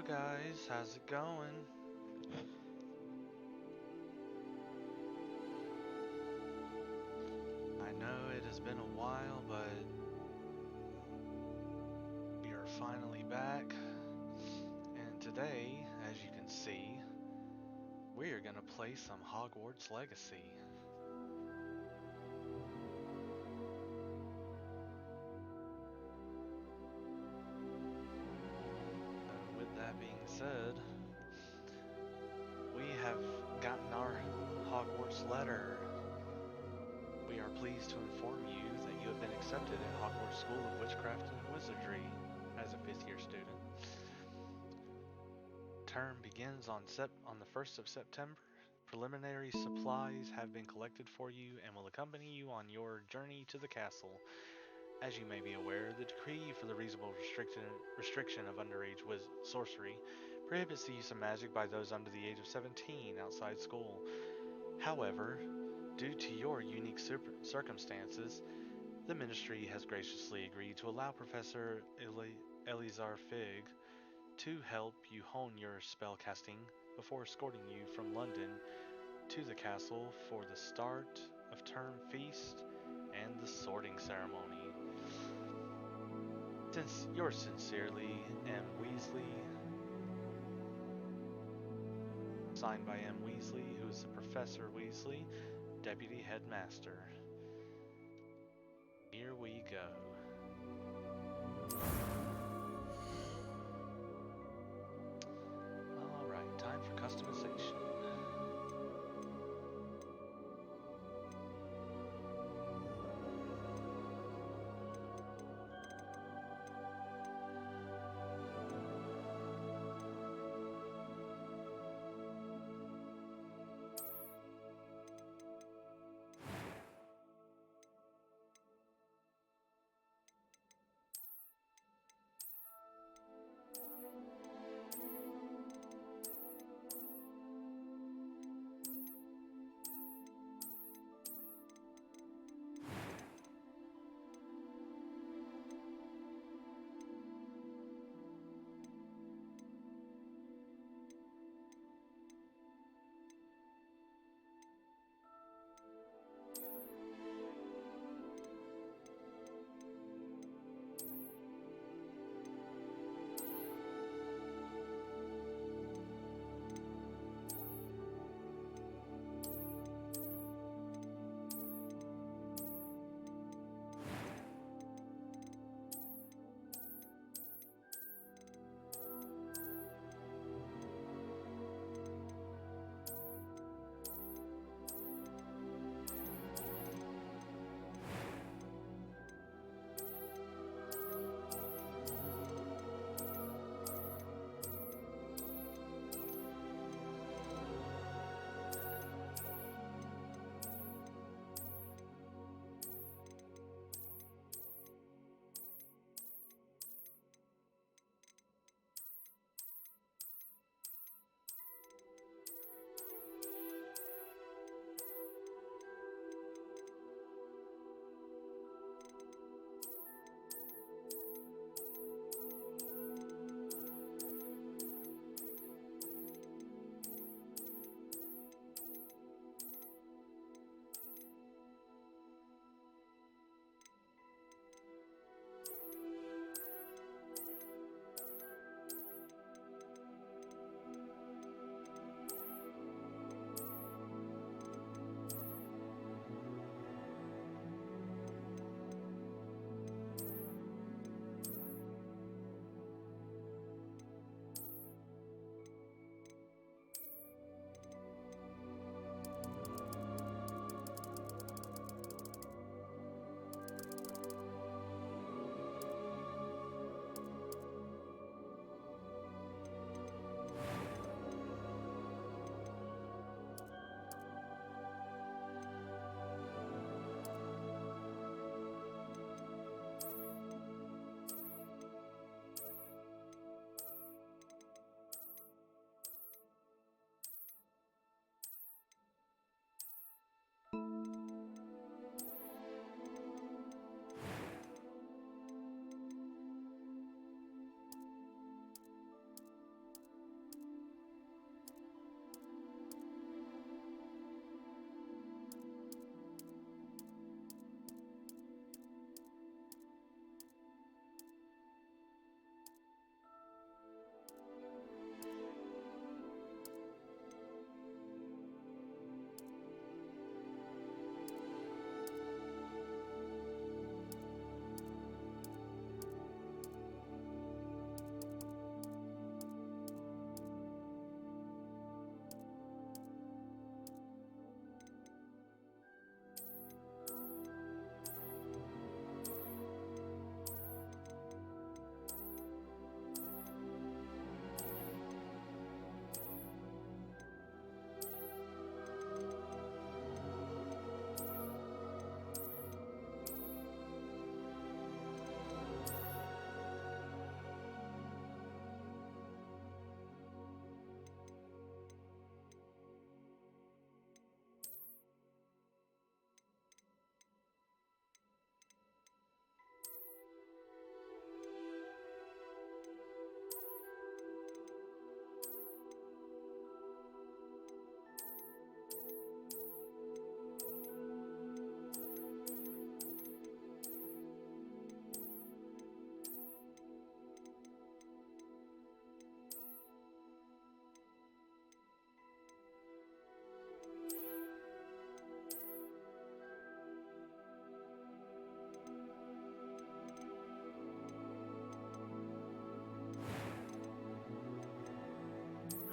guys, how's it going? I know it has been a while, but we are finally back. And today, as you can see, we are going to play some Hogwarts Legacy. And with that being said, we have gotten our Hogwarts letter. We are pleased to inform you that you have been accepted at Hogwarts School of Witchcraft and Wizardry as a 5th year student. Term begins on the 1st of September. Preliminary supplies have been collected for you and will accompany you on your journey to the castle. As you may be aware, the decree for the reasonable restriction of underage sorcery prohibits the use of magic by those under the age of 17 outside school. However, due to your unique circumstances, the Ministry has graciously agreed to allow Professor Elizar Fig to help you hone your spellcasting before escorting you from London to the castle for the start of term feast and the sorting ceremony. Since yours sincerely, M. Weasley, signed by M. Weasley, who is the Professor Weasley, Deputy Headmaster. Here we go. Alright, time for customization.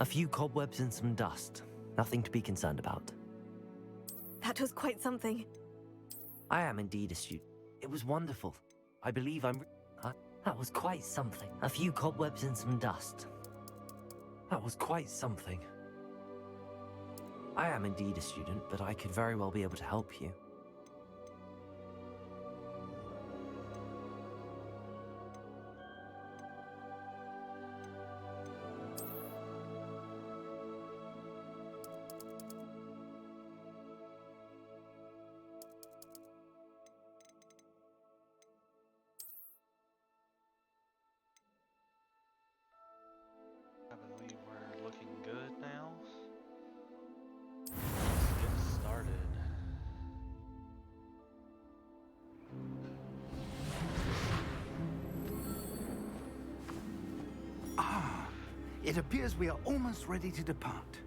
A few cobwebs and some dust. Nothing to be concerned about. That was quite something. I am indeed a student. It was wonderful. I believe I'm... That was quite something. A few cobwebs and some dust. That was quite something. I am indeed a student, but I could very well be able to help you. I believe we're looking good now. Let's get started. It appears we are almost ready to depart.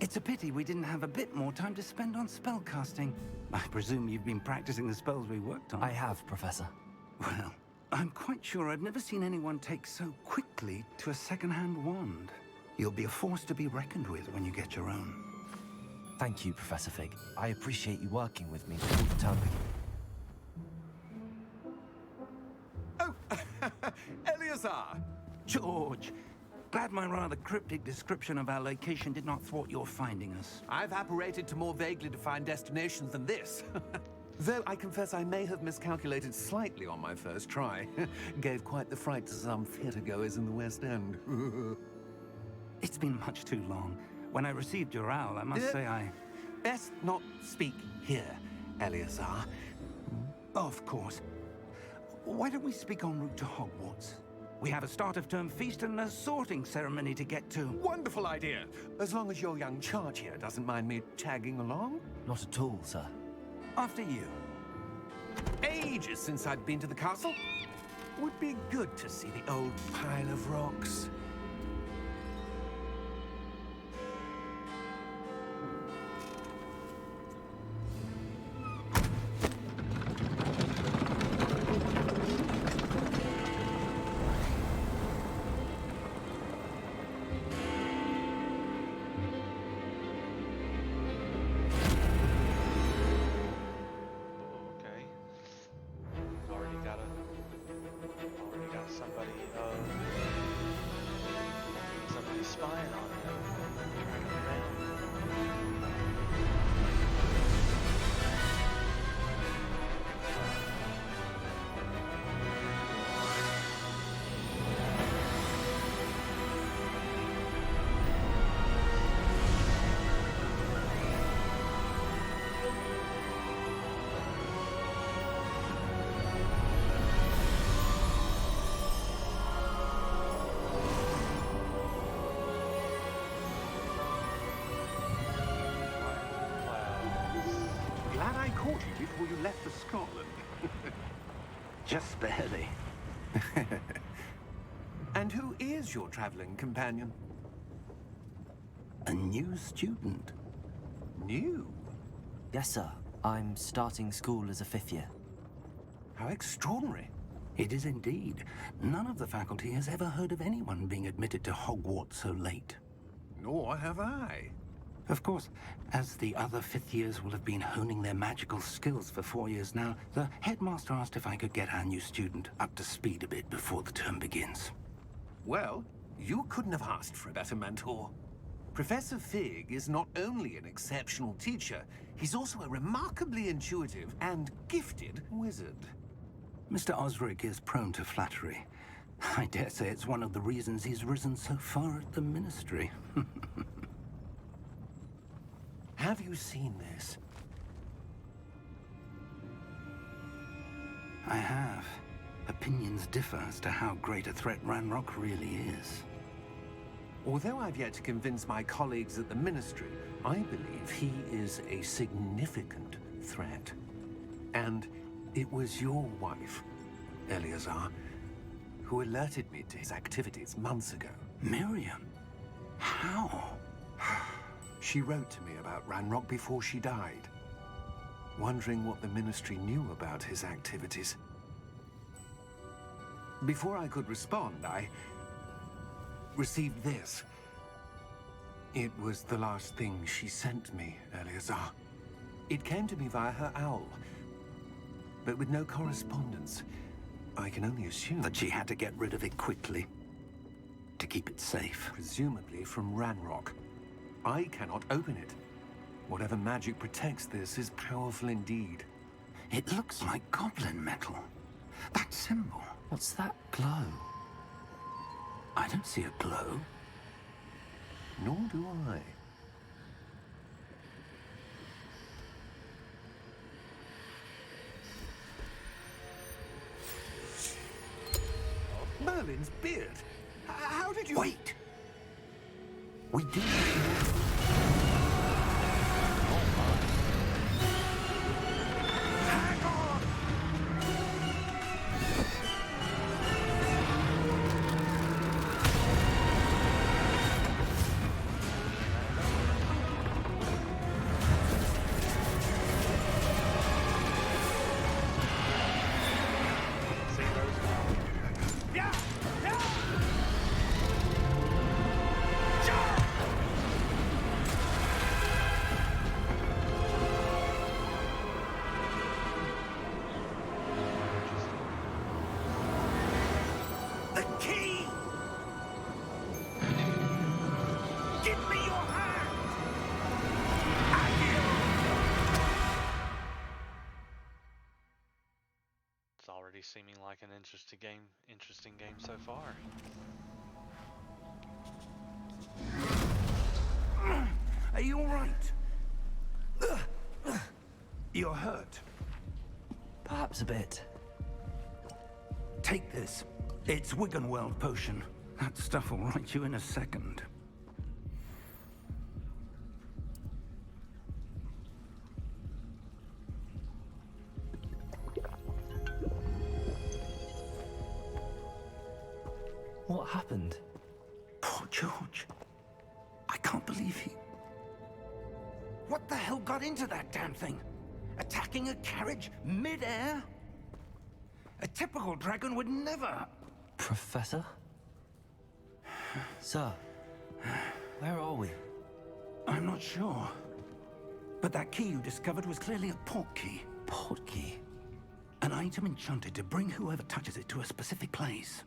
It's a pity we didn't have a bit more time to spend on spellcasting. I presume you've been practicing the spells we worked on. I have, Professor. Well, I'm quite sure I've never seen anyone take so quickly to a second-hand wand. You'll be a force to be reckoned with when you get your own. Thank you, Professor Fig. I appreciate you working with me before the term begins. Oh, Eleazar! George, glad my rather cryptic description of our location did not thwart your finding us. I've apparated to more vaguely defined destinations than this. Though I confess I may have miscalculated slightly on my first try. Gave quite the fright to some theatergoers in the West End. It's been much too long. When I received your owl, I must say I... Best not speak here, Eleazar. Of course. Why don't we speak en route to Hogwarts? We have a start-of-term feast and a sorting ceremony to get to. Wonderful idea! As long as your young charge here doesn't mind me tagging along. Not at all, sir. After you. Ages since I'd been to the castle. Would be good to see the old pile of rocks. Somebody spying on him. Tracking him down. Glad I caught you before you left for Scotland. Just barely. And who is your traveling companion? A new student. New? Yes, sir. I'm starting school as a 5th year. How extraordinary. It is indeed. None of the faculty has ever heard of anyone being admitted to Hogwarts so late. Nor have I. Of course, as the other 5th years will have been honing their magical skills for 4 years now, the headmaster asked if I could get our new student up to speed a bit before the term begins. Well, you couldn't have asked for a better mentor. Professor Fig is not only an exceptional teacher, he's also a remarkably intuitive and gifted wizard. Mr. Osric is prone to flattery. I dare say it's one of the reasons he's risen so far at the Ministry. Have you seen this? I have. Opinions differ as to how great a threat Ranrock really is. Although I've yet to convince my colleagues at the Ministry, I believe he is a significant threat. And it was your wife, Eleazar, who alerted me to his activities months ago. Miriam? How? She wrote to me about Ranrock before she died, wondering what the Ministry knew about his activities. Before I could respond, received this. It was the last thing she sent me, Eleazar. It came to me via her owl, but with no correspondence. I can only assume That she had to get rid of it quickly to keep it safe. presumably from Ranrock. I cannot open it. Whatever magic protects this is powerful indeed. It looks like goblin metal. That symbol. What's that glow? I don't see a glow. Nor do I. Merlin's beard. How did you... Wait! We do. Hang on! See those now? Yeah! Yeah! The key! Give me your hand! It's already seeming like an interesting game so far. Are you all right? You're hurt. Perhaps a bit. Take this. It's Wiggenweld potion. That stuff will right you in a second. What happened? Poor George. I can't believe he... What the hell got into that damn thing? Attacking a carriage mid-air? A typical dragon would never... Professor? Sir, where are we? I'm not sure. But that key you discovered was clearly a port key. Port key? An item enchanted to bring whoever touches it to a specific place.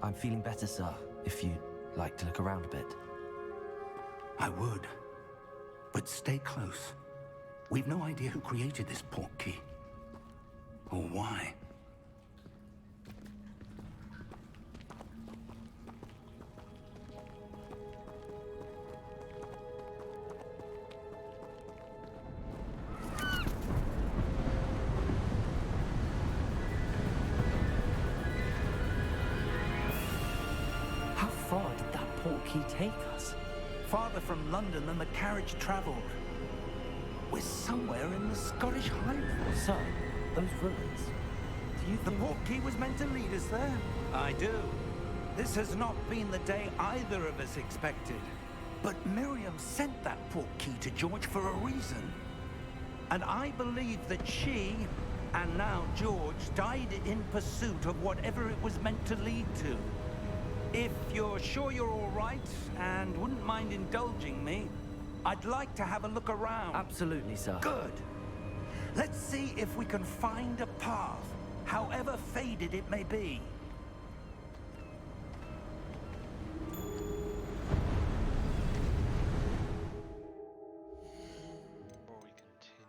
I'm feeling better, sir, if you'd like to look around a bit. I would. But stay close. We've no idea who created this port key. Or why. How far did that port key take us? Farther from London than the carriage traveled. We're somewhere in the Scottish Highlands. Sir, those ruins. Do you The think... port key was meant to lead us there? I do. This has not been the day either of us expected. But Miriam sent that port key to George for a reason. And I believe that she, and now George, died in pursuit of whatever it was meant to lead to. If you're sure you're all right, and wouldn't mind indulging me, I'd like to have a look around. Absolutely, sir. Good. Let's see if we can find a path, however faded it may be. Before we continue,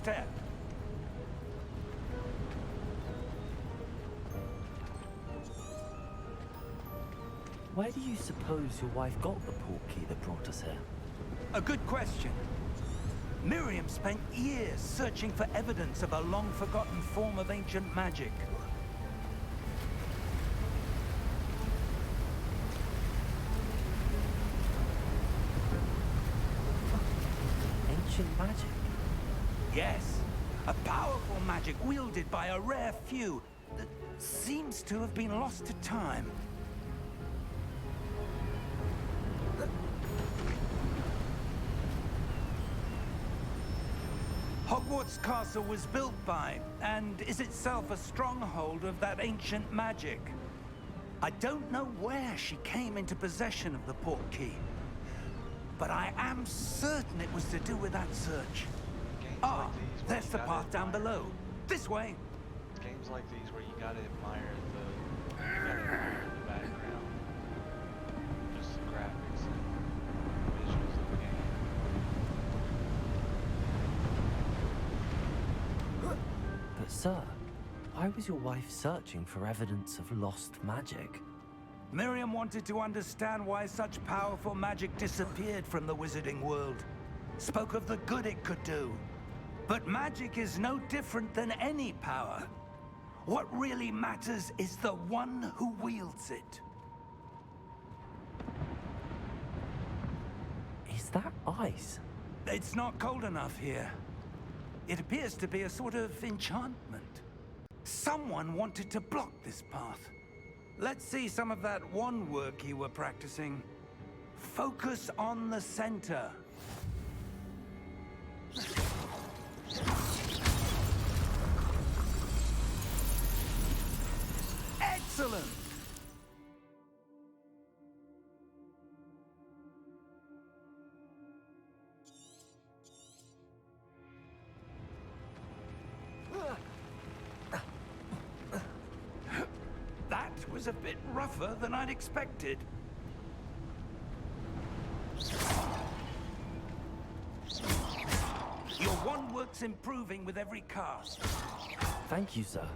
step. Where do you suppose your wife got the portkey that brought us here? A good question. Miriam spent years searching for evidence of a long-forgotten form of ancient magic. Ancient magic? Yes, a powerful magic wielded by a rare few that seems to have been lost to time. Hogwarts Castle was built by, and is itself a stronghold of that ancient magic. I don't know where she came into possession of the portkey, but I am certain it was to do with that search. Ah, there's the path down below. This way. Games like these where you gotta admire the background, just the graphics and visuals of the game. But sir, why was your wife searching for evidence of lost magic? Miriam wanted to understand why such powerful magic disappeared from the wizarding world. Spoke of the good it could do. But magic is no different than any power. What really matters is the one who wields it. Is that ice? It's not cold enough here. It appears to be a sort of enchantment. Someone wanted to block this path. Let's see some of that wand work you were practicing. Focus on the center. Excellent! That was a bit rougher than I'd expected. Your wand work's improving with every cast. Thank you, sir.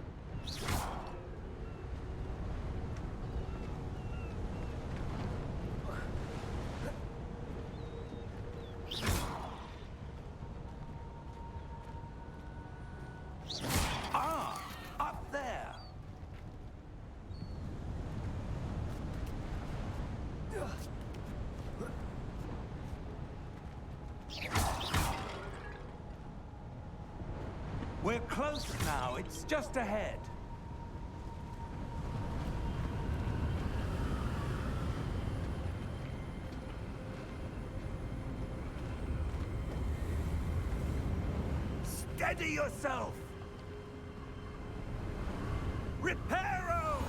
Ah, up there. We're close now. It's just ahead. Steady yourself! Reparo!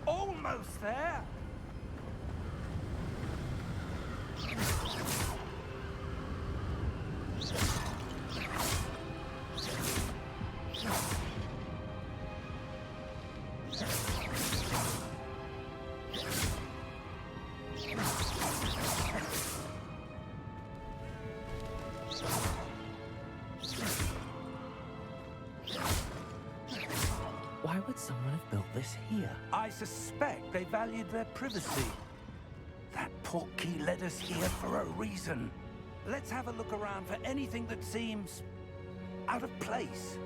Almost there! Why would someone have built this here? I suspect they valued their privacy. That portkey led us here for a reason. Let's have a look around for anything that seems out of place.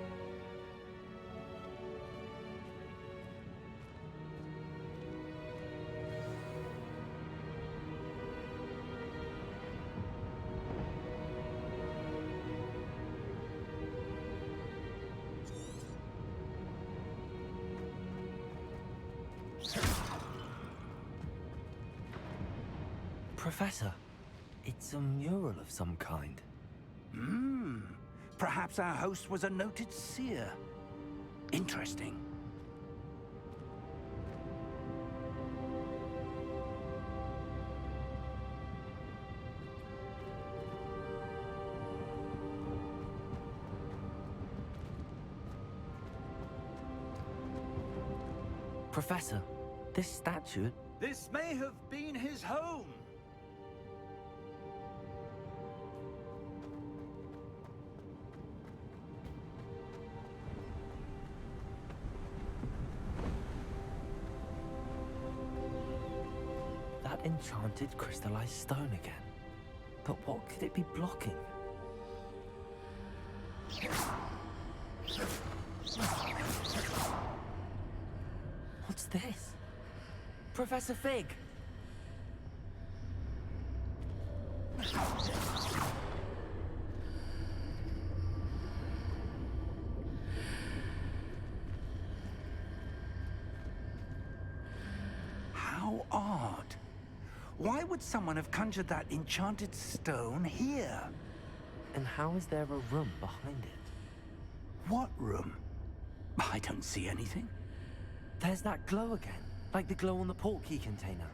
Professor, it's a mural of some kind. Perhaps our host was a noted seer. Interesting. Professor, this statue... This may have been his home. That enchanted crystallized stone again. But what could it be blocking? What's this? Professor Fig! How odd. Why would someone have conjured that enchanted stone here? And how is there a room behind it? What room? I don't see anything. There's that glow again, like the glow on the portkey container.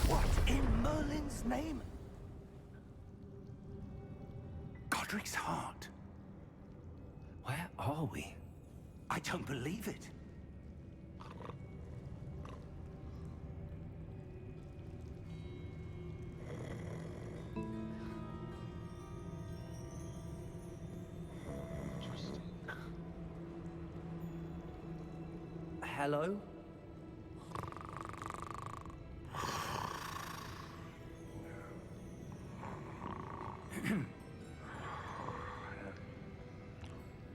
What in Merlin's name? Godric's heart. Where are we? I don't believe it. Interesting. Hello?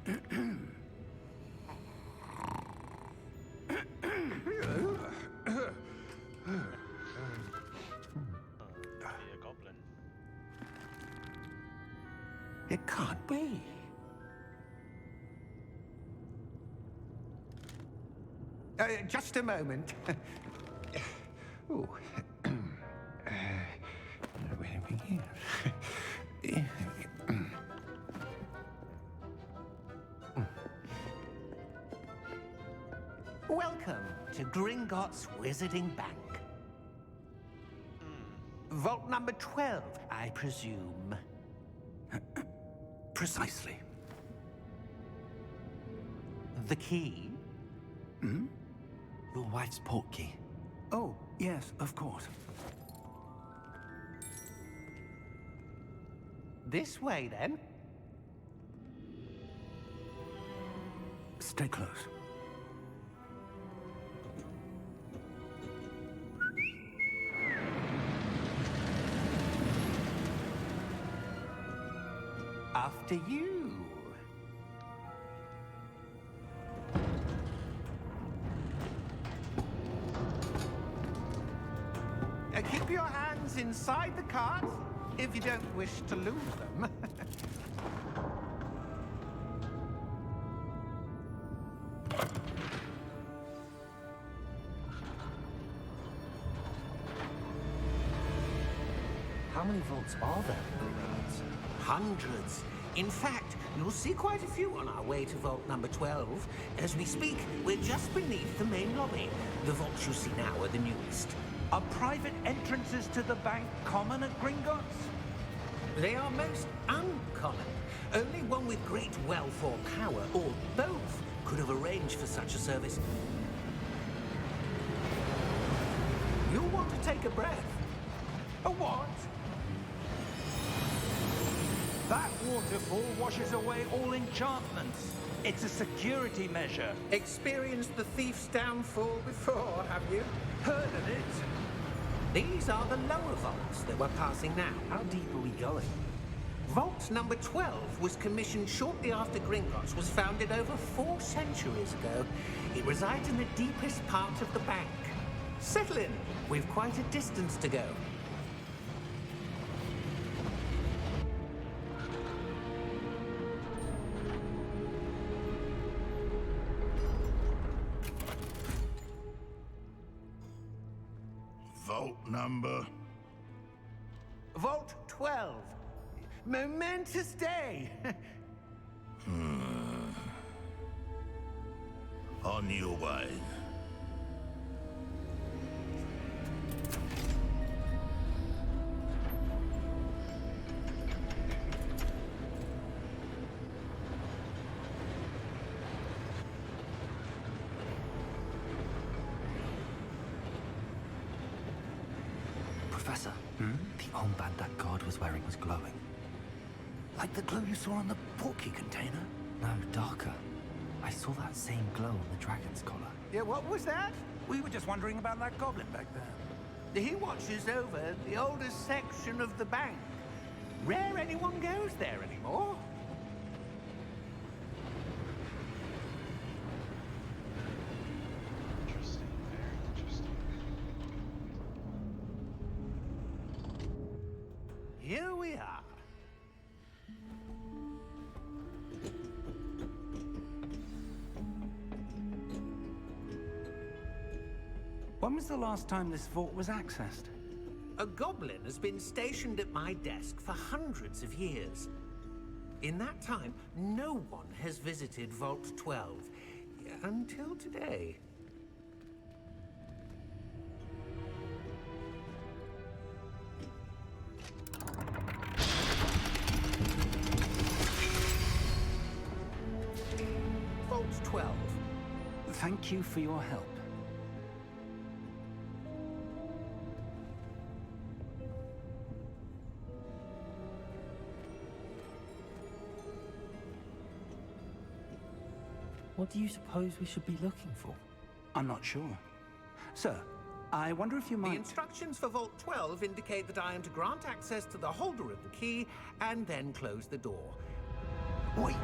Be a goblin. It can't be. Just a moment. Oh. Where do we begin? Welcome to Gringotts Wizarding Bank. Vault number 12, I presume. Precisely. The key? Your wife's portkey. Oh, yes, of course. This way, then. Stay close. After you. Keep your hands inside the cart if you don't wish to lose them. How many vaults are there? Hundreds. In fact, you'll see quite a few on our way to vault number 12. As we speak, we're just beneath the main lobby. The vaults you see now are the newest. Are private entrances to the bank common at Gringotts? They are most uncommon. Only one with great wealth or power, or both, could have arranged for such a service. You'll want to take a breath. A what? That waterfall washes away all enchantments. It's a security measure. Experienced the thief's downfall before, have you? Heard of it? These are the lower vaults that we're passing now. How deep are we going? Vault number 12 was commissioned shortly after Gringotts was founded over 4 centuries ago. It resides in the deepest part of the bank. Settle in. We've quite a distance to go. Vault number? Vault 12. Momentous day. On your way. Professor, the armband that guard was wearing was glowing. Like the glow you saw on the portkey container? No, darker. I saw that same glow on the dragon's collar. Yeah, what was that? We were just wondering about that goblin back there. He watches over the oldest section of the bank. Rare anyone goes there anymore. Interesting, very interesting. Here we are. When was the last time this vault was accessed? A goblin has been stationed at my desk for hundreds of years. In that time, no one has visited Vault 12 until today. Vault 12. Thank you for your help. What do you suppose we should be looking for? I'm not sure. Sir, I wonder if you The might... instructions for Vault 12 indicate that I am to grant access to the holder of the key and then close the door. Wait.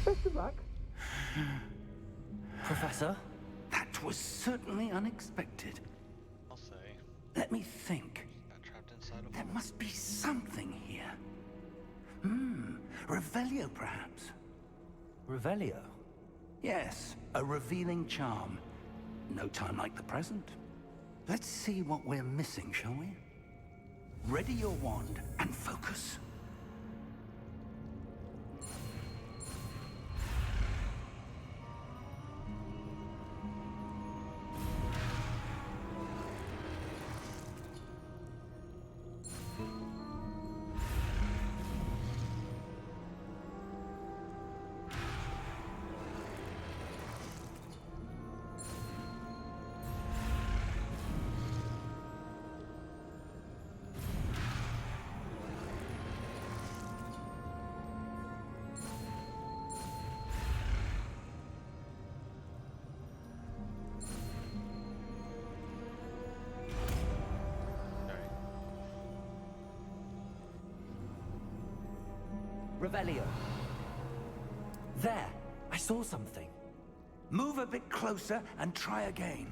Best of luck. Professor? That was certainly unexpected. I'll say. Let me think. Got trapped inside of There one. must be something here. Revelio, perhaps? Revelio? Yes, a revealing charm. No time like the present. Let's see what we're missing, shall we? Ready your wand and focus. Revelio. There! I saw something. Move a bit closer and try again.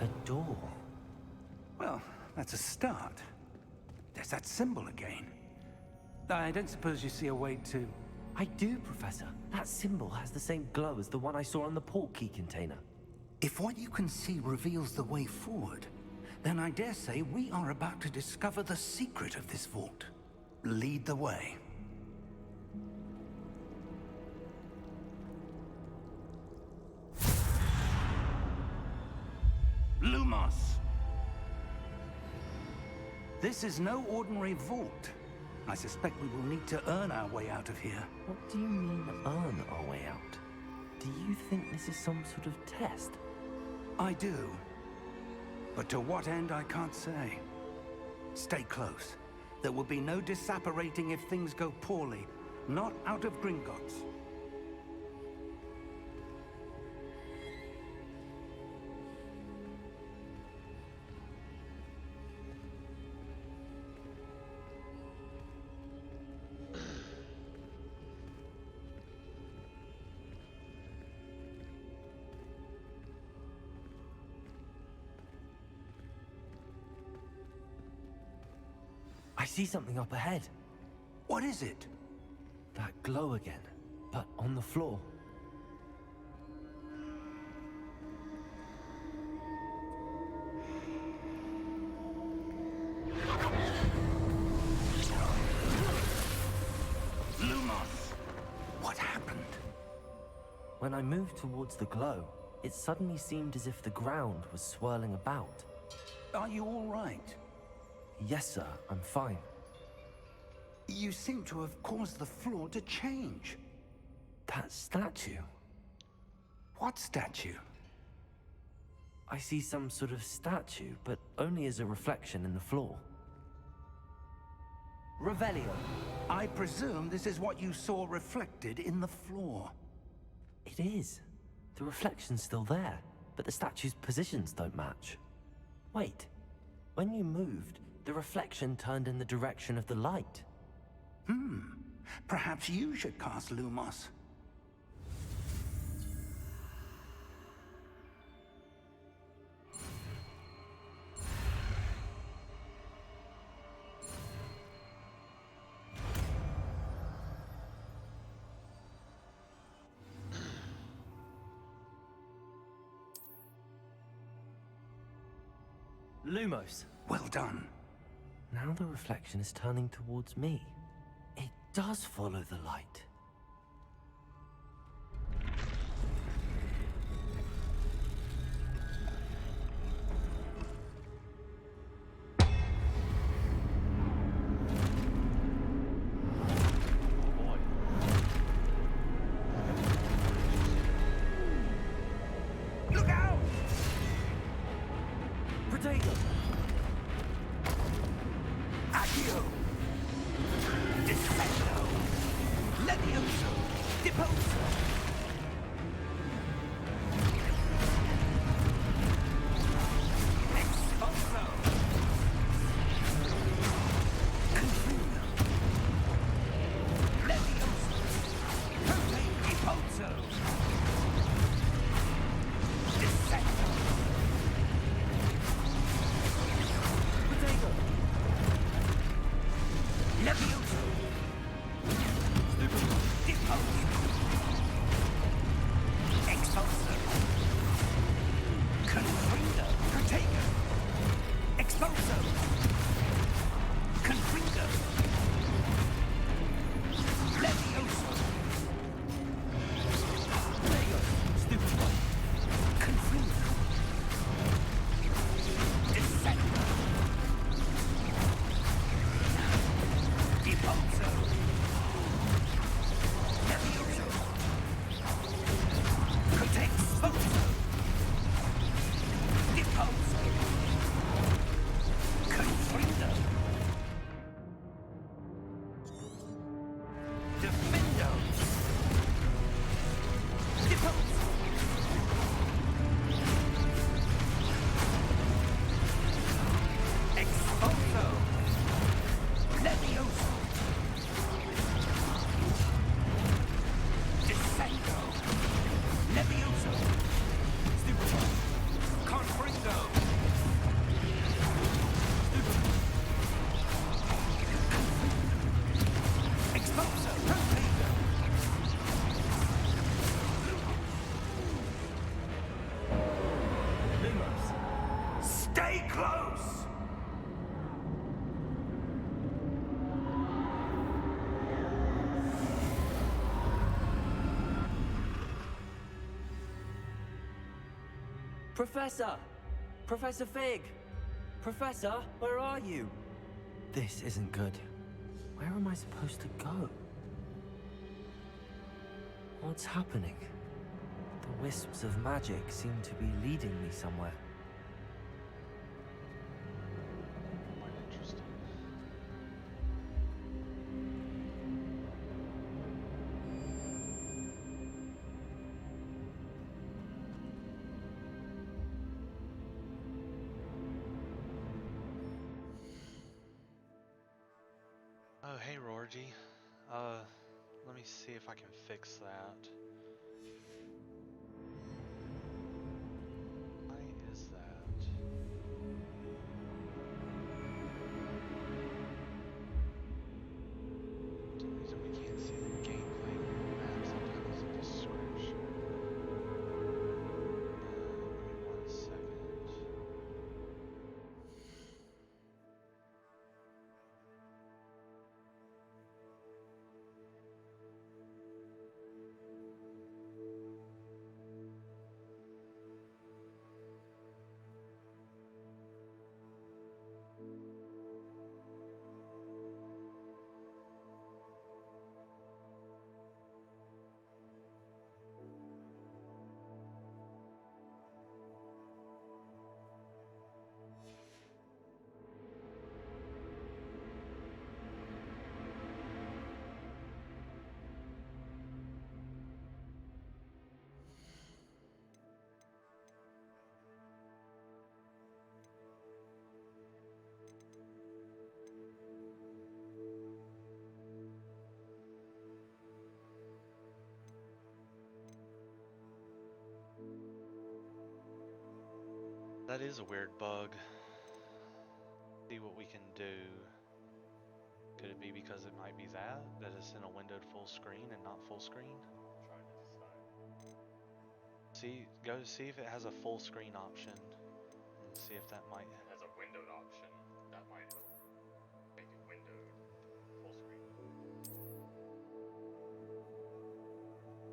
A door. Well, that's a start. There's that symbol again. I don't suppose you see a way to... I do, Professor. That symbol has the same glow as the one I saw on the portkey container. If what you can see reveals the way forward, then I dare say we are about to discover the secret of this vault. Lead the way. Lumos! This is no ordinary vault. I suspect we will need to earn our way out of here. What do you mean, earn our way out? Do you think this is some sort of test? I do. But to what end, I can't say. Stay close. There will be no disapparating if things go poorly. Not out of Gringotts. I see something up ahead. What is it? That glow again, but on the floor. When I moved towards the glow, it suddenly seemed as if the ground was swirling about. Are you all right? Yes, sir, I'm fine. You seem to have caused the floor to change. That statue? What statue? I see some sort of statue, but only as a reflection in the floor. Revelio. I presume this is what you saw reflected in the floor. It is. The reflection's still there, but the statue's positions don't match. Wait. When you moved, the reflection turned in the direction of the light. Perhaps you should cast Lumos. Lumos. Well done. Now the reflection is turning towards me. It does follow the light. Look out! Protego! Accio! Defendo! Levioso! Deposo! Expulso! Confundo! Levioso! Prote Repulso! Descendo! Protego! Levioso! Deposo! Expulso! Confringo! Protego! Expulso! Confringo! Levioso! Protego! Stupid one. Confringo! Descendo! Repulso! Levioso! Protect Expulso! Repulso! Confringo! Defendo! Repulso! Expulso! Levioso! Descendo! Levioso! Stupid one! Confringo! Expulso! Protego! Lumos. Stay close! Professor! Professor Fig! Professor, where are you? This isn't good. Where am I supposed to go? What's happening? The wisps of magic seem to be leading me somewhere. Quite interesting. Oh, hey, Rorgy. Let me see if I can fix that. Why is that? For some reason we can't see the gameplay on the map. Sometimes it's a description. Give me 1 second. That is a weird bug. See what we can do. Could it be because it might be that it's in a windowed full screen and not full screen? Trying to decide. Go see if it has a full screen option and see if that might. It has a windowed option. That might help. Make it windowed full screen.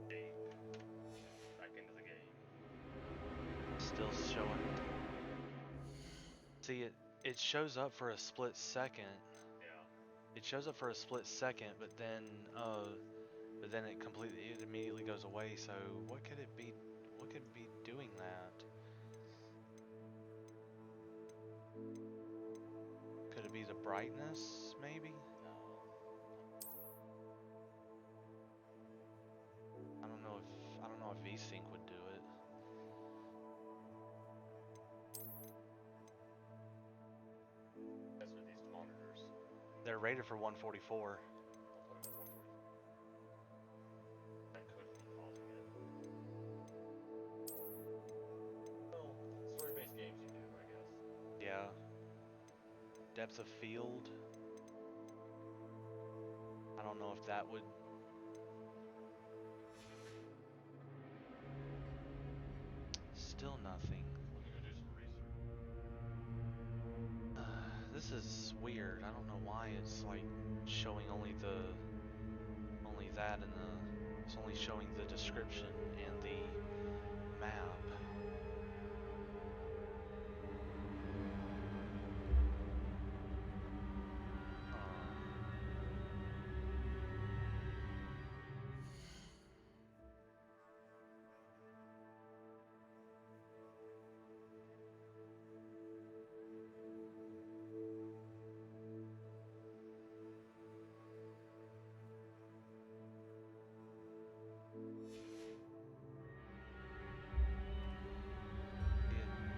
Game. Back into the game. Still showing. See it shows up for a split second. Yeah. It shows up for a split second, but then it immediately goes away. So what could it be? What could be doing that? Could it be the brightness, maybe? No. I don't know if VSync would do it. That's for these monitors. They're rated for 144. I'll put them at 140. That could be causing it. Well, story-based games you do, I guess. Yeah. Depth of field. I don't know if that would. Still nothing. Let me go do some research. This is weird. I don't know why it's like showing only that and it's only showing the description and the map.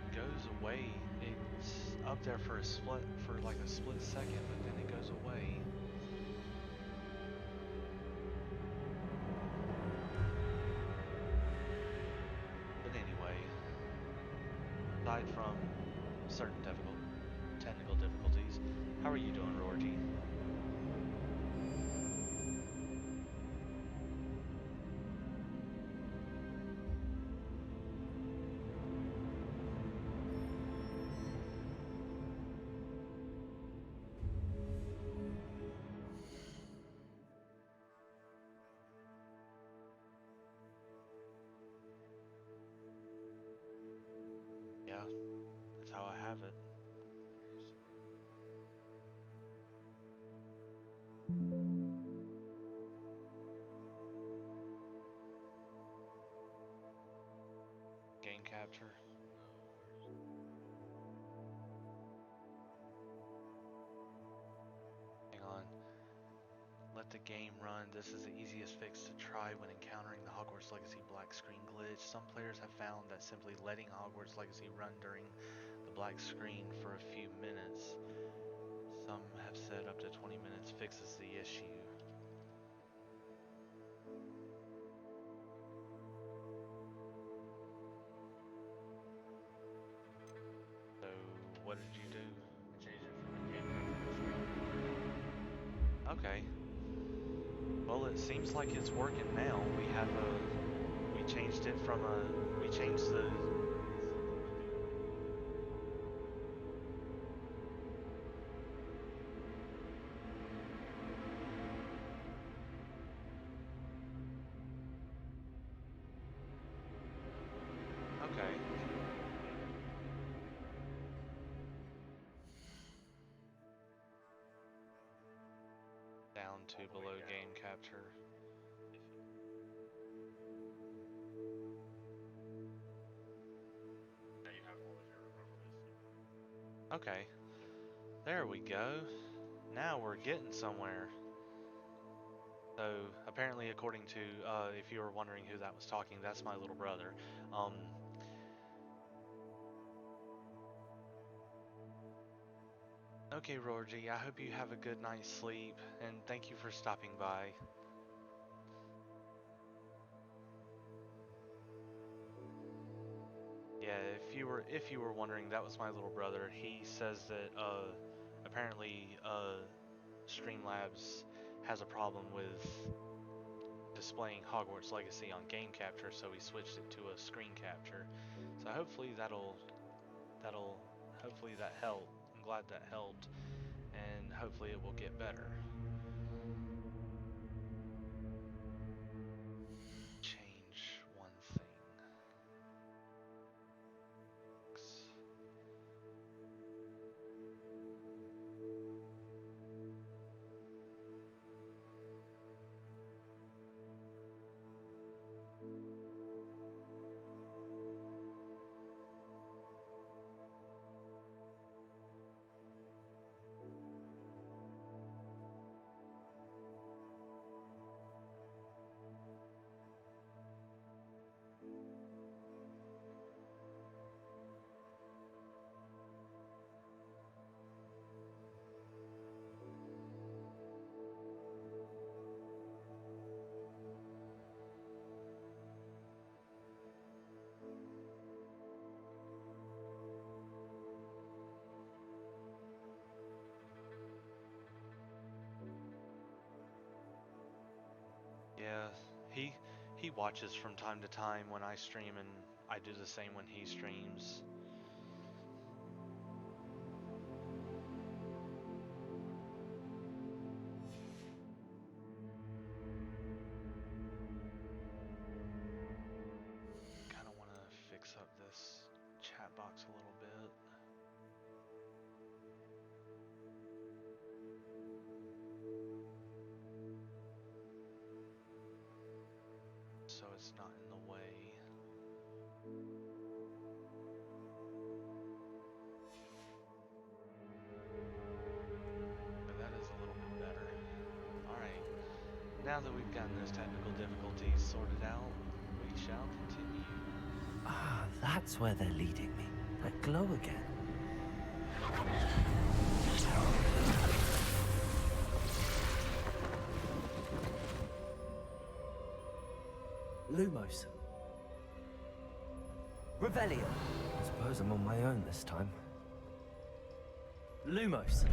It goes away. It's up there for like a split second, but then it goes away. But anyway, aside from certain technical difficulties, how are you doing, Rorty? Yeah, that's how I have it. Game capture. Hang on. Let the game run. This is the easiest fix to try when encountering the Hogwarts Legacy black screen glitch. Some players have found that simply letting Hogwarts Legacy run during the black screen for a few minutes, some have said up to 20 minutes, fixes the issue. So, what did you do? I changed it from a game capture screen. Okay. Well, it seems like it's working now. We changed it from we changed the. Okay. Down to All the way below down. game capture. Now you have all of your references. Okay. There we go. Now we're getting somewhere. So apparently, according to, if you were wondering who that was talking, that's my little brother. Okay, Rory, I hope you have a good night's sleep, and thank you for stopping by. Yeah, if you if you were wondering, that was my little brother. He says that apparently Streamlabs has a problem with displaying Hogwarts Legacy on game capture, so we switched it to a screen capture. So hopefully that'll hopefully that helped. I'm glad that helped, and hopefully it will get better. Change one thing. Yeah, he watches from time to time when I stream, and I do the same when he streams. Kind of want to fix up this chat box a little bit. So it's not in the way. But that is a little bit better. Alright, now that we've gotten those technical difficulties sorted out, we shall continue. Ah, that's where they're leading me. That glow again. Lumos. Revelio. I suppose I'm on my own this time. Lumos.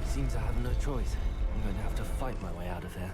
It seems I have no choice. I'm going to have to fight my way out of here.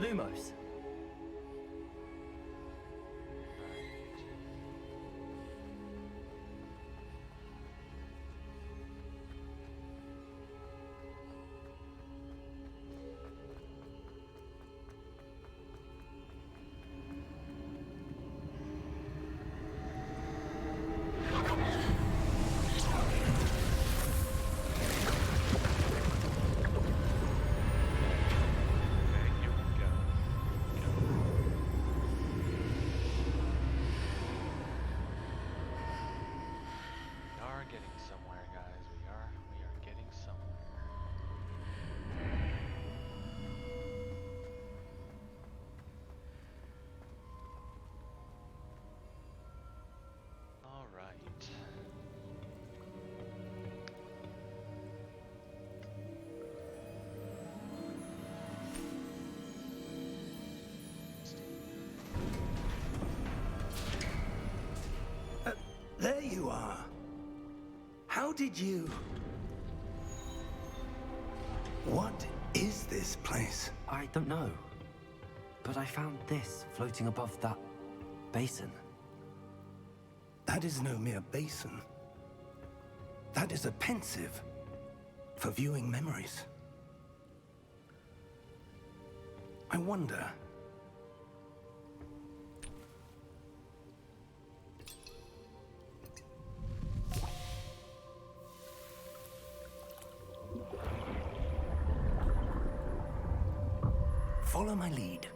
Lumos. Okay, here we go. you are. How did you... What is this place? I don't know. But I found this floating above that basin. That is no mere basin. That is a pensive for viewing memories. I wonder... Follow my lead.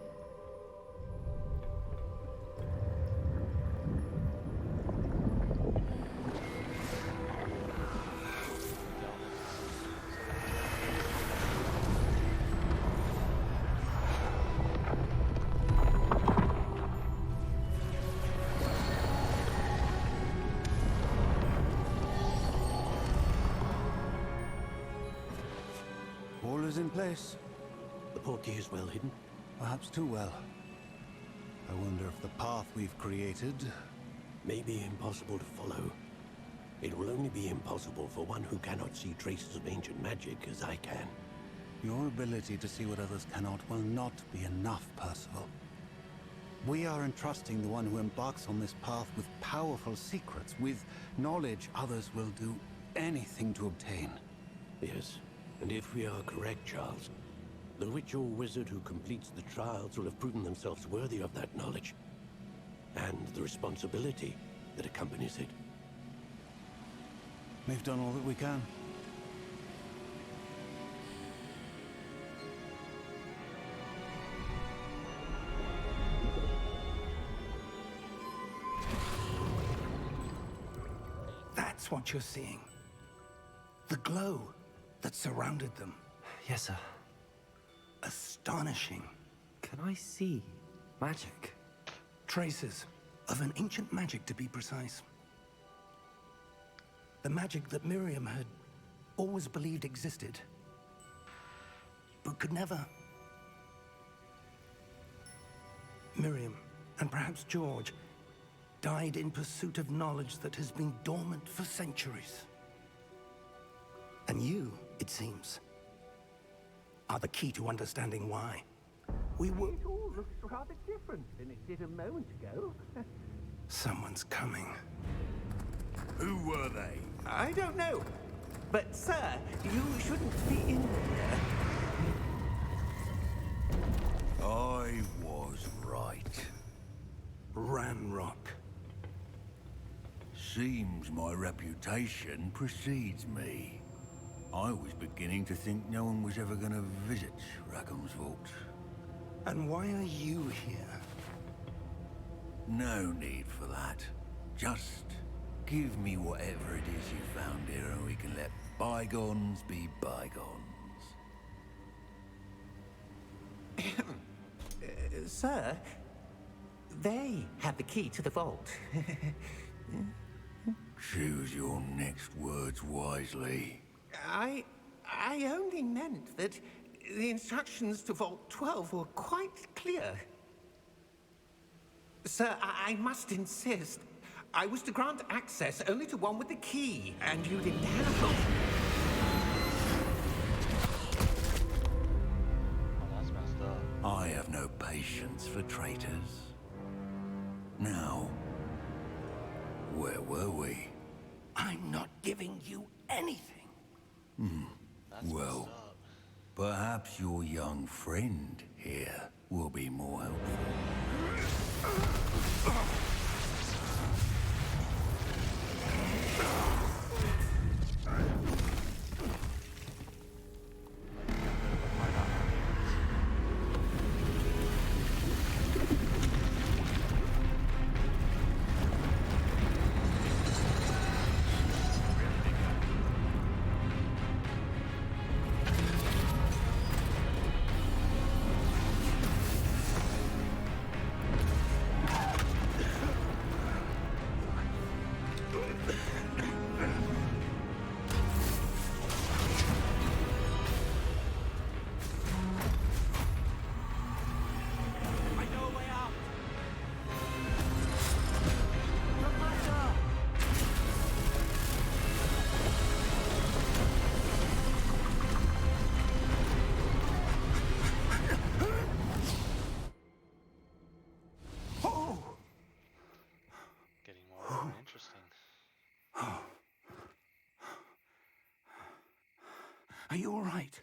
All is in place. The portkey is well hidden. Perhaps too well. I wonder if the path we've created... May be impossible to follow. It will only be impossible for one who cannot see traces of ancient magic as I can. Your ability to see what others cannot will not be enough, Percival. We are entrusting the one who embarks on this path with powerful secrets, with knowledge others will do anything to obtain. Yes, and if we are correct, Charles, the witch or wizard who completes the trials will have proven themselves worthy of that knowledge, and the responsibility that accompanies it. We've done all that we can. That's what you're seeing. The glow that surrounded them. Yes, sir. Astonishing. Can I see magic? Traces of an ancient magic, to be precise. The magic that Miriam had always believed existed, but could never. Miriam, and perhaps George, died in pursuit of knowledge that has been dormant for centuries. And you, it seems, are the key to understanding why. We were... It all looks rather different than it did a moment ago. Someone's coming. Who were they? I don't know. But, sir, you shouldn't be in here. I was right. Ranrock. Seems my reputation precedes me. I was beginning to think no one was ever going to visit Rackham's vault. And why are you here? No need for that. Just give me whatever it is you found here and we can let bygones be bygones. Sir, they have the key to the vault. Choose your next words wisely. I only meant that the instructions to Vault 12 were quite clear. Sir, I must insist. I was to grant access only to one with the key, and you didn't have it. Oh, that's messed up. I have no patience for traitors. Now, where were we? I'm not giving you anything. That's Well, messed up. perhaps your young friend here will be more helpful. Are you all right?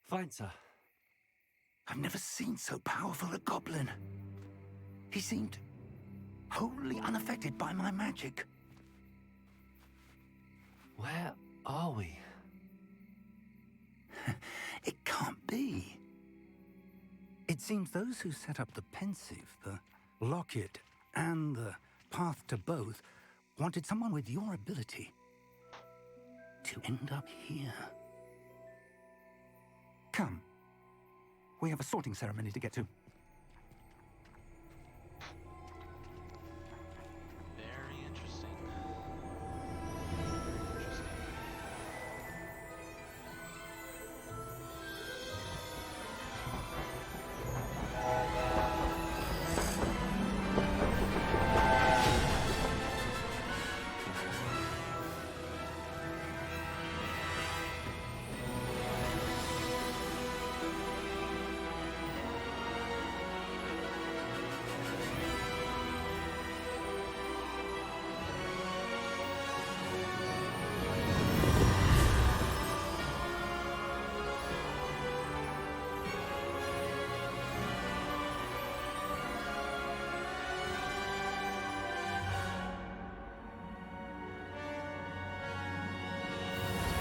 Fine, sir. I've never seen so powerful a goblin. He seemed wholly unaffected by my magic. Where are we? It can't be. It seems those who set up the pensive, the locket, and the path to both wanted someone with your ability to end up here. Come. We have a sorting ceremony to get to. Very interesting. Very interesting.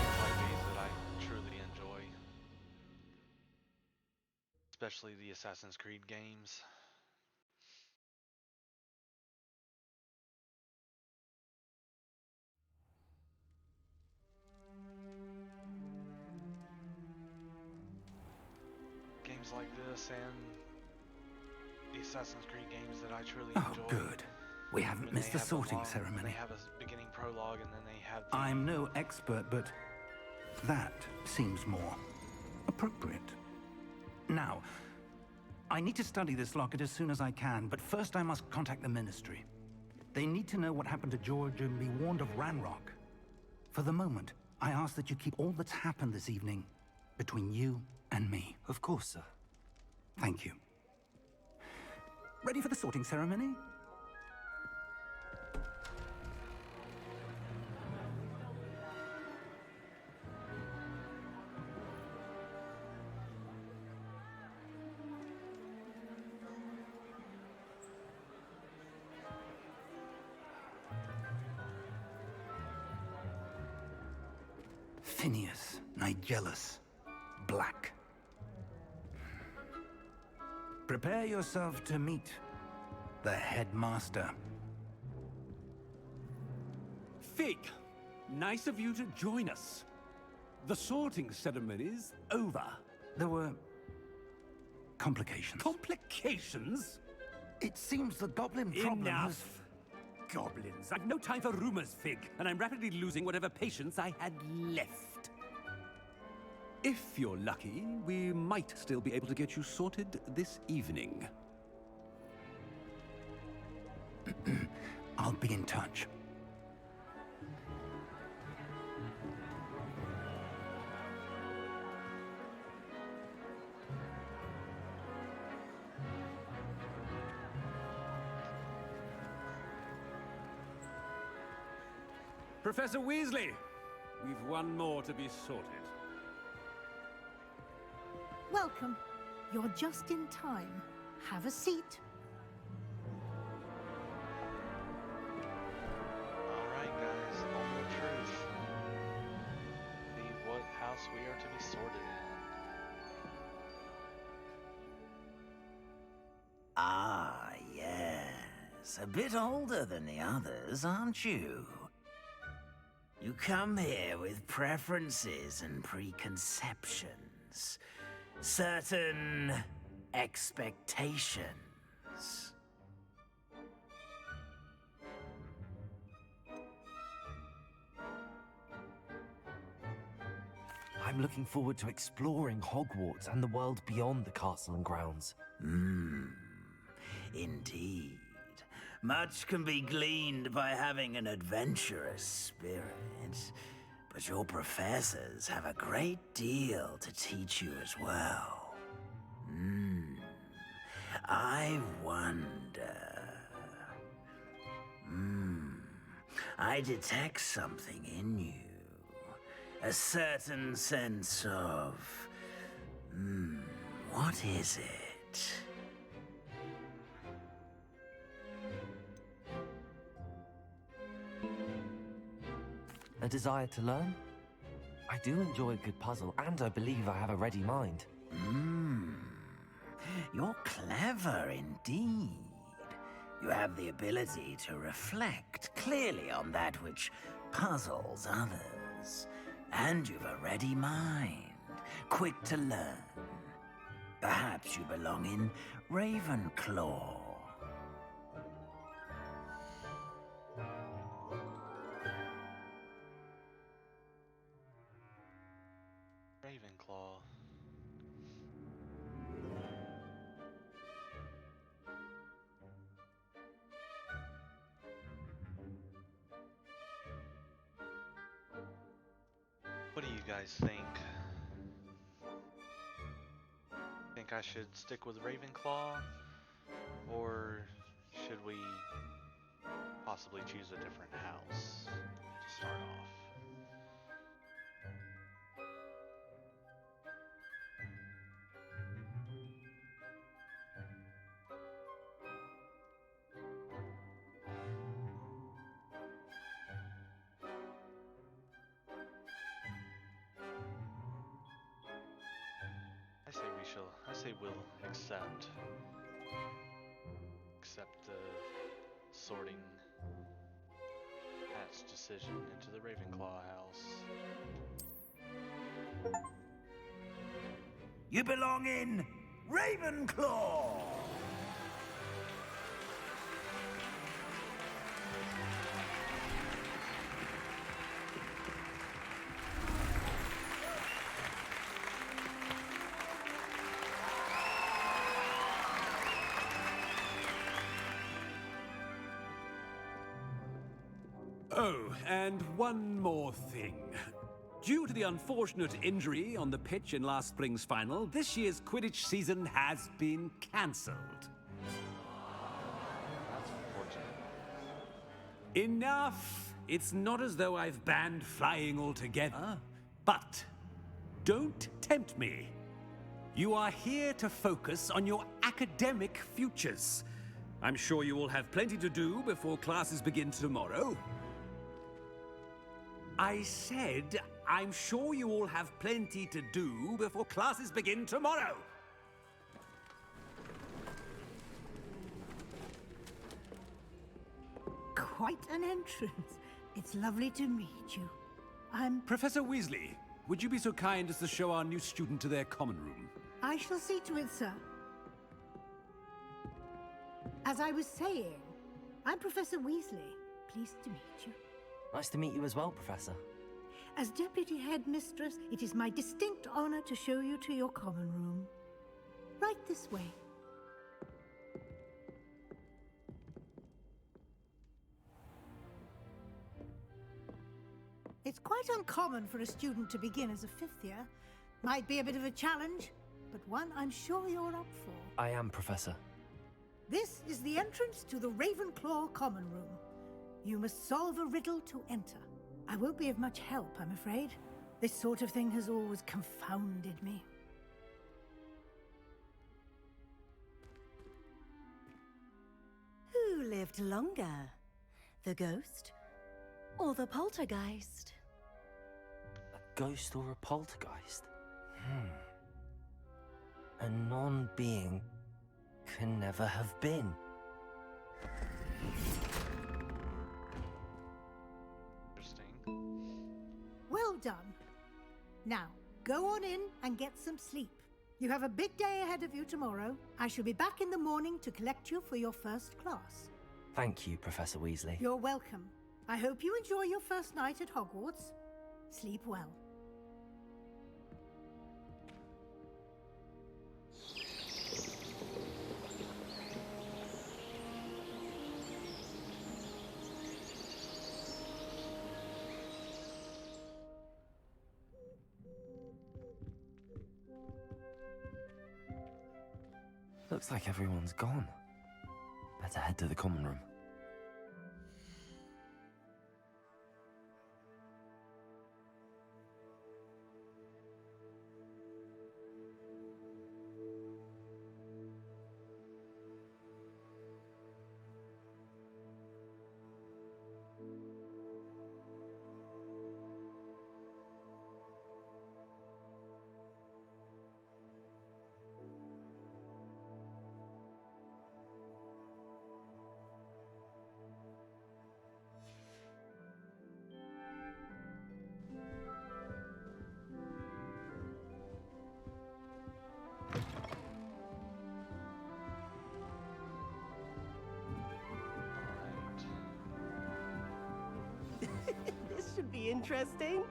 Games like these that I truly enjoy, especially the Assassin's Creed games. Games like this and the Assassin's Creed games that I truly Oh, enjoy. good. We haven't when missed they the have sorting when ceremony. they have a beginning prologue and then they have the... I'm no expert, but that seems more appropriate. Now, I need to study this locket as soon as I can, but first I must contact the Ministry. They need to know what happened to George and be warned of Ranrock. For the moment, I ask that you keep all that's happened this evening between you and me. Of course, sir. Thank you. Ready for the sorting ceremony? Phineas, Nigellus, Black. Prepare yourself to meet the headmaster. Fig, nice of you to join us. The sorting ceremony's over. There were complications. Complications? It seems the goblin problem has... Enough! Goblins. I've no time for rumors, Fig, and I'm rapidly losing whatever patience I had left. If you're lucky, we might still be able to get you sorted this evening. I'll be in touch. Professor Weasley, we've one more to be sorted. Welcome. You're just in time. Have a seat. Alright guys, moment of truth. See what house we are to be sorted in. Ah, yes. A bit older than the others, aren't you? You come here with preferences and preconceptions. Certain expectations. I'm looking forward to exploring Hogwarts and the world beyond the castle and grounds. Indeed. Much can be gleaned by having an adventurous spirit, but your professors have a great deal to teach you as well. I wonder... I detect something in you. A certain sense of... what is it? A desire to learn? I do enjoy a good puzzle, and I believe I have a ready mind. You're clever indeed. You have the ability to reflect clearly on that which puzzles others. And you've a ready mind, quick to learn. Perhaps you belong in Ravenclaw. Ravenclaw. What do you guys think? Think I should stick with Ravenclaw? Or should we possibly choose a different house to start off? I say we'll accept the sorting hat's decision into the Ravenclaw house. You belong in Ravenclaw! Oh, and one more thing. Due to the unfortunate injury on the pitch in last spring's final, this year's Quidditch season has been cancelled. That's unfortunate. Enough! It's not as though I've banned flying altogether, but don't tempt me. You are here to focus on your academic futures. I'm sure you will have plenty to do before classes begin tomorrow. I said, I'm sure you all have plenty to do before classes begin tomorrow. Quite an entrance. It's lovely to meet you. I'm... Professor Weasley, would you be so kind as to show our new student to their common room? I shall see to it, sir. As I was saying, I'm Professor Weasley. Pleased to meet you. Nice to meet you as well, Professor. As Deputy Headmistress, it is my distinct honor to show you to your common room. Right this way. It's quite uncommon for a student to begin as a fifth year. Might be a bit of a challenge, but one I'm sure you're up for. I am, Professor. This is the entrance to the Ravenclaw common room. You must solve a riddle to enter. I won't be of much help, I'm afraid. This sort of thing has always confounded me. Who lived longer? The ghost or the poltergeist? A ghost or a poltergeist? A non-being can never have been. Well done. Now, go on in and get some sleep. You have a big day ahead of you tomorrow. I shall be back in the morning to collect you for your first class. Thank you, Professor Weasley. You're welcome. I hope you enjoy your first night at Hogwarts. Sleep well. Looks like everyone's gone. Better head to the common room. be interesting.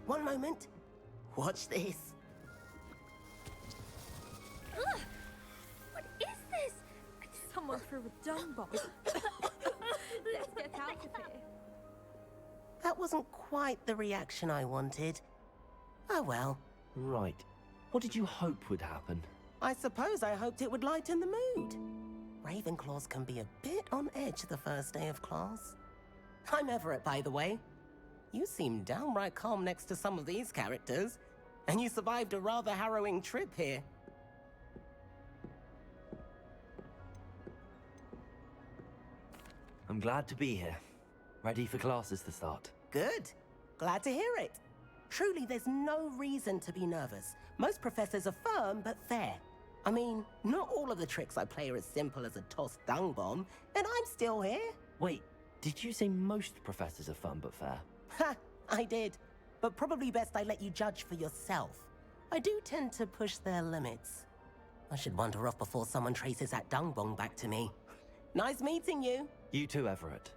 One moment. Watch this. Ugh! What is this? Someone threw a dung bomb. Let's get out of here. That wasn't quite the reaction I wanted. Oh well. Right. What did you hope would happen? I suppose I hoped it would lighten the mood. Ravenclaws can be a bit on edge the first day of class. I'm Everett, by the way. You seem downright calm next to some of these characters, and you survived a rather harrowing trip here. I'm glad to be here. Ready for classes to start. Good. Glad to hear it. Truly, there's no reason to be nervous. Most professors are firm but fair. I mean, not all of the tricks I play are as simple as a tossed dung bomb, and I'm still here. Wait, did you say most professors are fun but fair? Ha! I did. But probably best I let you judge for yourself. I do tend to push their limits. I should wander off before someone traces that dung bomb back to me. Nice meeting you. You too, Everett.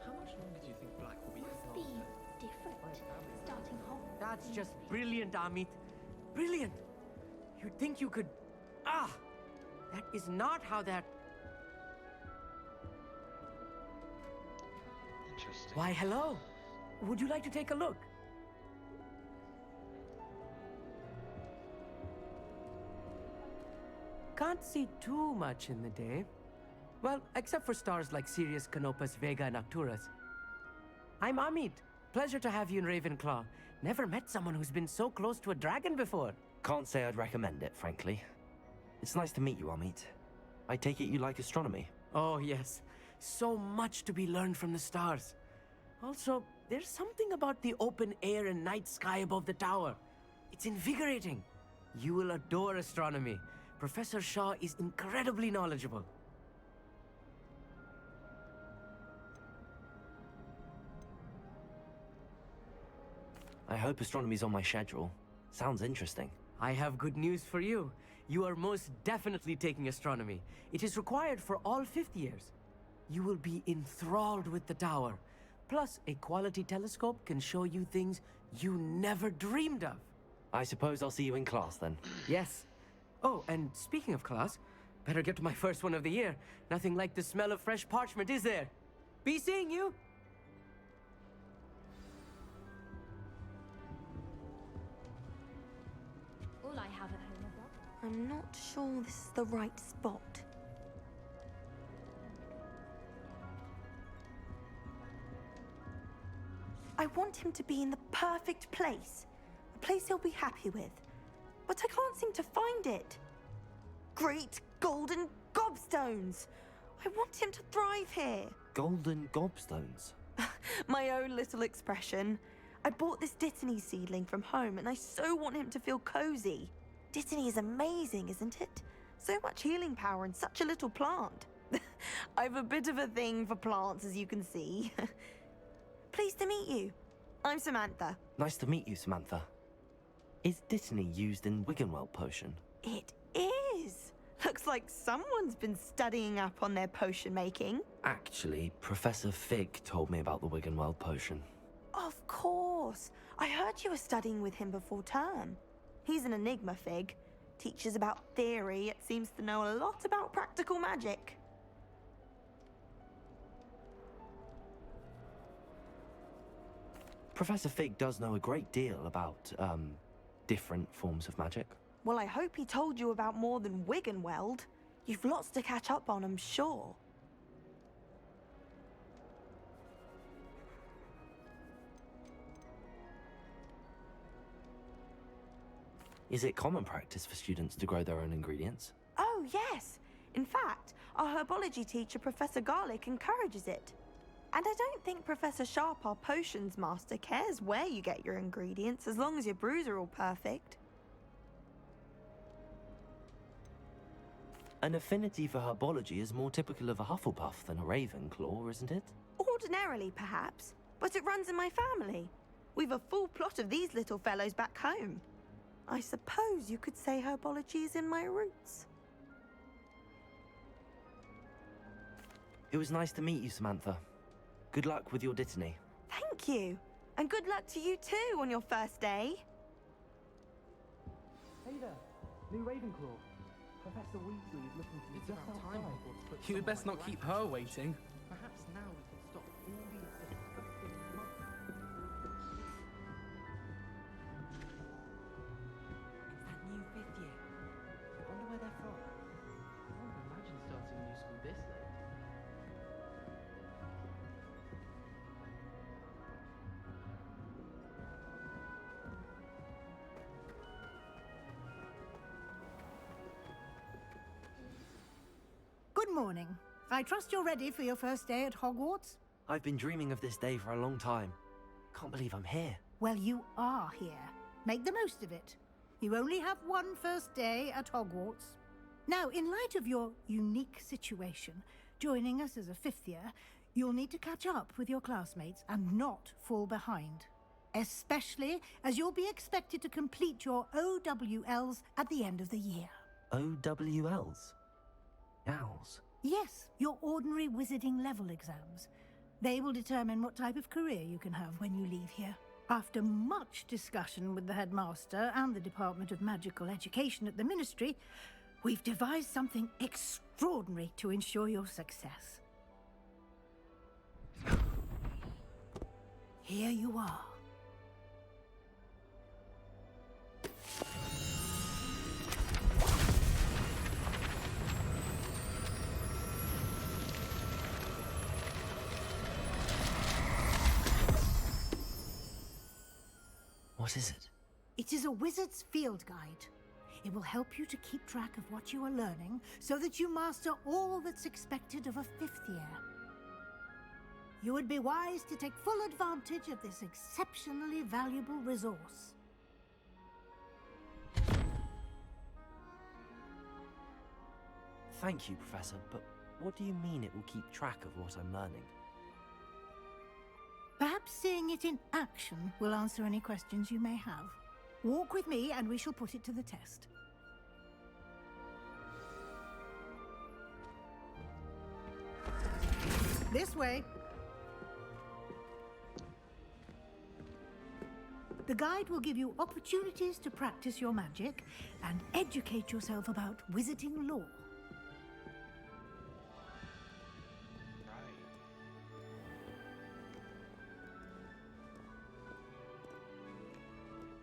How much longer do you think Black will be Must be different. Starting home. That's just brilliant, Amit. Brilliant! You'd think you could... Ah! That is not how that... Interesting. Why, hello. Would you like to take a look? Can't see too much in the day. Well, except for stars like Sirius, Canopus, Vega, and Arcturus. I'm Amit. Pleasure to have you in Ravenclaw. Never met someone who's been so close to a dragon before. Can't say I'd recommend it, frankly. It's nice to meet you, Amit. I take it you like astronomy? Oh, yes. So much to be learned from the stars. Also, there's something about the open air and night sky above the tower. It's invigorating. You will adore astronomy. Professor Shaw is incredibly knowledgeable. I hope astronomy's on my schedule. Sounds interesting. I have good news for you. You are most definitely taking astronomy. It is required for all fifth years. You will be enthralled with the tower. Plus, a quality telescope can show you things you never dreamed of. I suppose I'll see you in class then. Yes. Oh, and speaking of class, better get to my first one of the year. Nothing like the smell of fresh parchment, is there? Be seeing you! All I have at home are books. I'm not sure this is the right spot. I want him to be in the perfect place. A place he'll be happy with. But I can't seem to find it. Great golden gobstones! I want him to thrive here. Golden gobstones? My own little expression. I bought this Dittany seedling from home and I so want him to feel cozy. Dittany is amazing, isn't it? So much healing power in such a little plant. I've a bit of a thing for plants, as you can see. Pleased to meet you. I'm Samantha. Nice to meet you, Samantha. Is Dittany used in Wiggenweld potion? It is. Looks like someone's been studying up on their potion making. Actually, Professor Fig told me about the Wiggenweld potion. Of course. I heard you were studying with him before term. He's an enigma, Fig. Teaches about theory, yet seems to know a lot about practical magic. Professor Fig does know a great deal about, different forms of magic. Well, I hope he told you about more than Wiggenweld. You've lots to catch up on, I'm sure. Is it common practice for students to grow their own ingredients? Oh, yes. In fact, our herbology teacher, Professor Garlick, encourages it. And I don't think Professor Sharp, our potions master, cares where you get your ingredients, as long as your brews are all perfect. An affinity for herbology is more typical of a Hufflepuff than a Ravenclaw, isn't it? Ordinarily, perhaps, but it runs in my family. We've a full plot of these little fellows back home. I suppose you could say herbology is in my roots. It was nice to meet you, Samantha. Good luck with your dittany. Thank you. And good luck to you too on your first day. Hey there, new Ravenclaw. Professor Weasley is looking for you just outside. You had best not keep her waiting. Perhaps now we can stop all these disgusting It's that new 5th year. I wonder where they're from. I can't imagine starting a new school this late. Good morning. I trust you're ready for your first day at Hogwarts? I've been dreaming of this day for a long time. Can't believe I'm here. Well, you are here. Make the most of it. You only have one first day at Hogwarts. Now, in light of your unique situation, joining us as a 5th year, you'll need to catch up with your classmates and not fall behind. Especially as you'll be expected to complete your OWLs at the end of the year. OWLs? Owls? Yes, your ordinary wizarding level exams. They will determine what type of career you can have when you leave here. After much discussion with the headmaster and the Department of Magical Education at the Ministry, we've devised something extraordinary to ensure your success. Here you are. What is it? It is a wizard's field guide. It will help you to keep track of what you are learning so that you master all that's expected of a 5th year. You would be wise to take full advantage of this exceptionally valuable resource. Thank you, Professor, but what do you mean it will keep track of what I'm learning? Perhaps seeing it in action will answer any questions you may have. Walk with me and we shall put it to the test. This way. The guide will give you opportunities to practice your magic and educate yourself about wizarding lore.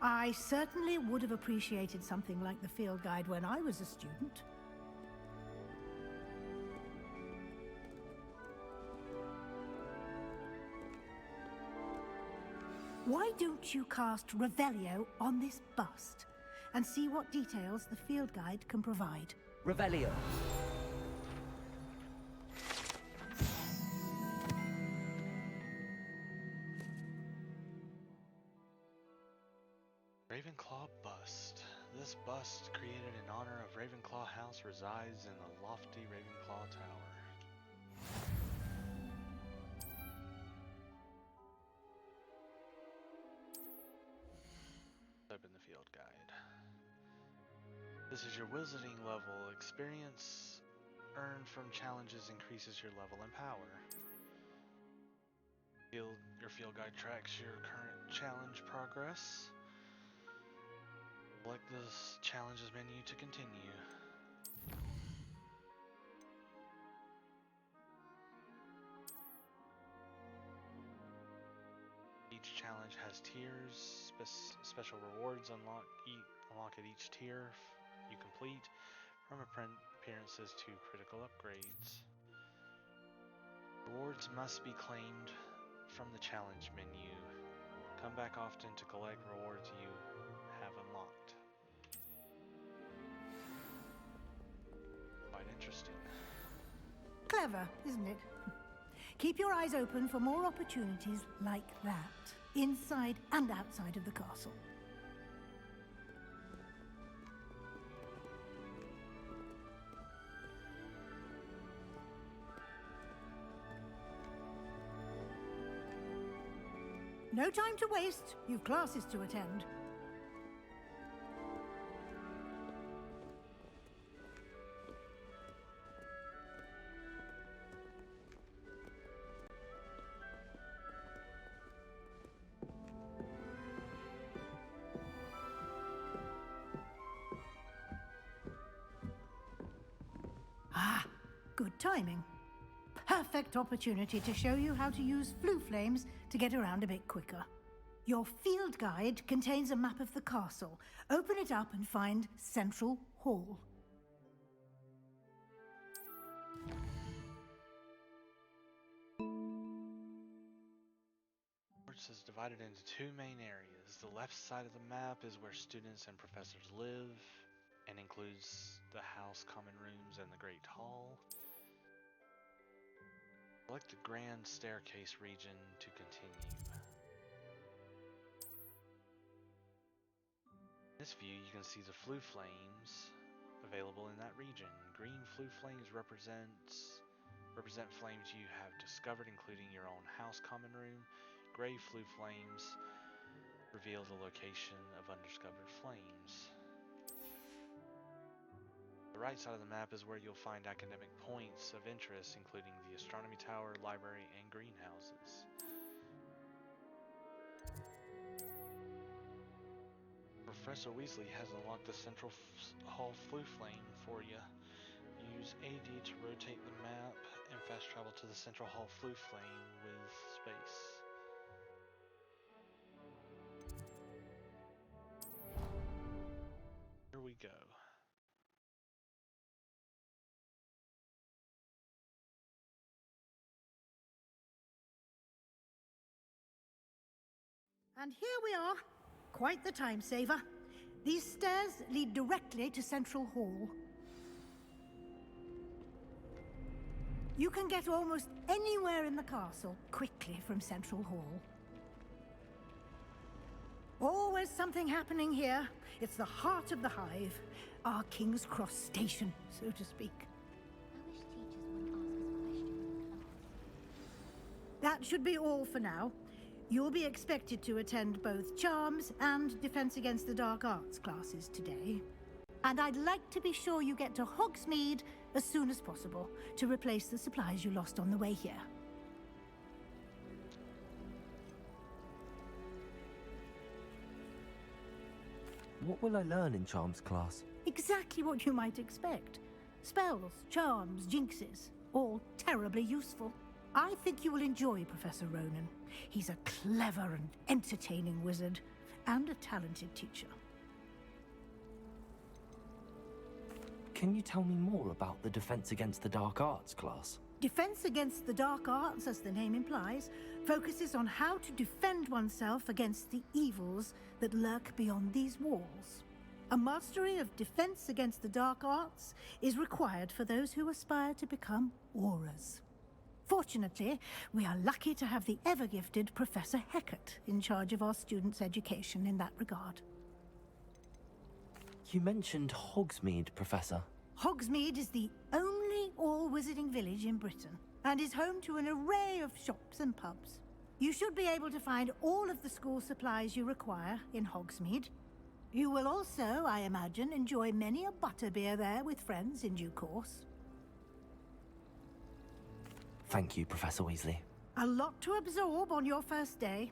I certainly would have appreciated something like the field guide when I was a student. Why don't you cast Revelio on this bust and see what details the field guide can provide? Revelio. Ravenclaw bust. This bust, created in honor of Ravenclaw House, resides in the lofty Ravenclaw Tower. Open the field guide. This is your wizarding level. Experience earned from challenges increases your level and power. Your field guide tracks your current challenge progress. Select this challenges menu to continue. Each challenge has tiers. Special rewards unlock at each tier you complete, from appearances to critical upgrades. Rewards must be claimed from the challenge menu. Come back often to collect rewards you have unlocked. Quite interesting. Clever, isn't it? Keep your eyes open for more opportunities like that, inside and outside of the castle. No time to waste. You've classes to attend. Ah, good timing. Perfect opportunity to show you how to use flue flames to get around a bit quicker. Your field guide contains a map of the castle. Open it up and find Central Hall. Hogwarts is divided into two main areas. The left side of the map is where students and professors live, and includes the house, common rooms, and the Great Hall. Select the Grand Staircase region to continue. In this view, you can see the flue flames available in that region. Green flue flames represent flames you have discovered, including your own house, common room. Gray flue flames reveal the location of undiscovered flames. The right side of the map is where you'll find academic points of interest, including the astronomy tower, library, and greenhouses. Professor Weasley has unlocked the Central Hall flue flame for you. Use AD to rotate the map and fast travel to the Central Hall flue flame with space. Here we go. And here we are. Quite the time saver. These stairs lead directly to Central Hall. You can get almost anywhere in the castle quickly from Central Hall. Always something happening here. It's the heart of the hive. Our King's Cross station, so to speak. I wish teachers wouldn't ask us questions in class. That should be all for now. You'll be expected to attend both Charms and Defense Against the Dark Arts classes today. And I'd like to be sure you get to Hogsmeade as soon as possible to replace the supplies you lost on the way here. What will I learn in Charms class? Exactly what you might expect. Spells, charms, jinxes, all terribly useful. I think you will enjoy Professor Ronan. He's a clever and entertaining wizard, and a talented teacher. Can you tell me more about the Defense Against the Dark Arts class? Defense Against the Dark Arts, as the name implies, focuses on how to defend oneself against the evils that lurk beyond these walls. A mastery of Defense Against the Dark Arts is required for those who aspire to become auras. Fortunately, we are lucky to have the ever-gifted Professor Hecat in charge of our students' education in that regard. You mentioned Hogsmeade, Professor. Hogsmeade is the only all-wizarding village in Britain, and is home to an array of shops and pubs. You should be able to find all of the school supplies you require in Hogsmeade. You will also, I imagine, enjoy many a butterbeer there with friends in due course. Thank you, Professor Weasley. A lot to absorb on your first day,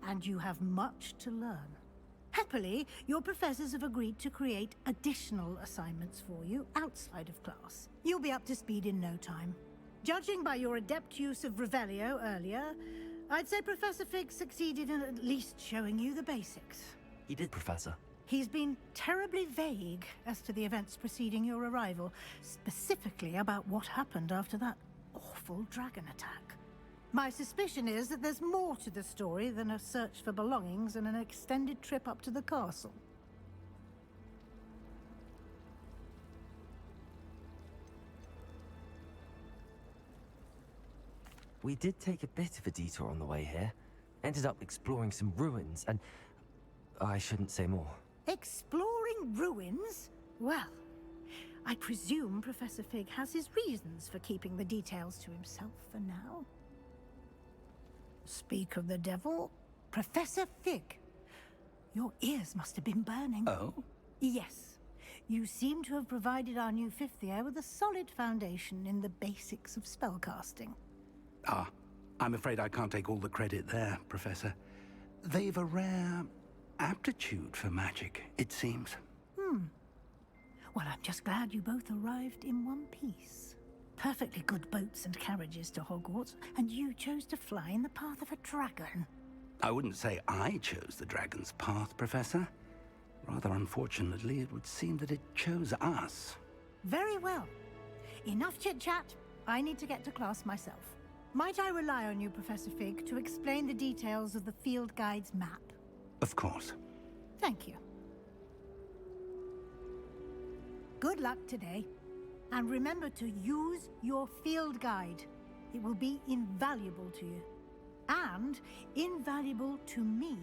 and you have much to learn. Happily, your professors have agreed to create additional assignments for you outside of class. You'll be up to speed in no time. Judging by your adept use of Revelio earlier, I'd say Professor Fig succeeded in at least showing you the basics. He did, Professor. He's been terribly vague as to the events preceding your arrival, specifically about what happened after that awful dragon attack. My suspicion is that there's more to the story than a search for belongings and an extended trip up to the castle. We did take a bit of a detour on the way here. Ended up exploring some ruins and... I shouldn't say more. Exploring ruins? Well, I presume Professor Fig has his reasons for keeping the details to himself for now. Speak of the devil, Professor Fig. Your ears must have been burning. Oh? Yes. You seem to have provided our new fifth year with a solid foundation in the basics of spellcasting. Ah, I'm afraid I can't take all the credit there, Professor. They've a rare aptitude for magic, it seems. Well, I'm just glad you both arrived in one piece. Perfectly good boats and carriages to Hogwarts, and you chose to fly in the path of a dragon. I wouldn't say I chose the dragon's path, Professor. Rather unfortunately, it would seem that it chose us. Very well. Enough chit-chat. I need to get to class myself. Might I rely on you, Professor Fig, to explain the details of the field guide's map? Of course. Thank you. Good luck today. And remember to use your field guide. It will be invaluable to you. And invaluable to me,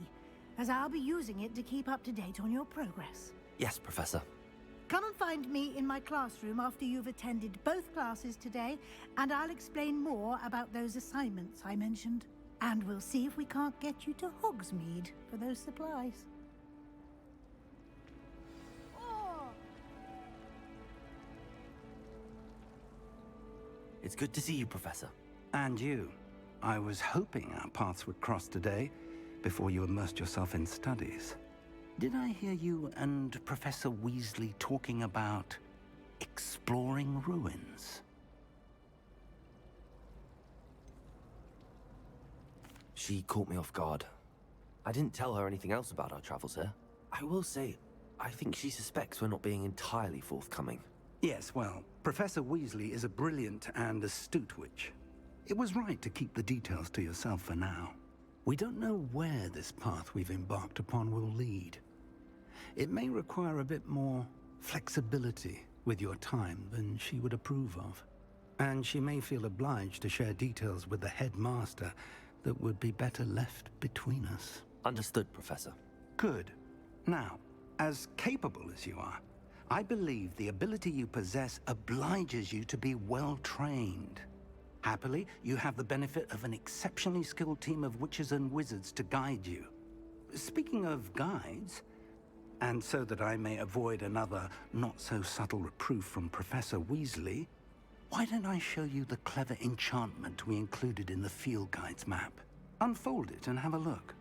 as I'll be using it to keep up to date on your progress. Yes, Professor. Come and find me in my classroom after you've attended both classes today, and I'll explain more about those assignments I mentioned. And we'll see if we can't get you to Hogsmeade for those supplies. It's good to see you, Professor. And you. I was hoping our paths would cross today, before you immersed yourself in studies. Did I hear you and Professor Weasley talking about exploring ruins? She caught me off guard. I didn't tell her anything else about our travels here. I will say, I think she suspects we're not being entirely forthcoming. Yes, well, Professor Weasley is a brilliant and astute witch. It was right to keep the details to yourself for now. We don't know where this path we've embarked upon will lead. It may require a bit more flexibility with your time than she would approve of. And she may feel obliged to share details with the headmaster that would be better left between us. Understood, Professor. Good. Now, as capable as you are, I believe the ability you possess obliges you to be well trained. Happily, you have the benefit of an exceptionally skilled team of witches and wizards to guide you. Speaking of guides, and so that I may avoid another not-so-subtle reproof from Professor Weasley, why don't I show you the clever enchantment we included in the field guide's map? Unfold it and have a look.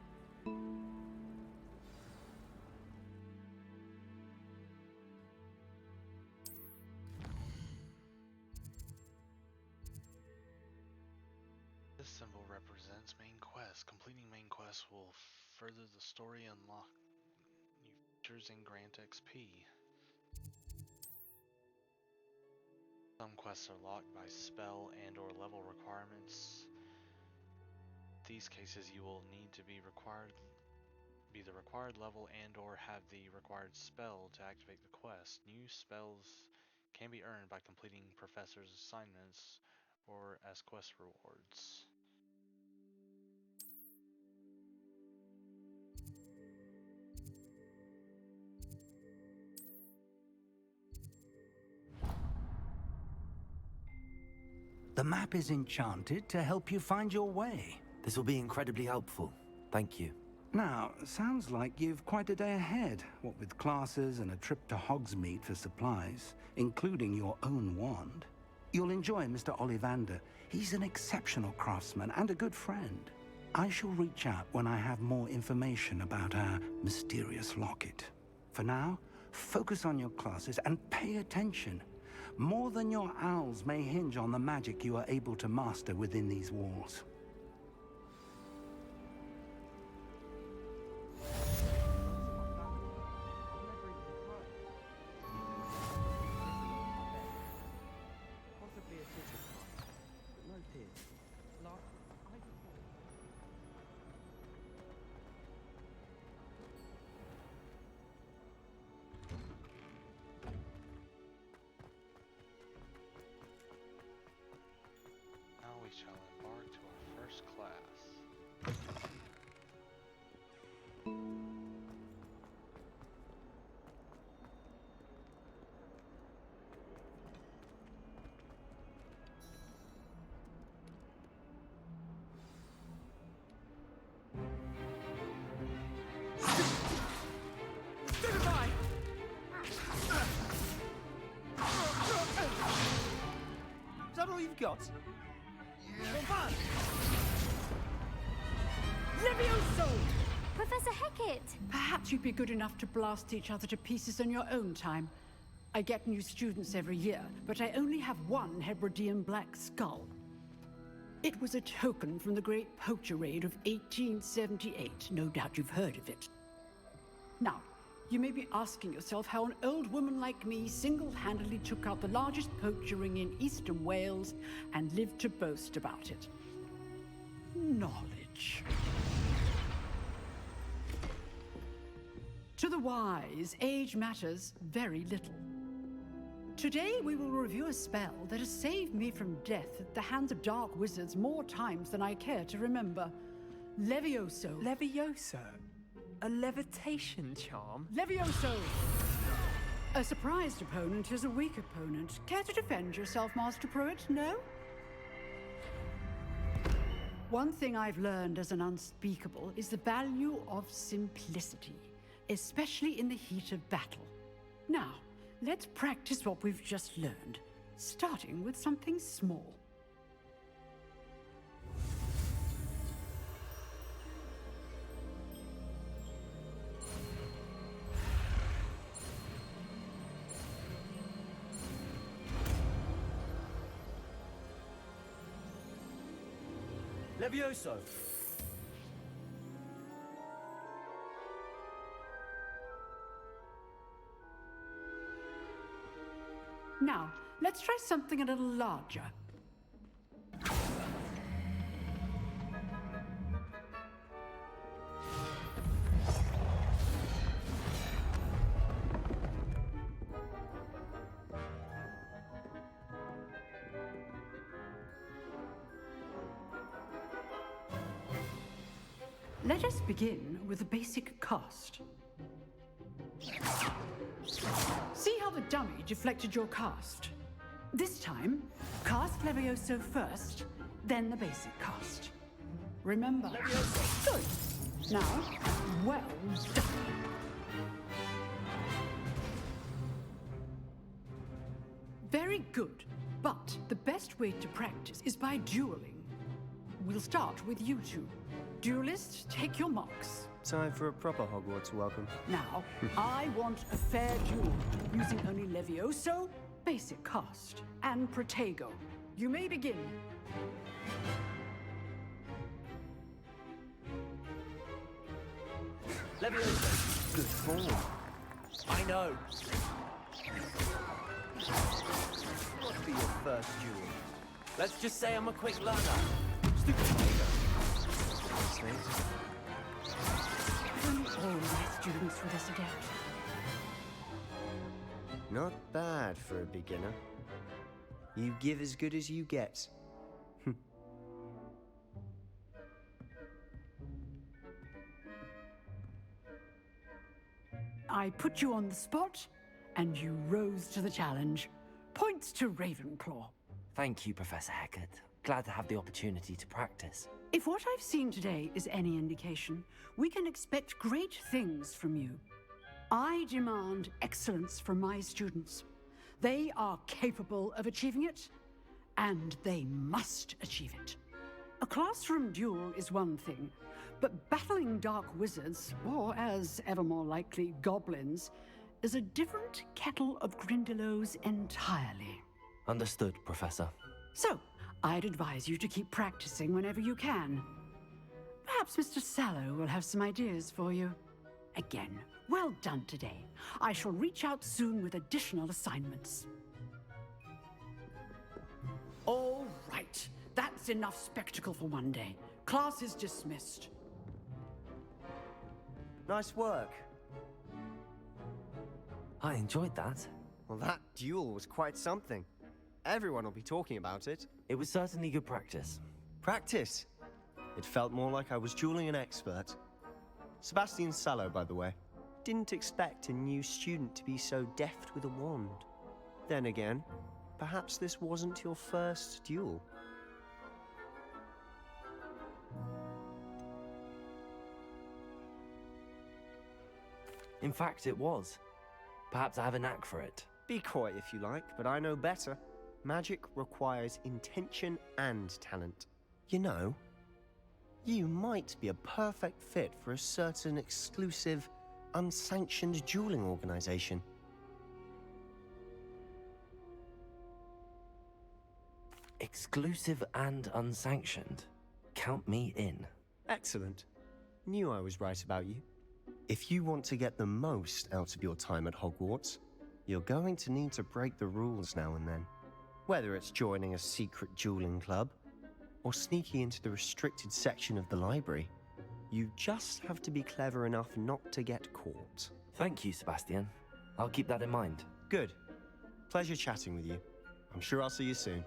This symbol represents main quest. Completing main quest will further the story, unlock new features, and grant XP. Some quests are locked by spell and or level requirements. In these cases, you will need to be the required level and or have the required spell to activate the quest. New spells can be earned by completing professor's assignments or as quest rewards. The map is enchanted to help you find your way. This will be incredibly helpful. Thank you. Now, sounds like you've quite a day ahead, what with classes and a trip to Hogsmeade for supplies, including your own wand. You'll enjoy Mr. Ollivander. He's an exceptional craftsman and a good friend. I shall reach out when I have more information about our mysterious locket. For now, focus on your classes and pay attention. More than your owls may hinge on the magic you are able to master within these walls. Now we shall embark to our you've got. Levioso! Professor Hecat! Perhaps you'd be good enough to blast each other to pieces in your own time. I get new students every year, but I only have one Hebridean black skull. It was a token from the Great Poacher Raid of 1878. No doubt you've heard of it. Now, you may be asking yourself how an old woman like me single-handedly took out the largest poacher ring in eastern Wales and lived to boast about it. Knowledge. To the wise, age matters very little. Today we will review a spell that has saved me from death at the hands of dark wizards more times than I care to remember. Levioso. Levioso? A levitation charm? Levioso! A surprised opponent is a weak opponent. Care to defend yourself, Master Pruitt? No? One thing I've learned as an unspeakable is the value of simplicity, especially in the heat of battle. Now, let's practice what we've just learned, starting with something small. Levioso! Now, let's try something a little larger. Let us begin with the basic cast. See how the dummy deflected your cast? This time, cast Levioso first, then the basic cast. Remember. Levioso. Good. Now, well done. Very good, but the best way to practice is by dueling. We'll start with you two. Duelists, take your marks. Time for a proper Hogwarts welcome. Now, I want a fair duel, using only Levioso, basic cast, and Protego. You may begin. Levioso! Good form. I know. What be your first duel? Let's just say I'm a quick learner. Stupid Protego. All my students for this again. Not bad for a beginner. You give as good as you get. I put you on the spot, and you rose to the challenge. Points to Ravenclaw. Thank you, Professor Hecat. Glad to have the opportunity to practice. If what I've seen today is any indication, we can expect great things from you. I demand excellence from my students. They are capable of achieving it, and they must achieve it. A classroom duel is one thing, but battling dark wizards, or as ever more likely, goblins, is a different kettle of Grindylows entirely. Understood, Professor. So, I'd advise you to keep practicing whenever you can. Perhaps Mr. Sallow will have some ideas for you. Again, well done today. I shall reach out soon with additional assignments. All right. That's enough spectacle for one day. Class is dismissed. Nice work. I enjoyed that. Well, that duel was quite something. Everyone will be talking about it. It was certainly good practice. Practice? It felt more like I was dueling an expert. Sebastian Sallow, by the way. Didn't expect a new student to be so deft with a wand. Then again, perhaps this wasn't your first duel. In fact, it was. Perhaps I have a knack for it. Be coy if you like, but I know better. Magic requires intention and talent. You know, you might be a perfect fit for a certain exclusive, unsanctioned dueling organization. Exclusive and unsanctioned. Count me in. Excellent. Knew I was right about you. If you want to get the most out of your time at Hogwarts, you're going to need to break the rules now and then. Whether it's joining a secret dueling club, or sneaking into the restricted section of the library, you just have to be clever enough not to get caught. Thank you, Sebastian. I'll keep that in mind. Good. Pleasure chatting with you. I'm sure I'll see you soon.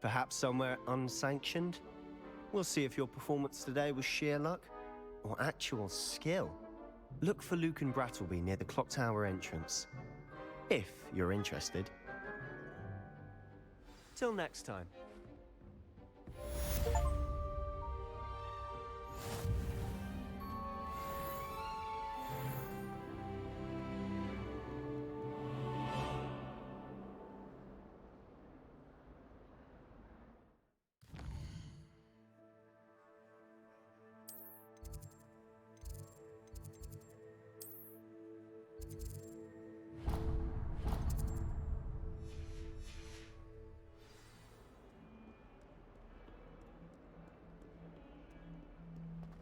Perhaps somewhere unsanctioned? We'll see if your performance today was sheer luck or actual skill. Look for Luke and Brattleby near the clock tower entrance, if you're interested. Till next time.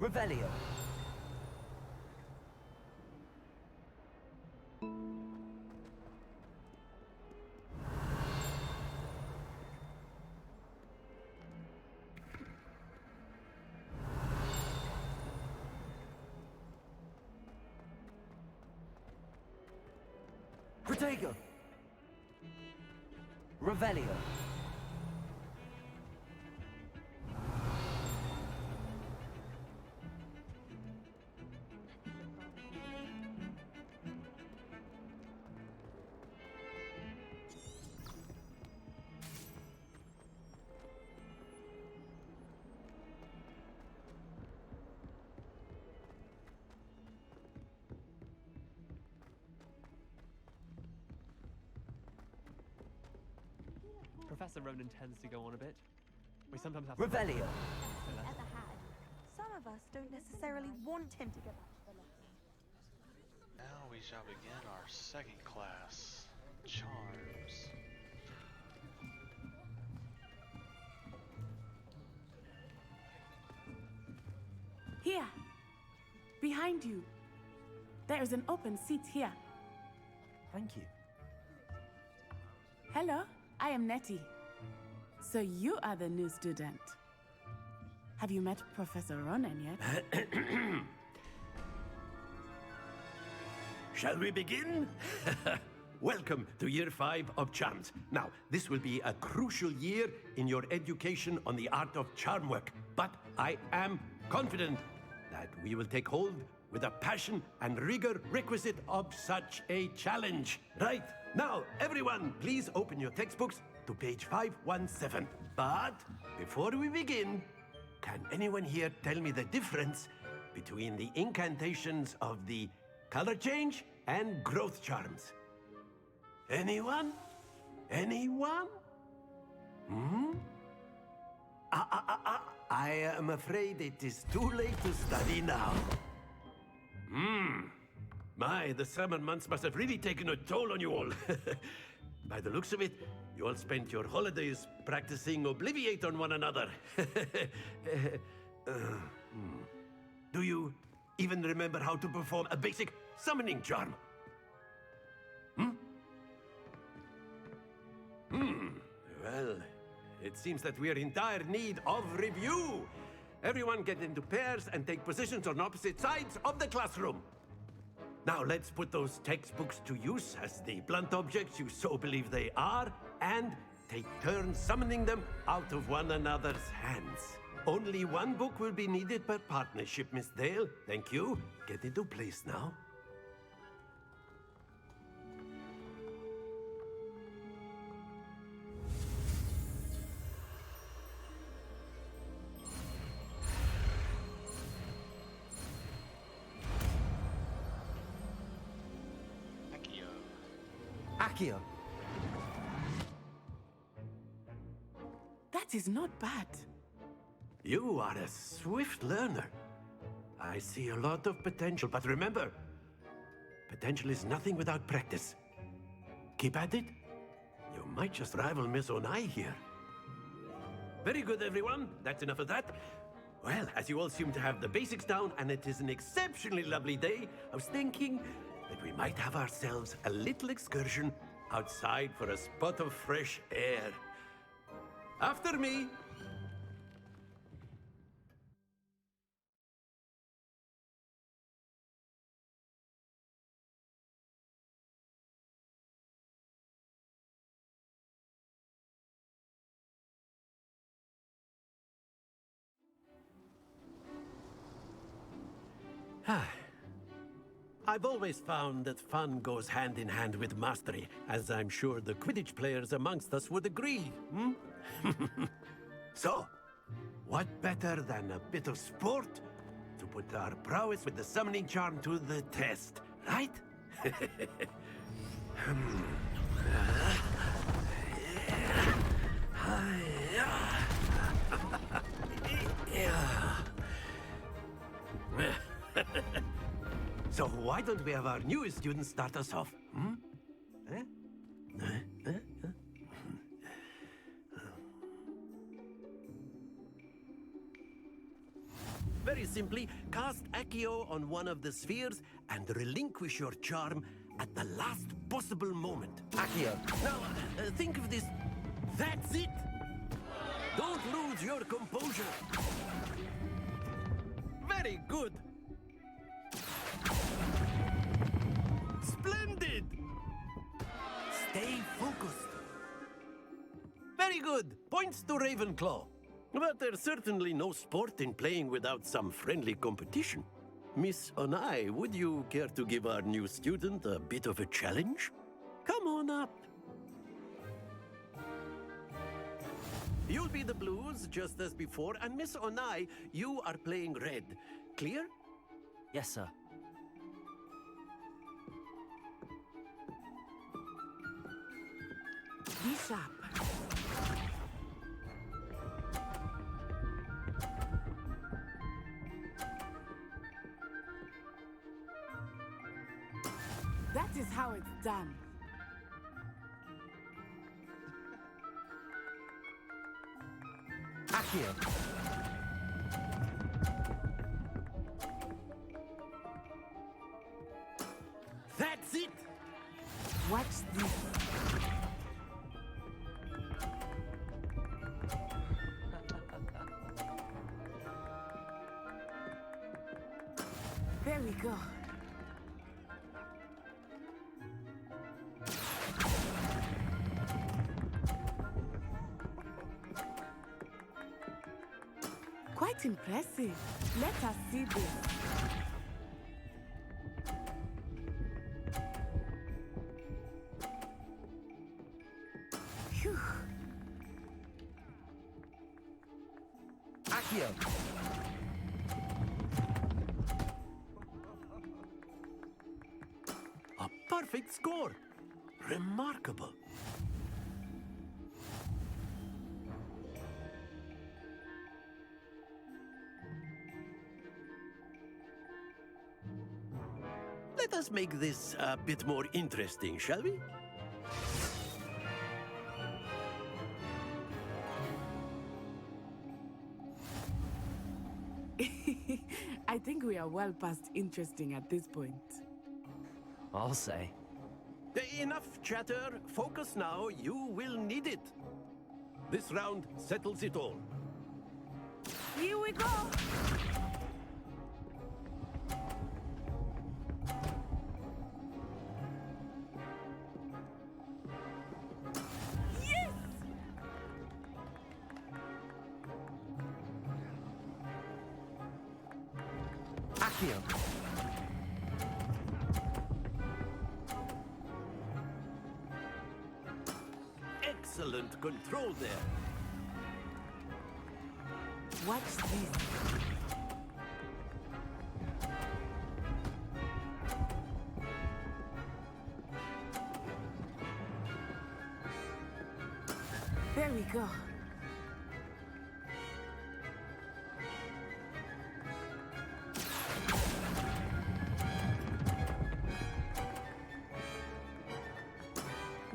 Revelio. Protego. Revelio. Professor Ronan tends to go on a bit. We sometimes have Revelio. Ever had. Some of us don't necessarily want him to go back to the lesson. Now we shall begin our second class, Charms. Here, behind you. There is an open seat here. Thank you. Hello, I am Nettie. So you are the new student. Have you met Professor Ronan yet? Shall we begin? Welcome to Year 5 of Charms. Now, this will be a crucial year in your education on the art of charm work, but I am confident that we will take hold with the passion and rigor requisite of such a challenge. Right, now, everyone, please open your textbooks to page 517. But before we begin, can anyone here tell me the difference between the incantations of the color change and growth charms? Anyone? Anyone? Hmm? I am afraid it is too late to study now. My, the summer months must have really taken a toll on you all. By the looks of it, you all spent your holidays practicing Obliviate on one another. Do you even remember how to perform a basic summoning charm? Well, it seems that we are in dire need of review. Everyone get into pairs and take positions on opposite sides of the classroom. Now let's put those textbooks to use as the blunt objects you so believe they are, and take turns summoning them out of one another's hands. Only one book will be needed per partnership, Miss Dale. Thank you. Get into place now. Accio. Accio. That is not bad. You are a swift learner. I see a lot of potential, but remember, potential is nothing without practice. Keep at it. You might just rival Miss Onai here. Very good, everyone. That's enough of that. Well, as you all seem to have the basics down, and it is an exceptionally lovely day, I was thinking that we might have ourselves a little excursion outside for a spot of fresh air. After me. I've always found that fun goes hand in hand with mastery, as I'm sure the Quidditch players amongst us would agree, hmm? So, what better than a bit of sport to put our prowess with the summoning charm to the test, right? So why don't we have our newest student start us off? Hmm? Very simply, cast Accio on one of the spheres and relinquish your charm at the last possible moment. Accio. Now, think of this. That's it! Don't lose your composure. Very good. Splendid! Stay focused. Very good. Points to Ravenclaw. But there's certainly no sport in playing without some friendly competition. Miss Onai, would you care to give our new student a bit of a challenge? Come on up. You'll be the blues, just as before, and Miss Onai, you are playing red. Clear? Yes, sir. Be sharp. That is how it's done. Accio. That's it! Watch this. There we go. Quite impressive. Let us see this. Phew. Accio. A perfect score. Remarkable. Let us make this a bit more interesting, shall we? I think we are well past interesting at this point. I'll say. Enough chatter. Focus now. You will need it. This round settles it all. Here we go! Yes! Accio. Excellent control there. Watch this. There we go.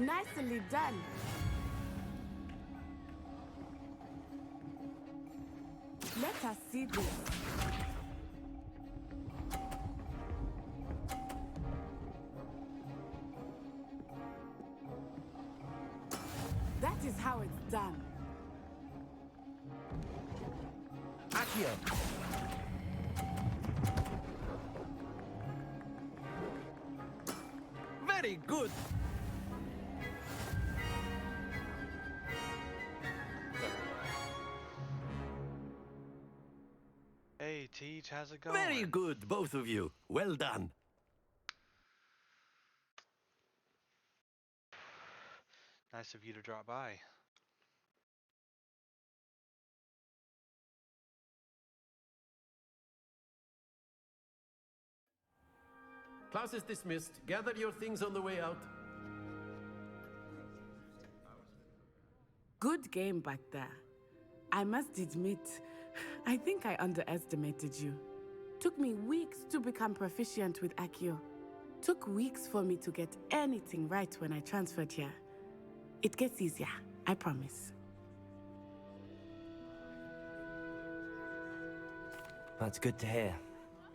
Nicely done. Let us see this. That is how it's done. Accio! Very good. Hey, Teach, how's it going? Very good, both of you. Well done. Nice of you to drop by. Class is dismissed. Gather your things on the way out. Good game back there. I must admit, I think I underestimated you. Took me weeks to become proficient with Accio. Took weeks for me to get anything right when I transferred here. It gets easier, I promise. That's good to hear.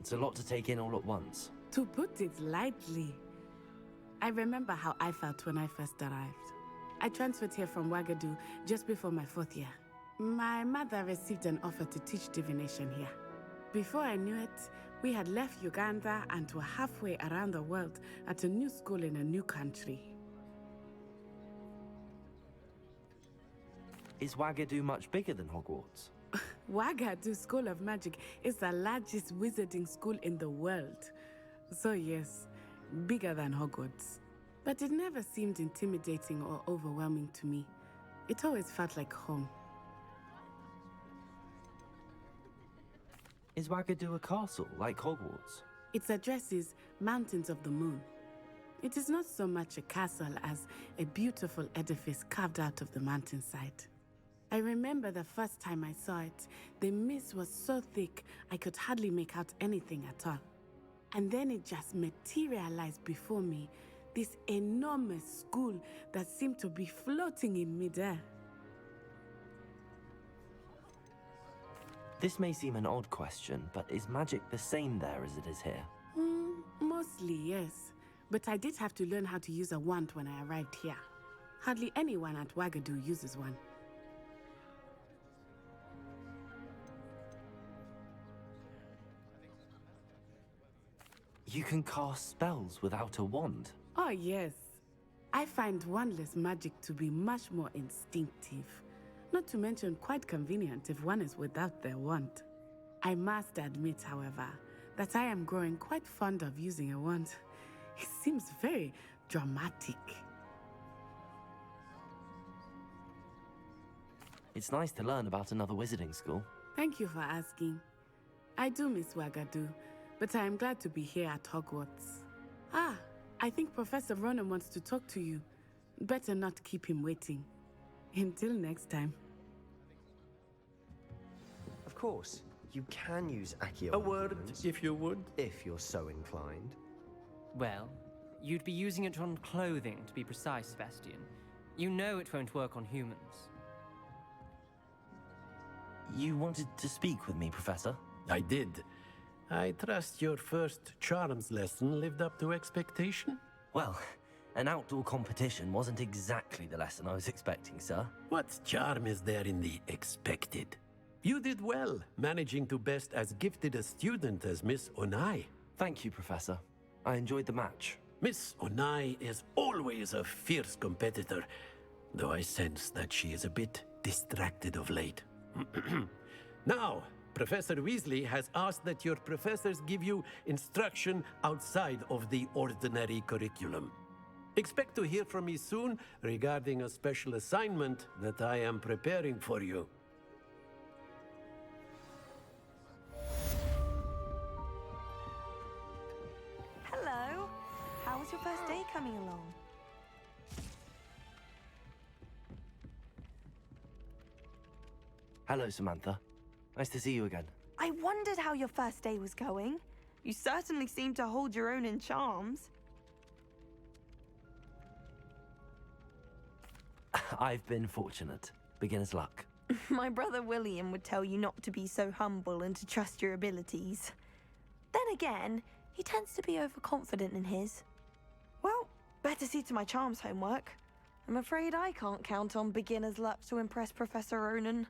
It's a lot to take in all at once. To put it lightly, I remember how I felt when I first arrived. I transferred here from Wagadu just before my 4th year. My mother received an offer to teach divination here. Before I knew it, we had left Uganda and were halfway around the world at a new school in a new country. Is Wagadu much bigger than Hogwarts? Wagadu School of Magic is the largest wizarding school in the world. So yes, bigger than Hogwarts. But it never seemed intimidating or overwhelming to me. It always felt like home. Is Wagadu a castle, like Hogwarts? Its address is Mountains of the Moon. It is not so much a castle as a beautiful edifice carved out of the mountainside. I remember the first time I saw it, the mist was so thick I could hardly make out anything at all. And then it just materialized before me, this enormous school that seemed to be floating in midair. This may seem an odd question, but is magic the same there as it is here? Mostly, yes. But I did have to learn how to use a wand when I arrived here. Hardly anyone at Wagadu uses one. You can cast spells without a wand? Oh, yes. I find wandless magic to be much more instinctive. Not to mention quite convenient if one is without their wand. I must admit, however, that I am growing quite fond of using a wand. It seems very dramatic. It's nice to learn about another wizarding school. Thank you for asking. I do miss Wagadu, but I am glad to be here at Hogwarts. Ah, I think Professor Ronan wants to talk to you. Better not keep him waiting. Until next time. Of course, you can use Accio. A word, if you would. If you're so inclined. Well, you'd be using it on clothing, to be precise, Sebastian. You know it won't work on humans. You wanted to speak with me, Professor? I did. I trust your first charms lesson lived up to expectation? Well, an outdoor competition wasn't exactly the lesson I was expecting, sir. What charm is there in the expected? You did well, managing to best as gifted a student as Miss Onai. Thank you, Professor. I enjoyed the match. Miss Onai is always a fierce competitor, though I sense that she is a bit distracted of late. Now, Professor Weasley has asked that your professors give you instruction outside of the ordinary curriculum. Expect to hear from me soon regarding a special assignment that I am preparing for you. Hello. How was your first day coming along? Hello, Samantha. Nice to see you again. I wondered how your first day was going. You certainly seem to hold your own in charms. I've been fortunate. Beginner's luck. My brother William would tell you not to be so humble and to trust your abilities. Then again, he tends to be overconfident in his. Well, better see to my charms homework. I'm afraid I can't count on beginner's luck to impress Professor Ronan.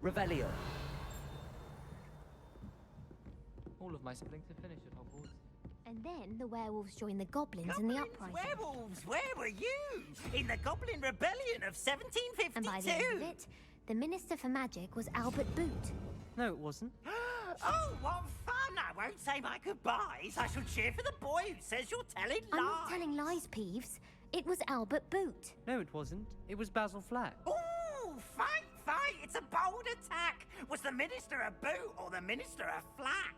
Revelio. All of my siblings have finished at Hogwarts. And then the werewolves joined the goblins in the uprising. Werewolves, where were you? In the Goblin Rebellion of 1752. And by the end of it, the Minister for Magic was Albert Boot. No, it wasn't. Oh, what fun! I won't say my goodbyes. I shall cheer for the boy who says you're telling lies. I'm not telling lies, Peeves. It was Albert Boot. No, it wasn't. It was Basil Flack. Ooh, fight, fight! It's a bold attack. Was the Minister a boot or the Minister a flack?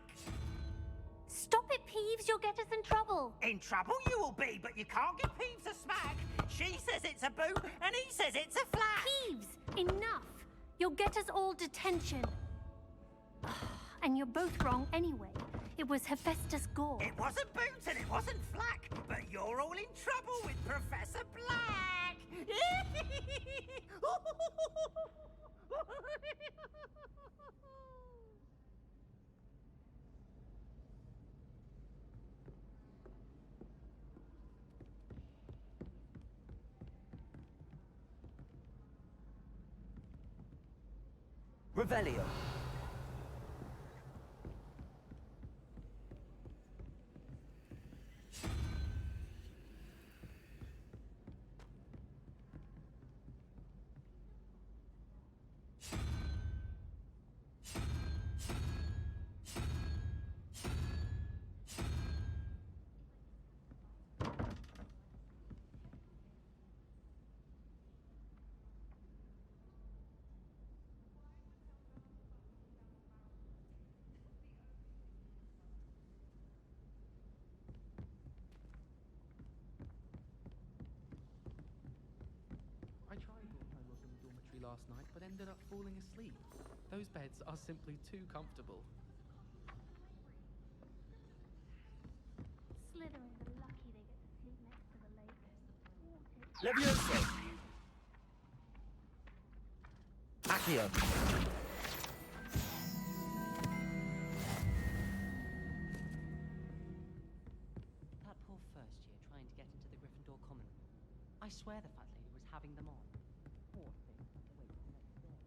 Stop it, Peeves. You'll get us in trouble. In trouble you will be, but you can't give Peeves a smack. She says it's a boot, and he says it's a flack. Peeves, enough. You'll get us all detention. And you're both wrong anyway. It was Hephaestus Gore. It wasn't boot and it wasn't flack, but you're all in trouble with Professor Black. Revelio. I tried walking homework in the dormitory last night, but ended up falling asleep. Those beds are simply too comfortable. Slytherin are lucky they get to sleep next to the lake. Levioso. Accio. That poor first year trying to get into the Gryffindor common room. I swear the fat lady was having them on. Poor thing. Wait till next day.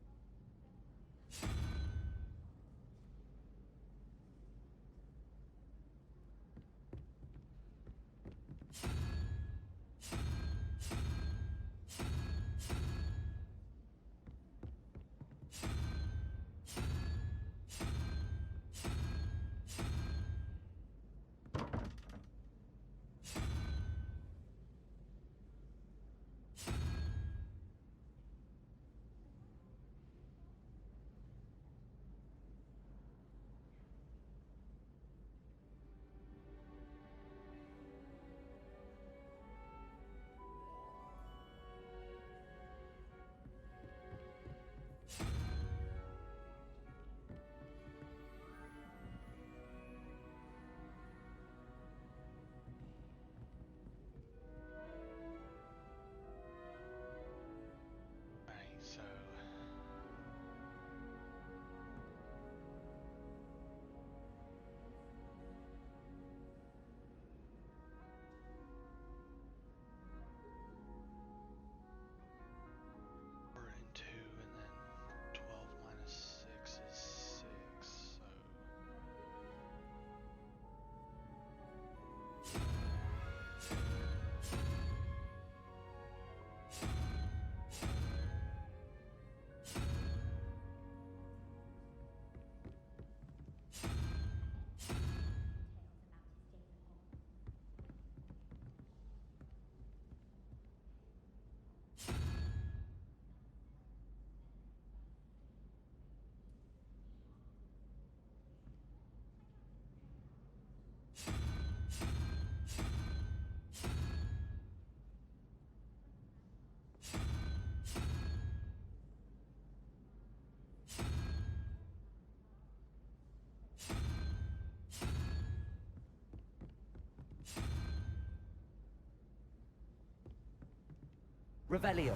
Revelio.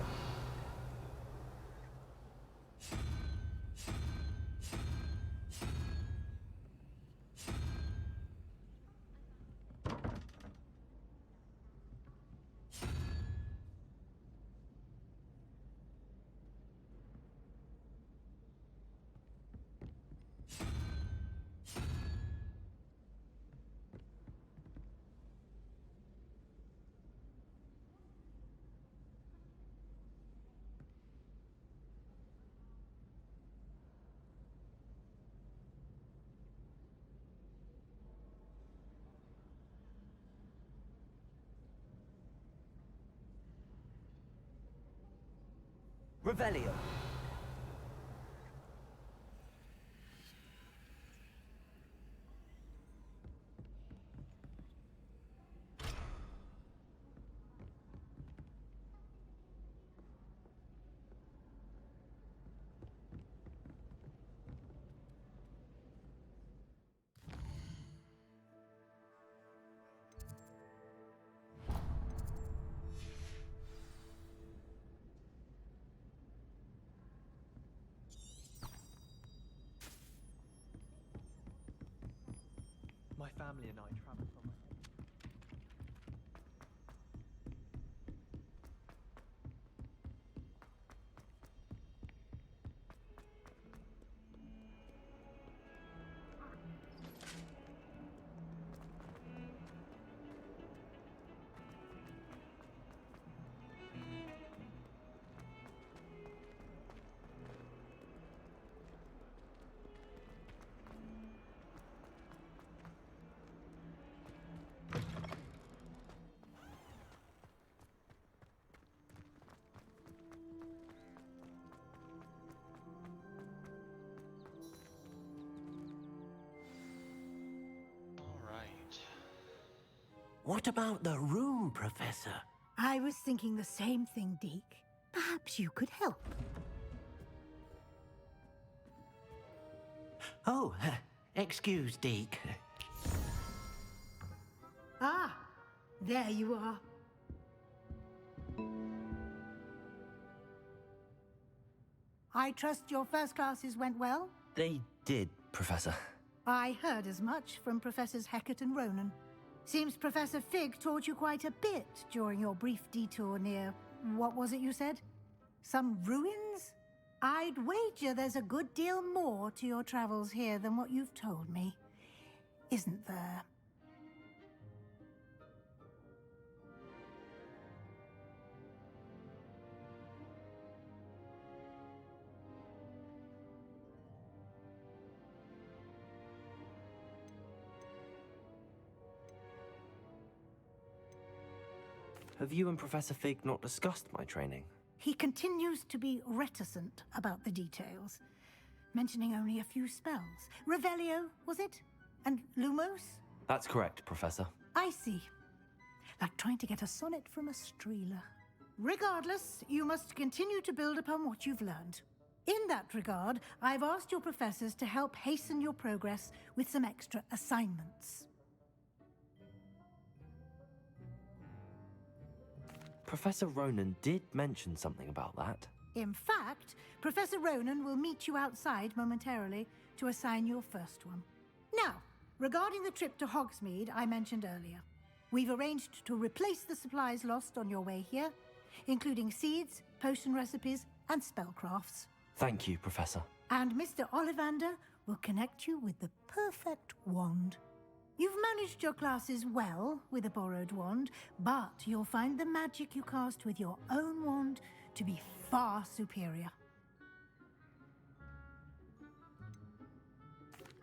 Revelio. My family and I travel from. What about the room, Professor? I was thinking the same thing, Deke. Perhaps you could help. Oh, excuse, Deke. Ah, there you are. I trust your first classes went well? They did, Professor. I heard as much from Professors Hecat and Ronan. Seems Professor Fig taught you quite a bit during your brief detour near... what was it you said? Some ruins? I'd wager there's a good deal more to your travels here than what you've told me. Isn't there? Have you and Professor Fig not discussed my training? He continues to be reticent about the details, mentioning only a few spells. Revelio, was it? And Lumos? That's correct, Professor. I see. Like trying to get a sonnet from a streeler. Regardless, you must continue to build upon what you've learned. In that regard, I've asked your professors to help hasten your progress with some extra assignments. Professor Ronan did mention something about that. In fact, Professor Ronan will meet you outside momentarily to assign your first one. Now, regarding the trip to Hogsmeade I mentioned earlier, we've arranged to replace the supplies lost on your way here, including seeds, potion recipes, and spellcrafts. Thank you, Professor. And Mr. Ollivander will connect you with the perfect wand. You've managed your classes well with a borrowed wand, but you'll find the magic you cast with your own wand to be far superior.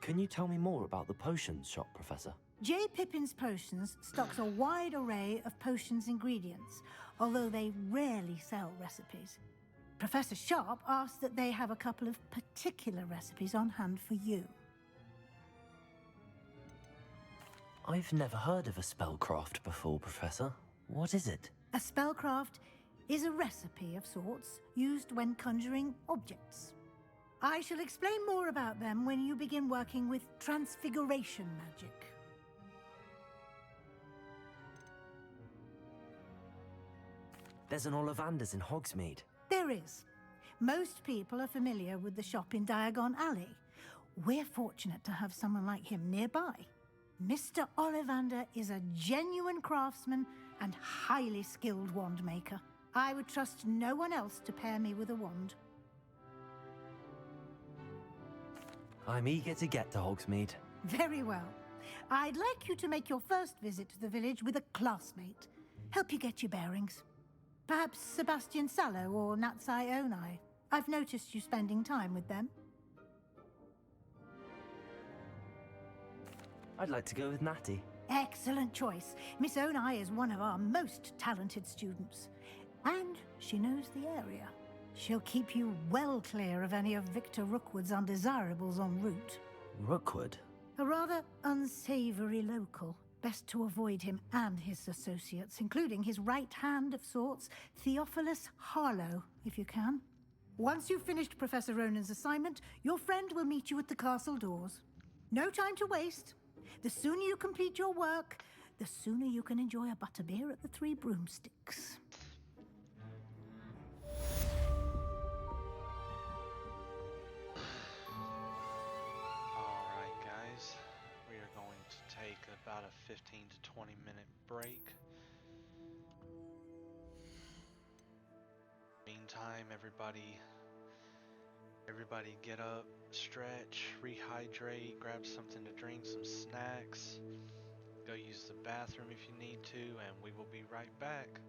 Can you tell me more about the potions shop, Professor? J. Pippin's Potions stocks a wide array of potions ingredients, although they rarely sell recipes. Professor Sharp asked that they have a couple of particular recipes on hand for you. I've never heard of a spellcraft before, Professor. What is it? A spellcraft is a recipe of sorts used when conjuring objects. I shall explain more about them when you begin working with transfiguration magic. There's an Ollivander's in Hogsmeade. There is. Most people are familiar with the shop in Diagon Alley. We're fortunate to have someone like him nearby. Mr. Ollivander is a genuine craftsman and highly skilled wand maker. I would trust no one else to pair me with a wand. I'm eager to get to Hogsmeade. Very well. I'd like you to make your first visit to the village with a classmate. Help you get your bearings. Perhaps Sebastian Sallow or Natsai Onai. I've noticed you spending time with them. I'd like to go with Natty. Excellent choice. Miss Onai is one of our most talented students. And she knows the area. She'll keep you well clear of any of Victor Rookwood's undesirables en route. Rookwood? A rather unsavory local. Best to avoid him and his associates, including his right hand of sorts, Theophilus Harlow, if you can. Once you've finished Professor Ronan's assignment, your friend will meet you at the castle doors. No time to waste. The sooner you complete your work, the sooner you can enjoy a butterbeer at the Three Broomsticks. Alright guys, we are going to take about a 15 to 20 minute break. Meantime, everybody get up, stretch, rehydrate, grab something to drink, some snacks, go use the bathroom if you need to, and we will be right back.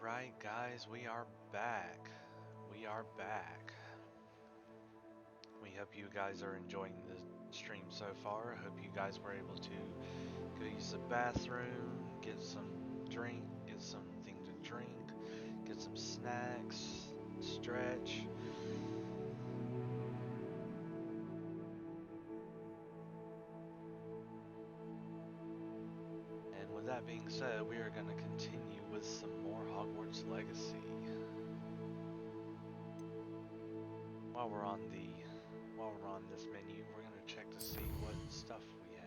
Alright, guys, we are back. We are back. We hope you guys are enjoying the stream so far. I hope you guys were able to go use the bathroom, get something to drink, get some snacks, stretch. And with that being said, we are going to continue with some more Hogwarts Legacy. While we're on this menu, we're going to check to see what stuff we have.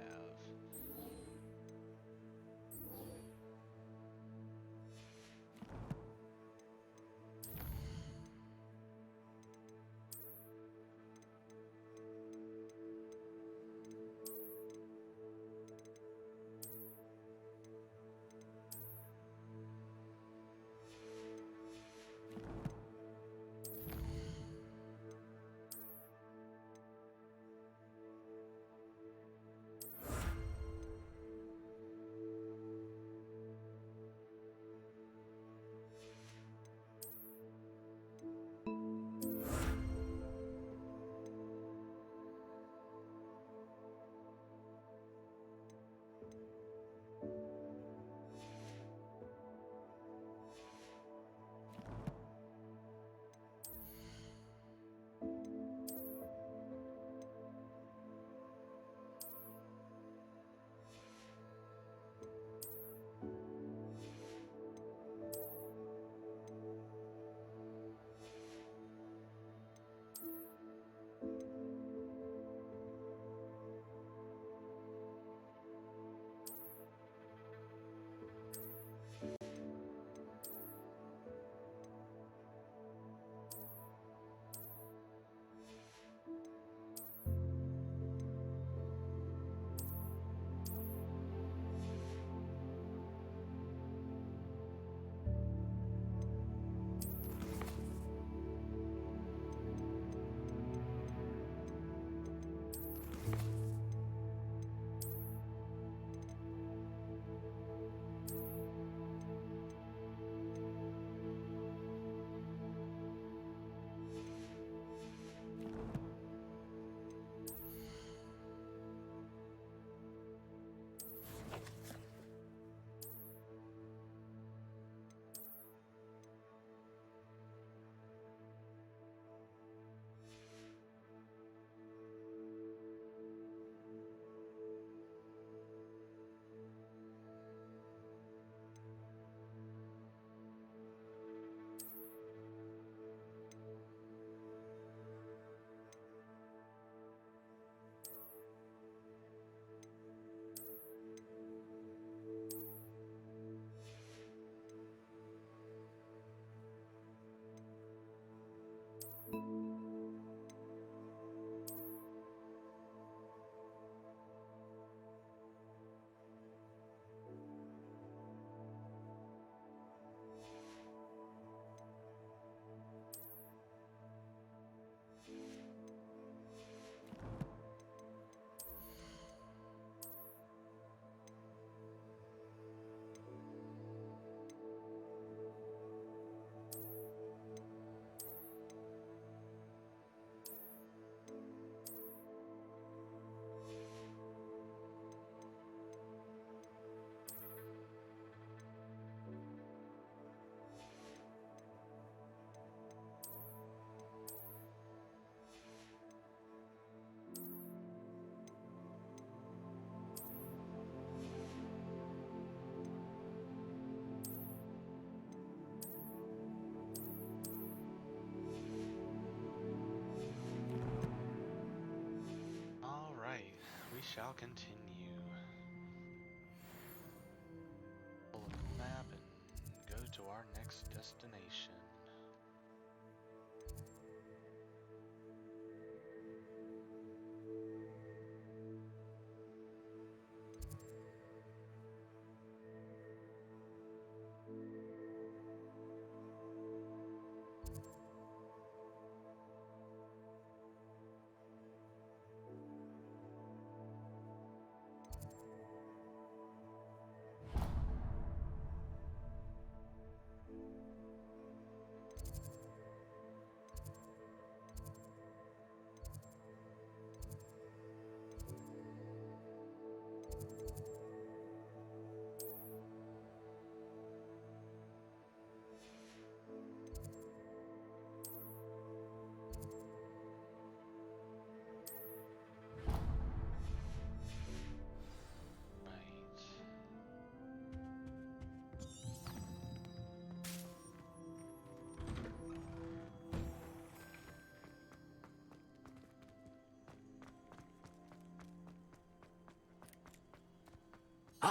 Shall continue. Pull up the map and go to our next destination.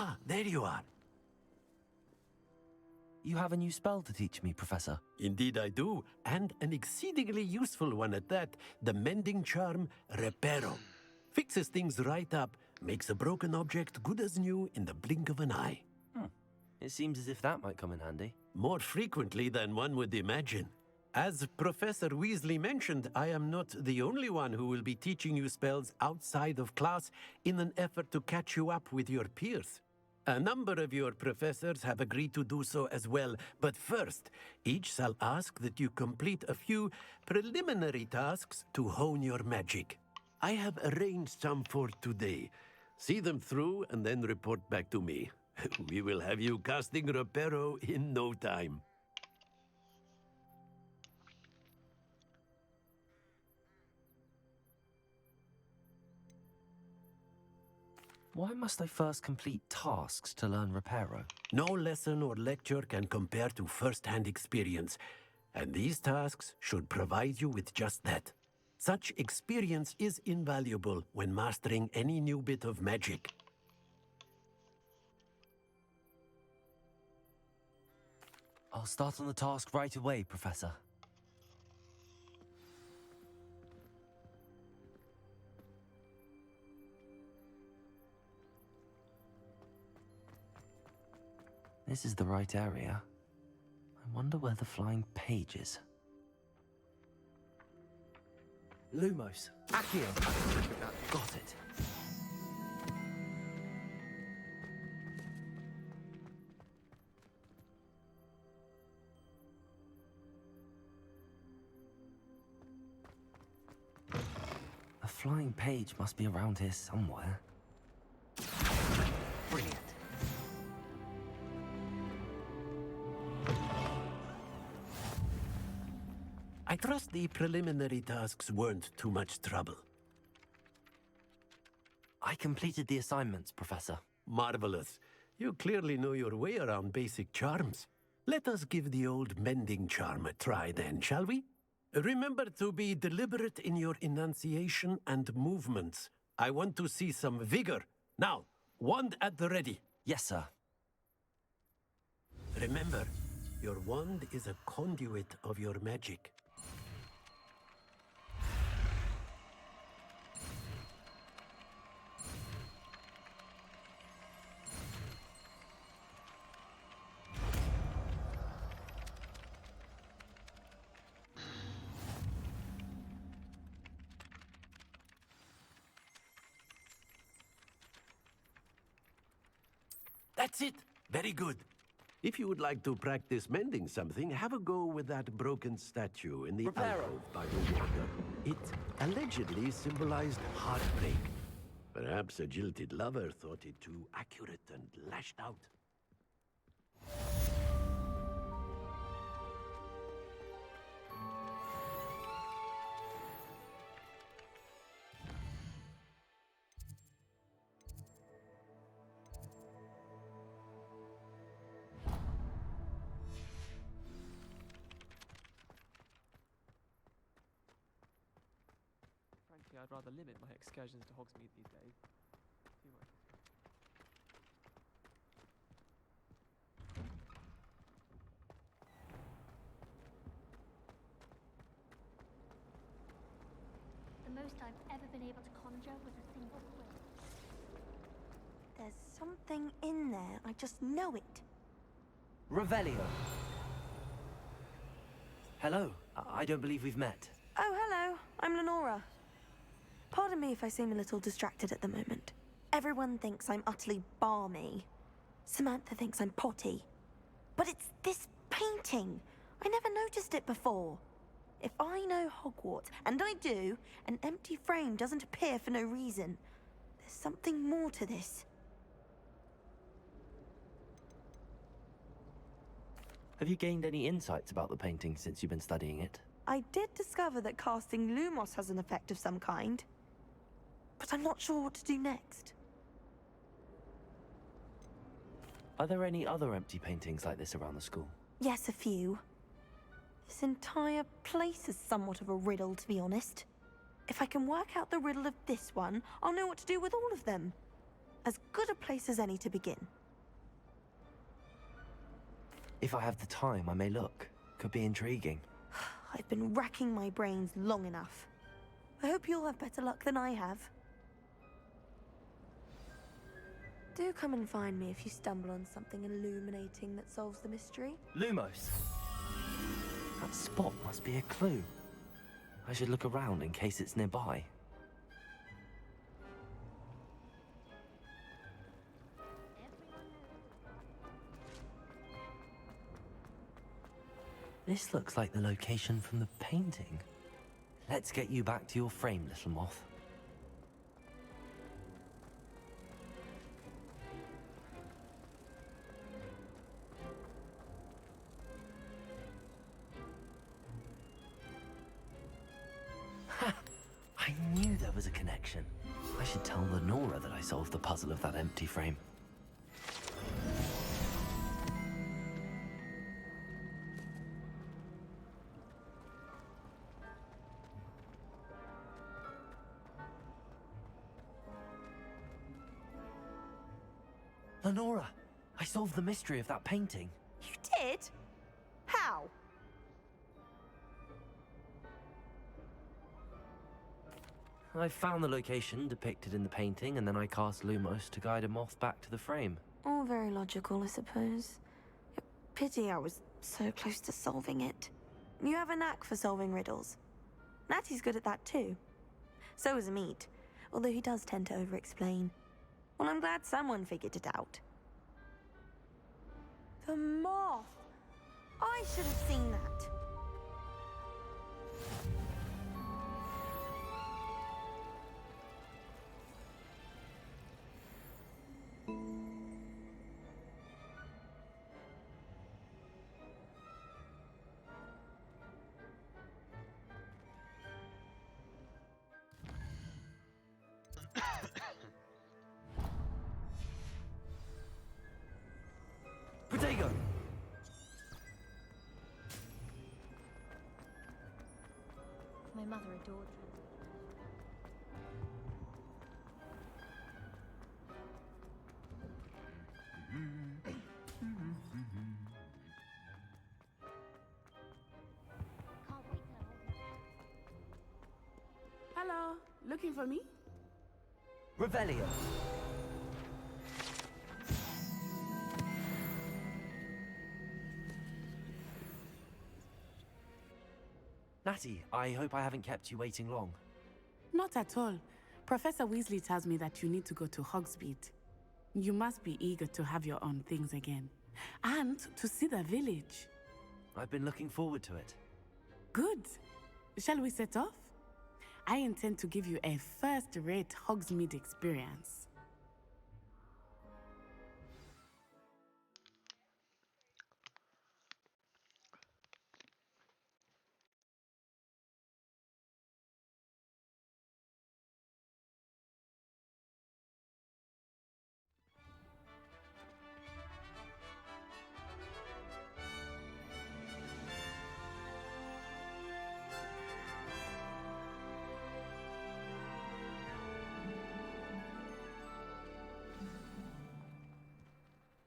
Ah, there you are. You have a new spell to teach me, Professor. Indeed I do, and an exceedingly useful one at that. The mending charm, Reparo. Fixes things right up, makes a broken object good as new in the blink of an eye. It seems as if that might come in handy. More frequently than one would imagine. As Professor Weasley mentioned, I am not the only one who will be teaching you spells outside of class in an effort to catch you up with your peers. A number of your professors have agreed to do so as well, but first, each shall ask that you complete a few preliminary tasks to hone your magic. I have arranged some for today. See them through and then report back to me. We will have you casting Reparo in no time. Why must I first complete tasks to learn Reparo? No lesson or lecture can compare to first-hand experience, and these tasks should provide you with just that. Such experience is invaluable when mastering any new bit of magic. I'll start on the task right away, Professor. This is the right area. I wonder where the flying page is. Lumos. Accio. Got it. A flying page must be around here somewhere. Brilliant. I trust the preliminary tasks weren't too much trouble. I completed the assignments, Professor. Marvelous. You clearly know your way around basic charms. Let us give the old mending charm a try then, shall we? Remember to be deliberate in your enunciation and movements. I want to see some vigor. Now, wand at the ready. Yes, sir. Remember, your wand is a conduit of your magic. That's it. Very good. If you would like to practice mending something, have a go with that broken statue in the alcove by the water. It allegedly symbolized heartbreak. Perhaps a jilted lover thought it too accurate and lashed out. Frankly, I'd rather limit my excursions to Hogsmeade these days. Too much. The most I've ever been able to conjure was a single quill. There's something in there. I just know it. Revelio. Hello. I don't believe we've met. Oh, hello. I'm Lenora. Pardon me if I seem a little distracted at the moment. Everyone thinks I'm utterly balmy. Samantha thinks I'm potty. But it's this painting. I never noticed it before. If I know Hogwarts, and I do, an empty frame doesn't appear for no reason. There's something more to this. Have you gained any insights about the painting since you've been studying it? I did discover that casting Lumos has an effect of some kind. But I'm not sure what to do next. Are there any other empty paintings like this around the school? Yes, a few. This entire place is somewhat of a riddle, to be honest. If I can work out the riddle of this one, I'll know what to do with all of them. As good a place as any to begin. If I have the time, I may look. Could be intriguing. I've been racking my brains long enough. I hope you'll have better luck than I have. Do come and find me if you stumble on something illuminating that solves the mystery. Lumos! That spot must be a clue. I should look around in case it's nearby. This looks like the location from the painting. Let's get you back to your frame, little moth. Ha! I knew there was a connection. I should tell Lenora that I solved the puzzle of that empty frame. Lenora, I solved the mystery of that painting. You did? How? I found the location depicted in the painting, and then I cast Lumos to guide a moth back to the frame. All very logical, I suppose. Pity I was so close to solving it. You have a knack for solving riddles. Natty's good at that too. So is Amit, although he does tend to over-explain. Well, I'm glad someone figured it out. The moth! I should have seen that. Potato! My mother adored you. Hello, looking for me? Revelio. Natty, I hope I haven't kept you waiting long. Not at all. Professor Weasley tells me that you need to go to Hogsmeade. You must be eager to have your own things again. And to see the village. I've been looking forward to it. Good. Shall we set off? I intend to give you a first-rate Hogsmeade experience.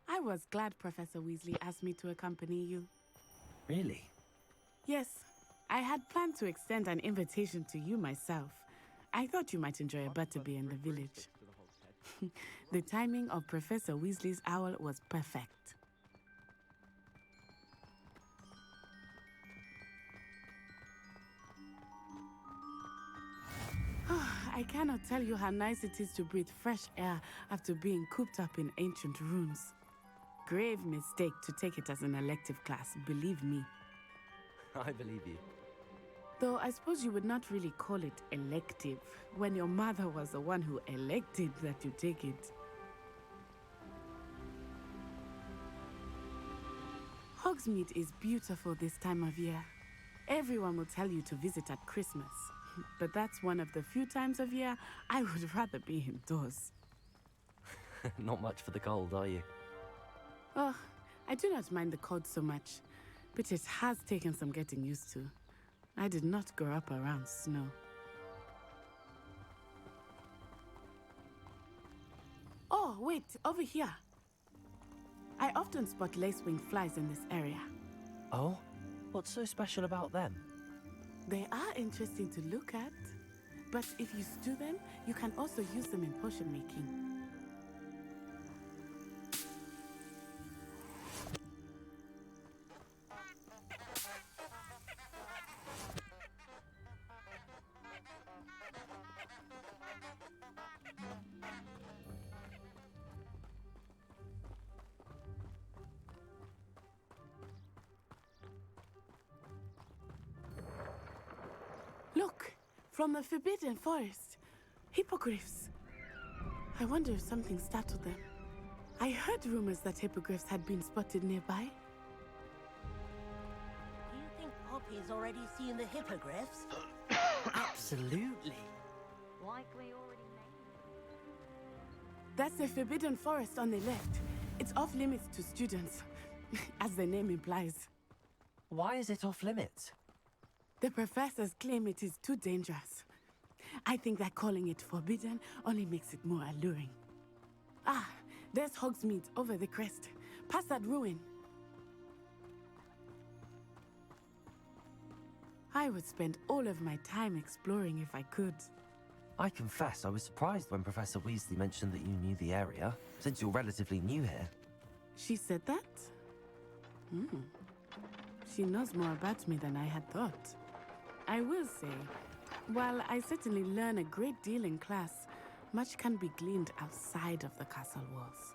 I was glad Professor Weasley asked me to accompany you. Really? Yes, I had planned to extend an invitation to you myself. I thought you might enjoy a butterbeer in the village. The timing of Professor Weasley's owl was perfect. I cannot tell you how nice it is to breathe fresh air after being cooped up in ancient rooms. Grave mistake to take it as an elective class, believe me. I believe you. Though I suppose you would not really call it elective when your mother was the one who elected that you take it. Hogsmeade is beautiful this time of year. Everyone will tell you to visit at Christmas. But that's one of the few times of year I would rather be indoors. Not much for the cold, are you? Oh, I do not mind the cold so much, but it has taken some getting used to. I did not grow up around snow. Oh, wait, over here. I often spot lacewing flies in this area. Oh? What's so special about them? They are interesting to look at, but if you stew them, you can also use them in potion making. Look, from the Forbidden Forest. Hippogriffs. I wonder if something startled them. I heard rumors that hippogriffs had been spotted nearby. Do you think Poppy's already seen the hippogriffs? Absolutely. Like we already made. That's the Forbidden Forest on the left. It's off limits to students, as the name implies. Why is it off limits? The professors claim it is too dangerous. I think that calling it forbidden only makes it more alluring. Ah, there's Hogsmeade over the crest. Past that ruin. I would spend all of my time exploring if I could. I confess I was surprised when Professor Weasley mentioned that you knew the area, since you're relatively new here. She said that? She knows more about me than I had thought. I will say, while I certainly learn a great deal in class, much can be gleaned outside of the castle walls.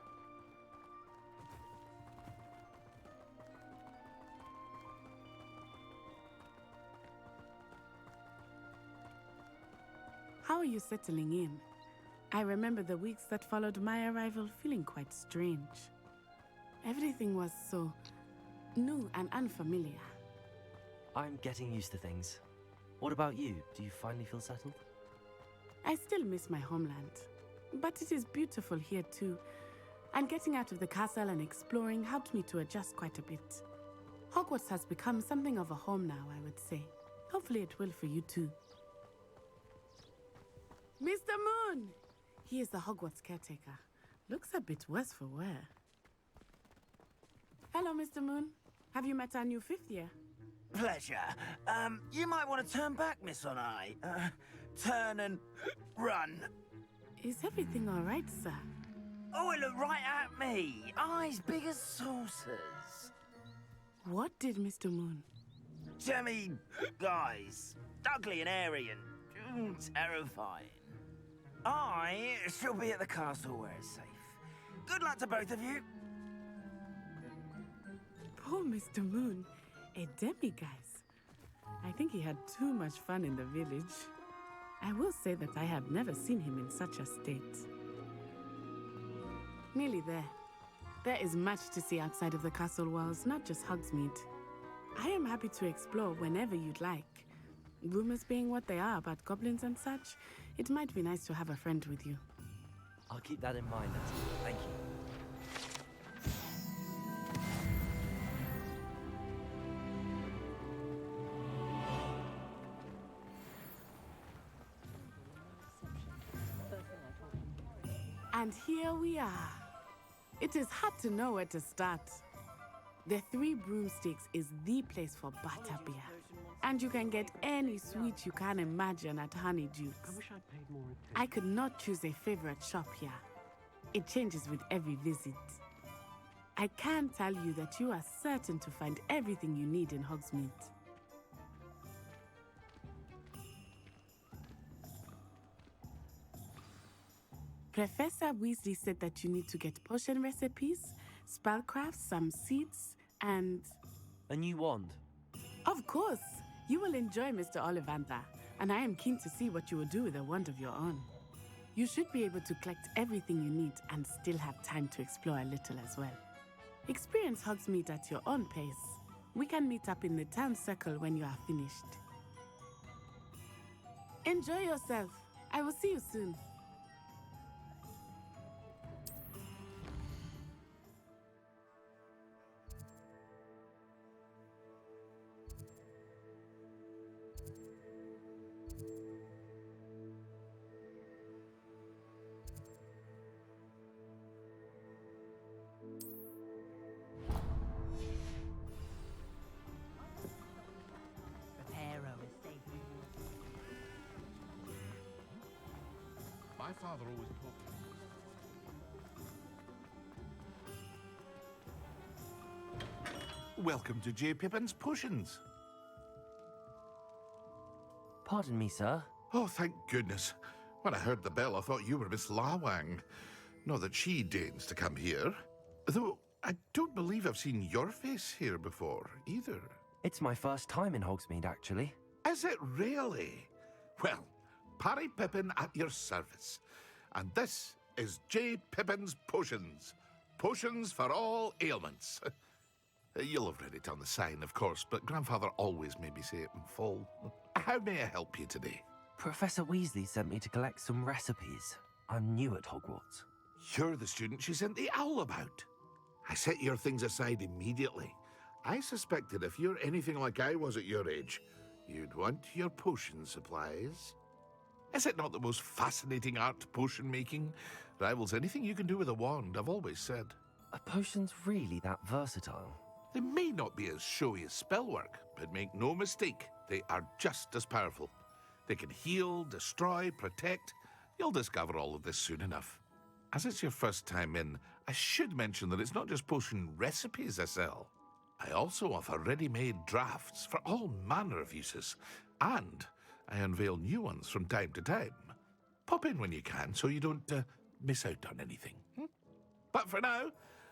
How are you settling in? I remember the weeks that followed my arrival feeling quite strange. Everything was so new and unfamiliar. I'm getting used to things. What about you? Do you finally feel settled? I still miss my homeland, but it is beautiful here too. And getting out of the castle and exploring helped me to adjust quite a bit. Hogwarts has become something of a home now, I would say. Hopefully it will for you too. Mr. Moon! He is the Hogwarts caretaker. Looks a bit worse for wear. Hello, Mr. Moon. Have you met our new fifth year? Pleasure. You might want to turn back, Miss On-Eye. Turn and run. Is everything all right, sir? Oh, it looked right at me. Eyes big as saucers. What did Mr. Moon? Jemmy guys. Ugly and airy and terrifying. I shall be at the castle where it's safe. Good luck to both of you. Poor Mr. Moon. A demiguise. I think he had too much fun in the village. I will say that I have never seen him in such a state. Nearly there. There is much to see outside of the castle walls, not just Hogsmeade. I am happy to explore whenever you'd like. Rumors being what they are about goblins and such, it might be nice to have a friend with you. I'll keep that in mind. Thank you. And here we are. It is hard to know where to start. The Three Broomsticks is the place for butterbeer. And you can get any sweet you can imagine at Honeydukes. I wish I'd paid more attention. I could not choose a favorite shop here. It changes with every visit. I can tell you that you are certain to find everything you need in Hogsmeade. Professor Weasley said that you need to get potion recipes, spellcrafts, some seeds, and... A new wand. Of course! You will enjoy Mr. Ollivander, and I am keen to see what you will do with a wand of your own. You should be able to collect everything you need and still have time to explore a little as well. Experience Hogsmeade at your own pace. We can meet up in the town circle when you are finished. Enjoy yourself. I will see you soon. My father always taught me. Welcome to J. Pippin's Potions. Pardon me, sir. Oh, thank goodness. When I heard the bell, I thought you were Miss Lawang. Not that she deigns to come here. Though, I don't believe I've seen your face here before, either. It's my first time in Hogsmeade, actually. Is it really? Well, Parry Pippin at your service. And this is J. Pippin's Potions. Potions for all ailments. You'll have read it on the sign, of course, but Grandfather always made me say it in full. How may I help you today? Professor Weasley sent me to collect some recipes. I'm new at Hogwarts. You're the student she sent the owl about. I set your things aside immediately. I suspected if you're anything like I was at your age, you'd want your potion supplies. Is it not the most fascinating art, potion making? Rivals anything you can do with a wand, I've always said. Are potions really that versatile? They may not be as showy as spellwork, but make no mistake, they are just as powerful. They can heal, destroy, protect. You'll discover all of this soon enough. As it's your first time in, I should mention that it's not just potion recipes I sell. I also offer ready-made drafts for all manner of uses, and I unveil new ones from time to time. Pop in when you can so you don't miss out on anything. But for now,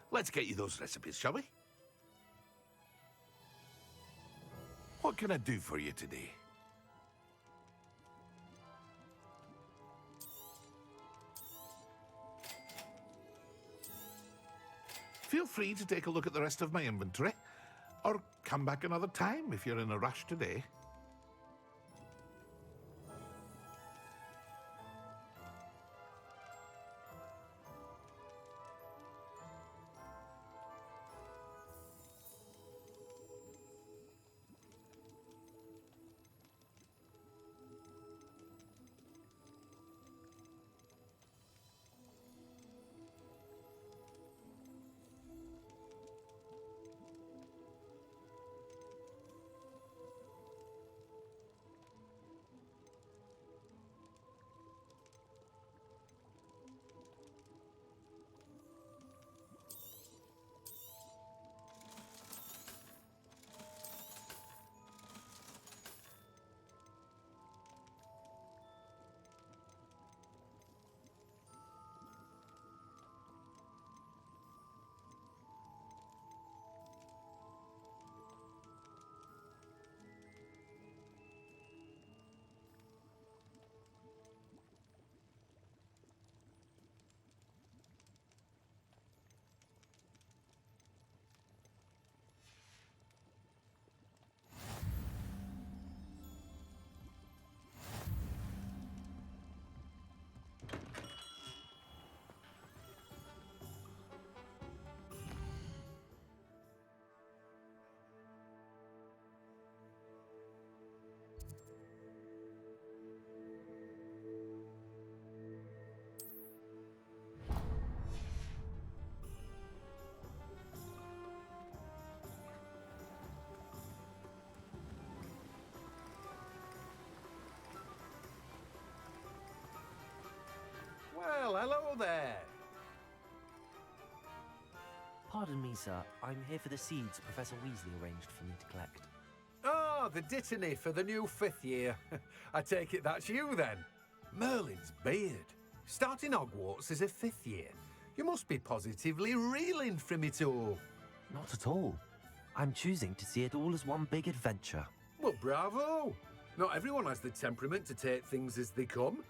let's get you those recipes, shall we? What can I do for you today? Feel free to take a look at the rest of my inventory, or come back another time if you're in a rush today. Well, hello there. Pardon me, sir. I'm here for the seeds Professor Weasley arranged for me to collect. Oh, the dittany for the new 5th year. I take it that's you, then. Merlin's beard. Starting Hogwarts as a 5th year. You must be positively reeling from it all. Not at all. I'm choosing to see it all as one big adventure. Well, bravo. Not everyone has the temperament to take things as they come.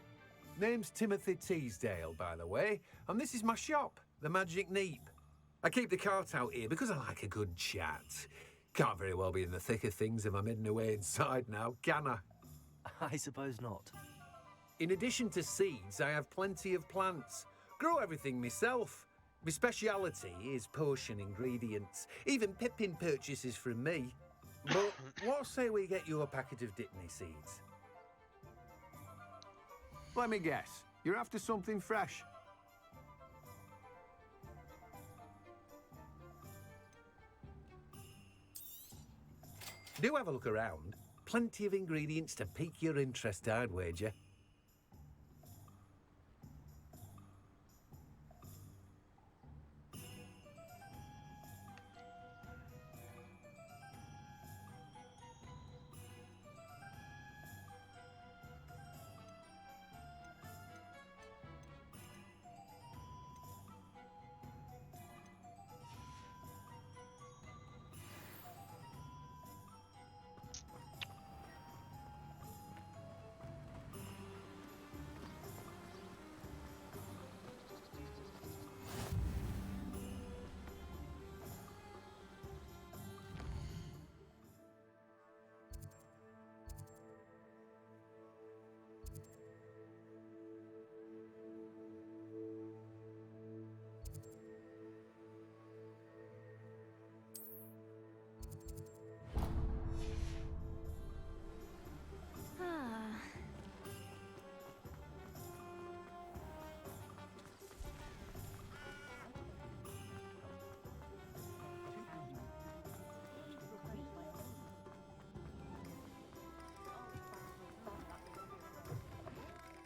Name's Timothy Teasdale, by the way, and this is my shop, the Magic Neep. I keep the cart out here because I like a good chat. Can't very well be in the thick of things if I'm hidden away inside now, can I? I suppose not. In addition to seeds, I have plenty of plants. Grow everything myself. My speciality is potion ingredients. Even Pippin purchases from me. But what say we get you a packet of Dittany seeds? Let me guess. You're after something fresh. Do have a look around. Plenty of ingredients to pique your interest, I'd wager.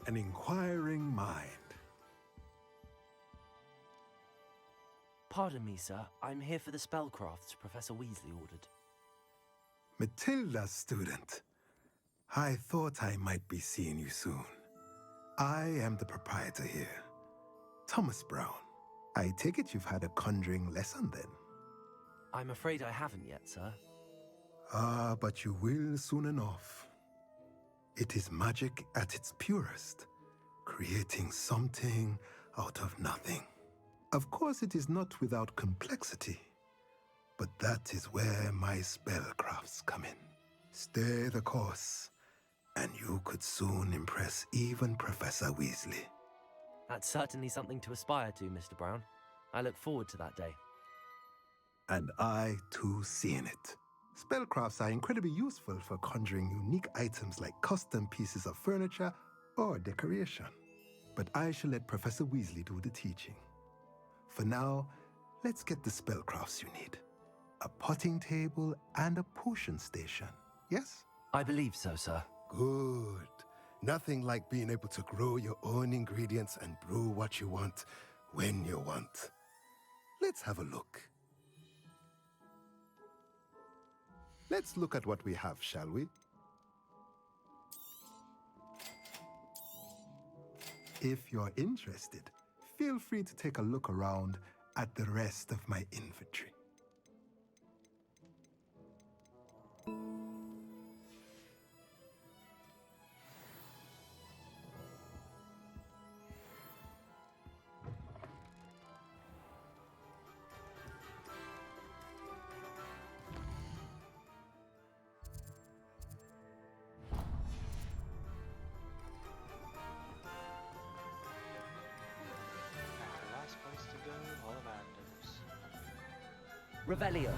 an inquiring mind. Pardon me, sir. I'm here for the spellcrafts Professor Weasley ordered. Matilda, student. I thought I might be seeing you soon. I am the proprietor here, Thomas Brown. I take it you've had a conjuring lesson then? I'm afraid I haven't yet, sir. Ah, but you will soon enough. It is magic at its purest, creating something out of nothing. Of course, it is not without complexity, but that is where my spellcrafts come in. Stay the course, and you could soon impress even Professor Weasley. That's certainly something to aspire to, Mr. Brown. I look forward to that day. And I, too, seeing it. Spellcrafts are incredibly useful for conjuring unique items like custom pieces of furniture or decoration. But I shall let Professor Weasley do the teaching. For now, let's get the spellcrafts you need. A potting table and a potion station, yes? I believe so, sir. Good. Nothing like being able to grow your own ingredients and brew what you want when you want. Let's have a look. Let's look at what we have, shall we? If you're interested, feel free to take a look around at the rest of my inventory. Last place to go, Ollivanders. Revelio.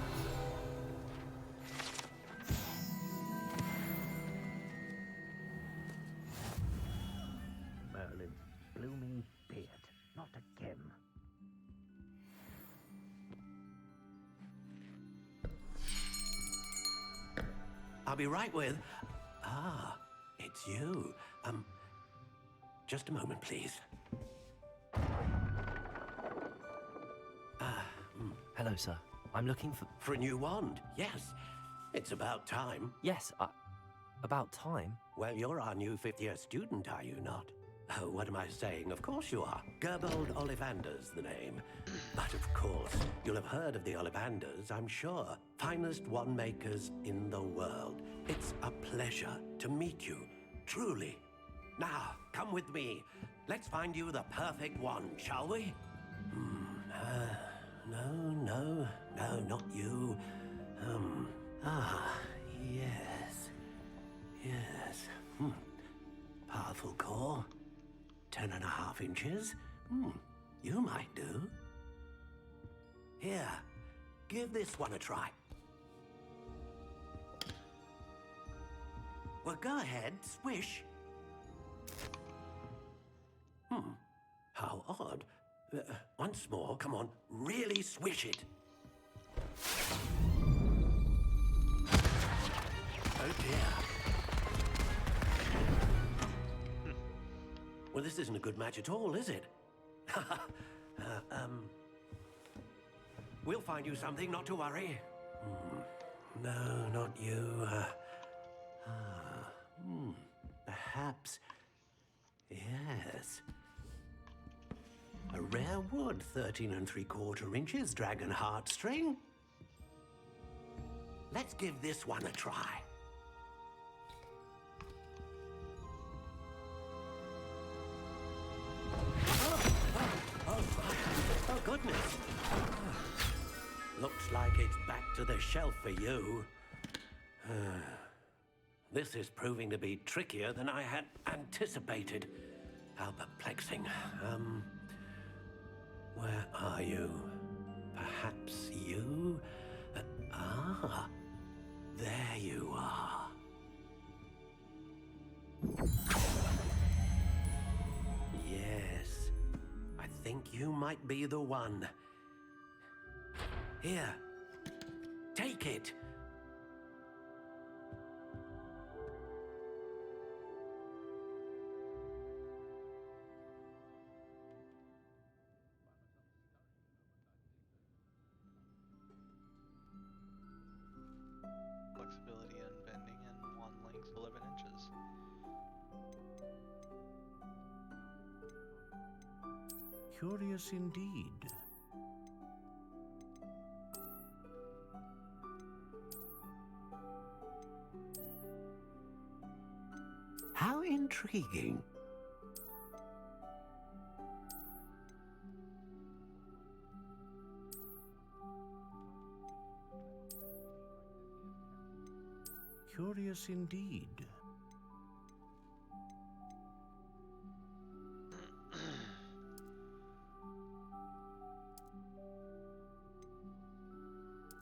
Merlin's blooming beard. Not again. I'll be right with... Ah, it's you. Just a moment, please. Hello, sir. I'm looking for... For a new wand, yes. It's about time. Yes, about time? Well, you're our new fifth-year student, are you not? Oh, what am I saying? Of course you are. Gerbold Ollivander's the name. But of course, you'll have heard of the Ollivanders, I'm sure. Finest wand makers in the world. It's a pleasure to meet you, truly. Now, come with me. Let's find you the perfect wand, shall we? No, not you. Yes. Powerful core. 10.5 inches. You might do. Here, give this one a try. Well, go ahead, swish. How odd. Once more, come on, really swish it. Oh dear. Well, this isn't a good match at all, is it? We'll find you something, not to worry. No, not you. Perhaps. Yes. A rare wood, 13 3/4 inches, dragon heartstring. Let's give this one a try. Oh, goodness. Looks like it's back to the shelf for you. This is proving to be trickier than I had anticipated. How perplexing. Where are you? Perhaps you? There you are. Yes, I think you might be the one. Here, take it. questions. Curious indeed. How intriguing. Curious indeed.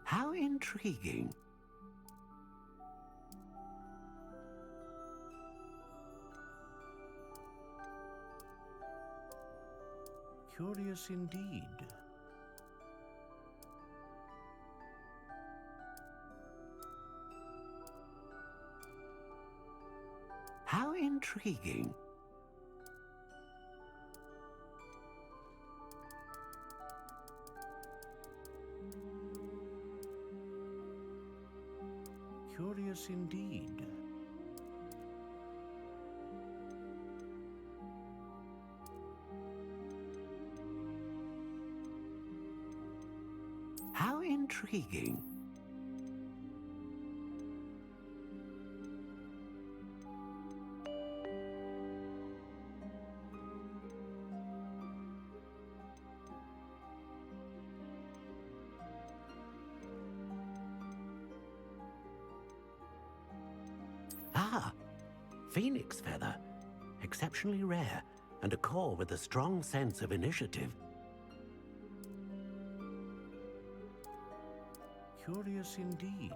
How intriguing. Curious indeed. How intriguing. Curious indeed. How intriguing. Ah, phoenix feather. Exceptionally rare, and a core with a strong sense of initiative. Curious indeed.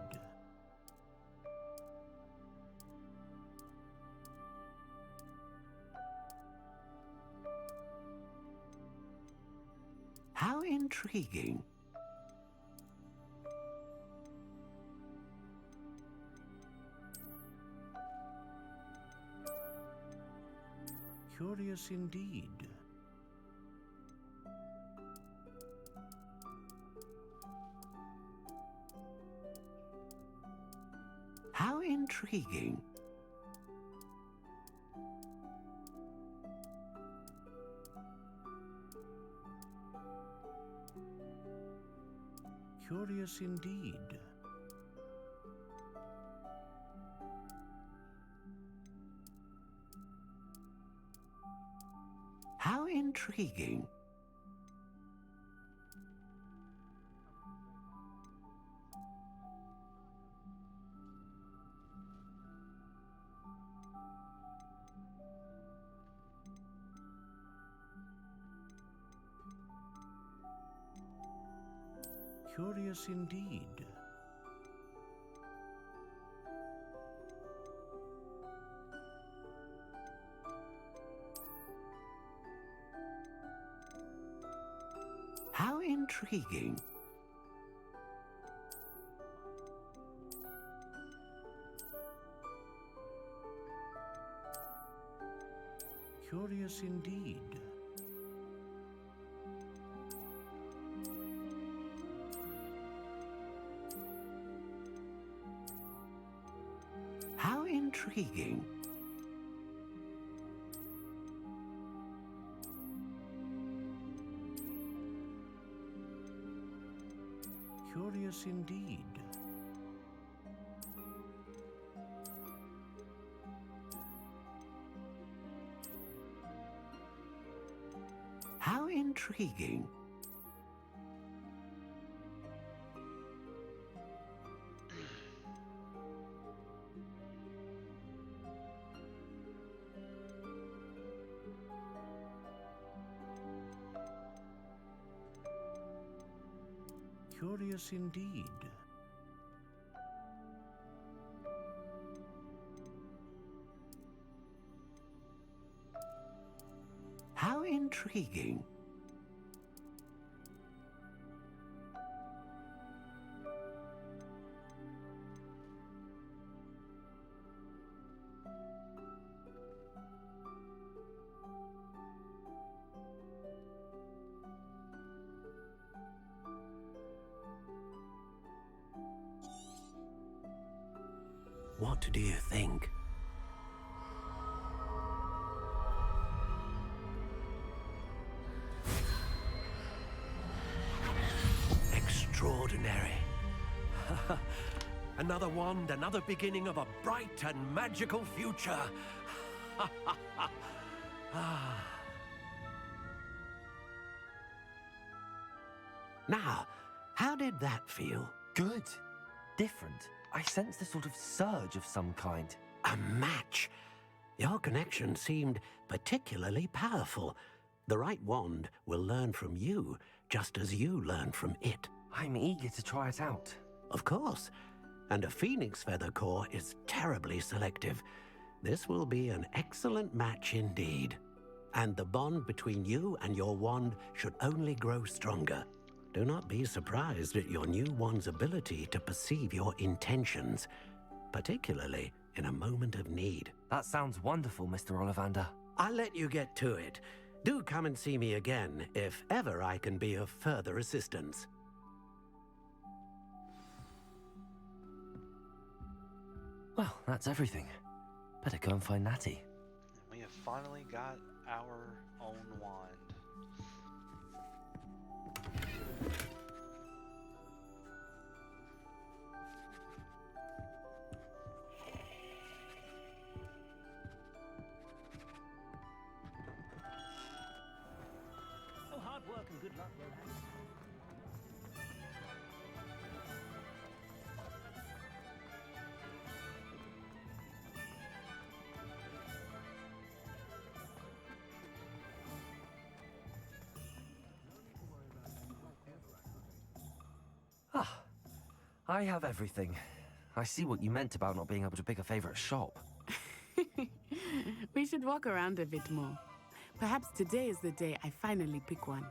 How intriguing. Curious indeed. How intriguing. Curious indeed. How intriguing. Curious indeed. How intriguing. Curious indeed. How intriguing. Curious indeed. How intriguing. Curious indeed. How intriguing. What do you think? Another wand, another beginning of a bright and magical future. Now, how did that feel? Good. Different. I sensed a sort of surge of some kind. A match. Your connection seemed particularly powerful. The right wand will learn from you, just as you learn from it. I'm eager to try it out. Of course. And a phoenix feather core is terribly selective. This will be an excellent match indeed. And the bond between you and your wand should only grow stronger. Do not be surprised at your new wand's ability to perceive your intentions, particularly in a moment of need. That sounds wonderful, Mr. Ollivander. I'll let you get to it. Do come and see me again if ever I can be of further assistance. Well, that's everything. Better go and find Natty. We have finally got our own wand. Oh, hard work and good luck, Roland. Ah, I have everything. I see what you meant about not being able to pick a favorite shop. We should walk around a bit more. Perhaps today is the day I finally pick one.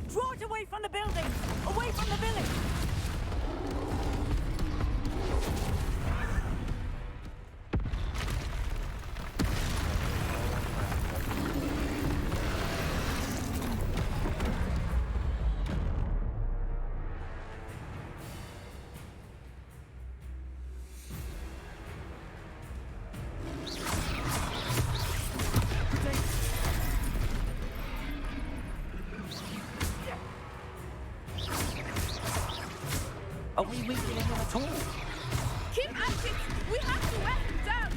Draw it away from the building! Away from the village! Are we weakening him at all? Keep at it! We have to wear him down!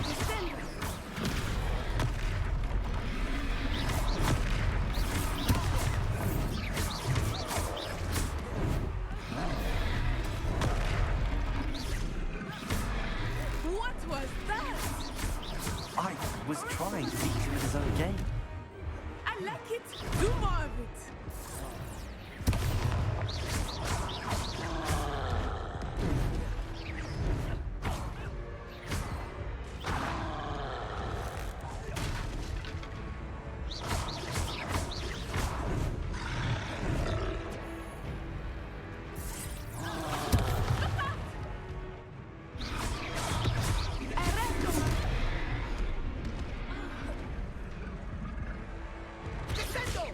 Descend! What was that? I was trying to beat him in his own game. I like it! Do more of it! Descendo!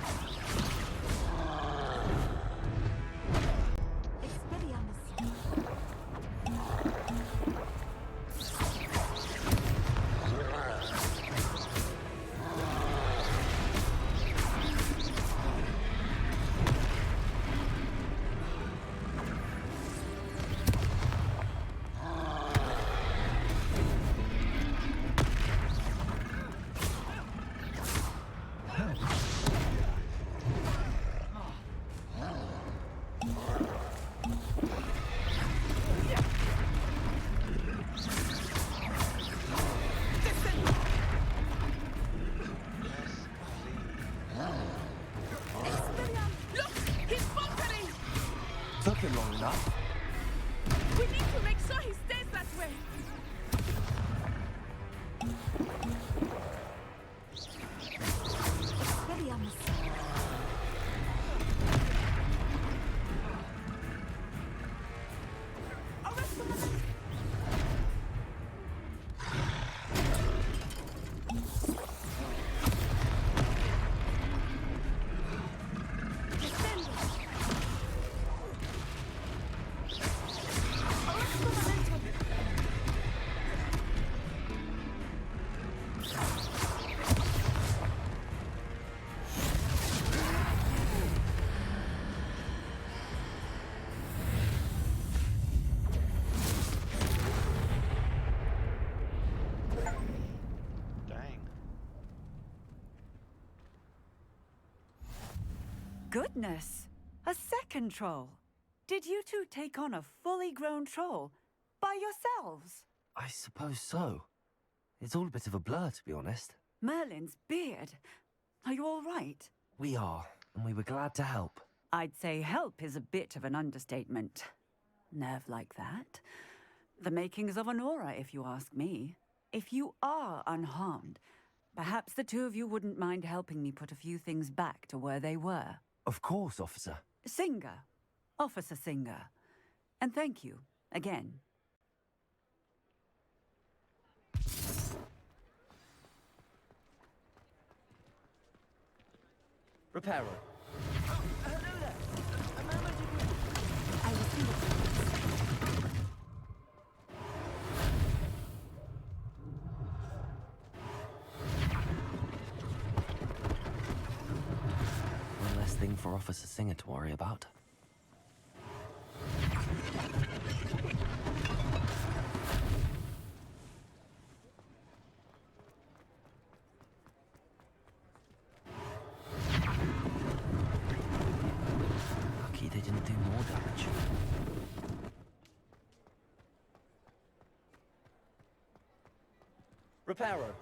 goodness! A second troll. Did you two take on a fully grown troll by yourselves? I suppose so. It's all a bit of a blur, to be honest. Merlin's beard. Are you all right? We are, and we were glad to help. I'd say help is a bit of an understatement. Nerve like that. The makings of an aura, if you ask me. If you are unharmed, perhaps the two of you wouldn't mind helping me put a few things back to where they were. Of course, officer. Singer. Officer Singer. And thank you, again. Repairer. Hello there. A moment ago. I will see what One less thing for Officer Singer to worry about. Lucky they didn't do more damage. Repairer.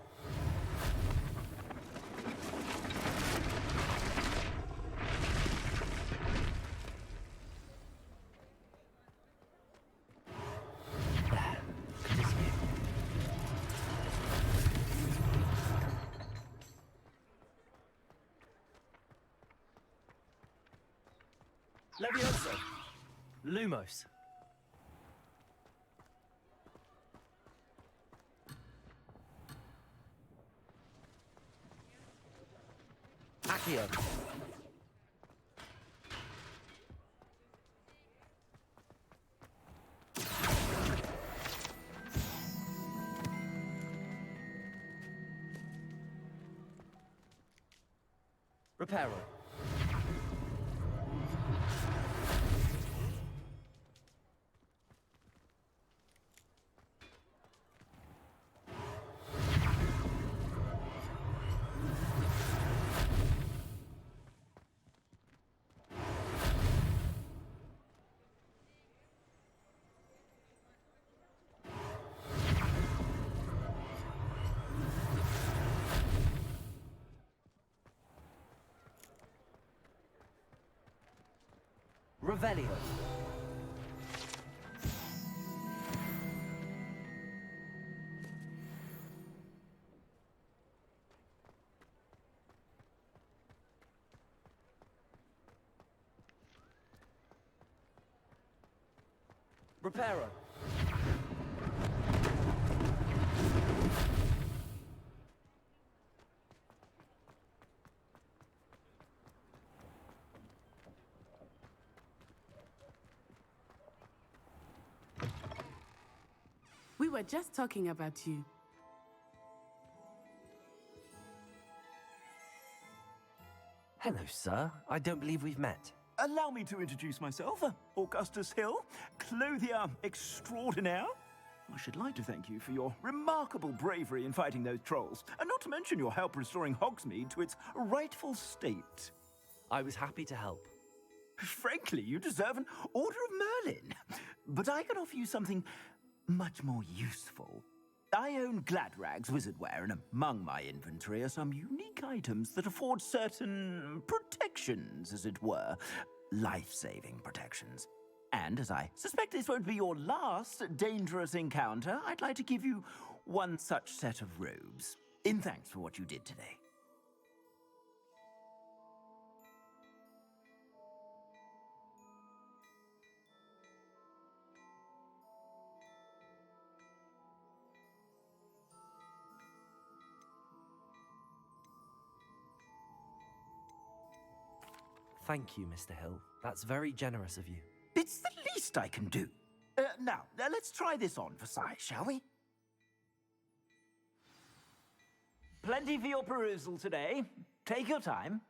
Levioso. Lumos. Accio. Repairer. Revelio. Repairer. We were just talking about you. Hello, sir. I don't believe we've met. Allow me to introduce myself, Augustus Hill, clothier extraordinaire. I should like to thank you for your remarkable bravery in fighting those trolls, and not to mention your help restoring Hogsmeade to its rightful state. I was happy to help. Frankly, you deserve an Order of Merlin. But I can offer you something much more useful. I own Gladrag's wizardware, and among my inventory are some unique items that afford certain protections, as it were. Life-saving protections. And as I suspect this won't be your last dangerous encounter, I'd like to give you one such set of robes, in thanks for what you did today. Thank you, Mr. Hill. That's very generous of you. It's the least I can do. Now, let's try this on for size, shall we? Plenty for your perusal today. Take your time.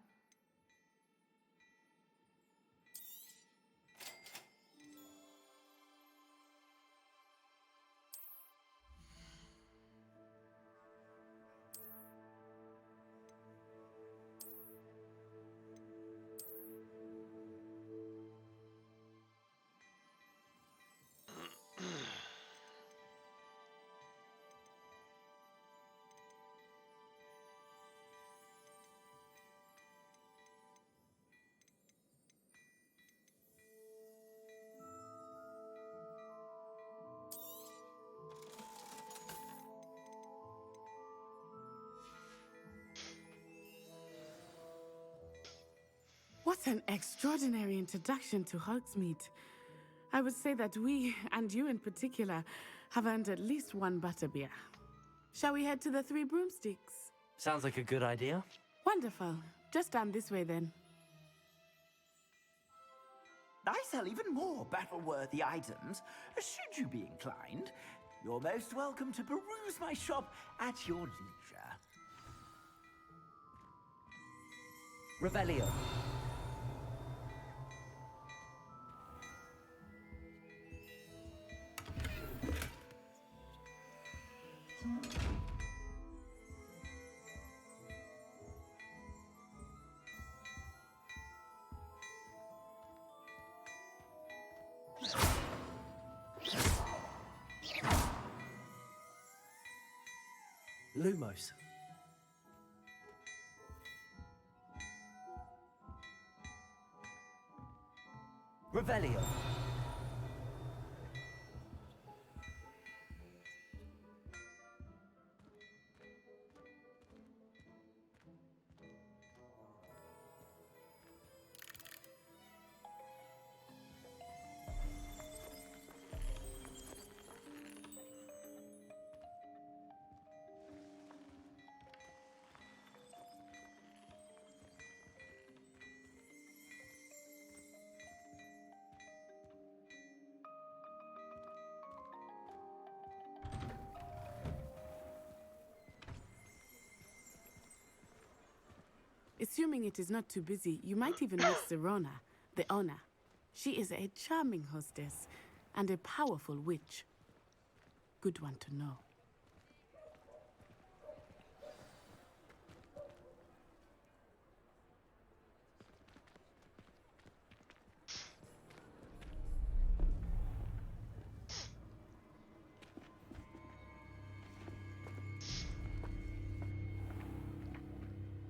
What an extraordinary introduction to Hogsmeade. I would say that we, and you in particular, have earned at least one butterbeer. Shall we head to the Three Broomsticks? Sounds like a good idea. Wonderful. Just down this way then. I sell even more battle-worthy items, should you be inclined. You're most welcome to peruse my shop at your leisure. Revelio. Lumos. Revelio. Assuming it is not too busy, you might even meet Serona, the owner. She is a charming hostess and a powerful witch. Good one to know.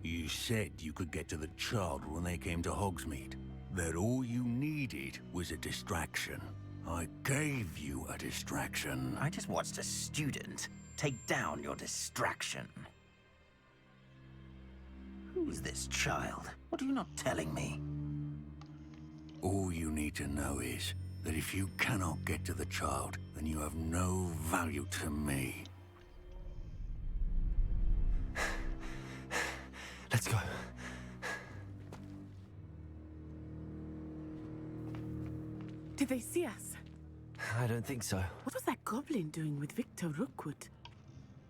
You said you could get to the child when they came to Hogsmeade. That all you needed was a distraction. I gave you a distraction. I just watched a student take down your distraction. Who is this child? What are you not telling me? All you need to know is that if you cannot get to the child, then you have no value to me. Let's go. Did they see us? I don't think so. What was that goblin doing with Victor Rookwood?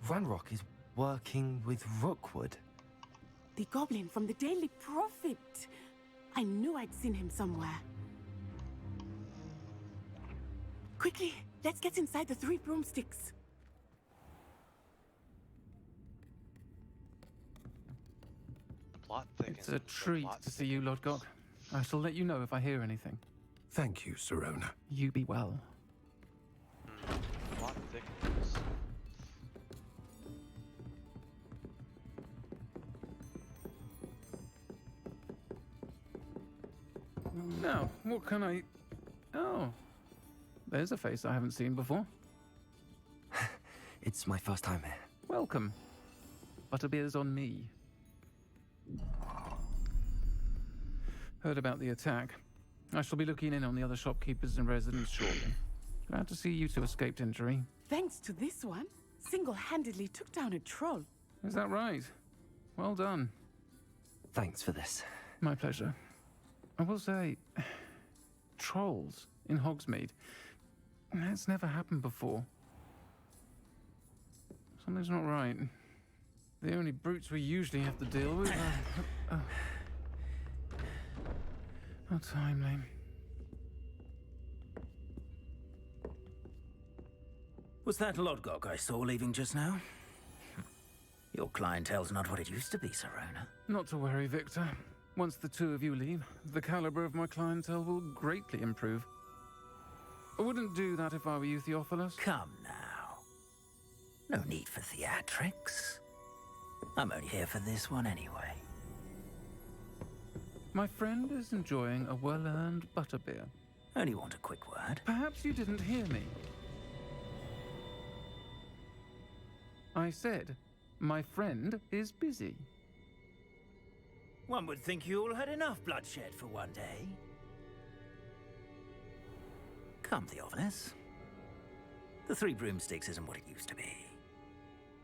Ranrock is working with Rookwood. The goblin from the Daily Prophet. I knew I'd seen him somewhere. Quickly, let's get inside the Three Broomsticks. Plot thickens. It's a treat to see you, Lodgok. I shall let you know if I hear anything. Thank you, Serona. You be well. Plot thickens. Now, what can I... Oh, there's a face I haven't seen before. It's my first time here. Welcome. Butterbeer's on me. Heard about the attack. I shall be looking in on the other shopkeepers and residents shortly. Glad to see you two escaped injury. Thanks to this one, single-handedly took down a troll. Is that right? Well done. Thanks for this. My pleasure. I will say, trolls in Hogsmeade. That's never happened before. Something's not right. The only brutes we usually have to deal with are... How timely. Was that Lodgok I saw leaving just now? Your clientele's not what it used to be, Serona. Not to worry, Victor. Once the two of you leave, the caliber of my clientele will greatly improve. I wouldn't do that if I were you, Theophilus. Come now. No need for theatrics. I'm only here for this one anyway. My friend is enjoying a well-earned butterbeer. Only want a quick word. Perhaps you didn't hear me. I said, my friend is busy. One would think you all had enough bloodshed for one day. Come, Theophilus. The Three Broomsticks isn't what it used to be.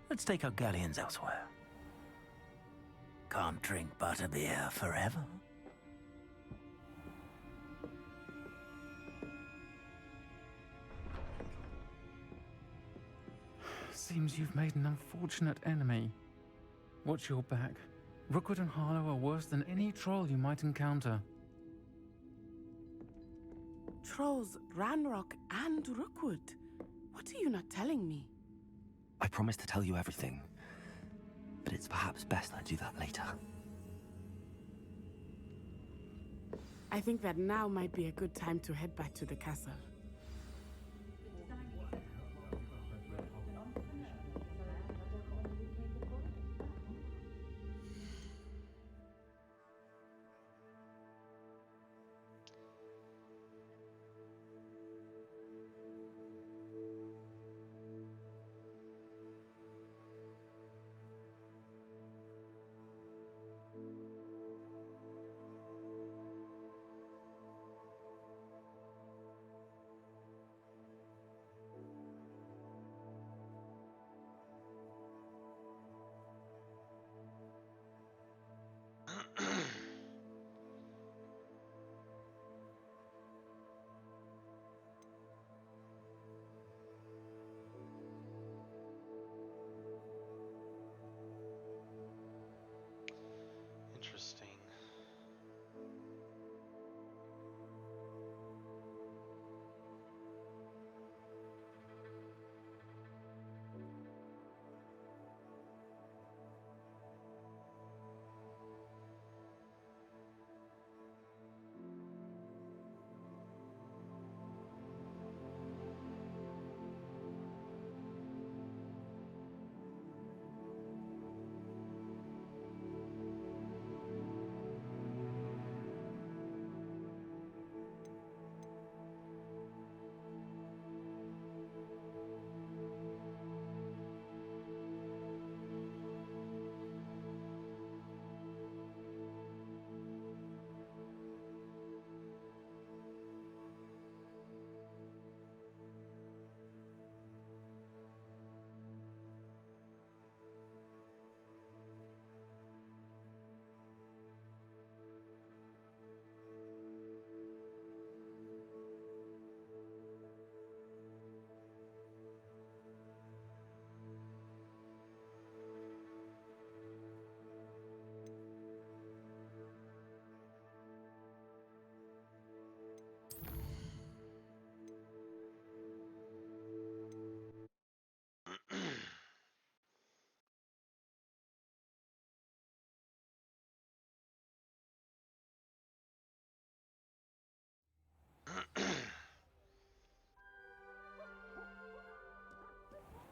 Let's take our galleons elsewhere. Can't drink butterbeer forever. Seems you've made an unfortunate enemy. Watch your back. Rookwood and Harlow are worse than any troll you might encounter. Trolls, Ranrock, and Rookwood. What are you not telling me? I promise to tell you everything, but it's perhaps best I do that later. I think that now might be a good time to head back to the castle. Interesting.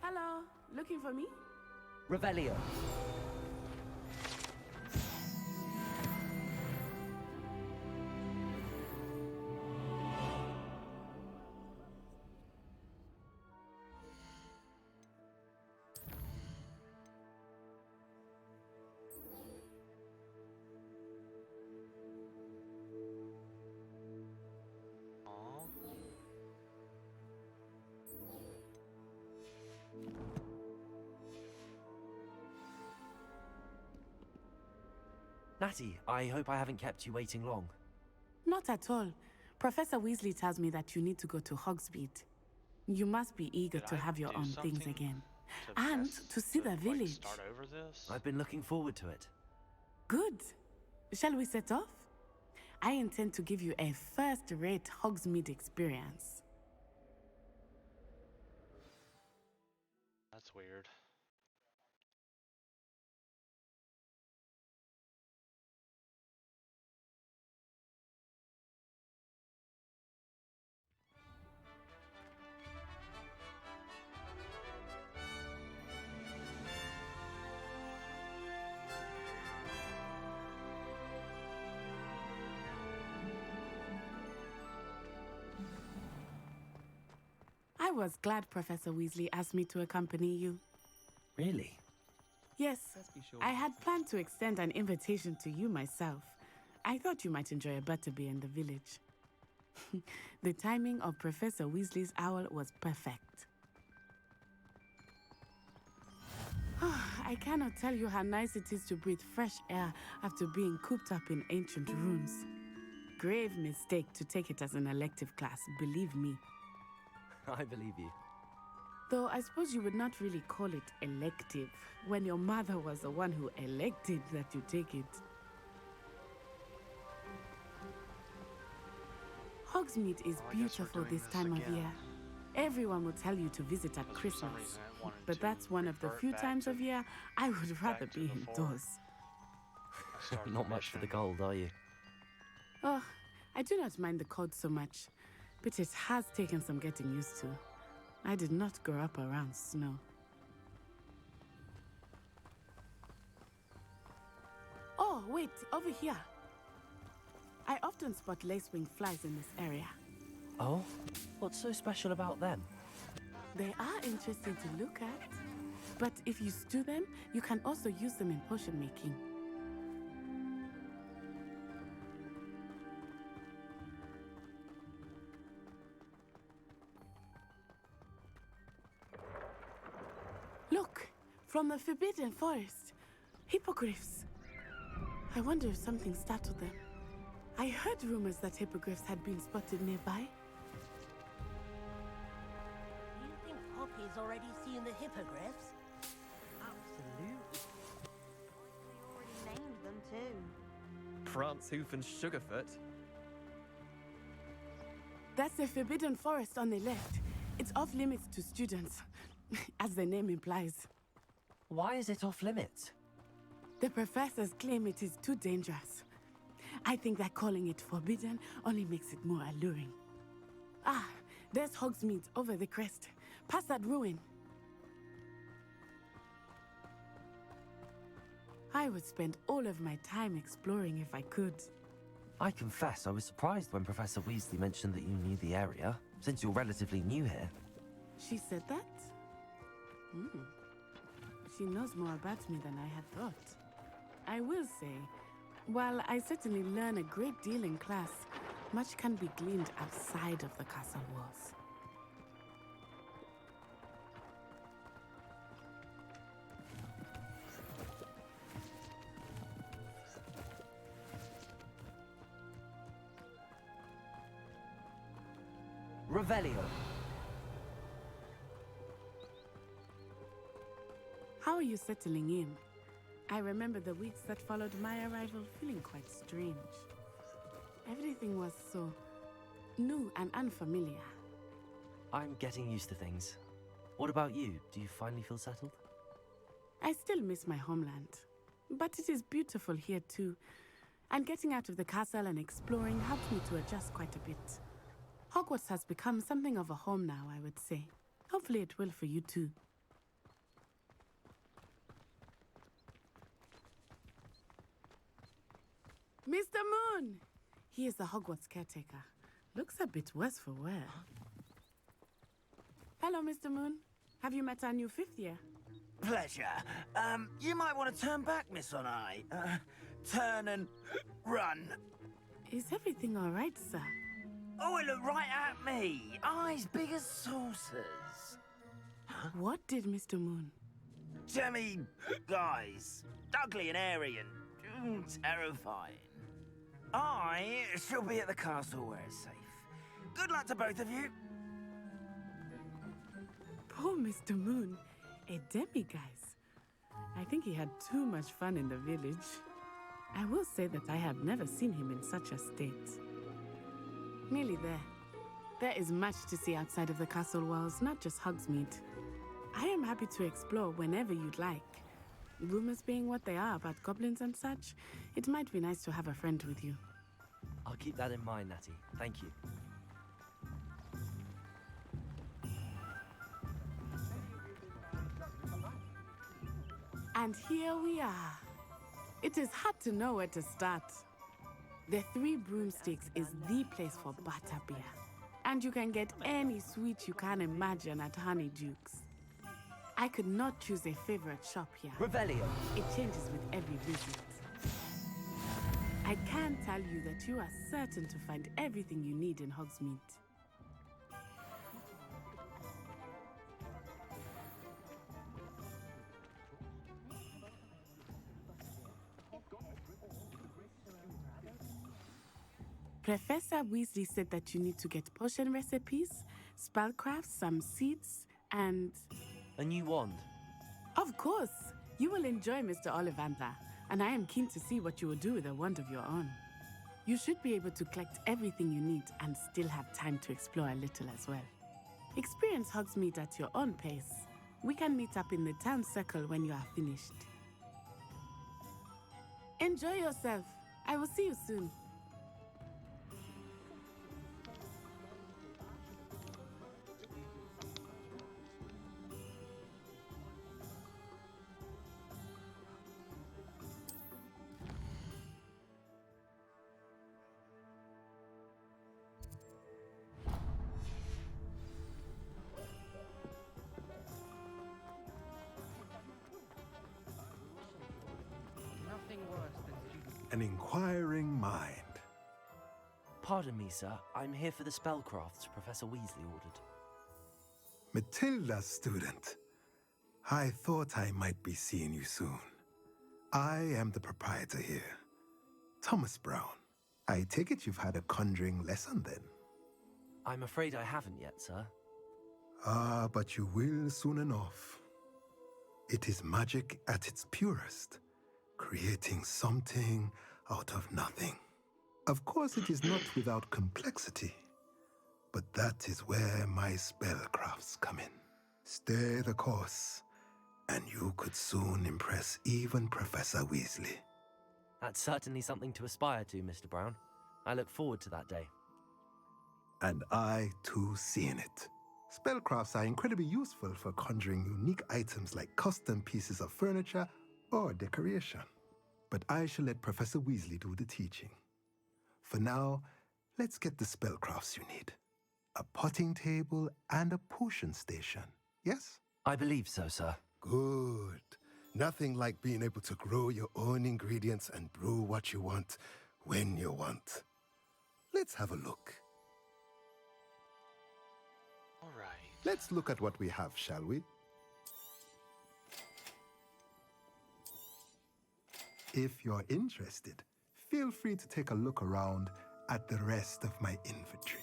Hello, looking for me? Revelio. Natty, I hope I haven't kept you waiting long. Not at all. Professor Weasley tells me that you need to go to Hogsmeade. You must be eager to have your own things again. And to see the village. Start over this? I've been looking forward to it. Good. Shall we set off? I intend to give you a first-rate Hogsmeade experience. That's weird. I was glad Professor Weasley asked me to accompany you. Really? Yes, Let's be sure. I had planned to extend an invitation to you myself. I thought you might enjoy a butterbeer in the village. The timing of Professor Weasley's owl was perfect. I cannot tell you how nice it is to breathe fresh air after being cooped up in ancient rooms. Grave mistake to take it as an elective class, believe me. I believe you. Though I suppose you would not really call it elective when your mother was the one who elected that you take it. Hogsmeade is beautiful this time of year. Everyone will tell you to visit at Christmas, but that's one of the few times of year I would rather be indoors. Not much for the cold, are you? Oh, I do not mind the cold so much, but it has taken some getting used to. I did not grow up around snow. Oh, wait, over here. I often spot lacewing flies in this area. Oh? What's so special about them? They are interesting to look at, but if you stew them, you can also use them in potion making. Look, from the Forbidden Forest, hippogriffs. I wonder if something startled them. I heard rumors that hippogriffs had been spotted nearby. Do you think Poppy's already seen the hippogriffs? Absolutely. We already named them too. Prance, Hoof, and Sugarfoot. That's the Forbidden Forest on the left. It's off limits to students, as the name implies. Why is it off limits? The professors claim it is too dangerous. I think that calling it forbidden only makes it more alluring. Ah, there's Hogsmeade over the crest. Past that ruin. I would spend all of my time exploring if I could. I confess I was surprised when Professor Weasley mentioned that you knew the area, since you're relatively new here. She said that? She knows more about me than I had thought. I will say, while I certainly learn a great deal in class, much can be gleaned outside of the castle walls. Revelio. How are you settling in? I remember the weeks that followed my arrival feeling quite strange. Everything was so new and unfamiliar. I'm getting used to things. What about you? Do you finally feel settled? I still miss my homeland, but it is beautiful here too. And getting out of the castle and exploring helped me to adjust quite a bit. Hogwarts has become something of a home now, I would say. Hopefully it will for you too. Mr. Moon! He is the Hogwarts caretaker. Looks a bit worse for wear. Hello, Mr. Moon. Have you met our new fifth year? Pleasure. You might want to turn back, Miss Onai. Turn and run. Is everything all right, sir? Oh, it looked right at me. Eyes big as saucers. What did Mr. Moon? Demi guys. Ugly and airy and terrifying. I shall be at the castle where it's safe. Good luck to both of you. Poor Mr. Moon. A demiguise. I think he had too much fun in the village. I will say that I have never seen him in such a state. Nearly there. There is much to see outside of the castle walls, not just Hogsmeade. I am happy to explore whenever you'd like. Rumors being what they are about goblins and such, it might be nice to have a friend with you. I'll keep that in mind, Natty. Thank you. And here we are. It is hard to know where to start. The Three Broomsticks is the place for butterbeer. And you can get any sweet you can imagine at Honeydukes. I could not choose a favorite shop here. Revelio. It changes with every visit. I can tell you that you are certain to find everything you need in Hogsmeade. Professor Weasley said that you need to get potion recipes, spellcrafts, some seeds, and... A new wand. Of course! You will enjoy Mr. Ollivander, and I am keen to see what you will do with a wand of your own. You should be able to collect everything you need and still have time to explore a little as well. Experience Hogsmeade at your own pace. We can meet up in the town circle when you are finished. Enjoy yourself. I will see you soon. An inquiring mind. Pardon me, sir. I'm here for the spellcrafts Professor Weasley ordered. Matilda's student. I thought I might be seeing you soon. I am the proprietor here, Thomas Brown. I take it you've had a conjuring lesson then? I'm afraid I haven't yet, sir. Ah, but you will soon enough. It is magic at its purest, creating something out of nothing. Of course, it is not without complexity, but that is where my spellcrafts come in. Stay the course, and you could soon impress even Professor Weasley. That's certainly something to aspire to, Mr. Brown. I look forward to that day. And I, too, seeing it. Spellcrafts are incredibly useful for conjuring unique items like custom pieces of furniture or decoration. But I shall let Professor Weasley do the teaching. For now, let's get the spellcrafts you need. A potting table and a potion station, yes? I believe so, sir. Good. Nothing like being able to grow your own ingredients and brew what you want, when you want. Let's have a look. All right. Let's look at what we have, shall we? If you're interested, feel free to take a look around at the rest of my inventory.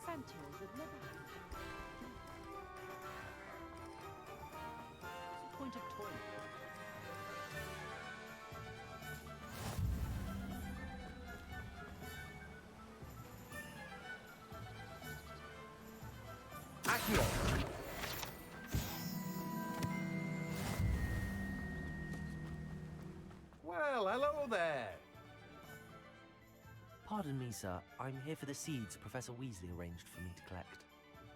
Santos have never had a point of toilet. Accio! Well, hello there. Pardon me, sir. I'm here for the seeds Professor Weasley arranged for me to collect.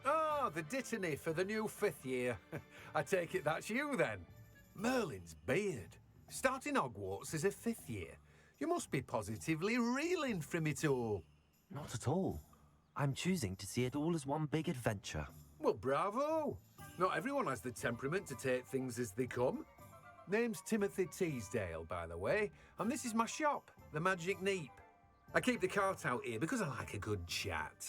Oh, the dittany for the new 5th year. I take it that's you, then. Merlin's beard. Starting Hogwarts as a 5th year. You must be positively reeling from it all. Not at all. I'm choosing to see it all as one big adventure. Well, bravo. Not everyone has the temperament to take things as they come. Name's Timothy Teasdale, by the way, and this is my shop, the Magic Neep. I keep the cart out here because I like a good chat.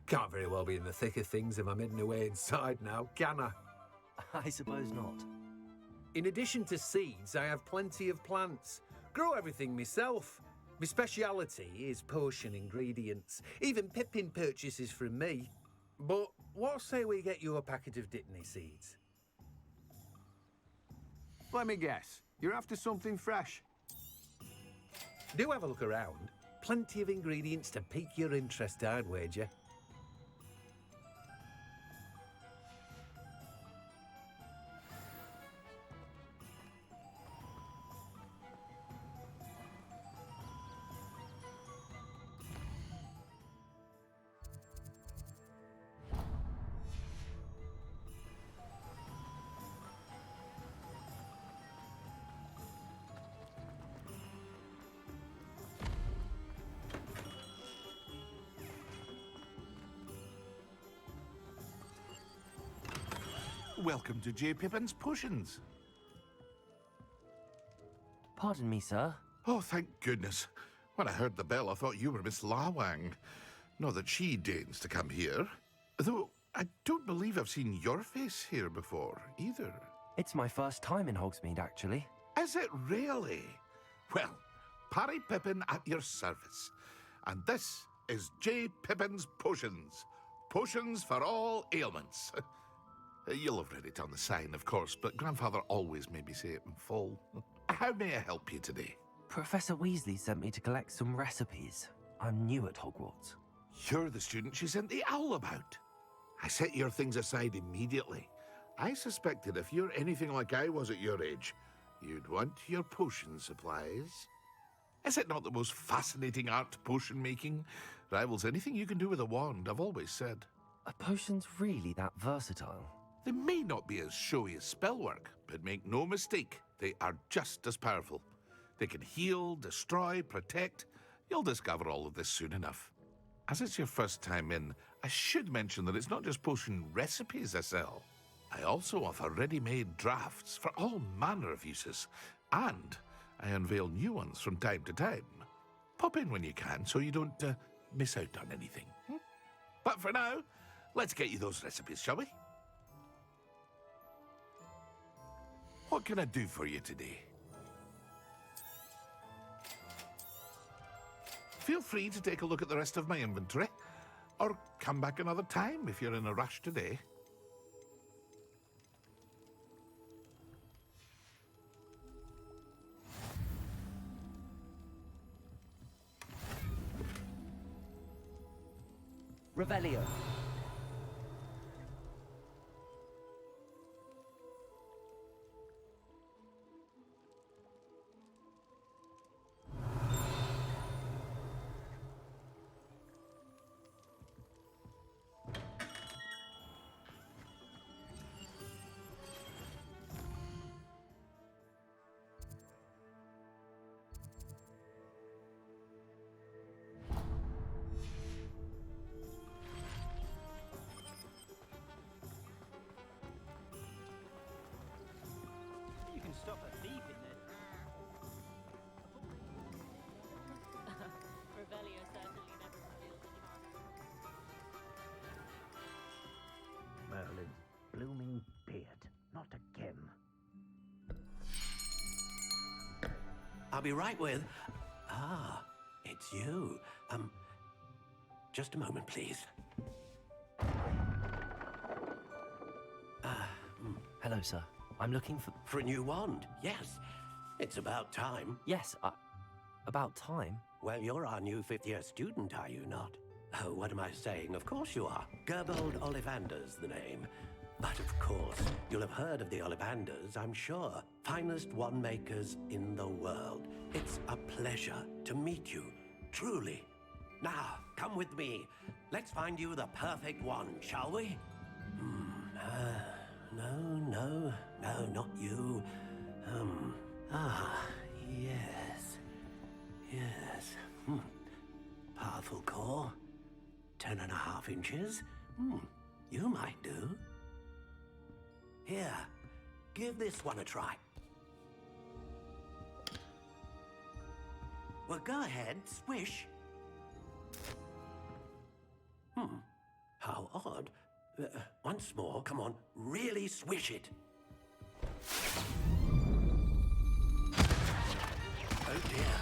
Can't very well be in the thick of things if I'm hidden away inside now, can I? I suppose not. In addition to seeds, I have plenty of plants. Grow everything myself. My speciality is potion ingredients. Even Pippin purchases from me. But what say we get you a packet of Dittany seeds? Let me guess. You're after something fresh. Do have a look around. Plenty of ingredients to pique your interest, I'd wager. Welcome to J. Pippin's Potions. Pardon me, sir. Oh, thank goodness. When I heard the bell, I thought you were Miss Lawang. Not that she deigns to come here. Though, I don't believe I've seen your face here before, either. It's my first time in Hogsmeade, actually. Is it really? Well, Parry Pippin at your service. And this is J. Pippin's Potions. Potions for all ailments. You'll have read it on the sign, of course, but Grandfather always made me say it in full. How may I help you today? Professor Weasley sent me to collect some recipes. I'm new at Hogwarts. You're the student she sent the owl about. I set your things aside immediately. I suspected if you're anything like I was at your age, you'd want your potion supplies. Is it not the most fascinating art, potion making? Rivals anything you can do with a wand, I've always said. Are potions really that versatile? They may not be as showy as spellwork, but make no mistake, they are just as powerful. They can heal, destroy, protect. You'll discover all of this soon enough. As it's your first time in, I should mention that it's not just potion recipes I sell. I also offer ready-made drafts for all manner of uses, and I unveil new ones from time to time. Pop in when you can so you don't miss out on anything. But for now, let's get you those recipes, shall we? What can I do for you today? Feel free to take a look at the rest of my inventory, or come back another time if you're in a rush today. Revelio. You can stop a thief in there. Revelio certainly never revealed any. Merlin's blooming beard. Not again. I'll be right with... Ah, it's you. Just a moment, please. Hello, sir. I'm looking for... For a new wand, yes. It's about time. Yes, about time? Well, you're our new fifth-year student, are you not? Oh, what am I saying? Of course you are. Gerbold Ollivander's the name. But of course, you'll have heard of the Ollivanders, I'm sure. Finest wand makers in the world. It's a pleasure to meet you, truly. Now, come with me. Let's find you the perfect wand, shall we? No, not you. Yes. Powerful core. 10.5 inches. You might do. Here, give this one a try. Well, go ahead, swish. How odd. Once more, come on, really swish it. Oh dear.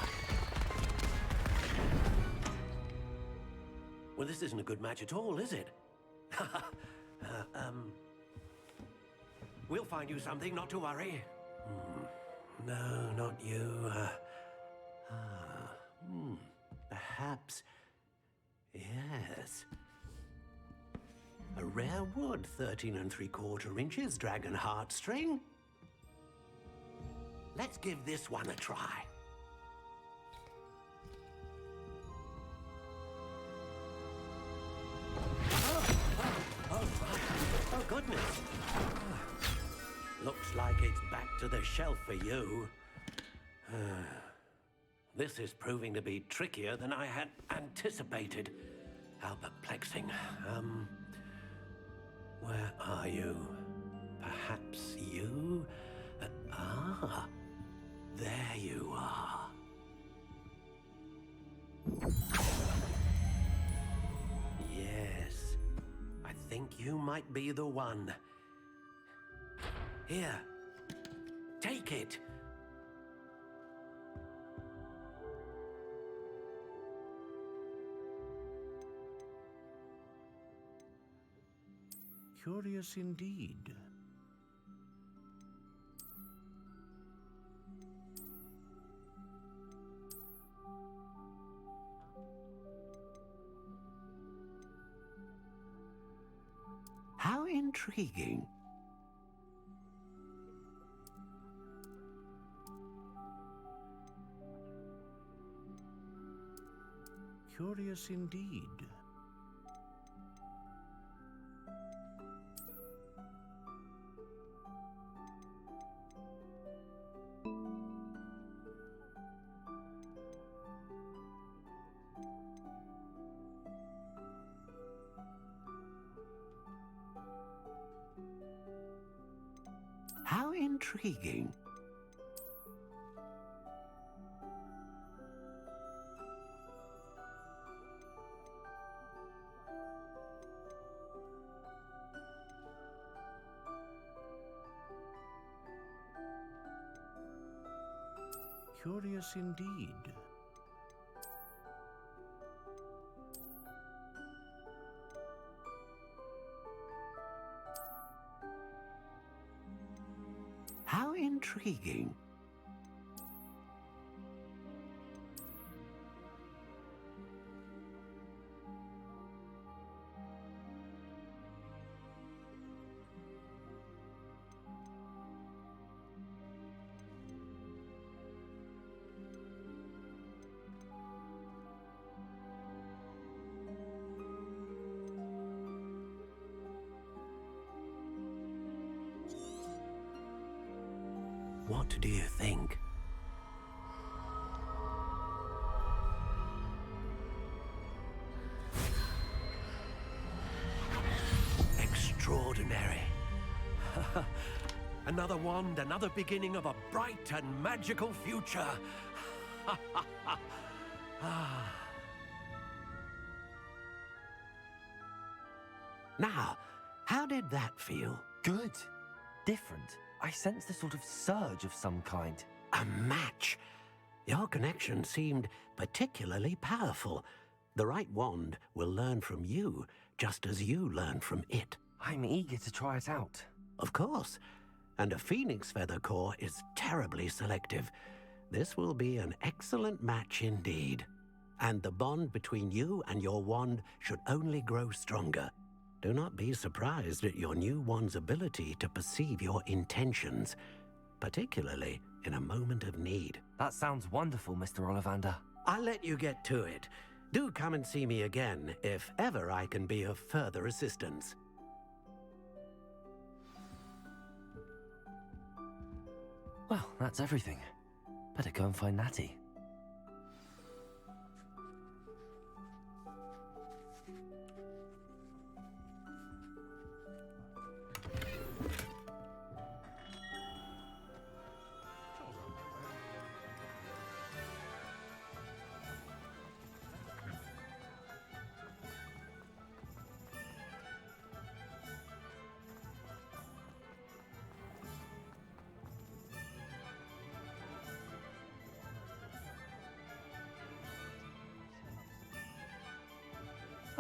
Well, this isn't a good match at all, is it? We'll find you something, not to worry. No, not you. Perhaps. Yes. A rare wood, 13 3/4 inches, dragon heartstring. Let's give this one a try. Oh, goodness. Looks like it's back to the shelf for you. This is proving to be trickier than I had anticipated. How perplexing. Where are you? perhaps you? There you are. Yes, I think you might be the one. Here, take it. Curious indeed. How intriguing. Curious indeed. How intriguing. Curious indeed. How intriguing. What do you think? Extraordinary. Another wand, another beginning of a bright and magical future. Now, how did that feel? Good. Different. I sensed a sort of surge of some kind. A match. Your connection seemed particularly powerful. The right wand will learn from you, just as you learn from it. I'm eager to try it out. Of course. And a phoenix feather core is terribly selective. This will be an excellent match indeed. And the bond between you and your wand should only grow stronger. Do not be surprised at your new wand's ability to perceive your intentions, particularly in a moment of need. That sounds wonderful, Mr. Ollivander. I'll let you get to it. Do come and see me again if ever I can be of further assistance. Well, that's everything. Better go and find Natty.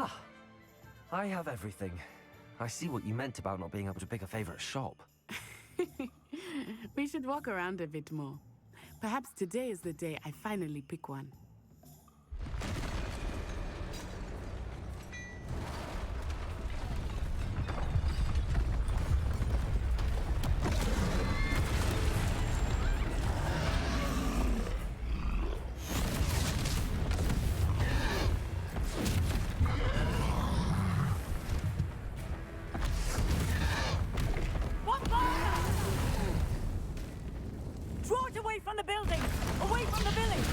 Ah, I have everything. I see what you meant about not being able to pick a favorite shop. We should walk around a bit more. Perhaps today is the day I finally pick one. Draw it away from the building! Away from the village!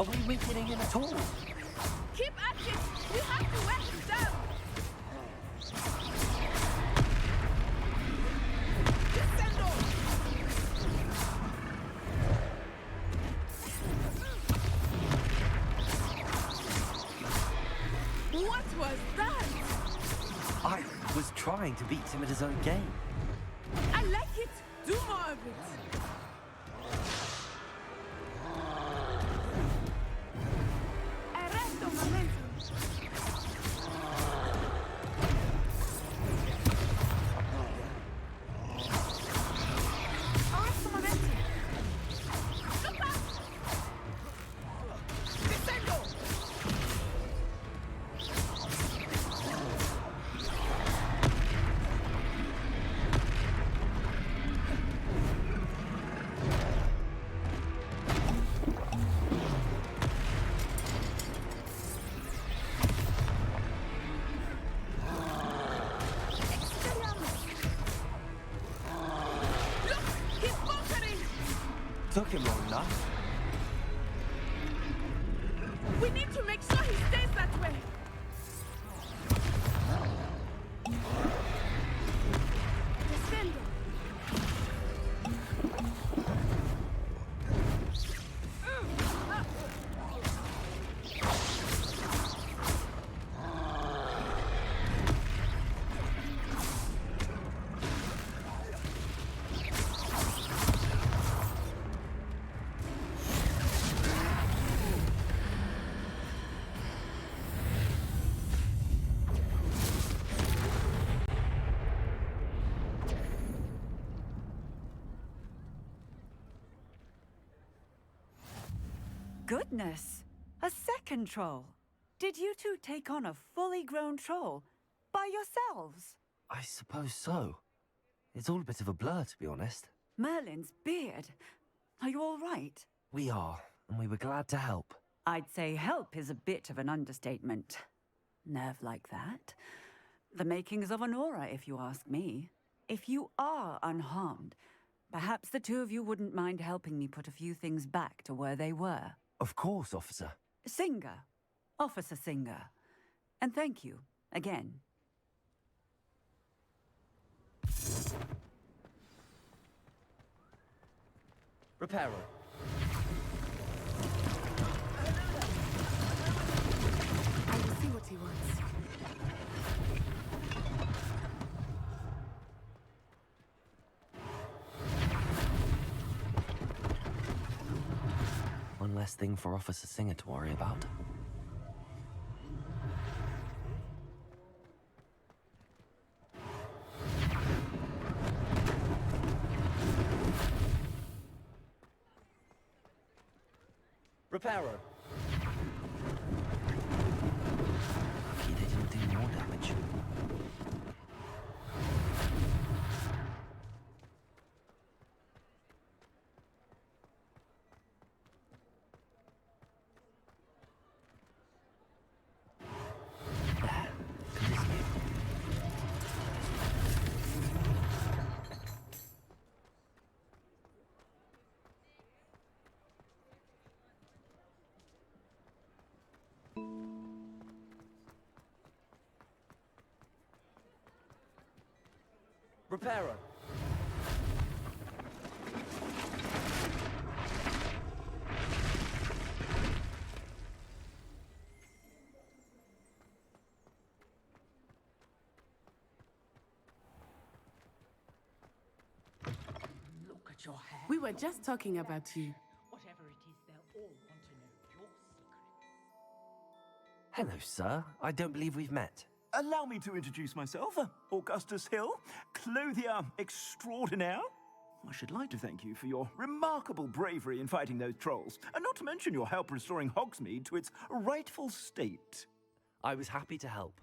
Are we weakening him at all? Keep at it! We have to wear him down! Descendo! What was that? I was trying to beat him at his own game. I like it! Do more of it! Arresto momentum! Arresto momentum! Look up! Descendo! Took him long enough. We need to make sure he stays that way. Descendo. Goodness! A second troll! Did you two take on a fully grown troll by yourselves? I suppose so. It's all a bit of a blur, to be honest. Merlin's beard. Are you all right? We are, and we were glad to help. I'd say help is a bit of an understatement. Nerve like that. The makings of an aura, if you ask me. If you are unharmed, perhaps the two of you wouldn't mind helping me put a few things back to where they were. Of course, officer. Singer. Officer Singer. And thank you, again. Repairer. I will see what he wants. One less thing for Officer Singer to worry about. Repairer. Lucky they didn't do more damage. Repairer. Look at your hair. We were just talking about you. Whatever it is, they'll all want to know your secrets. Hello, sir. I don't believe we've met. Allow me to introduce myself, Augustus Hill, clothier extraordinaire. I should like to thank you for your remarkable bravery in fighting those trolls, and not to mention your help restoring Hogsmeade to its rightful state. I was happy to help.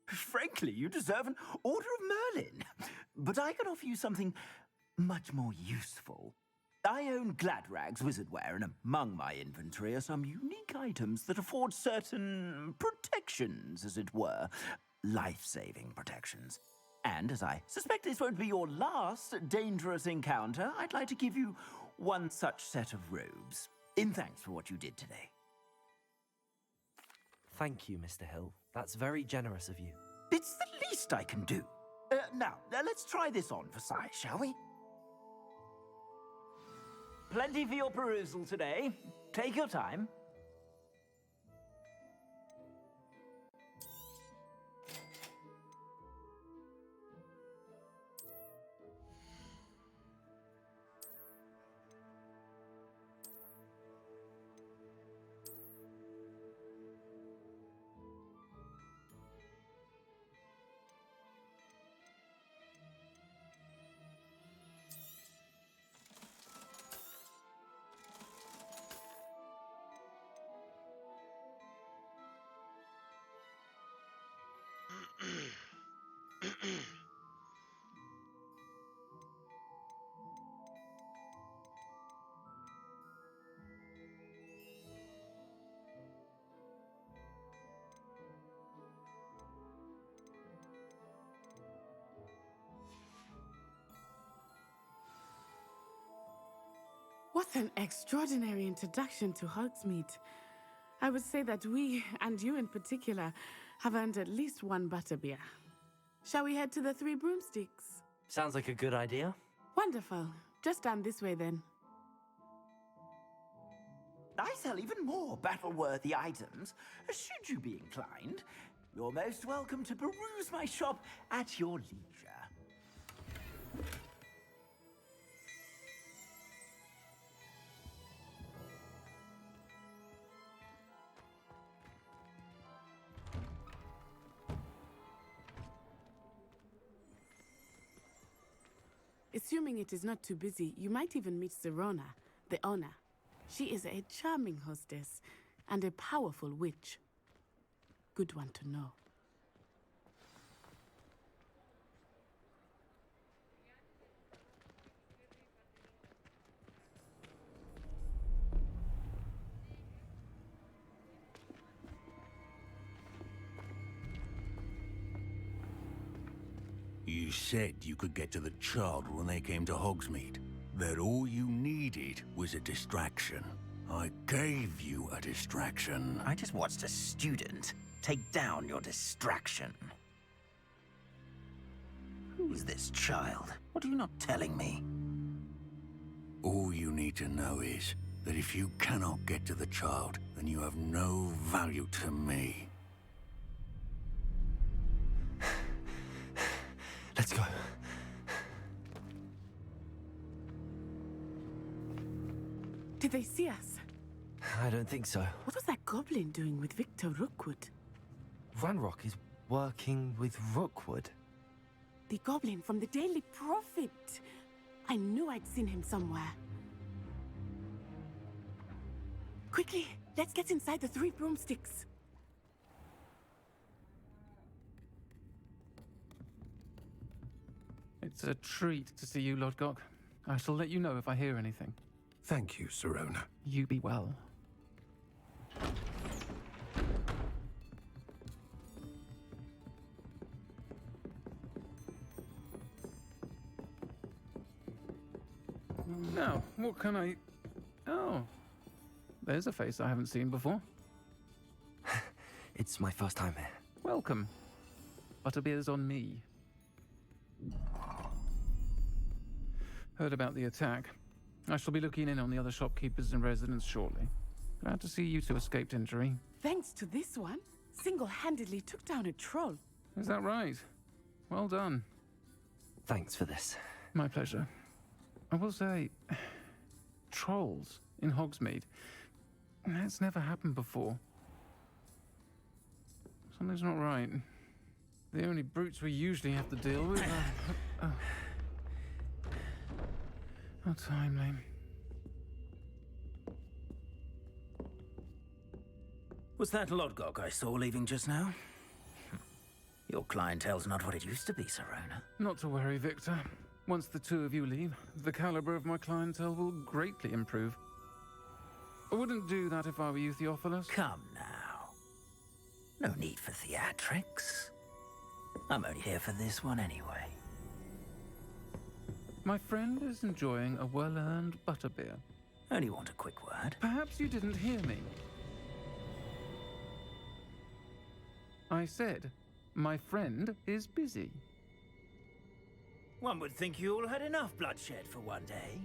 Frankly, you deserve an Order of Merlin. But I can offer you something much more useful. I own Gladrag's wizardware, and among my inventory are some unique items that afford certain protections, as it were. Life-saving protections. And as I suspect this won't be your last dangerous encounter, I'd like to give you one such set of robes, in thanks for what you did today. Thank you, Mr. Hill. That's very generous of you. It's the least I can do. Now, let's try this on for size, shall we? Plenty for your perusal today. Take your time. What an extraordinary introduction to Hogsmeade. I would say that we, and you in particular, have earned at least one butterbeer. Shall we head to the Three Broomsticks? Sounds like a good idea. Wonderful. Just down this way then. I sell even more battle-worthy items, should you be inclined. You're most welcome to peruse my shop at your leisure. Assuming it is not too busy, you might even meet Serona, the owner. She is a charming hostess and a powerful witch. Good one to know. You said you could get to the child when they came to Hogsmeade. That all you needed was a distraction. I gave you a distraction. I just watched a student take down your distraction. Who is this child? What are you not telling me? All you need to know is that if you cannot get to the child, then you have no value to me. Let's go. Did they see us? I don't think so. What was that goblin doing with Victor Rookwood? Ranrock is working with Rookwood. The goblin from the Daily Prophet. I knew I'd seen him somewhere. Quickly, let's get inside the Three Broomsticks. It's a treat to see you, Lodgok. I shall let you know if I hear anything. Thank you, Serona. You be well. Now, what can I... Oh, there's a face I haven't seen before. It's my first time here. Welcome. Butterbeer's on me. Heard about the attack. I shall be looking in on the other shopkeepers and residents shortly. Glad to see you two escaped injury. Thanks to this one, single-handedly took down a troll. Is that right? Well done. Thanks for this. My pleasure. I will say, trolls in Hogsmeade. That's never happened before. Something's not right. The only brutes we usually have to deal with are... How timely. Was that Lodgok I saw leaving just now? Your clientele's not what it used to be, Serona. Not to worry, Victor. Once the two of you leave, the caliber of my clientele will greatly improve. I wouldn't do that if I were you, Theophilus. Come now. No need for theatrics. I'm only here for this one anyway. My friend is enjoying a well-earned butterbeer. Only want a quick word. Perhaps you didn't hear me. I said, my friend is busy. One would think you all had enough bloodshed for one day.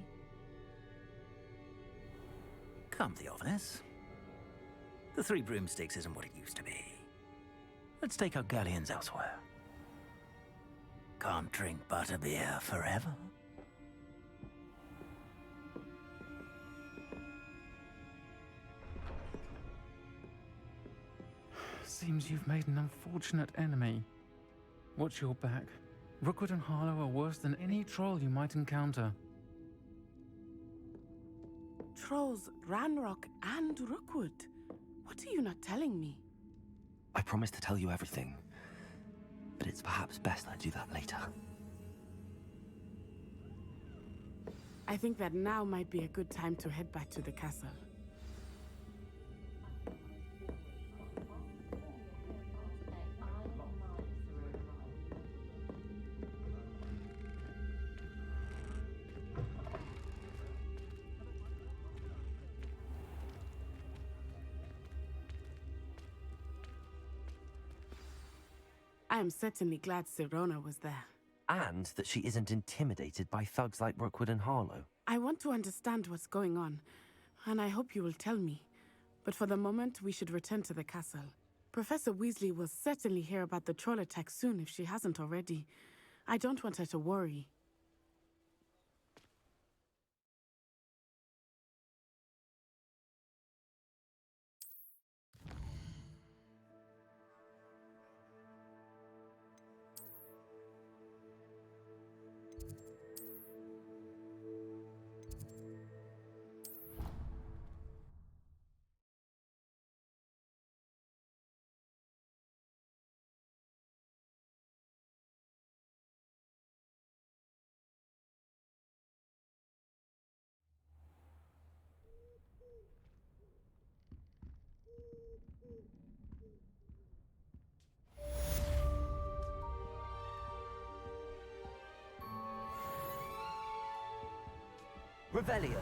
Come, Theophilus. The Three Broomsticks isn't what it used to be. Let's take our galleons elsewhere. Can't drink butterbeer forever. Seems you've made an unfortunate enemy. Watch your back. Rookwood and Harlow are worse than any troll you might encounter. Trolls, Ranrock, and Rookwood. What are you not telling me? I promised to tell you everything, but it's perhaps best I do that later. I think that now might be a good time to head back to the castle. I am certainly glad Sirona was there. And that she isn't intimidated by thugs like Rookwood and Harlow. I want to understand what's going on, and I hope you will tell me. But for the moment, we should return to the castle. Professor Weasley will certainly hear about the troll attack soon if she hasn't already. I don't want her to worry. Revelio.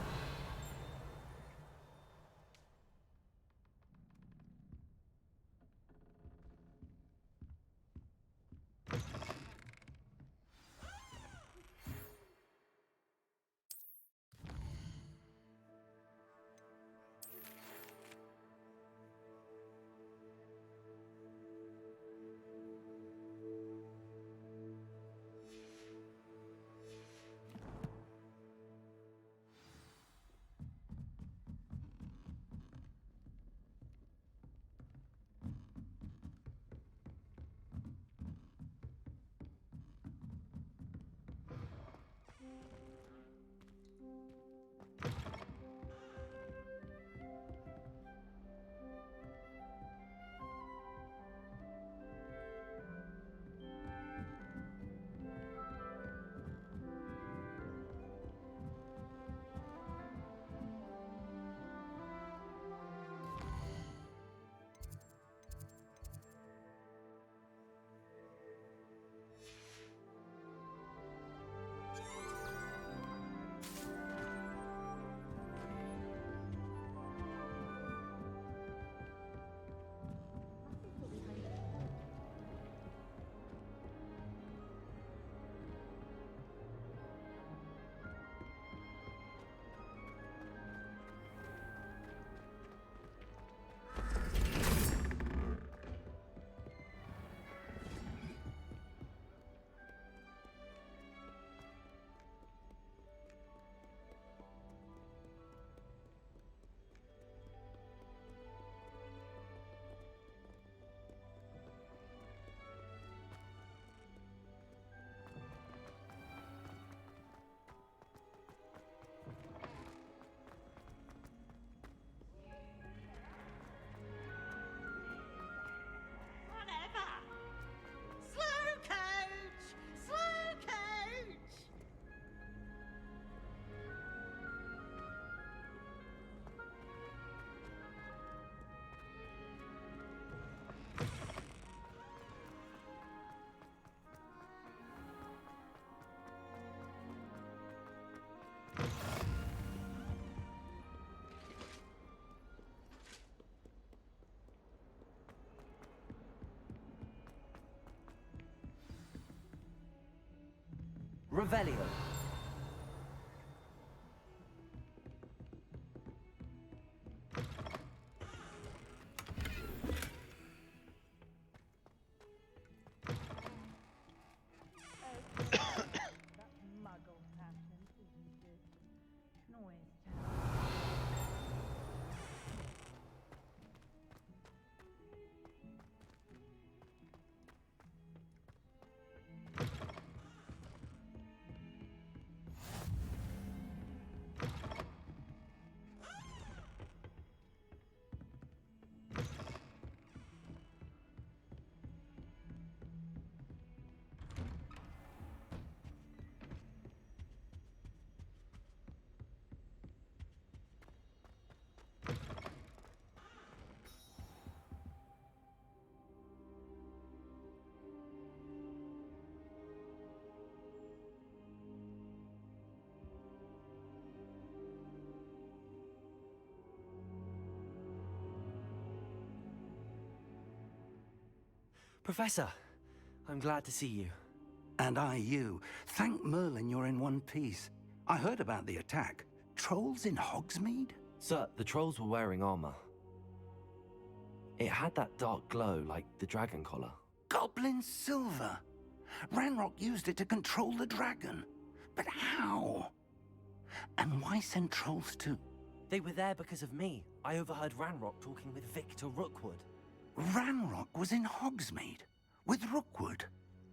Revelio. Professor, I'm glad to see you. And I you. Thank Merlin you're in one piece. I heard about the attack. Trolls in Hogsmeade? Sir, the trolls were wearing armor. It had that dark glow like the dragon collar. Goblin silver! Ranrock used it to control the dragon. But how? And why send trolls to... They were there because of me. I overheard Ranrock talking with Victor Rookwood. Ranrock was in Hogsmeade? With Rookwood?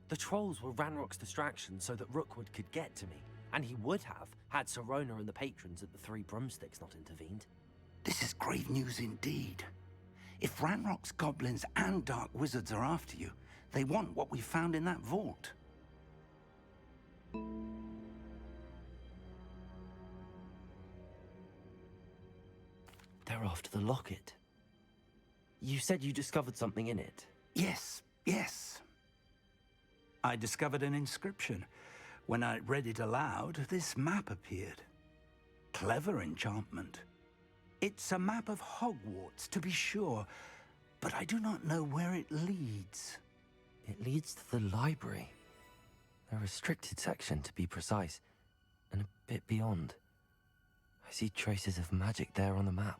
The trolls were Ranrock's distraction so that Rookwood could get to me. And he would have, had Sirona and the patrons at the Three Broomsticks not intervened. This is grave news indeed. If Ranrock's goblins and dark wizards are after you, they want what we found in that vault. They're after the locket. You said you discovered something in it. Yes, yes. I discovered an inscription. When I read it aloud, this map appeared. Clever enchantment. It's a map of Hogwarts, to be sure, but I do not know where it leads. It leads to the library. A restricted section, to be precise, and a bit beyond. I see traces of magic there on the map.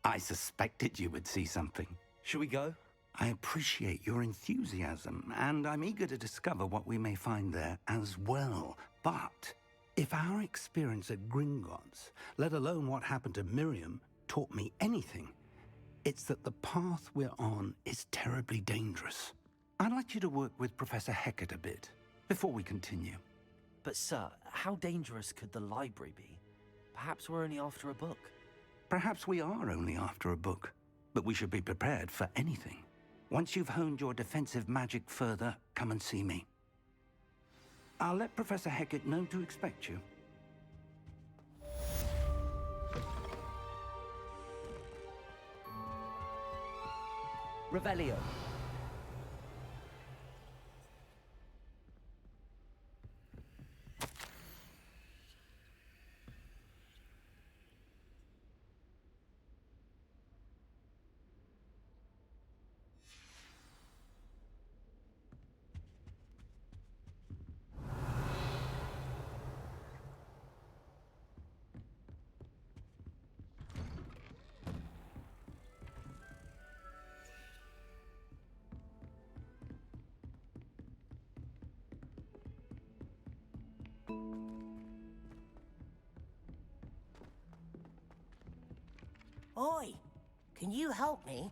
I suspected you would see something. Shall we go? I appreciate your enthusiasm, and I'm eager to discover what we may find there as well. But if our experience at Gringotts, let alone what happened to Miriam, taught me anything, it's that the path we're on is terribly dangerous. I'd like you to work with Professor Hecat a bit, before we continue. But sir, how dangerous could the library be? Perhaps we're only after a book. Perhaps we are only after a book, but we should be prepared for anything. Once you've honed your defensive magic further, come and see me. I'll let Professor Hecat know to expect you. Revelio. Oi, can you help me?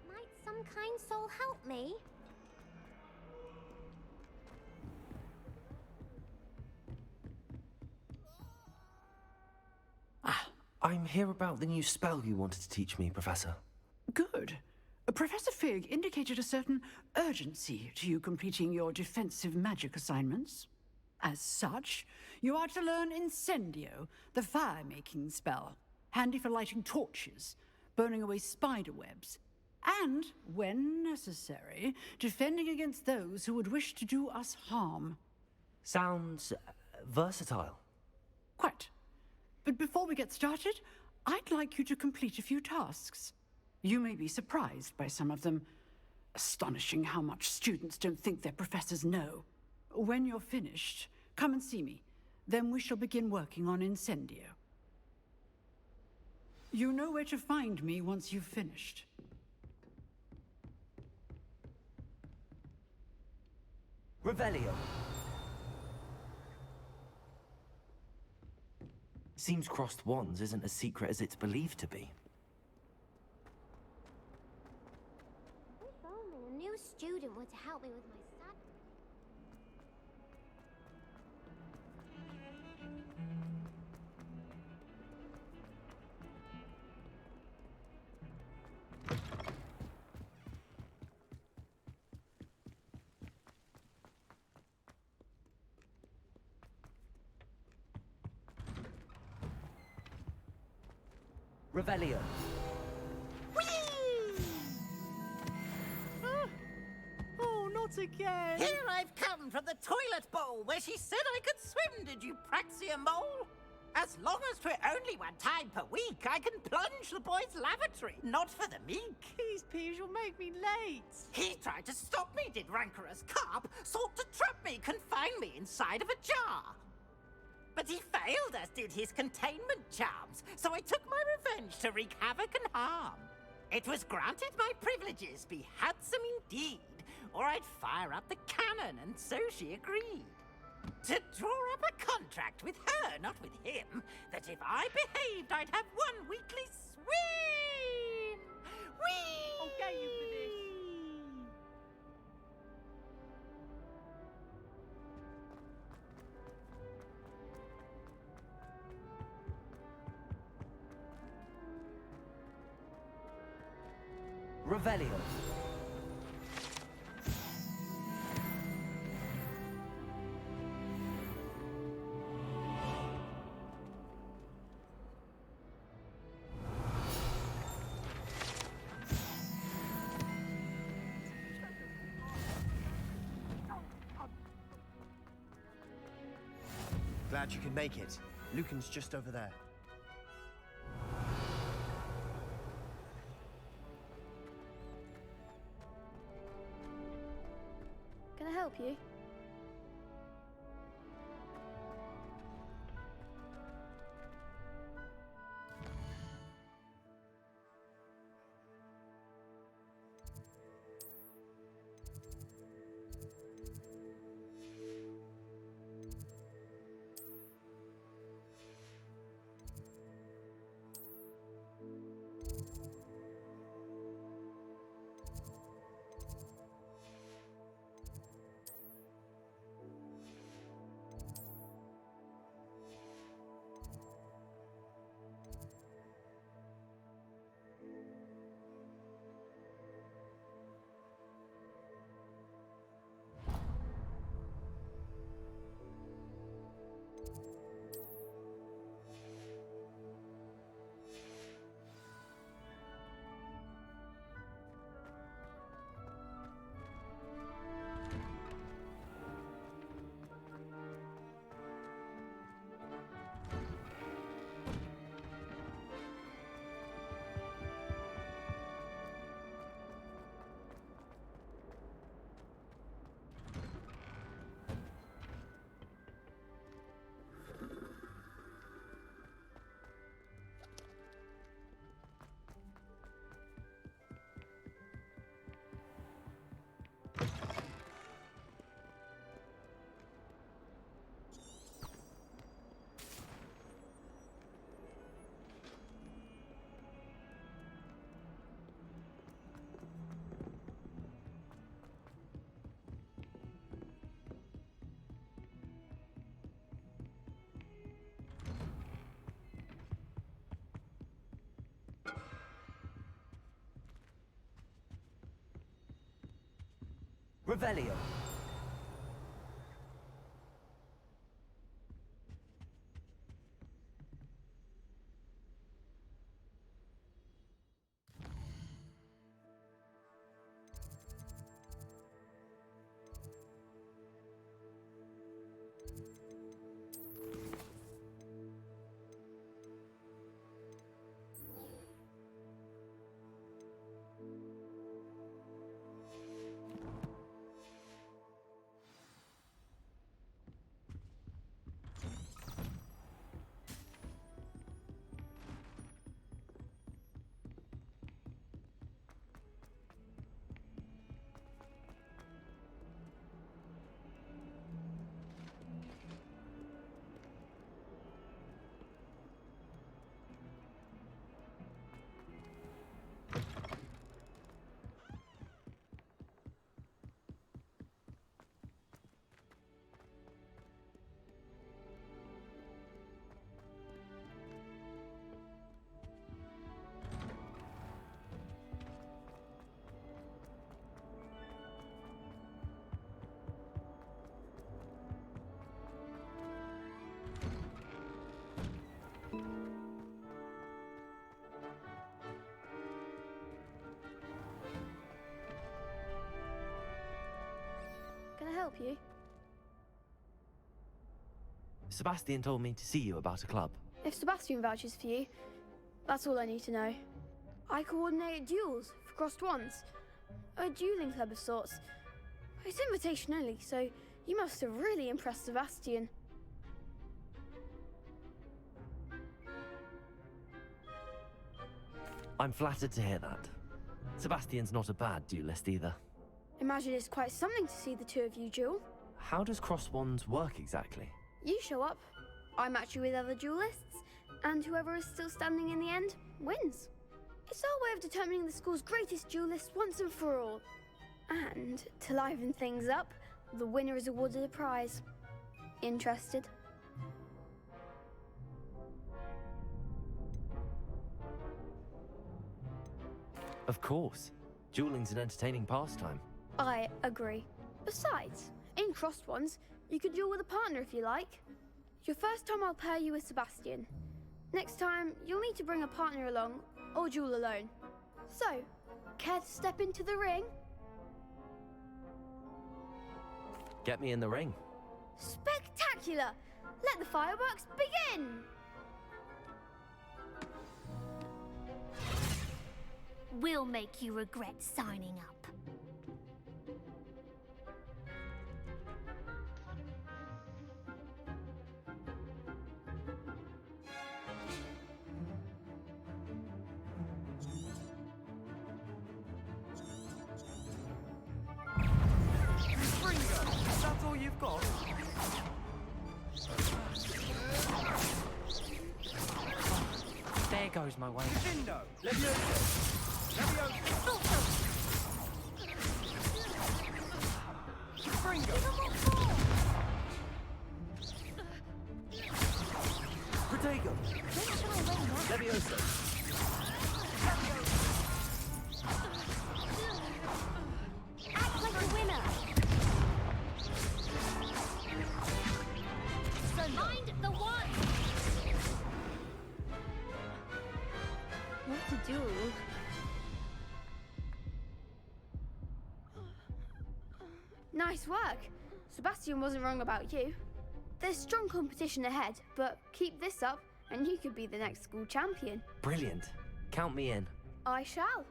Might some kind soul help me? I'm here about the new spell you wanted to teach me, Professor. Good. Professor Fig indicated a certain urgency to you completing your defensive magic assignments. As such, you are to learn Incendio, the fire-making spell, handy for lighting torches, burning away spider webs, and, when necessary, defending against those who would wish to do us harm. Sounds versatile. Quite. But before we get started, I'd like you to complete a few tasks. You may be surprised by some of them. Astonishing how much students don't think their professors know. When you're finished, come and see me. Then we shall begin working on Incendio. You know where to find me once you've finished. Revelio. Seems crossed wands isn't as secret as it's believed to be. If only a new student were to help me with my study. Revelio. Oh, not again! Here I've come from the toilet bowl where she said I could swim, did you praxia mole? As long as 'twere only one time per week, I can plunge the boy's lavatory, not for the meek. Please, Peeves, you'll make me late. He tried to stop me, did rancorous carp, sought to trap me, confine me inside of a jar. But he failed, as did his containment charms, so I took my revenge to wreak havoc and harm. It was granted my privileges be handsome indeed, or I'd fire up the cannon, and so she agreed. To draw up a contract with her, not with him, that if I behaved, I'd have one weekly swim! Whee! I'll get you for this. Revelio. Glad you can make it. Lucan's just over there. Can I help you? Revelio. help you? Sebastian told me to see you about a club. If Sebastian vouches for you, that's all I need to know. I coordinate duels for crossed wands. A dueling club of sorts. It's invitation only, so you must have really impressed Sebastian. I'm flattered to hear that. Sebastian's not a bad duelist either. Imagine it's quite something to see the two of you duel. How does cross wands work exactly? You show up, I match you with other duelists, and whoever is still standing in the end wins. It's our way of determining the school's greatest duelist once and for all. And to liven things up, the winner is awarded a prize. Interested? Of course. Dueling's an entertaining pastime. I agree. Besides, in crossed ones, you could duel with a partner if you like. Your first time I'll pair you with Sebastian. Next time, you'll need to bring a partner along, or duel alone. So, care to step into the ring? Get me in the ring. Spectacular! Let the fireworks begin! We'll make you regret signing up. That's all you've got? There goes my way. Lindo! Levioso! Fringo! Protego! Levioso! Act like a winner! Find the one! What to do? Nice work! Sebastian wasn't wrong about you. There's strong competition ahead, but keep this up and you could be the next school champion. Brilliant. Count me in. I shall.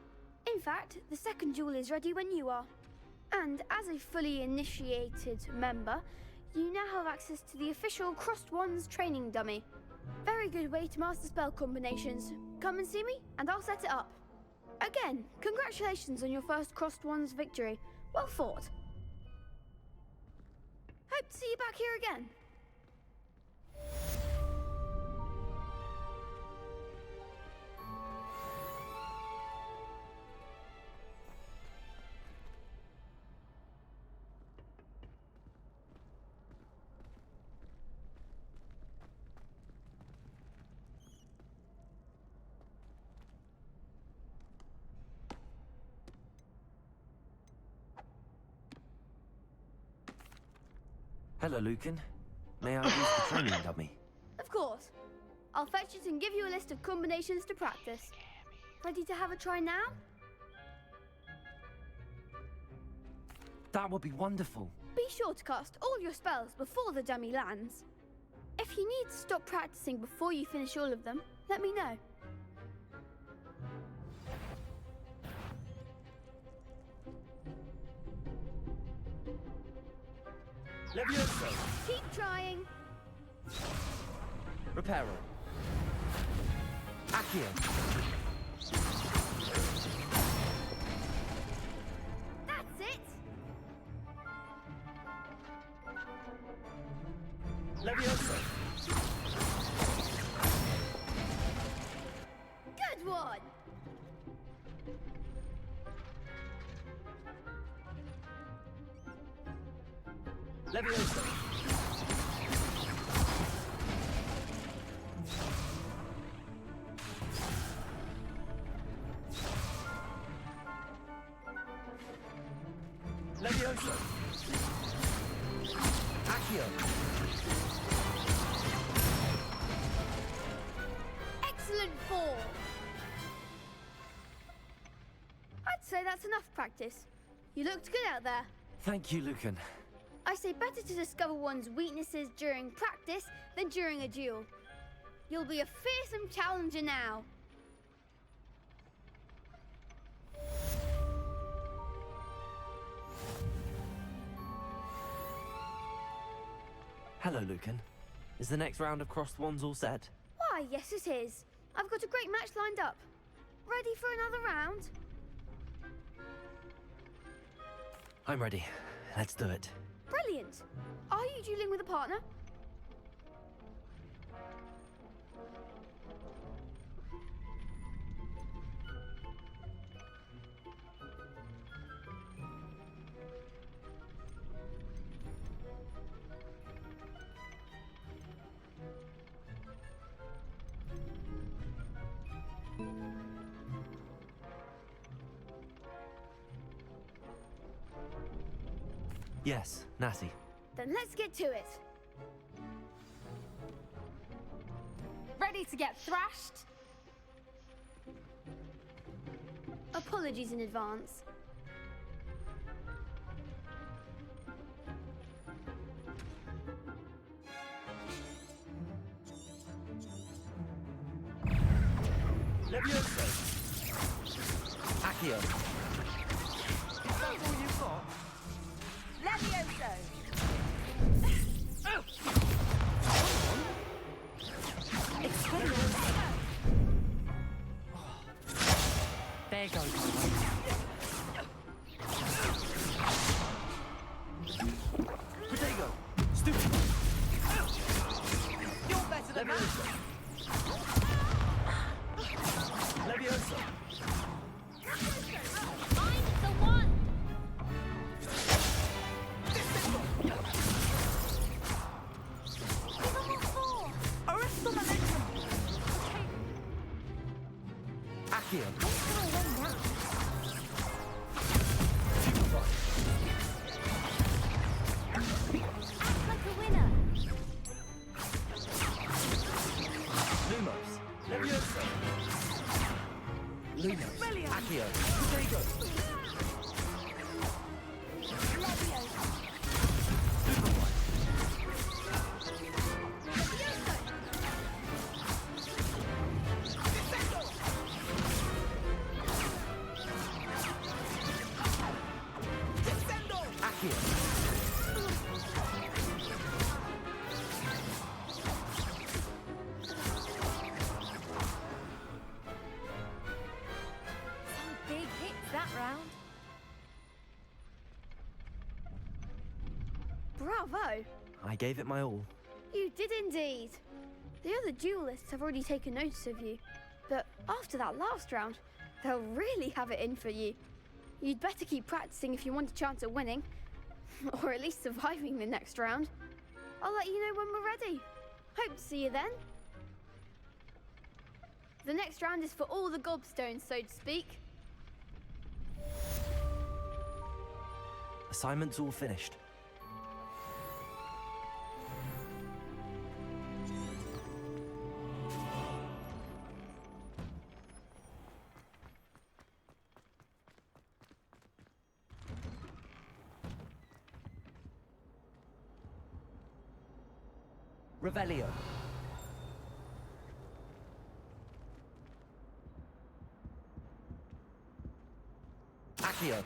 In fact, the second duel is ready when you are. And as a fully initiated member, you now have access to the official Crossed Wands training dummy. Very good way to master spell combinations. Come and see me, and I'll set it up. Again, congratulations on your first Crossed Wands victory. Well fought. Hope to see you back here again. Hello, Lucan. May I use the training dummy? Of course. I'll fetch it and give you a list of combinations to practice. Ready to have a try now? That would be wonderful. Be sure to cast all your spells before the dummy lands. If you need to stop practicing before you finish all of them, let me know. Levioso! Keep trying. Reparo. Accio. That's it. Levioso! Good one. Levioso! Levioso! Accio! Excellent form. I'd say that's enough practice. You looked good out there. Thank you, Lucan. I say better to discover one's weaknesses during practice than during a duel. You'll be a fearsome challenger now. Hello, Lucan. Is the next round of crossed wands all set? Why, yes it is. I've got a great match lined up. Ready for another round? I'm ready. Let's do it. Brilliant. Are you dueling with a partner? Yes, Natty. Then let's get to it. Ready to get thrashed? Apologies in advance. Levioso. Accio. Is that all you've got? Levioso! There goes. Protego. Stupid. You're better than Levioso. Levioso. I'm the one! Accio. Act like a winner! Lumos. Levioso. Lumos. Accio. Protego. Some big hits that round. Bravo! I gave it my all. You did indeed. The other duelists have already taken notice of you, but after that last round, they'll really have it in for you. You'd better keep practicing if you want a chance at winning, or at least surviving the next round. I'll let you know when we're ready. Hope to see you then. The next round is for all the gobstones, so to speak. Assignment's all finished. Revelio. Accio.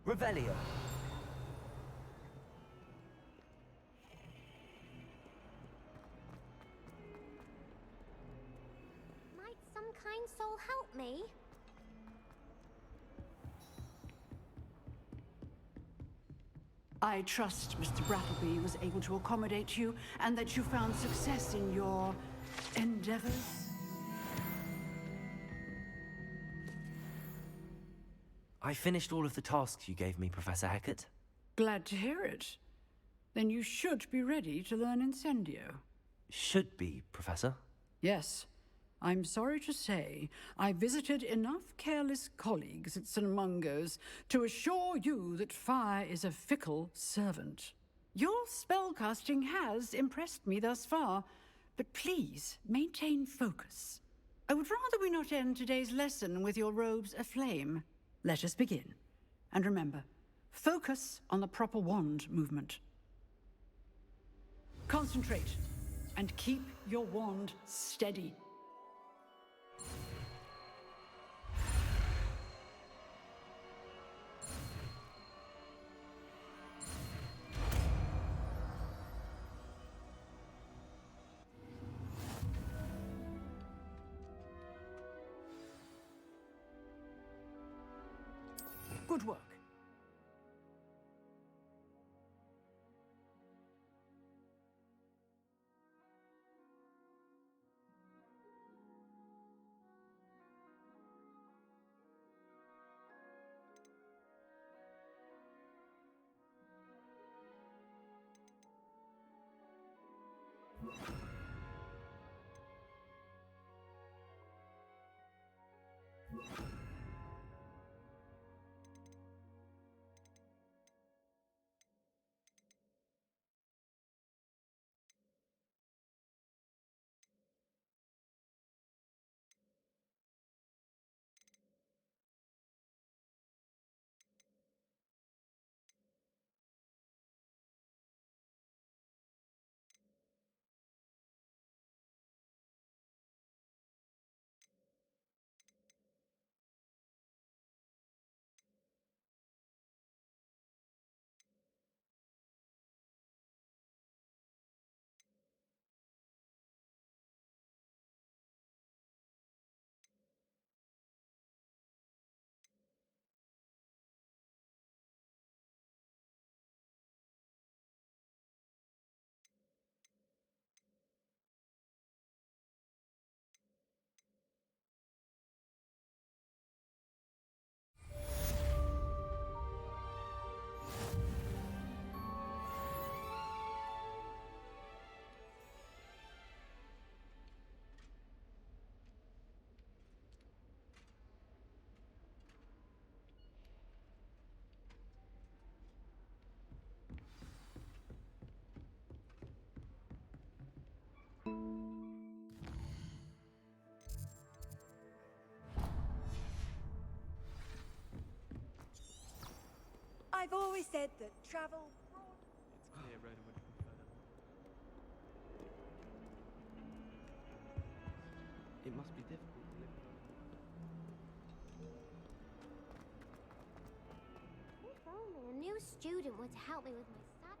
Revelio. Might some kind soul help me? I trust Mr. Brattleby was able to accommodate you and that you found success in your endeavors. I finished all of the tasks you gave me, Professor Hecat. Glad to hear it. Then you should be ready to learn Incendio. Should be, Professor. Yes. I'm sorry to say, I visited enough careless colleagues at St. Mungo's to assure you that fire is a fickle servant. Your spellcasting has impressed me thus far, but please maintain focus. I would rather we not end today's lesson with your robes aflame. Let us begin. And remember, focus on the proper wand movement. Concentrate, and keep your wand steady. Good work. I've always said that travel... It's clear Rhoda would prefer that. It must be difficult to live alone. If only a new student were to help me with my sad...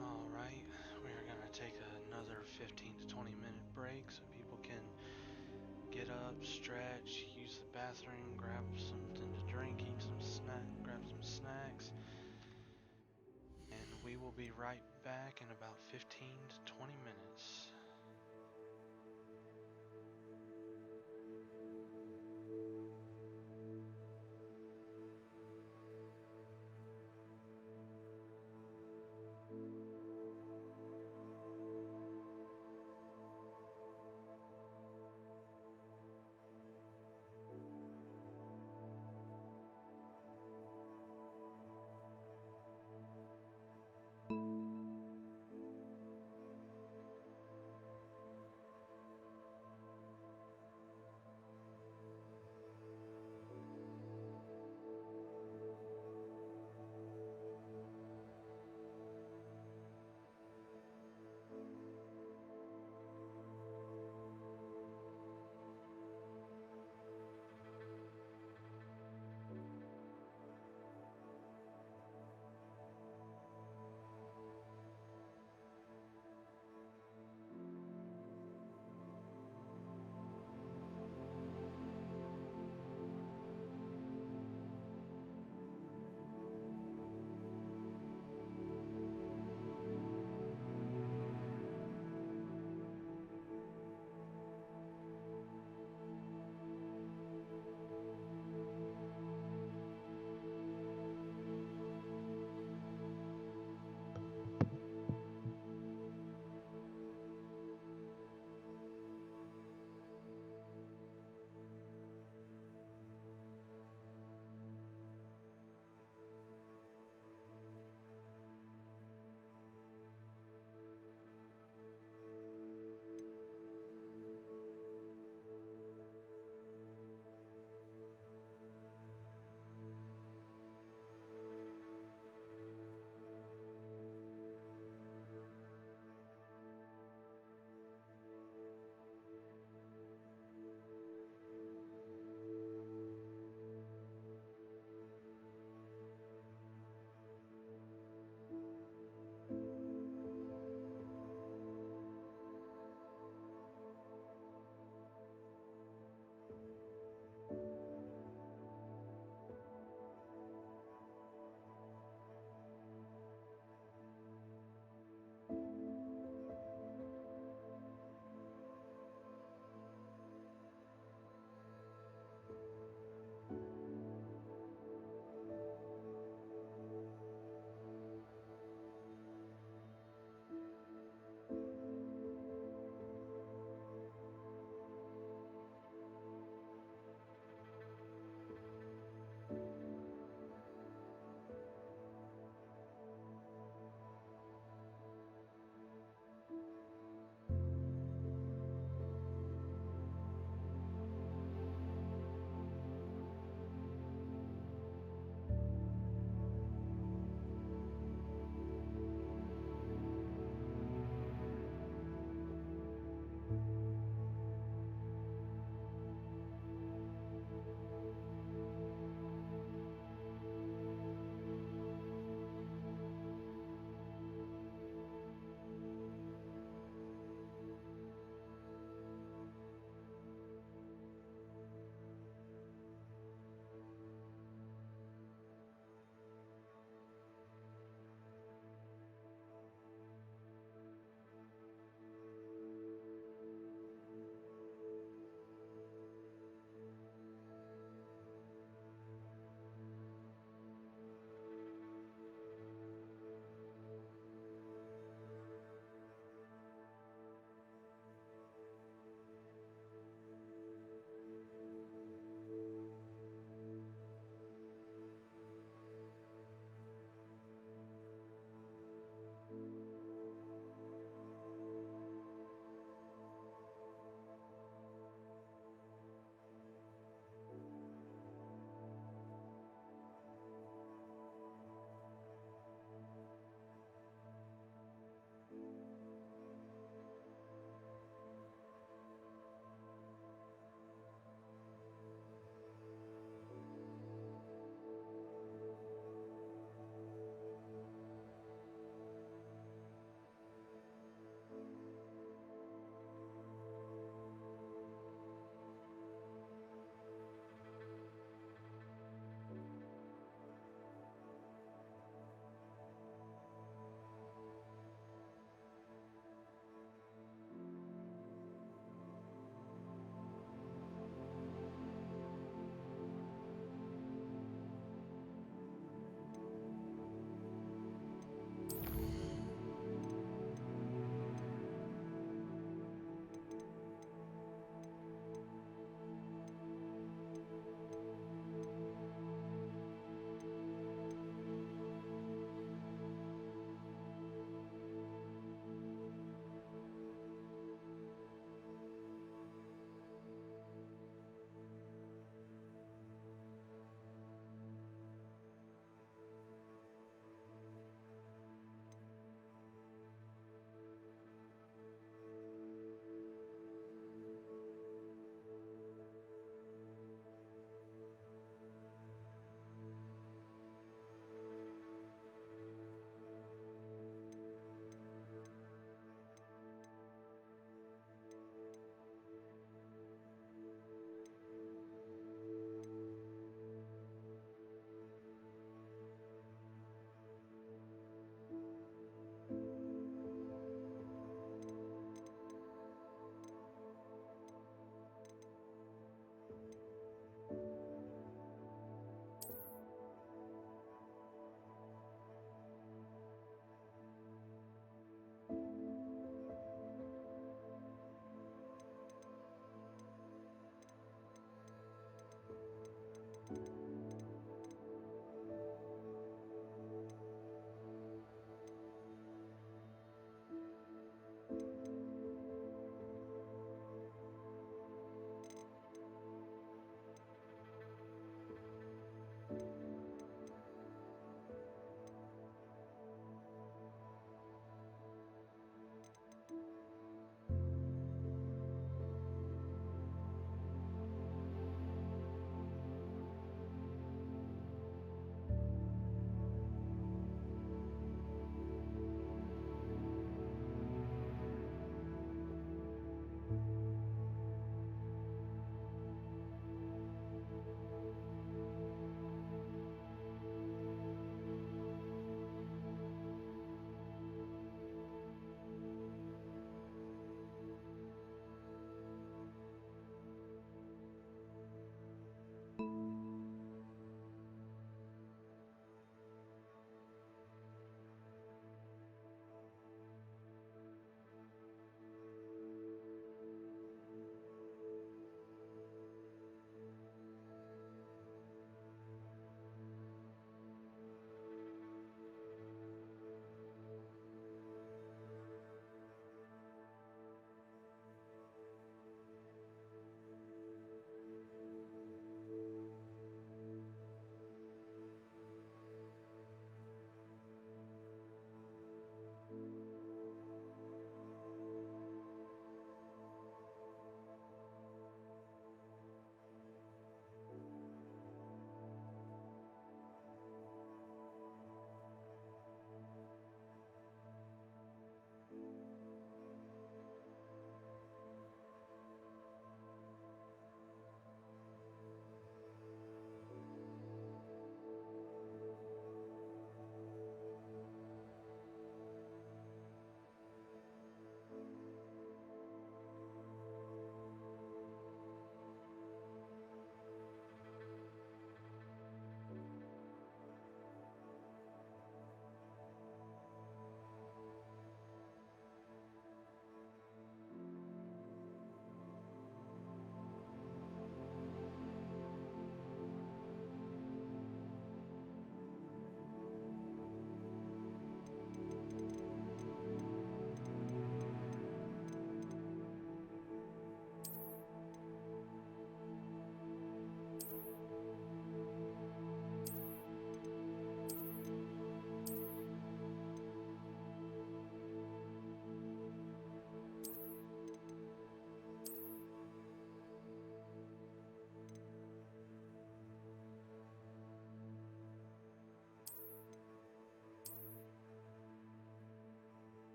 Alright, we're gonna take another 15 to 20 minute break so people can get up, stretch, use the bathroom, grab something to drink, grab some snacks, and we will be right back in about 15 to 20 minutes.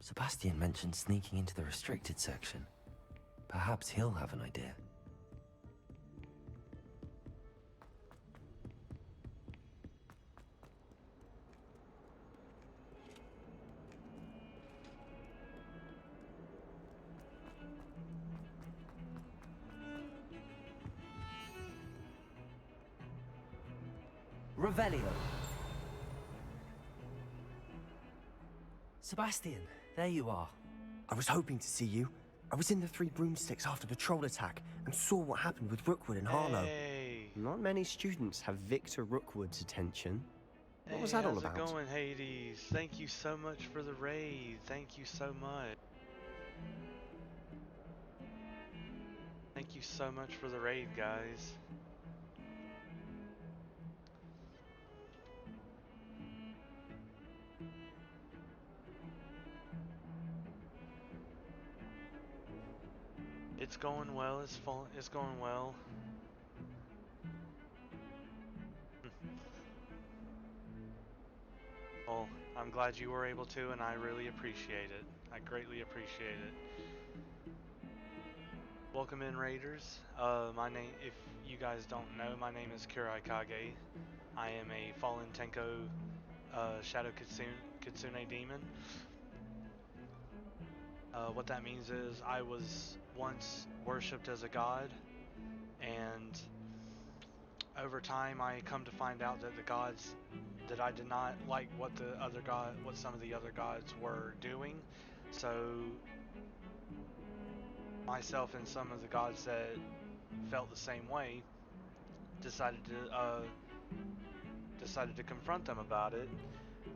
Sebastian mentioned sneaking into the restricted section. Perhaps he'll have an idea. Revelio. Sebastian, there you are. I was hoping to see you. I was in the Three Broomsticks after the troll attack and saw what happened with Rookwood and Harlow. Hey. Not many students have Victor Rookwood's attention. What was that all about? How's it going, Hades? Thank you so much for the raid. Thank you so much. Thank you so much for the raid, guys. It's going well. It's going well. Well, I'm glad you were able to, and I really appreciate it. I greatly appreciate it. Welcome in, Raiders. My name, if you guys don't know, my name is Kurai Kage. I am a fallen Tenko Shadow Kitsune demon. What that means is I was once worshipped as a god, and over time I come to find out that the gods that I did not like what some of the other gods were doing. So myself and some of the gods that felt the same way decided to confront them about it.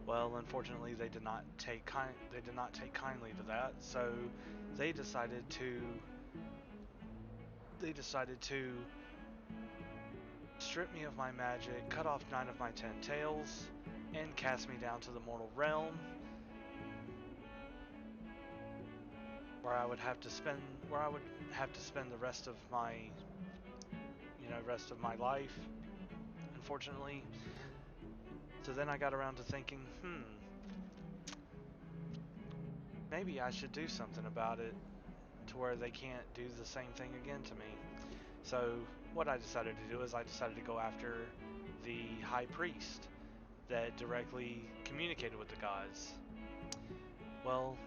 Well, unfortunately, they did not take kindly to that. So they decided to strip me of my magic, cut off 9 of my 10 tails, and cast me down to the mortal realm, where I would have to spend the rest of my life, unfortunately. So then I got around to thinking, maybe I should do something about it to where they can't do the same thing again to me. So what I decided to do is I decided to go after the High Priest that directly communicated with the gods. Well,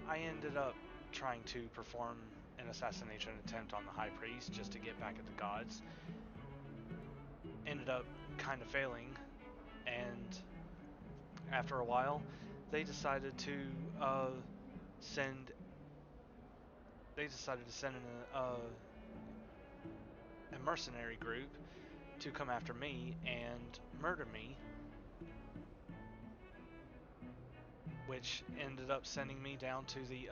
I ended up trying to perform an assassination attempt on the High Priest just to get back at the gods. Ended up kind of failing, and after a while, they decided to send in a mercenary group to come after me and murder me, which ended up sending me down to the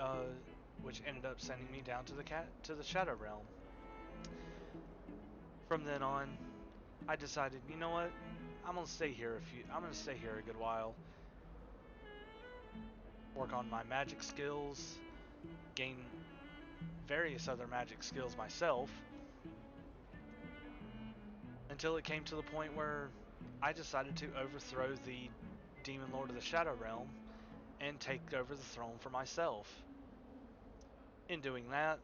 Shadow Realm. From then on, I decided, you know what? I'm gonna stay here a good while. Work on my magic skills, gain various other magic skills myself, until it came to the point where I decided to overthrow the Demon Lord of the Shadow Realm and take over the throne for myself. In doing that,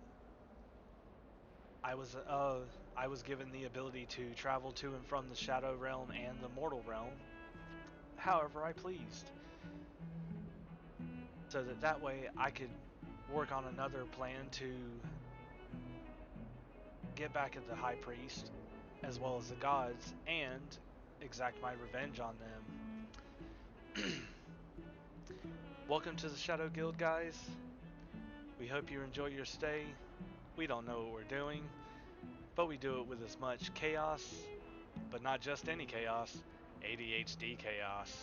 I was given the ability to travel to and from the Shadow Realm and the Mortal Realm however I pleased, so that way I could work on another plan to get back at the High Priest as well as the gods and exact my revenge on them. Welcome to the Shadow Guild, guys. We hope you enjoy your stay. We don't know what we're doing, but we do it with as much chaos, but not just any chaos, ADHD chaos.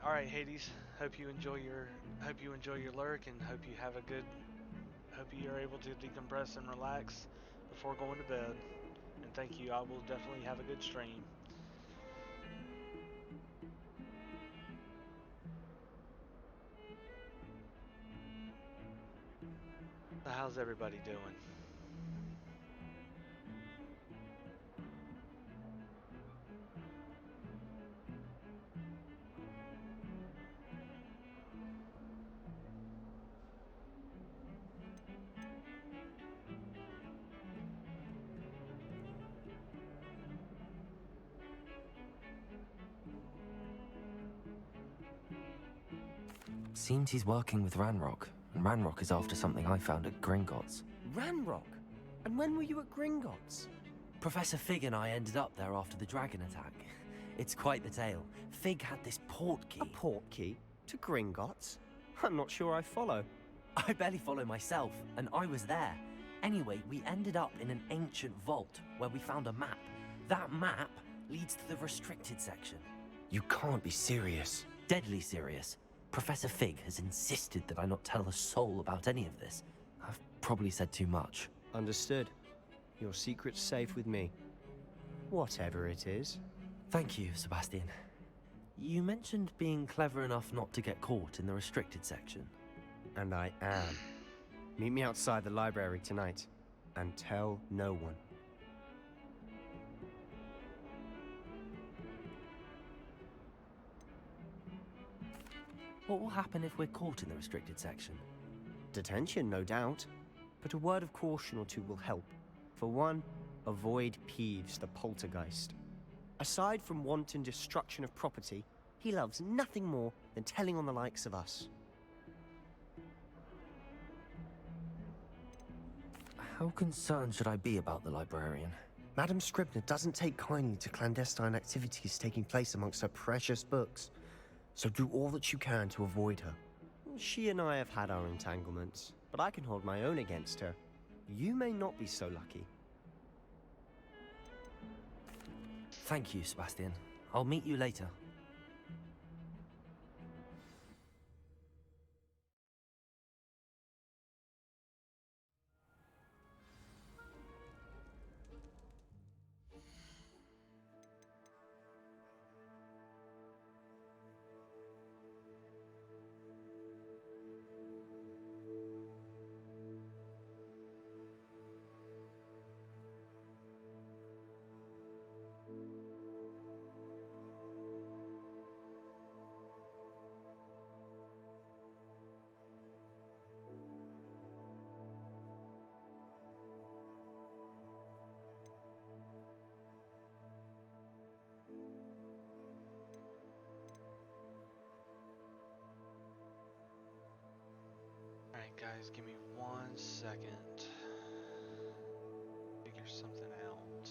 All right, Hades. Hope you enjoy your lurk, and hope you are able to decompress and relax before going to bed. And thank you. I will definitely have a good stream. So how's everybody doing? Seems he's working with Ranrock, and Ranrock is after something I found at Gringotts. Ranrock? And when were you at Gringotts? Professor Fig and I ended up there after the dragon attack. It's quite the tale. Fig had this port key. A port key? To Gringotts? I'm not sure I follow. I barely follow myself, and I was there. Anyway, we ended up in an ancient vault where we found a map. That map leads to the restricted section. You can't be serious. Deadly serious. Professor Fig has insisted that I not tell a soul about any of this. I've probably said too much. Understood. Your secret's safe with me. Whatever it is. Thank you, Sebastian. You mentioned being clever enough not to get caught in the restricted section. And I am. Meet me outside the library tonight, and tell no one. What will happen if we're caught in the restricted section? Detention, no doubt. But a word of caution or two will help. For one, avoid Peeves, the poltergeist. Aside from wanton destruction of property, he loves nothing more than telling on the likes of us. How concerned should I be about the librarian? Madame Scribner doesn't take kindly to clandestine activities taking place amongst her precious books. So do all that you can to avoid her. She and I have had our entanglements, but I can hold my own against her. You may not be so lucky. Thank you, Sebastian. I'll meet you later. Alright guys, give me 1 second. Figure something out.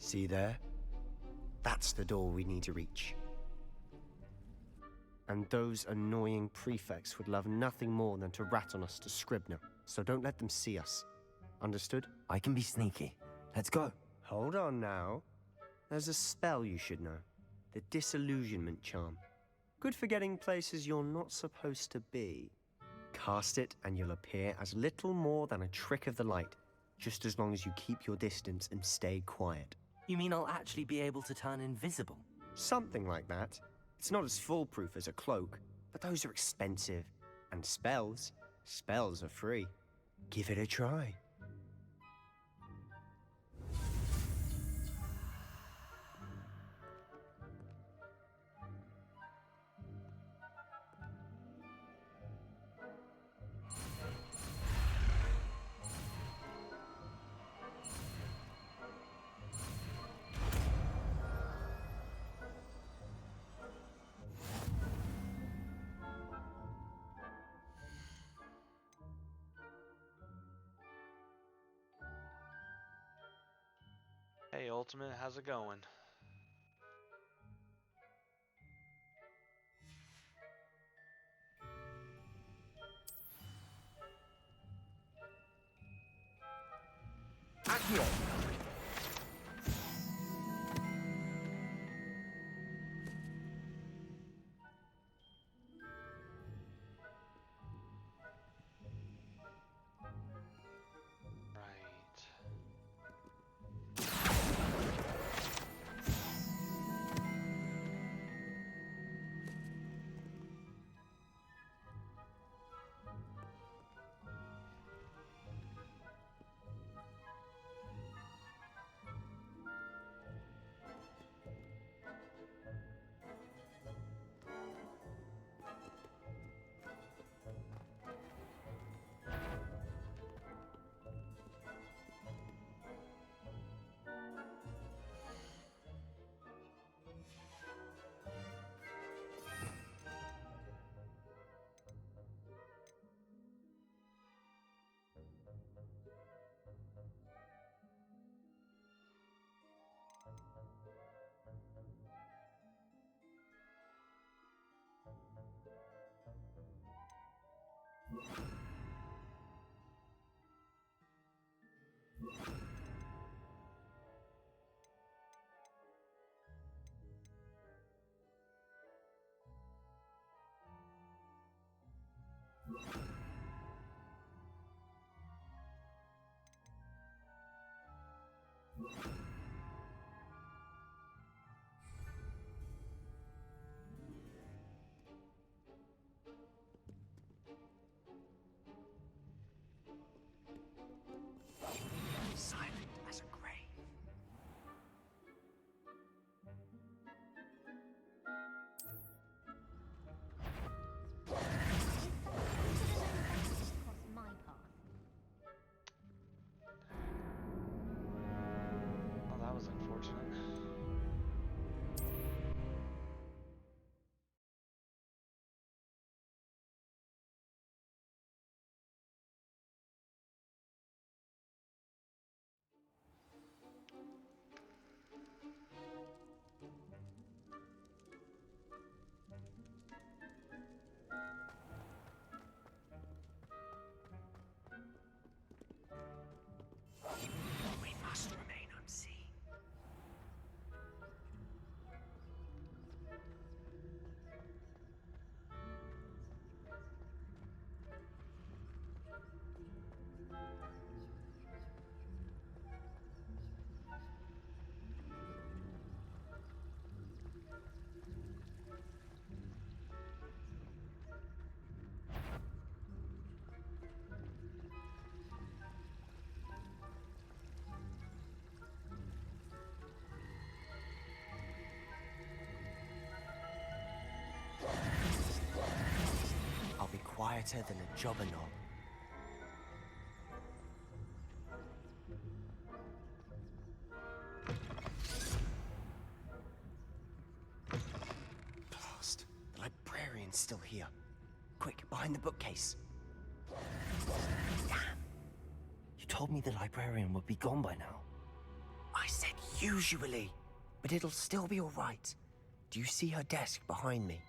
See there? That's the door we need to reach. And those annoying prefects would love nothing more than to rat on us to Scribner, so don't let them see us. Understood? I can be sneaky. Let's go. Hold on now. There's a spell you should know. The Disillusionment Charm. Good for getting places you're not supposed to be. Cast it and you'll appear as little more than a trick of the light, just as long as you keep your distance and stay quiet. You mean I'll actually be able to turn invisible? Something like that. It's not as foolproof as a cloak, but those are expensive. And spells are free. Give it a try. Hey, Ultimate, how's it going? Accio! Silent as a grave. Cross my path. Oh, that was unfortunate. We must remain unseen. I'll be quieter than a jobber knob. Blast. The librarian's still here. Quick, behind the bookcase. Damn. You told me the librarian would be gone by now. I said Usually. But it'll still be all right. Do you see her desk behind me?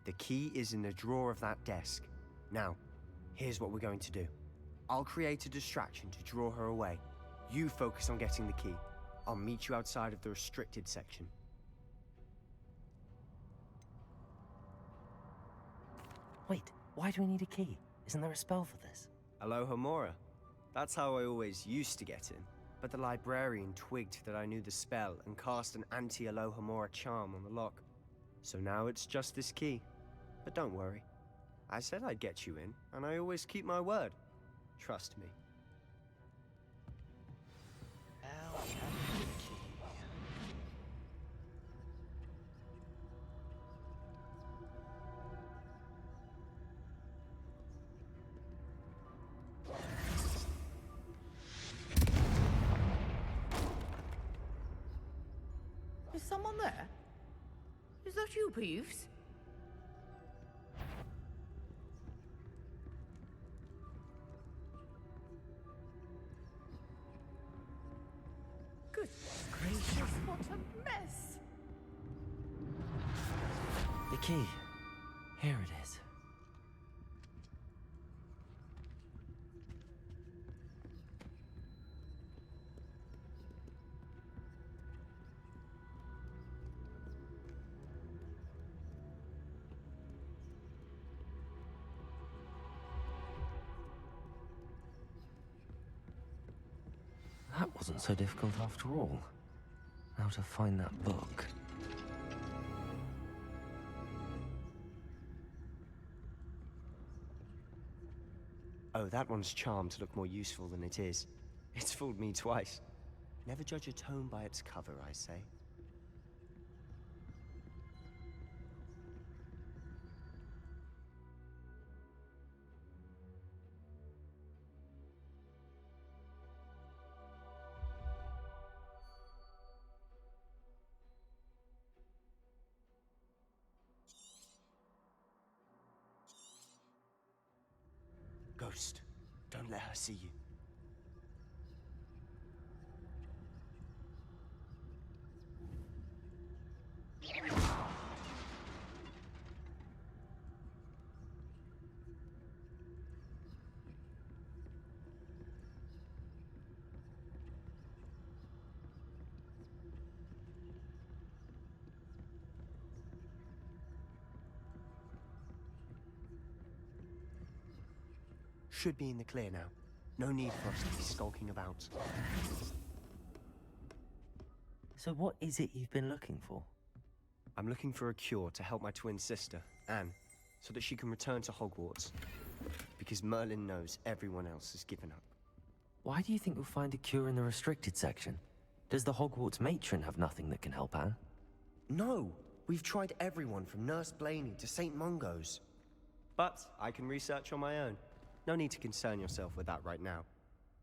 The key is in the drawer of that desk. Now, here's what we're going to do. I'll create a distraction to draw her away. You focus on getting the key. I'll meet you outside of the restricted section. Wait, why do we need a key? Isn't there a spell for this? Alohomora. That's how I always used to get in. But the librarian twigged that I knew the spell and cast an anti-Alohomora charm on the lock. So now it's just this key. But don't worry. I said I'd get you in, and I always keep my word. Trust me. Ow, Is someone there? Is that you, Peeves? Goodness gracious, what a mess! The key. Here it is. That wasn't so difficult after all. Now to find that book. Oh, that one's charmed to look more useful than it is. It's fooled me twice. Never judge a tome by its cover, I say. Ghost, don't let her see you. Should be in the clear now. No need for us to be skulking about. So what is it you've been looking for? I'm looking for a cure to help my twin sister, Anne, so that she can return to Hogwarts. Because Merlin knows everyone else has given up. Why do you think we'll find a cure in the restricted section? Does the Hogwarts matron have nothing that can help Anne? No! We've tried everyone from Nurse Blaney to St. Mungo's. But I can research on my own. No need to concern yourself with that right now.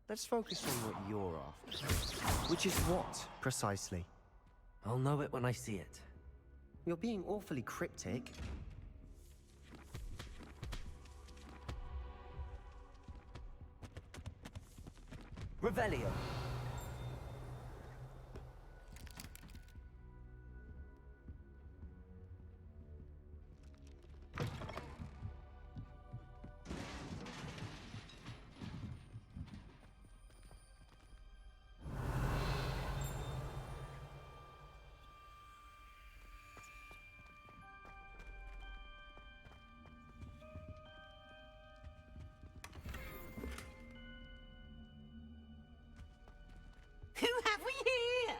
Let's focus on what you're after. Which is what, precisely? I'll know it when I see it. You're being awfully cryptic. Revelio. Who have we here?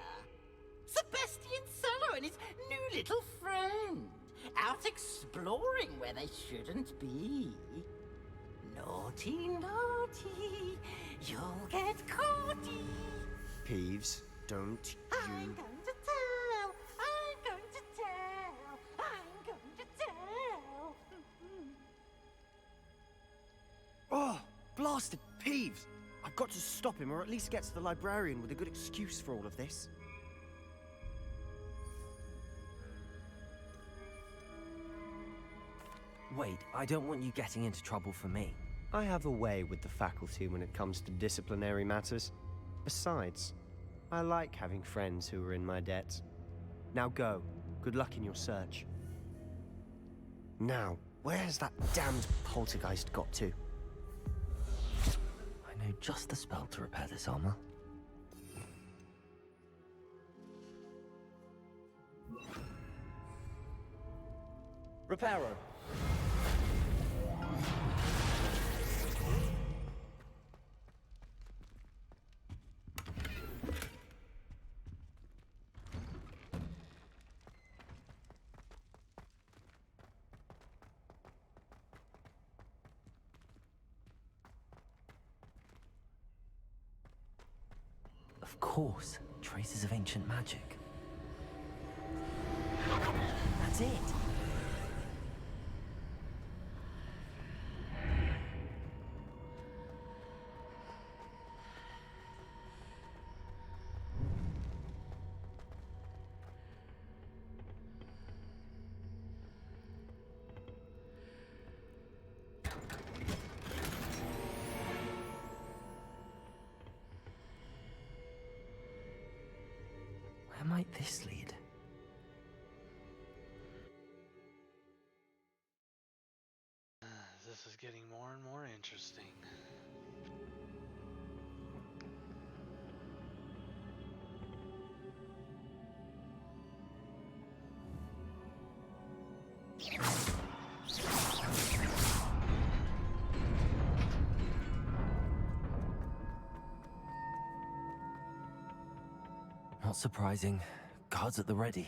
Sebastian Cello and his new little friend. Out exploring where they shouldn't be. Naughty, naughty, you'll get caughty. Peeves, don't I'm going to tell, I'm going to tell, I'm going to tell. Oh, blasted Peeves! I've got to stop him, or at least get to the librarian with a good excuse for all of this. Wait, I don't want you getting into trouble for me. I have a way with the faculty when it comes to disciplinary matters. Besides, I like having friends who are in my debt. Now go. Good luck in your search. Now, where's that damned poltergeist got to? I know just the spell to repair this armor. Reparo. Of course, traces of ancient magic. That's it! Where might this lead? This is getting more and more interesting. Not surprising. Guards at the ready.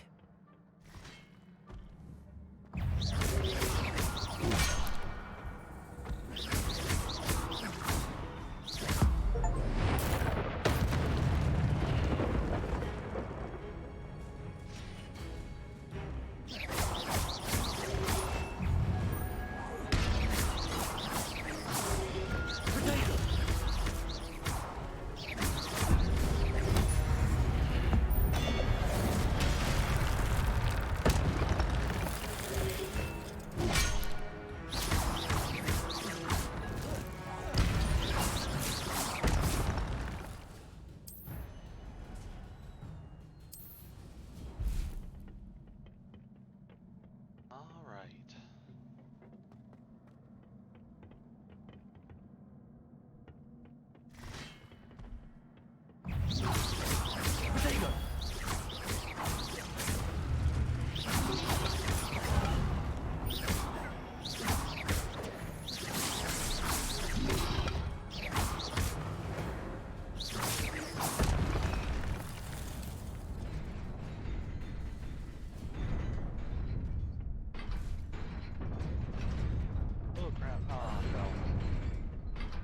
Oh crap. Oh no.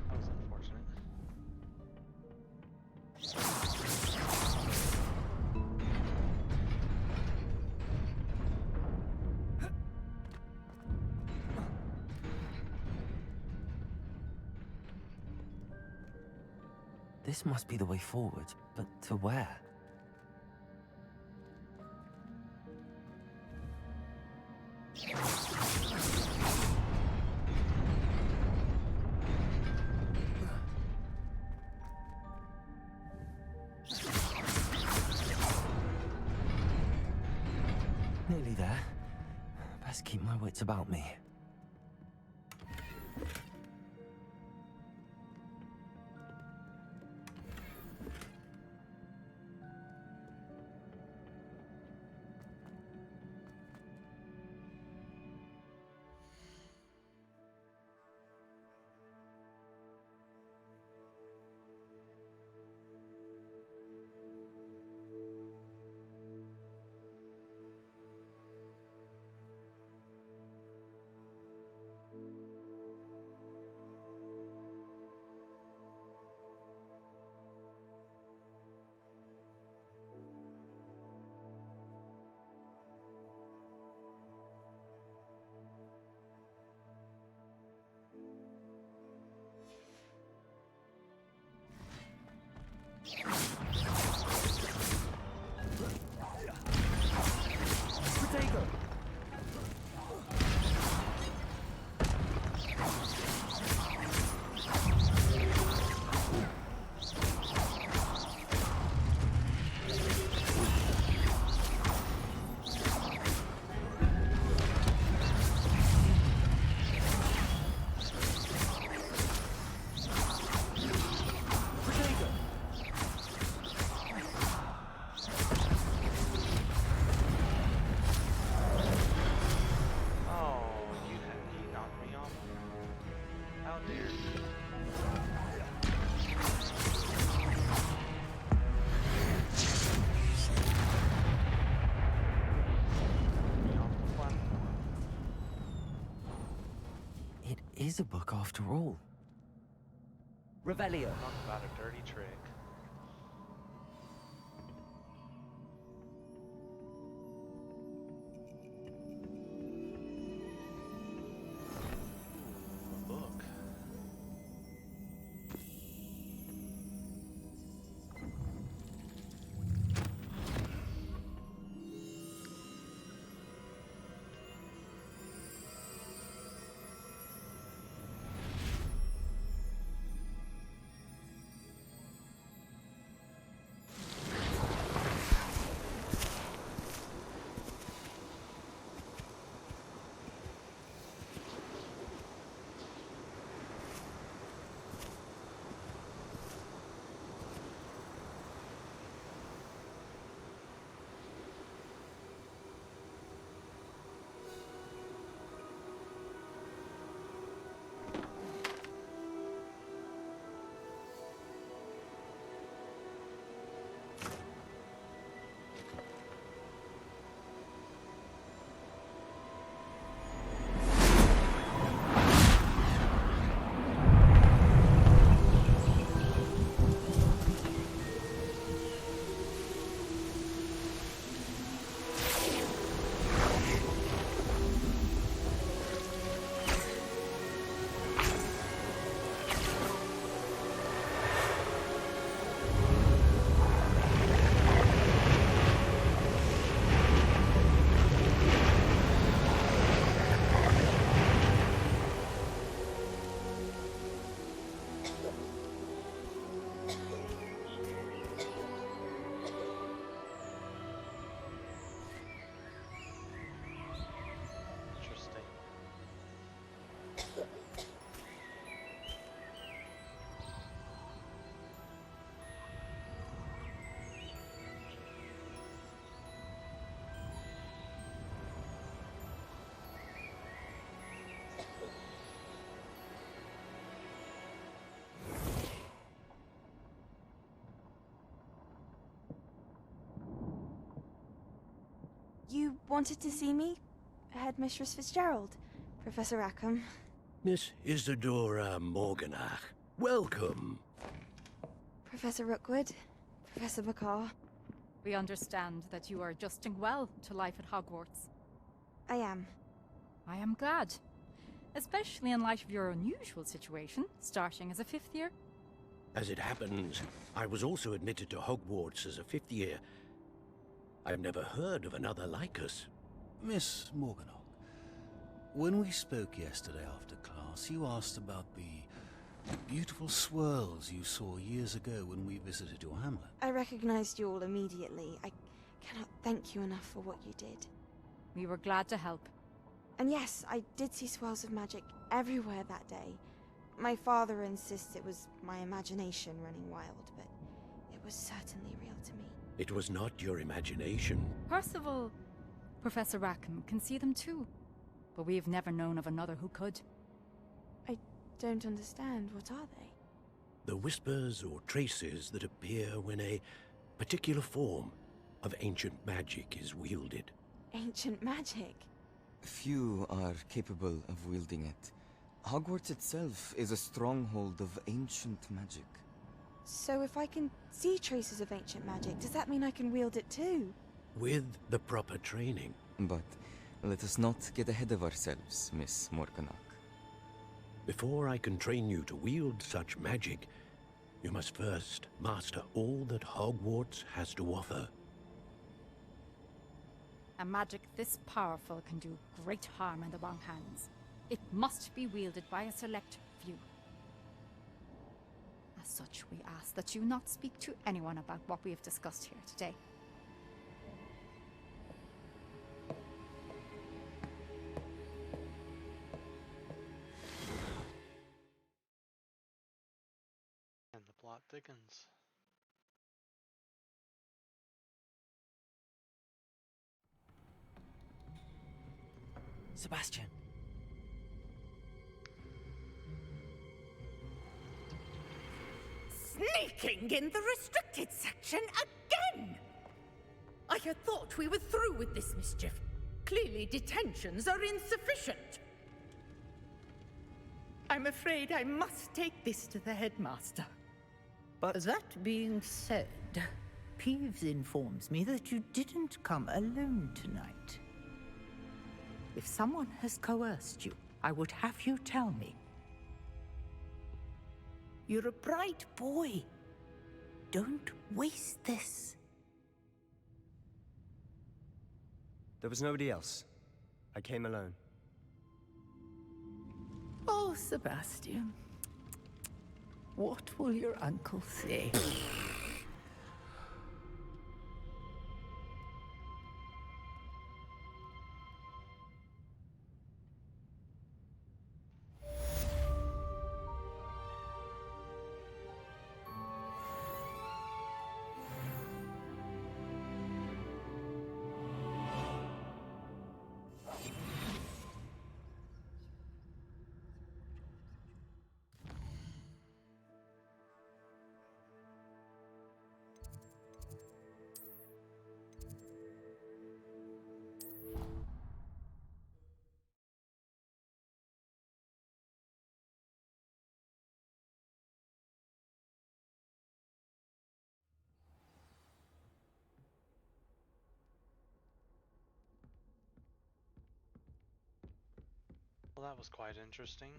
That was unfortunate. This must be the way forward, but to where? Nearly there. Best keep my wits about me. is a book after all. Revelio. Talk about a dirty trick. A book. You wanted to see me? Headmistress Fitzgerald? Professor Rackham? Miss Isadora Morganach, welcome. Professor Rookwood? Professor Bakar? We understand that you are adjusting well to life at Hogwarts. I am. I am glad. Especially in light of your unusual situation, starting as a 5th year. As it happens, I was also admitted to Hogwarts as a 5th year. I've never heard of another like us. Miss Morganach, when we spoke yesterday after class, you asked about the beautiful swirls you saw years ago when we visited your hamlet. I recognized you all immediately. I cannot thank you enough for what you did. We were glad to help. And yes, I did see swirls of magic everywhere that day. My father insists it was my imagination running wild, but it was certainly real to me. It was not your imagination. Percival, Professor Rackham can see them too. But we've never known of another who could. I don't understand. What are they? The whispers or traces that appear when a particular form of ancient magic is wielded. Ancient magic? Few are capable of wielding it. Hogwarts itself is a stronghold of ancient magic. So if I can see traces of ancient magic, does that mean I can wield it too? With the proper training. But let us not get ahead of ourselves, Miss Morganach. Before I can train you to wield such magic, you must first master all that Hogwarts has to offer. A magic this powerful can do great harm in the wrong hands. It must be wielded by a select few. As such, we ask that you not speak to anyone about what we have discussed here today. And the plot thickens. Sebastian. Sneaking in the restricted section again! I had thought we were through with this mischief. Clearly detentions are insufficient. I'm afraid I must take this to the headmaster. But that being said, Peeves informs me that you didn't come alone tonight. If someone has coerced you, I would have you tell me. You're a bright boy. Don't waste this. there was nobody else. I came alone. Oh, Sebastian. What will your uncle say? Well, that was quite interesting.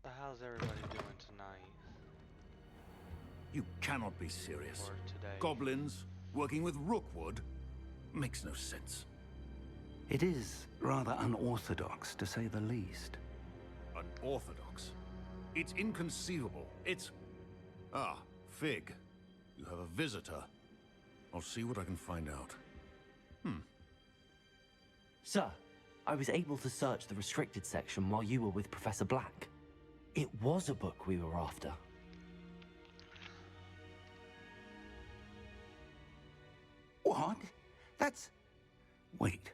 So how's everybody doing tonight? You cannot be serious. Or today? Goblins working with Rookwood makes no sense. It is rather unorthodox, to say the least. Unorthodox? It's inconceivable. It's... Ah, Fig. You have a visitor. I'll see what I can find out. Sir, I was able to search the restricted section while you were with Professor Black. It was a book we were after. What? That's... Wait.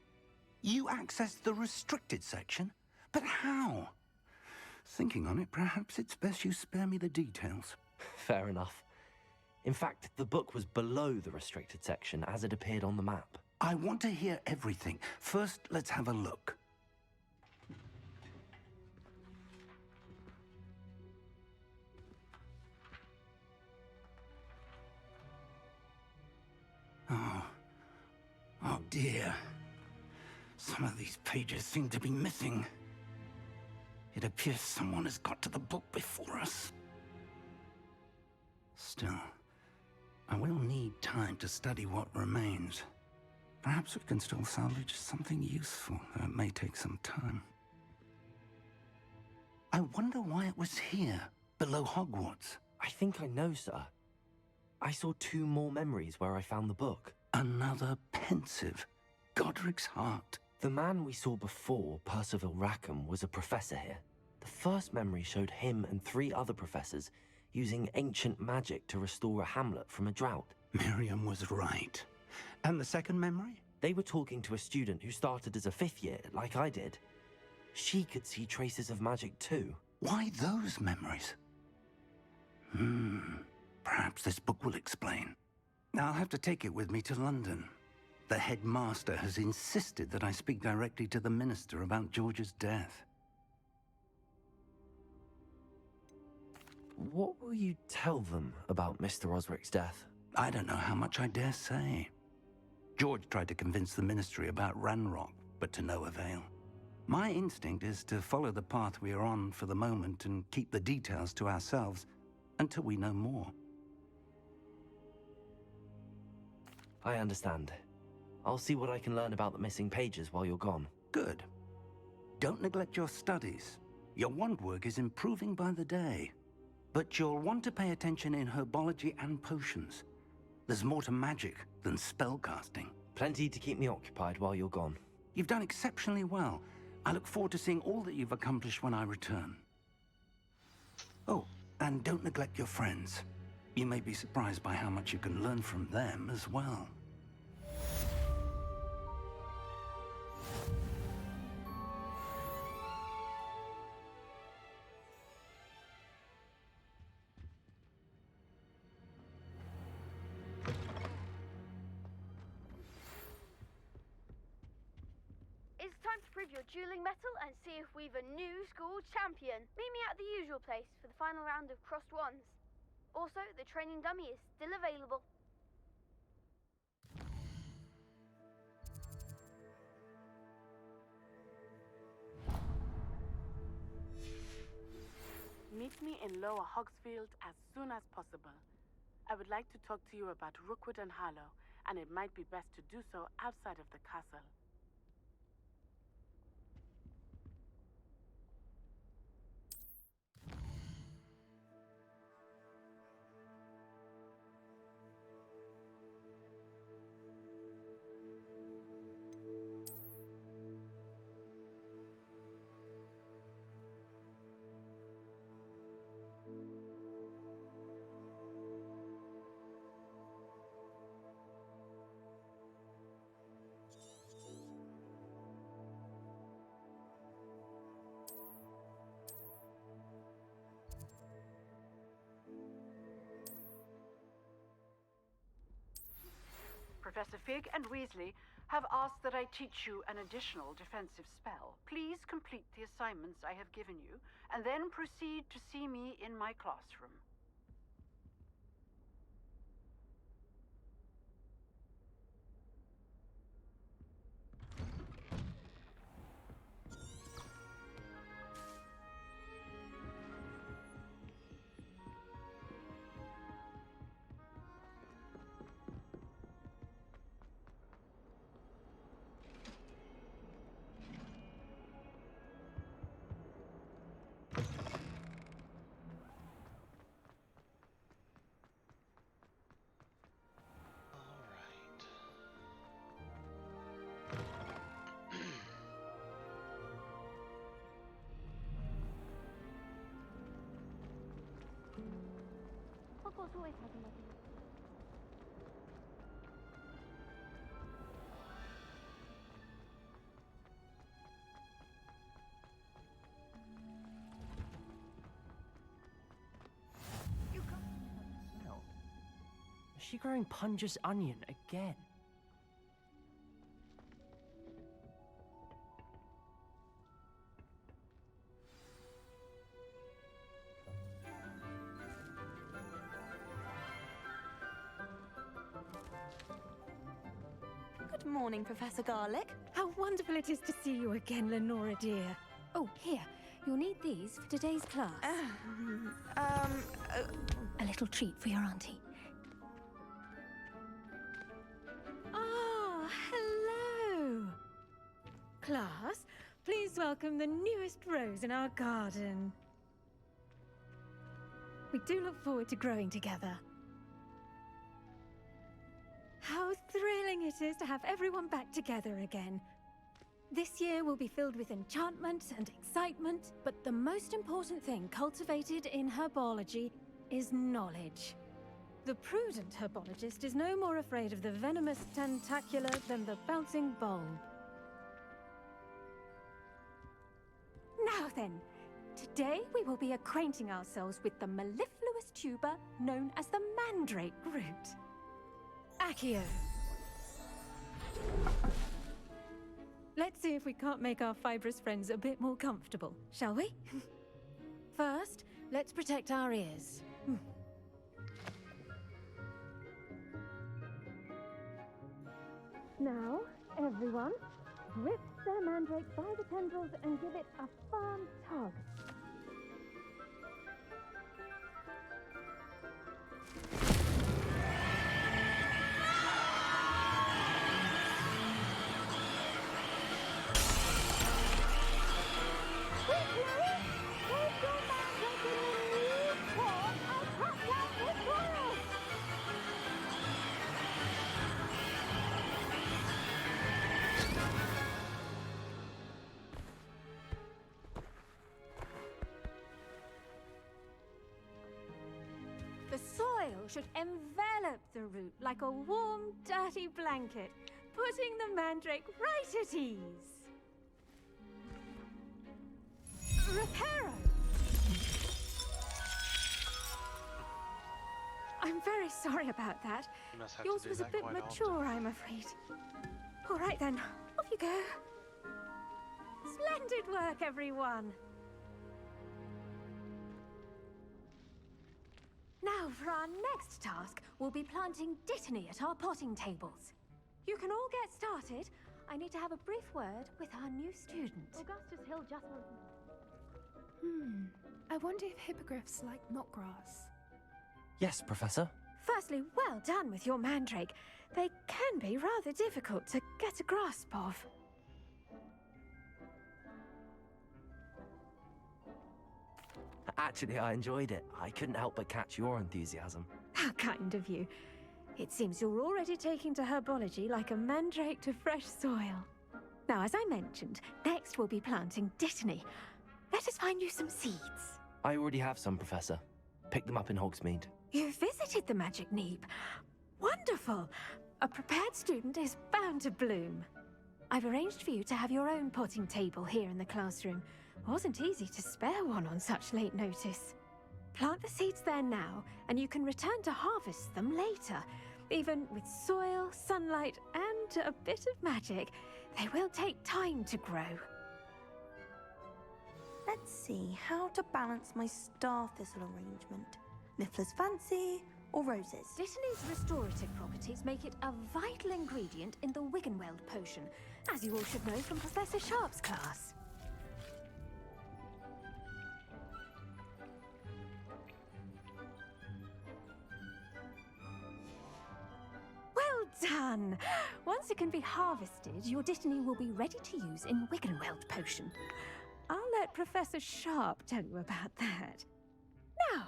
You accessed the restricted section? But how? Thinking on it, perhaps it's best you spare me the details. Fair enough. In fact, the book was below the restricted section as it appeared on the map. I want to hear everything. First, let's have a look. Oh dear. Some of these pages seem to be missing. It appears someone has got to the book before us. Still, I will need time to study what remains. Perhaps we can still salvage something useful, though it may take some time. I wonder why it was here, below Hogwarts. I think I know, sir. I saw 2 more memories where I found the book. Another pensive. Godric's heart. The man we saw before, Percival Rackham, was a professor here. The first memory showed him and 3 other professors using ancient magic to restore a hamlet from a drought. Miriam was right. And the second memory? They were talking to a student who started as a 5th year, like I did. She could see traces of magic too. Why those memories? Perhaps this book will explain. I'll have to take it with me to London. The headmaster has insisted that I speak directly to the minister about George's death. What will you tell them about Mr. Osric's death? I don't know how much I dare say. George tried to convince the ministry about Ranrock, but to no avail. My instinct is to follow the path we are on for the moment and keep the details to ourselves until we know more. I understand. I'll see what I can learn about the missing pages while you're gone. Good. Don't neglect your studies. Your wand work is improving by the day. But you'll want to pay attention in herbology and potions. There's more to magic than spellcasting. Plenty to keep me occupied while you're gone. You've done exceptionally well. I look forward to seeing all that you've accomplished when I return. Oh, and don't neglect your friends. You may be surprised by how much you can learn from them as well. It's time to prove your dueling mettle and see if we've a new school champion. Meet me at the usual place for the final round of crossed wands. Also, the training dummy is still available. Meet me in Lower Hogsfield as soon as possible. I would like to talk to you about Rookwood and Harlow, and it might be best to do so outside of the castle. Professor Fig and Weasley have asked that I teach you an additional defensive spell. Please complete the assignments I have given you, and then proceed to see me in my classroom. Hogwarts always has a mother. You can't smell. Is she growing Punja's onion again? Good morning, Professor Garlick. How wonderful it is to see you again, Lenora dear. Oh, here. You'll need these for today's class. A little treat for your auntie. Ah, hello. Class, please welcome the newest rose in our garden. We do look forward to growing together. How thrilling it is to have everyone back together again. This year will be filled with enchantment and excitement, but the most important thing cultivated in herbology is knowledge. The prudent herbologist is no more afraid of the venomous tentacula than the bouncing bulb. Now then, today we will be acquainting ourselves with the mellifluous tuber known as the mandrake root. Accio. Let's see if we can't make our fibrous friends a bit more comfortable, shall we? First, let's protect our ears. Now, everyone, grip their mandrake by the tendrils and give it a firm tug. The soil should envelop the root like a warm, dirty blanket, putting the mandrake right at ease. Reparo! I'm very sorry about that. You must have Yours to do was a that bit quite mature, I'm afraid. All right then, off you go. Splendid work, everyone. Now, for our next task, we'll be planting dittany at our potting tables. You can all get started. I need to have a brief word with our new student. Augustus Hill just wants... I wonder if hippogriffs like knotgrass. Yes, Professor. Firstly, well done with your mandrake. They can be rather difficult to get a grasp of. Actually, I enjoyed it. I couldn't help but catch your enthusiasm. How kind of you. It seems you're already taking to herbology like a mandrake to fresh soil. Now, as I mentioned, next we'll be planting dittany. Let us find you some seeds. I already have some, Professor. Picked them up in Hogsmeade. You visited the Magic Neep. Wonderful! A prepared student is bound to bloom. I've arranged for you to have your own potting table here in the classroom. Wasn't easy to spare one on such late notice. Plant the seeds there now, and you can return to harvest them later. Even with soil, sunlight, and a bit of magic, they will take time to grow. Let's see how to balance my star thistle arrangement. Niffler's fancy or roses? Dittany's restorative properties make it a vital ingredient in the Wiggenweld potion, as you all should know from Professor Sharp's class. Well done! Once it can be harvested, your dittany will be ready to use in Wiggenweld potion. I'll let Professor Sharp tell you about that. Now,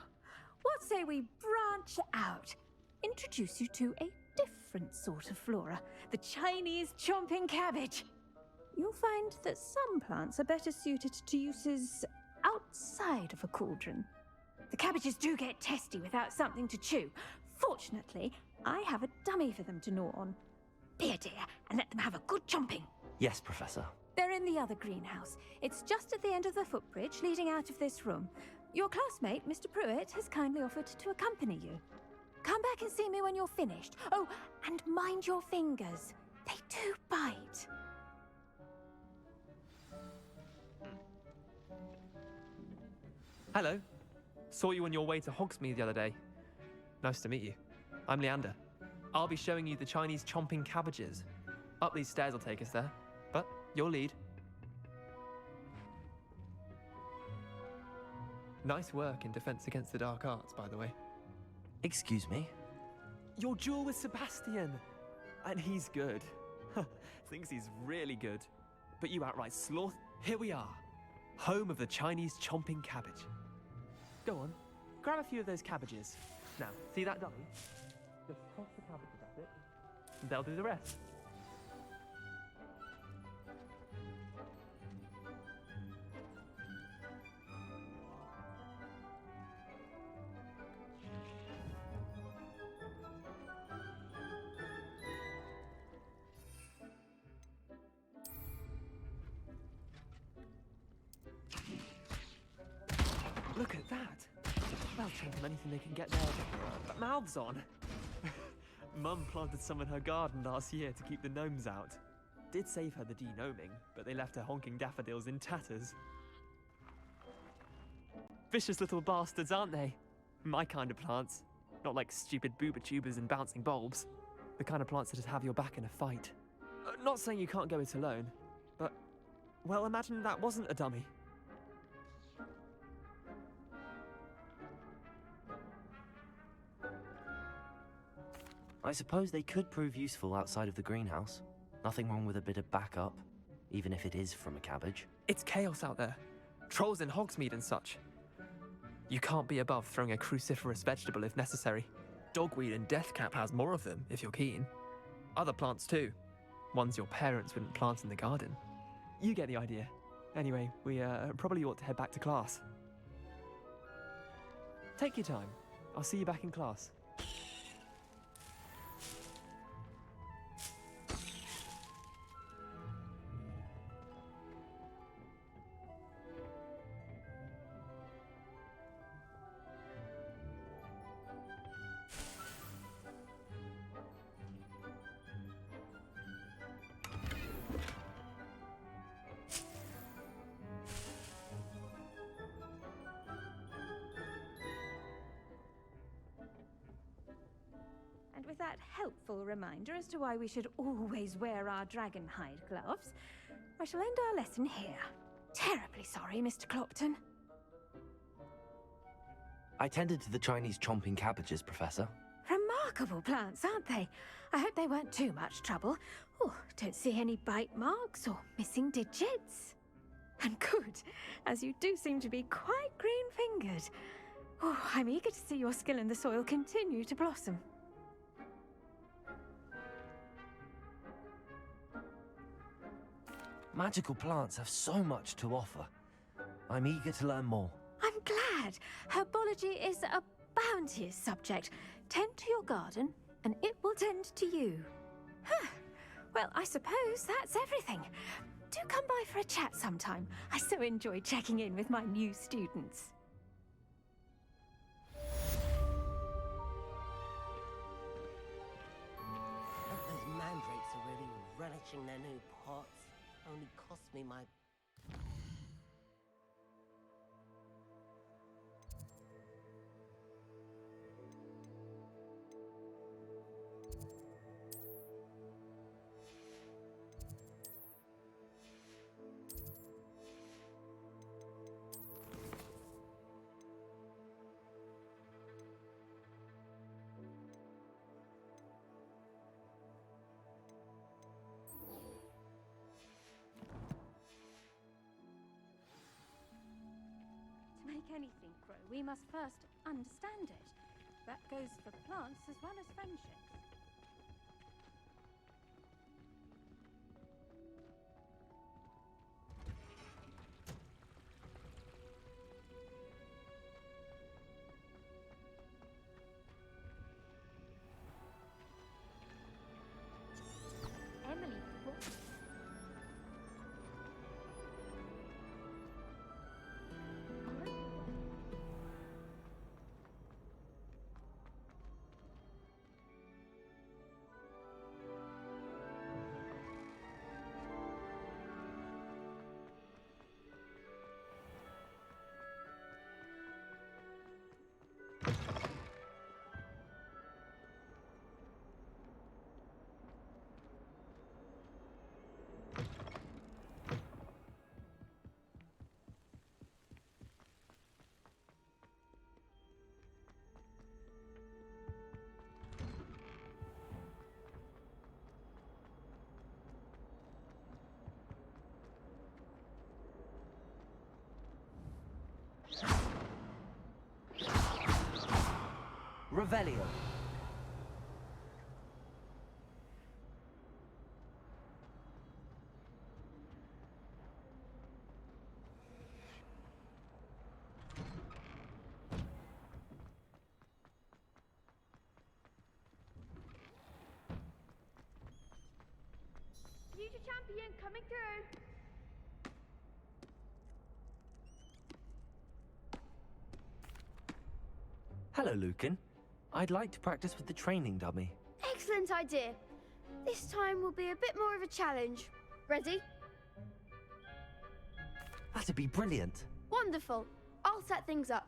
what say we branch out? Introduce you to a different sort of flora, the Chinese chomping cabbage. You'll find that some plants are better suited to uses outside of a cauldron. The cabbages do get testy without something to chew. Fortunately, I have a dummy for them to gnaw on. Be a dear and let them have a good chomping. Yes, Professor. They're in the other greenhouse. It's just at the end of the footbridge leading out of this room. Your classmate, Mr. Pruitt, has kindly offered to accompany you. Come back and see me when you're finished. Oh, and mind your fingers. They do bite. Hello. Saw you on your way to Hogsmeade the other day. Nice to meet you. I'm Leander. I'll be showing you the Chinese chomping cabbages. Up these stairs will take us there, but you'll lead. Nice work in Defense Against the Dark Arts, by the way. Excuse me? Your duel with Sebastian! And he's good. Thinks he's really good. But you outright sloth. Here we are. Home of the Chinese chomping cabbage. Go on, grab a few of those cabbages. Now, see that dummy? Just toss the cabbages at it, and they'll do the rest. Look at that! They'll chomp on anything they can get their mouths on. Mum planted some in her garden last year to keep the gnomes out. Did save her the de-gnoming, but they left her honking daffodils in tatters. Vicious little bastards, aren't they? My kind of plants. Not like stupid booba tubers and bouncing bulbs. The kind of plants that just have your back in a fight. Not saying you can't go it alone, but... well, imagine that wasn't a dummy. I suppose they could prove useful outside of the greenhouse. Nothing wrong with a bit of backup, even if it is from a cabbage. It's chaos out there. Trolls in Hogsmeade and such. You can't be above throwing a cruciferous vegetable if necessary. Dogweed and deathcap has more of them, if you're keen. Other plants too. Ones your parents wouldn't plant in the garden. You get the idea. Anyway, we probably ought to head back to class. Take your time. I'll see you back in class. And with that helpful reminder as to why we should always wear our dragonhide gloves, I shall end our lesson here. Terribly sorry, Mr. Clopton. I tended to the Chinese chomping cabbages, Professor. Remarkable plants, aren't they? I hope they weren't too much trouble. Oh, don't see any bite marks or missing digits. And good, as you do seem to be quite green-fingered. Oh, I'm eager to see your skill in the soil continue to blossom. Magical plants have so much to offer. I'm eager to learn more. I'm glad. Herbology is a bounteous subject. Tend to your garden, and it will tend to you. Huh. Well, I suppose that's everything. Do come by for a chat sometime. I so enjoy checking in with my new students. Those mandrakes are really relishing their new pots. Only cost me my... To make anything grow, we must first understand it. That goes for plants as well as friendships. Emily, what? Revelio. Future champion coming through. Hello, Lucan. I'd like to practice with the training dummy. Excellent idea. This time will be a bit more of a challenge. Ready? That'd be brilliant. Wonderful. I'll set things up.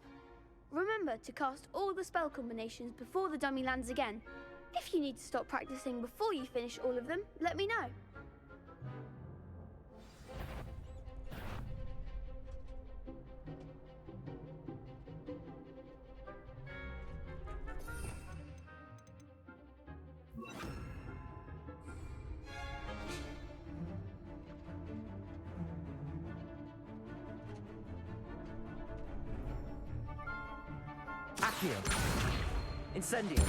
Remember to cast all the spell combinations before the dummy lands again. If you need to stop practicing before you finish all of them, let me know. Accio. Incendio.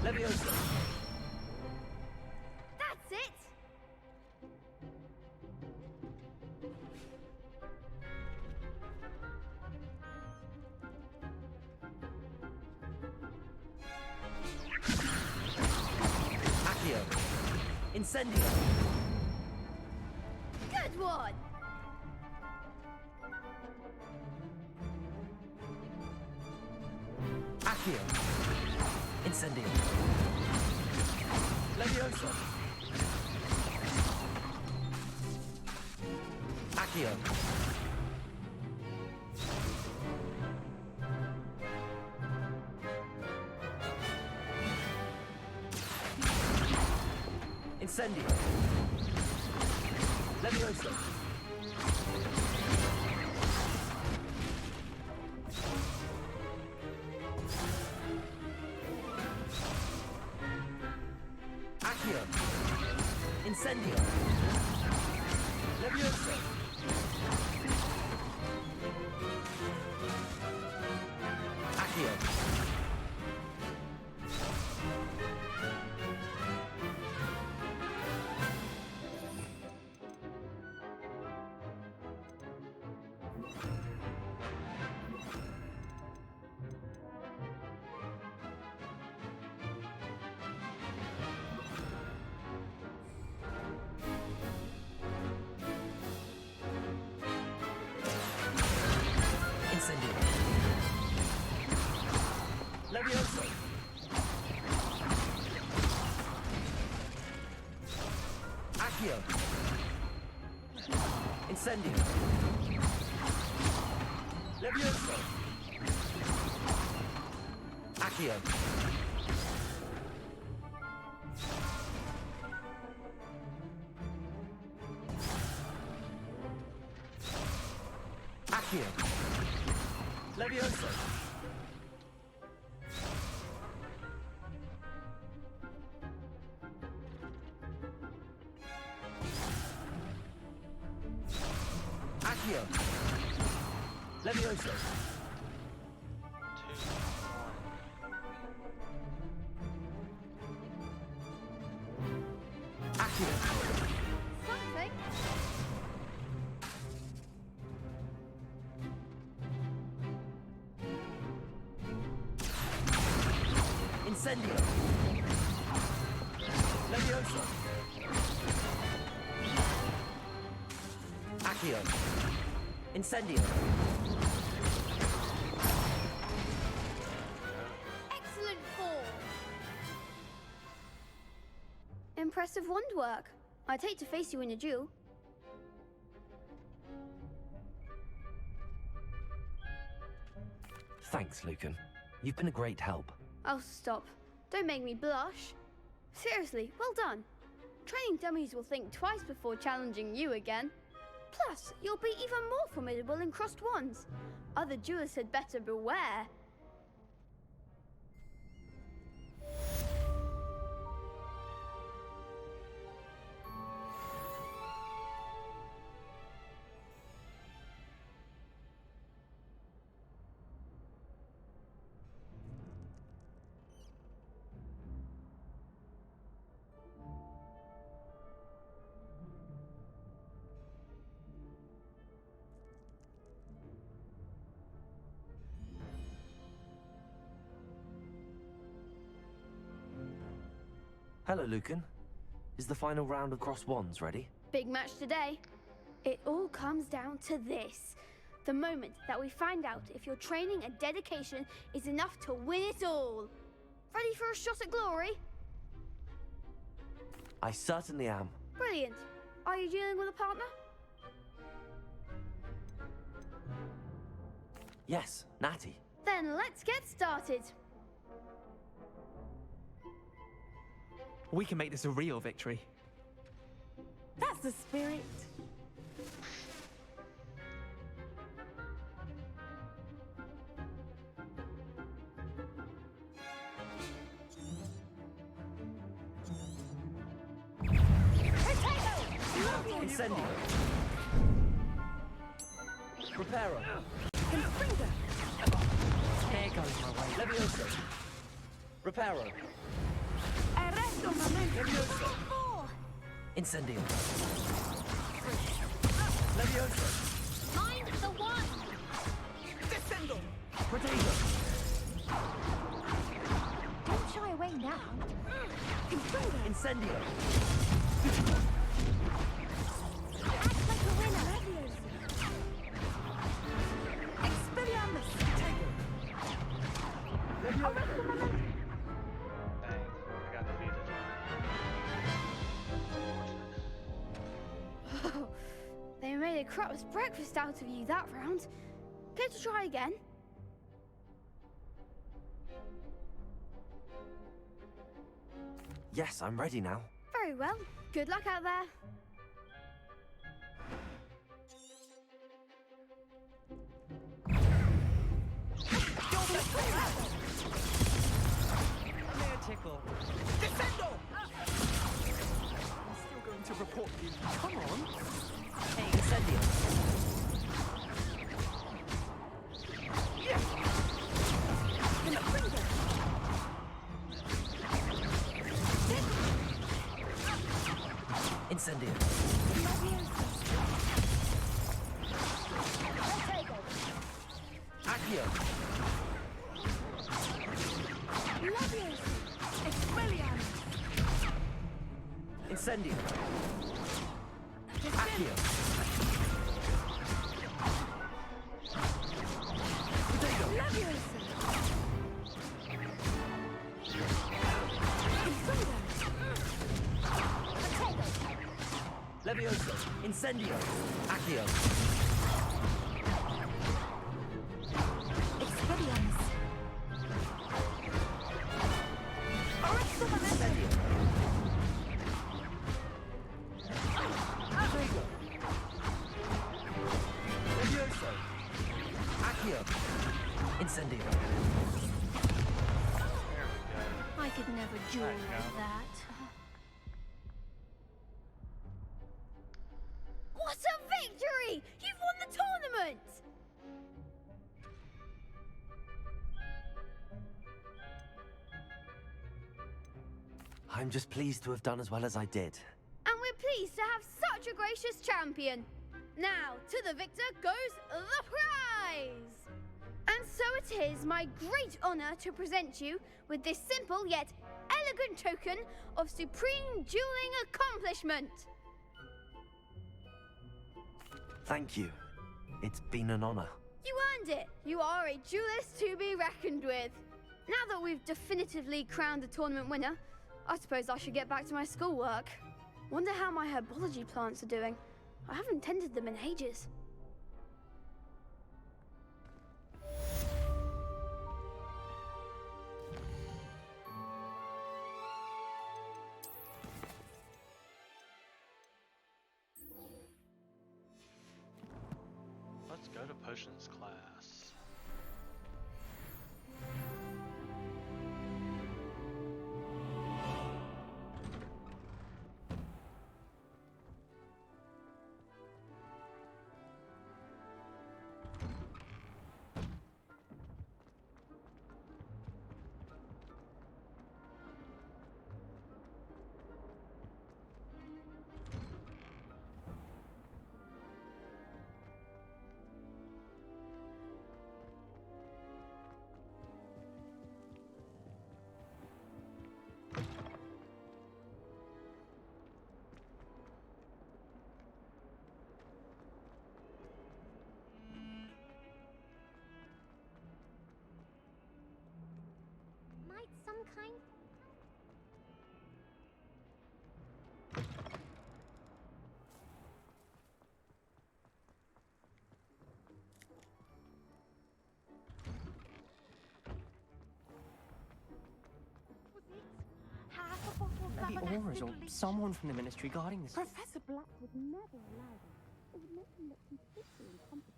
Levioso. That's it! Accio. Incendio. Good one! Accio. Incendio. Levioso. Accio. Incendio. Levioso. Accio. Incendio. Levioso. Accio. Incendio. Levioso. Accio. Incendio. Levioso. Accio. Accio. Levioso. Accio. Levioso. Accio. Something. Incendio. Levioso. Accio. Incendio. Excellent form. Impressive wand work. I'd hate to face you in a duel. Thanks, Lucan. You've been a great help. Oh, stop. Don't make me blush. Seriously, well done. Training dummies will think twice before challenging you again. Plus, you'll be even more formidable in crossed wands. Other duelists had better beware. Hello, Lucan. Is the final round of crossed wands ready? Big match today. It all comes down to this. The moment that we find out if your training and dedication is enough to win it all. Ready for a shot at glory? I certainly am. Brilliant. Are you dealing with a partner? Yes, Natty. Then let's get started. We can make this a real victory. That's the spirit. Incendio. Preparo. Confringo. Here goes my way. Levioso. Reparo. Arresto momento. Levioso. Incendio. Levioso. Mind the one! Descendo. Potato. Don't shy away now. Confringo. Incendio. Act like a winner. Expelliarmus. Arresto momento. Dang, I got defeated. Oh, they made a crap's breakfast out of you that round. Care to try again? Yes, I'm ready now. Very well. Good luck out there. A mere tickle. Descendo. I'm still going to report you. Come on. Hey, Incendio. Incendio. Accio. Expelliarmus. Incendio. Accio. Potato. Levioso. Incendio. Accio. Expelliarmus. Incendio. Potato. Levioso. Accio. Incendio. I could never duel like that. What a victory! You've won the tournament! I'm just pleased to have done as well as I did. And we're pleased to have such a gracious champion. Now, to the victor goes the prize! And so it is my great honor to present you with this simple yet elegant token of supreme dueling accomplishment. Thank you. It's been an honor. You earned it. You are a duelist to be reckoned with. Now that we've definitively crowned the tournament winner, I suppose I should get back to my schoolwork. Wonder how my herbology plants are doing. I haven't tended them in ages. Let's go to potions class. Might some kind... auras or someone from the ministry guarding this. Professor Black would never allow that. It would make him look completely incompetent.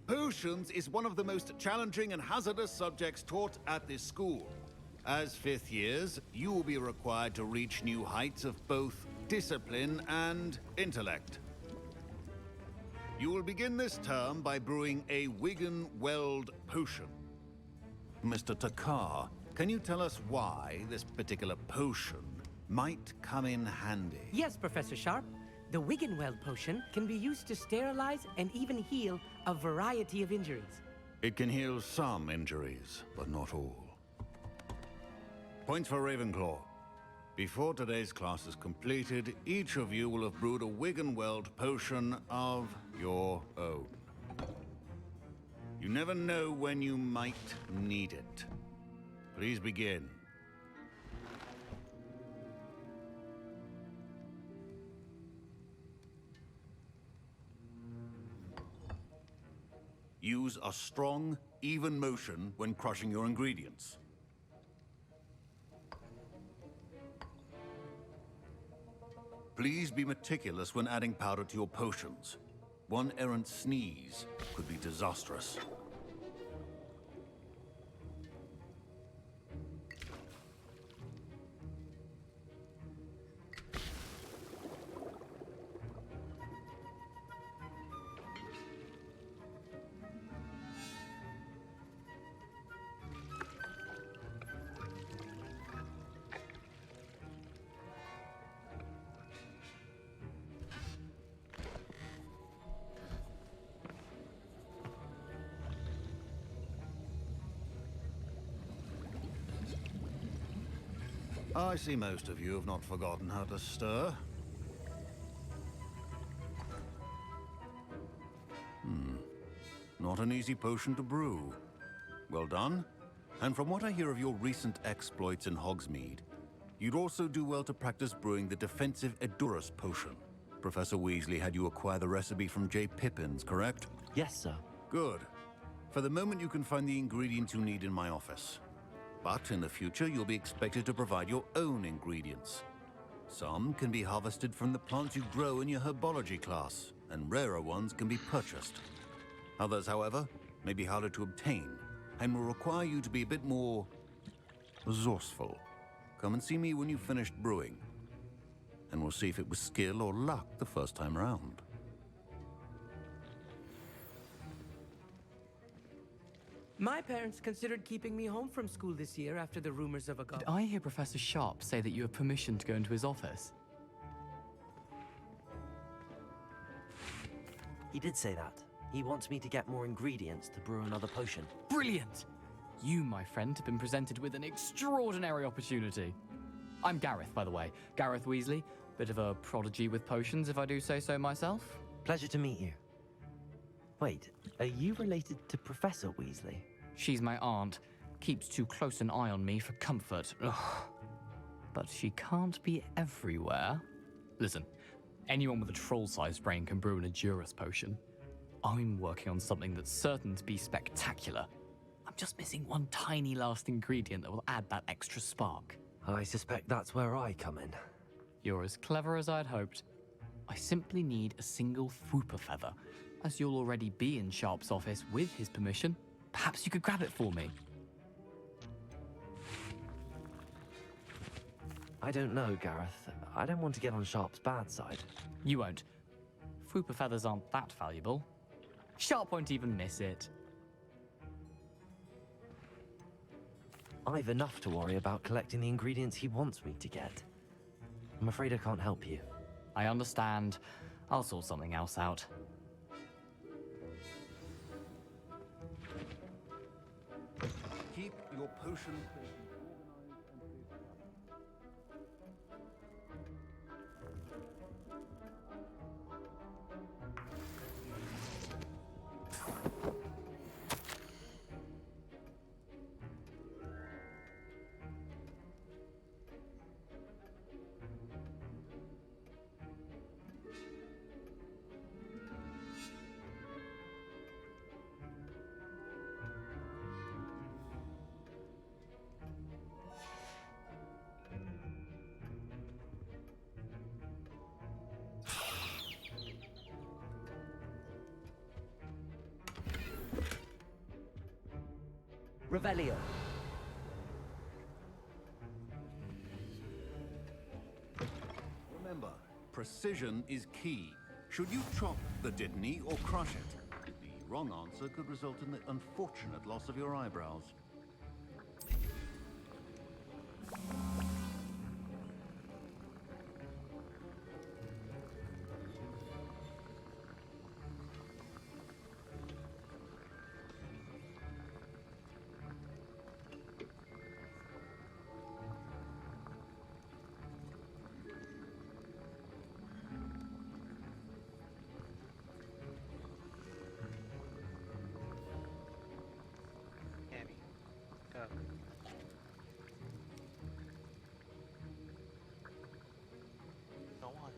Potions is one of the most challenging and hazardous subjects taught at this school. As fifth years, you will be required to reach new heights of both discipline and intellect. You will begin this term by brewing a Wigan-Weld potion. Mr. Takar, can you tell us why this particular potion might come in handy? Yes, Professor Sharp. The Wigan-Weld potion can be used to sterilize and even heal a variety of injuries. It can heal some injuries, but not all. Points for Ravenclaw. Before today's class is completed, each of you will have brewed a Wigan-Weld potion of your own. You never know when you might need it. Please begin. Use a strong, even motion when crushing your ingredients. Please be meticulous when adding powder to your potions. One errant sneeze could be disastrous. I see most of you have not forgotten how to stir. Not an easy potion to brew. Well done. And from what I hear of your recent exploits in Hogsmeade, you'd also do well to practice brewing the defensive Edurus potion. Professor Weasley had you acquire the recipe from J. Pippins, correct? Yes, sir. Good. For the moment, you can find the ingredients you need in my office. But in the future, you'll be expected to provide your own ingredients. Some can be harvested from the plants you grow in your herbology class, and rarer ones can be purchased. Others, however, may be harder to obtain, and will require you to be a bit more resourceful. Come and see me when you've finished brewing, and we'll see if it was skill or luck the first time around. My parents considered keeping me home from school this year after the rumors of a Did I hear Professor Sharp say that you have permission to go into his office? He did say that. He wants me to get more ingredients to brew another potion. Brilliant! You, my friend, have been presented with an extraordinary opportunity. I'm Gareth, by the way. Gareth Weasley. Bit of a prodigy with potions, if I do say so myself. Pleasure to meet you. Wait, are you related to Professor Weasley? She's my aunt. Keeps too close an eye on me for comfort. Ugh. But she can't be everywhere. Listen, anyone with a troll-sized brain can brew an Edurus potion. I'm working on something that's certain to be spectacular. I'm just missing one tiny last ingredient that will add that extra spark. I suspect that's where I come in. You're as clever as I'd hoped. I simply need a single Fwooper feather. As you'll already be in Sharp's office with his permission, perhaps you could grab it for me. I don't know, Gareth. I don't want to get on Sharp's bad side. You won't. Fwooper feathers aren't that valuable. Sharp won't even miss it. I've enough to worry about collecting the ingredients he wants me to get. I'm afraid I can't help you. I understand. I'll sort something else out. Keep your potion. Revelio. Remember, precision is key. Should you chop the Dittany or crush it? The wrong answer could result in the unfortunate loss of your eyebrows. Abby, go. Go on.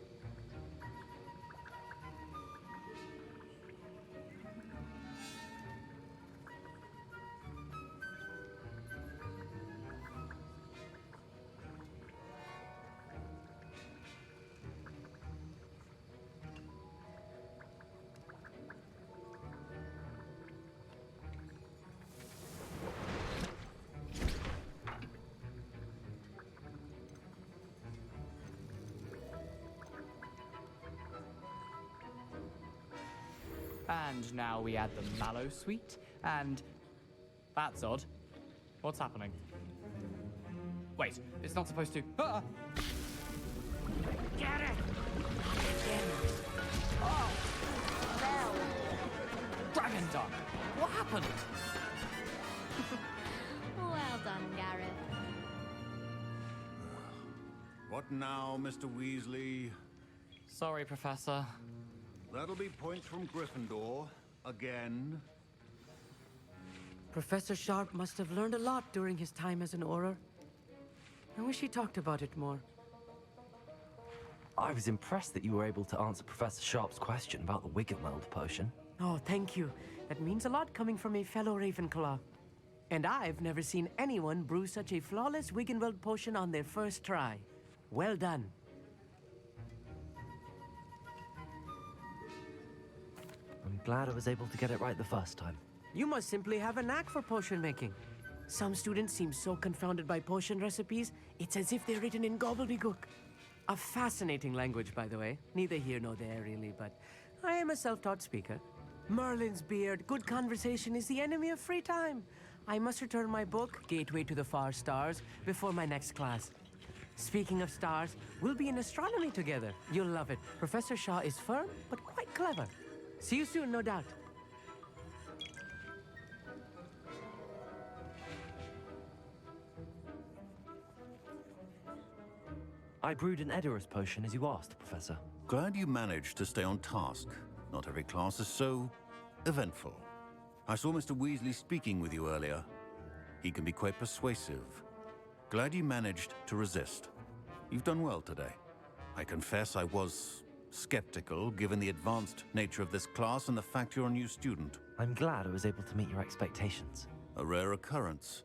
And now we add the mallow sweet, and... That's odd. What's happening? Wait, it's not supposed to... Ah! Get it! Oh! No! Dragon Dog! What happened? Well done, Garrett. What now, Mr. Weasley? Sorry, Professor. That'll be points from Gryffindor. Again. Professor Sharp must have learned a lot during his time as an Auror. I wish he talked about it more. I was impressed that you were able to answer Professor Sharp's question about the Wiggenweld potion. Oh, thank you. That means a lot coming from a fellow Ravenclaw. And I've never seen anyone brew such a flawless Wiggenweld potion on their first try. Well done. I'm glad I was able to get it right the first time. You must simply have a knack for potion making. Some students seem so confounded by potion recipes, it's as if they're written in gobbledygook. A fascinating language, by the way. Neither here nor there, really, but I am a self-taught speaker. Merlin's beard, good conversation is the enemy of free time. I must return my book, Gateway to the Far Stars, before my next class. Speaking of stars, we'll be in astronomy together. You'll love it. Professor Shaw is firm, but quite clever. See you soon, no doubt. I brewed an Edurus potion as you asked, Professor. Glad you managed to stay on task. Not every class is so eventful. I saw Mr. Weasley speaking with you earlier. He can be quite persuasive. Glad you managed to resist. You've done well today. I confess I was skeptical, given the advanced nature of this class and the fact you're a new student. I'm glad I was able to meet your expectations. A rare occurrence.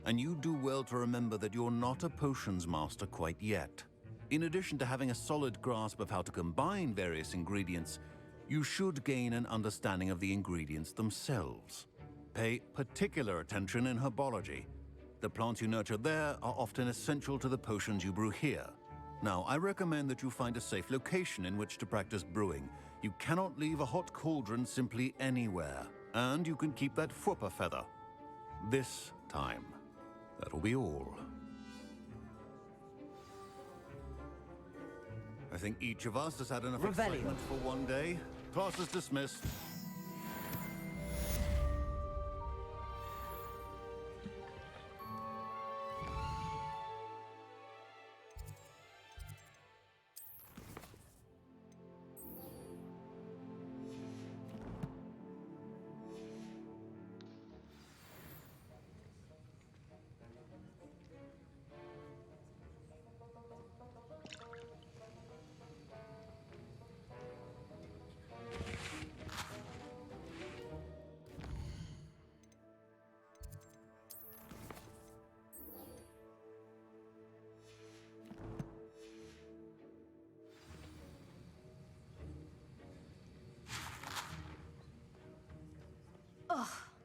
And you do well to remember that you're not a potions master quite yet. In addition to having a solid grasp of how to combine various ingredients, you should gain an understanding of the ingredients themselves. Pay particular attention in herbology. The plants you nurture there are often essential to the potions you brew here. Now, I recommend that you find a safe location in which to practice brewing. You cannot leave a hot cauldron simply anywhere. And you can keep that Fwooper feather. This time. That'll be all. I think each of us has had enough excitement for one day. Class is dismissed.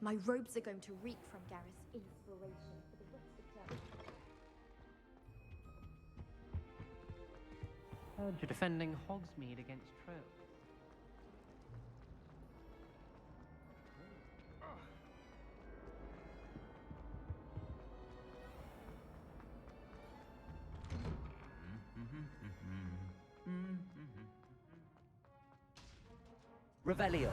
My robes are going to reek from Gareth's inspiration for the rest of the term. Heard you're defending Hogsmeade against trolls. Revelio.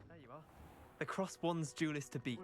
There you are. The Crossed Wands duelist to beat.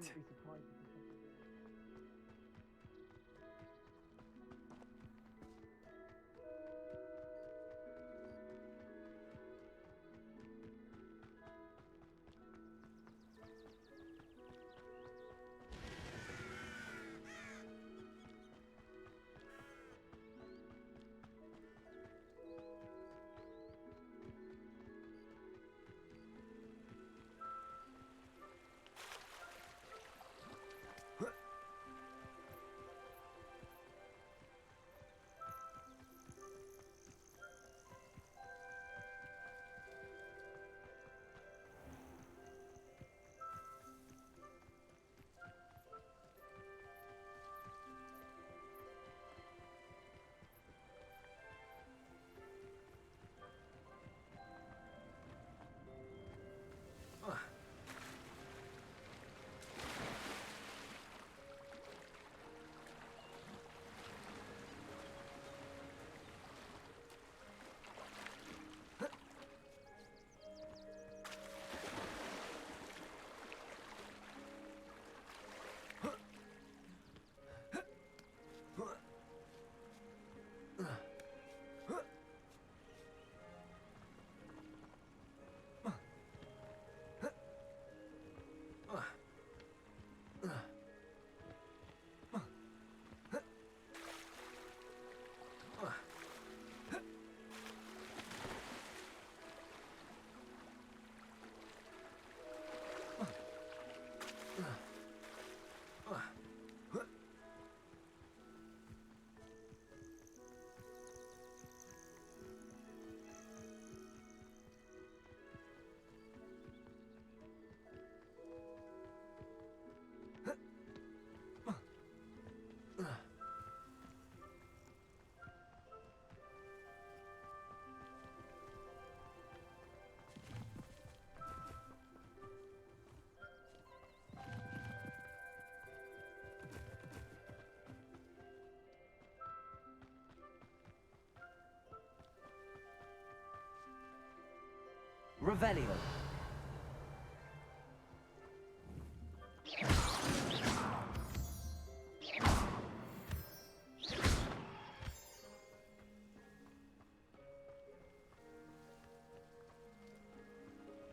Revelio.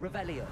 Revelio.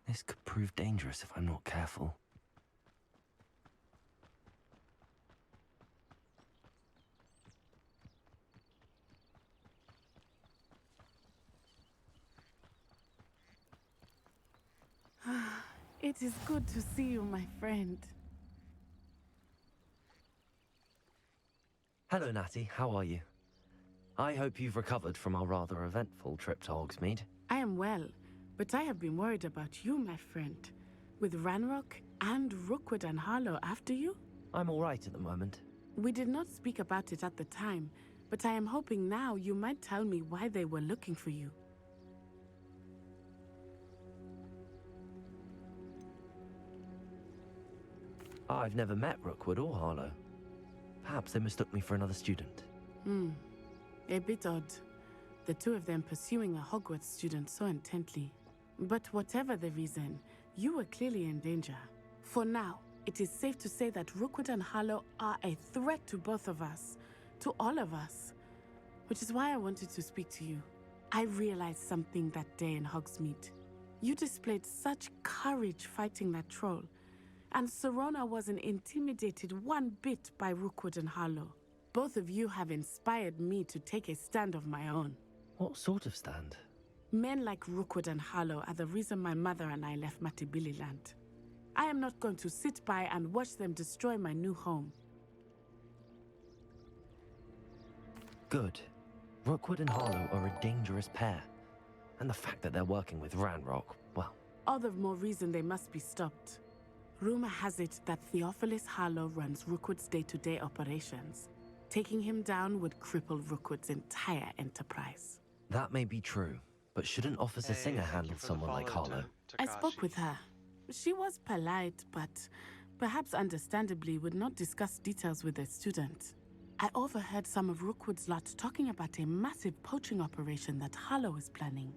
This could prove dangerous if I'm not careful. It is good to see you, my friend. Hello, Natty. How are you? I hope you've recovered from our rather eventful trip to Hogsmeade. I am well, but I have been worried about you, my friend. With Ranrock and Rookwood and Harlow after you? I'm all right at the moment. We did not speak about it at the time, but I am hoping now you might tell me why they were looking for you. I've never met Rookwood or Harlow. Perhaps they mistook me for another student. A bit odd. The two of them pursuing a Hogwarts student so intently. But whatever the reason, you were clearly in danger. For now, it is safe to say that Rookwood and Harlow are a threat to both of us. To all of us. Which is why I wanted to speak to you. I realized something that day in Hogsmeade. You displayed such courage fighting that troll. And Serona wasn't intimidated one bit by Rookwood and Harlow. Both of you have inspired me to take a stand of my own. What sort of stand? Men like Rookwood and Harlow are the reason my mother and I left Matibili-land. I am not going to sit by and watch them destroy my new home. Good. Rookwood and Harlow are a dangerous pair. And the fact that they're working with Ranrock, well... All the more reason they must be stopped. Rumor has it that Theophilus Harlow runs Rookwood's day-to-day operations. Taking him down would cripple Rookwood's entire enterprise. That may be true, but shouldn't Officer Singer handle someone like Harlow? I spoke with her. She was polite, but perhaps understandably would not discuss details with a student. I overheard some of Rookwood's lot talking about a massive poaching operation that Harlow is planning.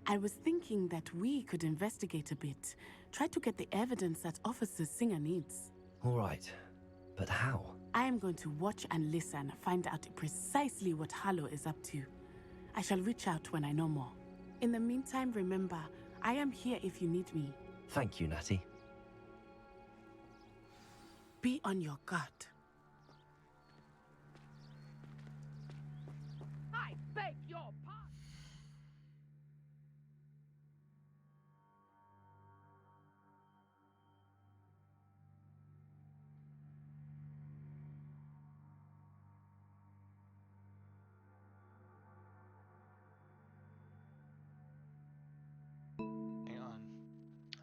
I was thinking that we could investigate a bit, try to get the evidence that Officer Singer needs. All right, but how? I am going to watch and listen, find out precisely what Harlow is up to. I shall reach out when I know more. In the meantime, remember, I am here if you need me. Thank you, Natty. Be on your guard. I beg your pardon. Hang on.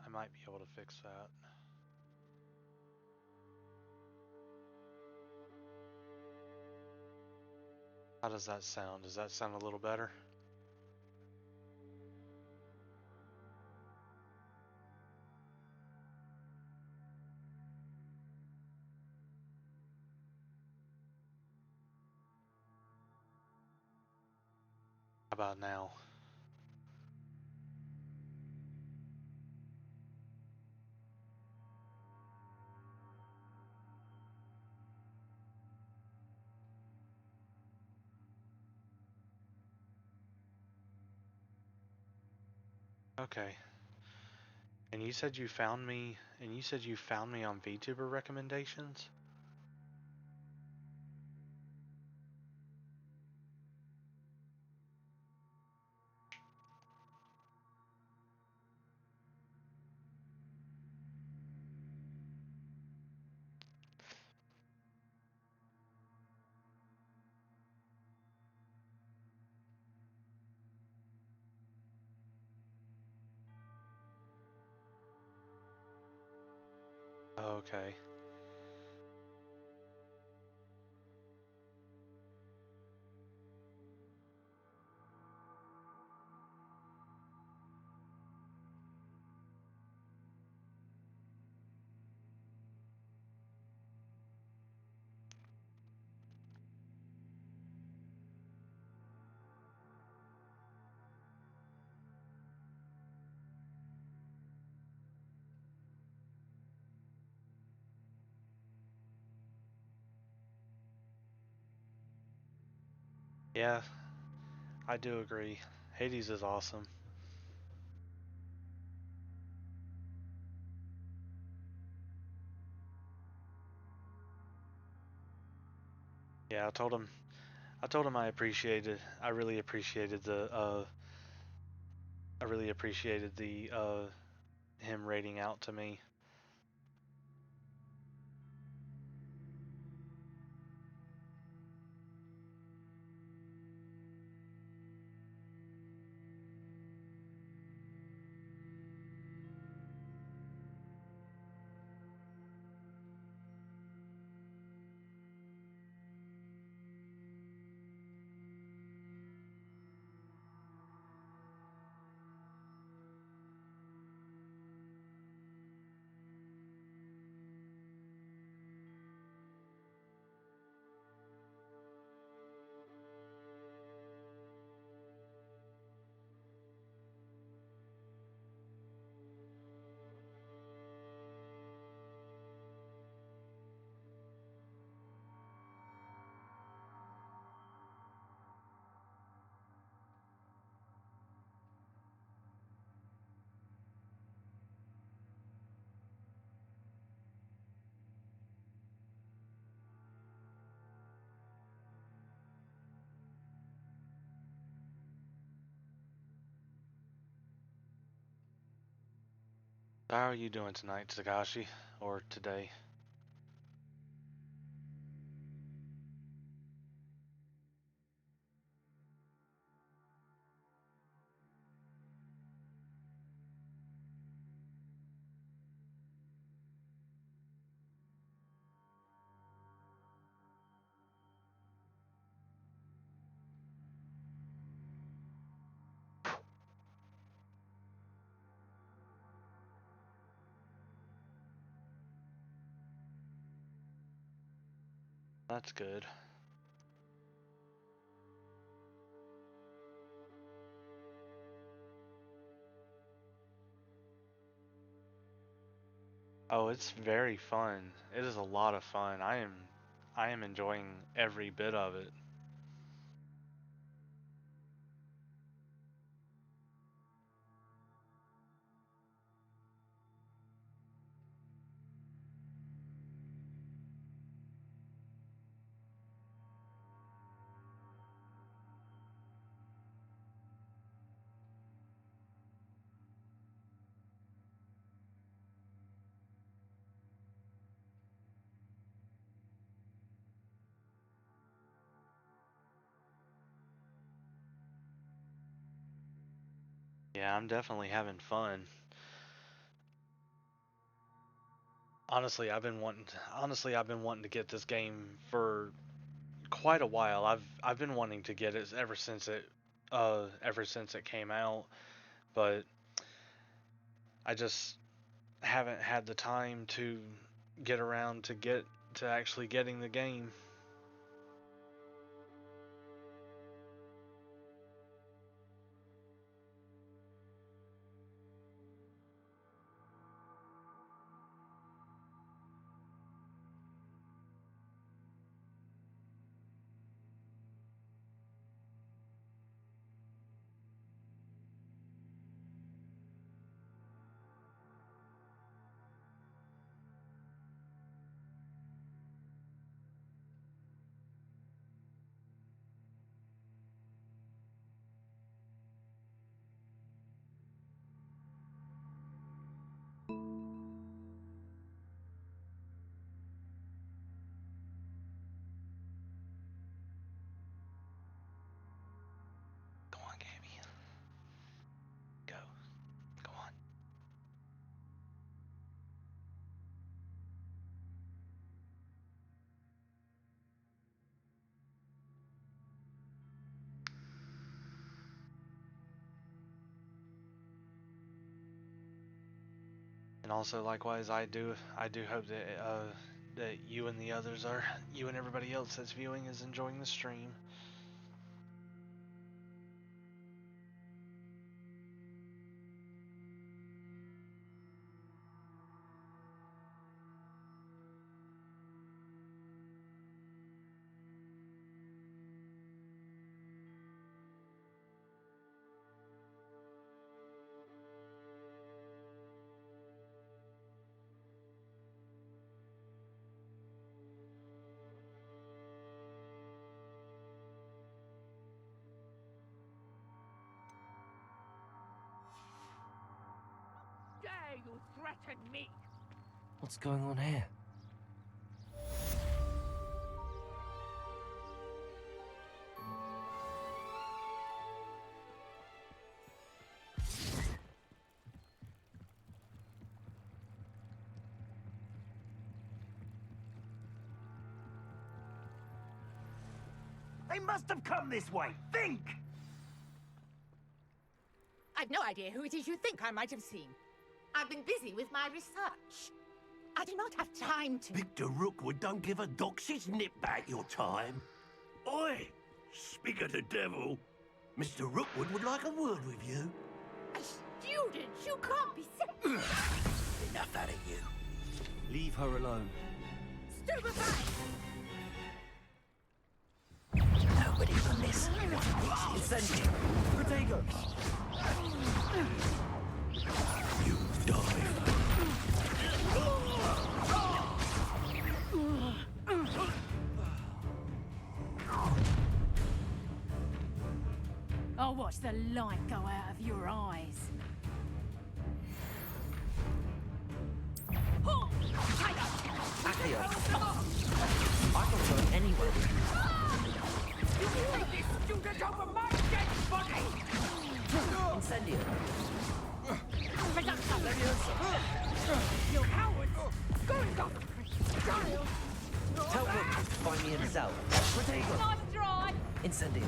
I might be able to fix that. How does that sound? Does that sound a little better? How about now? Okay. And you said you found me, on VTuber recommendations? Okay. Yeah, I do agree. Hades is awesome. Yeah, I told him I really appreciated the him rating out to me. How are you doing tonight, Takashi? Or today? That's good. Oh, it's very fun. It is a lot of fun. I am enjoying every bit of it. Yeah, I'm definitely having fun. Honestly, I've been wanting to get this game for quite a while. I've been wanting to get it ever since it came out, but I just haven't had the time to get around to actually getting the game. Go on, Gabby. Go. Go on. And also, likewise, I do hope that you and you and everybody else that's viewing is enjoying the stream. Dare you threaten me? What's going on here? They must have come this way. Think! I've no idea who it is you think I might have seen. I've been busy with my research. I do not have time to... Victor Rookwood don't give a doxy's nip back your time. Oi! Speak of the devil, Mr. Rookwood would like a word with you. A student? You can't be sick. Enough out of you. Leave her alone. Stupefy! Nobody will listen. Incendiary! Protego! You die. I'll watch the light go out of your eyes. I'm not going anywhere with You take this student over my dead body! you. Incendio. You cowards! Going off! Child! Tell Rook to find me in the cell. Protego. Nice try. Incendio.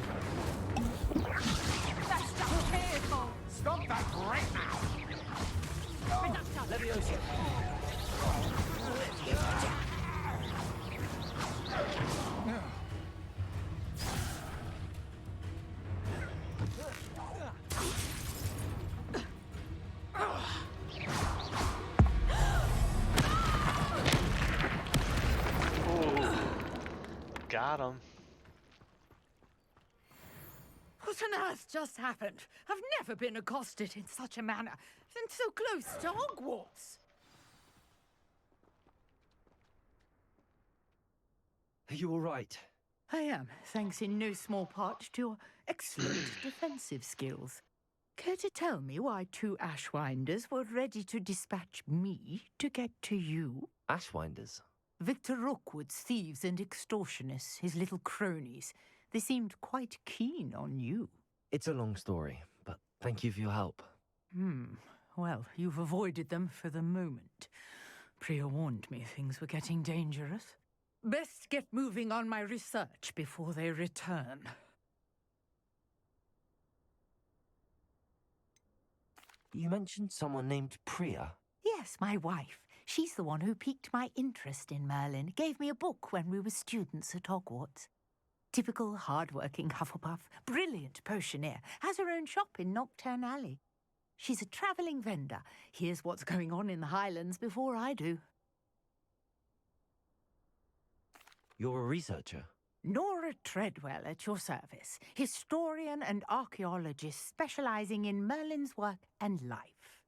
That's just careful. Stop that right now! Leviosa. Got him. What on earth just happened? I've never been accosted in such a manner, and so close to Hogwarts. Are you all right? I am, thanks in no small part to your excellent defensive skills. Care to tell me why 2 Ashwinders were ready to dispatch me to get to you? Ashwinders? Victor Rookwood's thieves and extortionists, his little cronies. They seemed quite keen on you. It's a long story, but thank you for your help. Well, you've avoided them for the moment. Priya warned me things were getting dangerous. Best get moving on my research before they return. You mentioned someone named Priya. Yes, my wife. She's the one who piqued my interest in Merlin. Gave me a book when we were students at Hogwarts. Typical hard-working Hufflepuff, brilliant potioneer, has her own shop in Nocturne Alley. She's a travelling vendor. Hears what's going on in the Highlands before I do. You're a researcher? Nora Treadwell at your service, historian and archaeologist specialising in Merlin's work and life.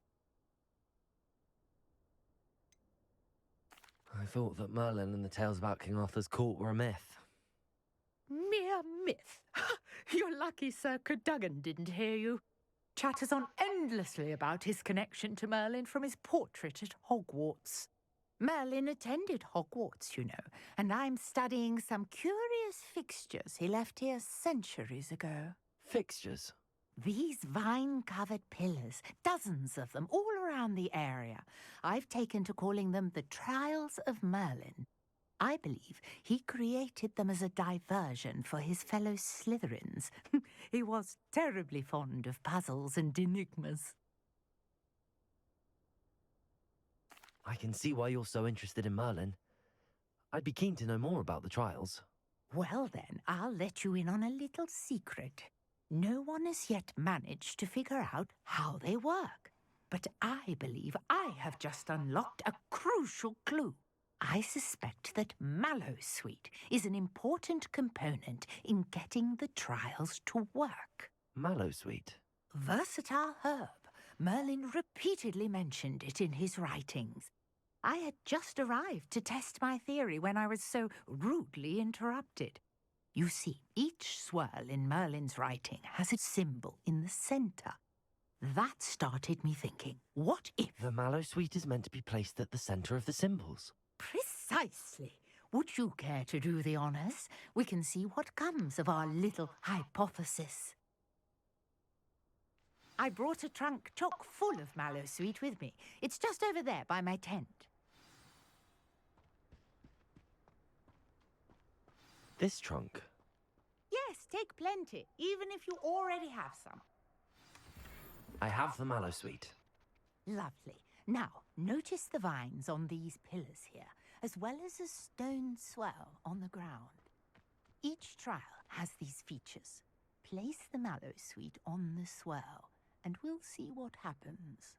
I thought that Merlin and the tales about King Arthur's court were a myth. Mere myth. You're lucky Sir Cadogan didn't hear you. Chatters on endlessly about his connection to Merlin from his portrait at Hogwarts. Merlin attended Hogwarts, you know, and I'm studying some curious fixtures he left here centuries ago. Fixtures? These vine-covered pillars, dozens of them, all around the area. I've taken to calling them the Trials of Merlin. I believe he created them as a diversion for his fellow Slytherins. He was terribly fond of puzzles and enigmas. I can see why you're so interested in Merlin. I'd be keen to know more about the trials. Well then, I'll let you in on a little secret. No one has yet managed to figure out how they work. But I believe I have just unlocked a crucial clue. I suspect that Mallowsweet is an important component in getting the trials to work. Mallowsweet? Versatile herb. Merlin repeatedly mentioned it in his writings. I had just arrived to test my theory when I was so rudely interrupted. You see, each swirl in Merlin's writing has a symbol in the centre. That started me thinking, what if... The Mallowsweet is meant to be placed at the centre of the symbols. Precisely. Would you care to do the honours? We can see what comes of our little hypothesis. I brought a trunk chock full of Mallowsweet with me. It's just over there by my tent. This trunk? Yes, take plenty, even if you already have some. I have the Mallowsweet. Lovely. Now, notice the vines on these pillars here, as well as a stone swell on the ground. Each trial has these features. Place the Mallowsweet on the swell, and we'll see what happens.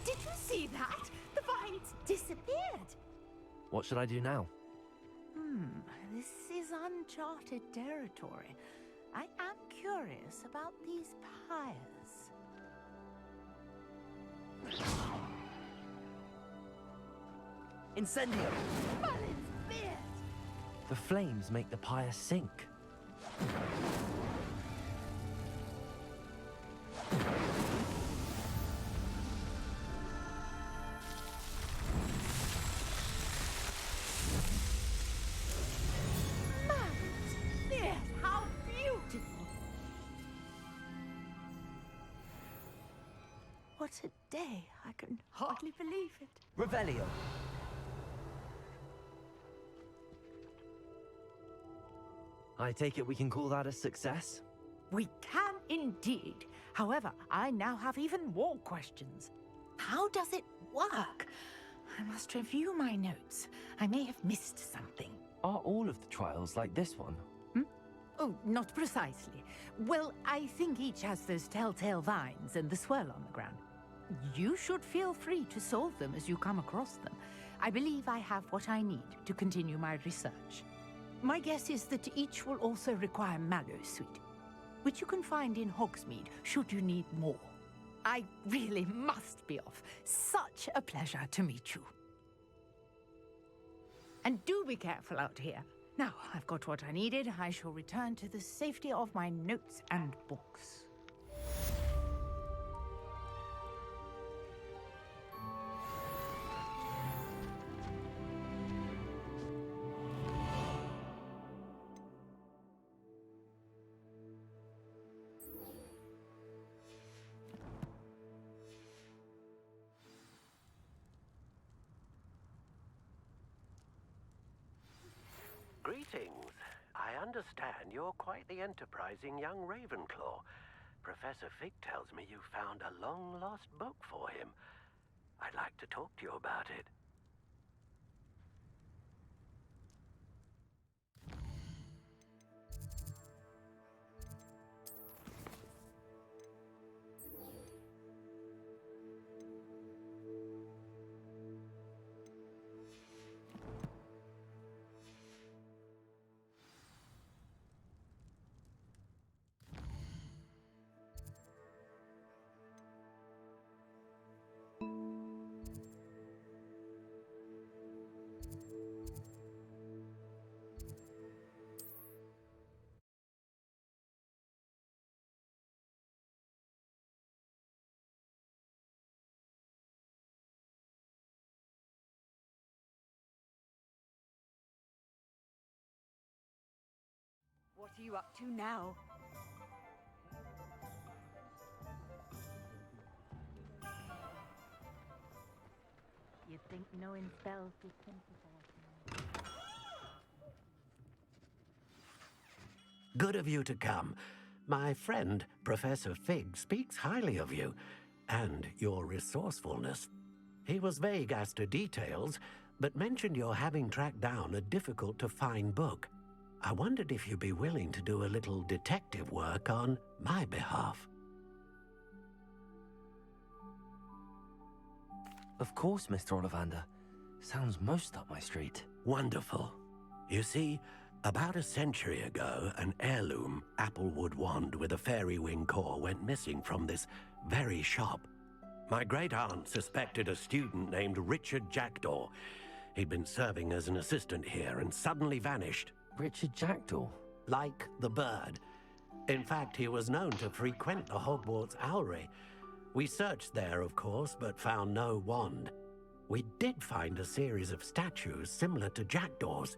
Did you see that? The vines disappeared. What should I do now? This is uncharted territory. I am curious about these pyres. Incendio! Merlin's beard! The flames make the pyre sink. Merlin's beard! How beautiful! What a day! I can hardly believe it. Revelio. I take it we can call that a success? We can indeed. However, I now have even more questions. How does it work? I must review my notes. I may have missed something. Are all of the trials like this one? Oh, not precisely. Well, I think each has those telltale vines and the swirl on the ground. You should feel free to solve them as you come across them. I believe I have what I need to continue my research. My guess is that each will also require mallow sweet, which you can find in Hogsmeade should you need more. I really must be off. Such a pleasure to meet you. And do be careful out here. Now, I've got what I needed. I shall return to the safety of my notes and books. Greetings. I understand you're quite the enterprising young Ravenclaw. Professor Fig tells me you found a long-lost book for him. I'd like to talk to you about it. What are you up to now? You'd think knowing spells would simplify things. Good of you to come. My friend, Professor Fig, speaks highly of you and your resourcefulness. He was vague as to details, but mentioned your having tracked down a difficult-to-find book. I wondered if you'd be willing to do a little detective work on my behalf. Of course, Mr. Ollivander. Sounds most up my street. Wonderful. You see, about a century ago, an heirloom applewood wand with a fairy wing core went missing from this very shop. My great-aunt suspected a student named Richard Jackdaw. He'd been serving as an assistant here and suddenly vanished. Richard Jackdaw? Like the bird. In fact, he was known to frequent the Hogwarts Owlery. We searched there, of course, but found no wand. We did find a series of statues similar to Jackdaw's.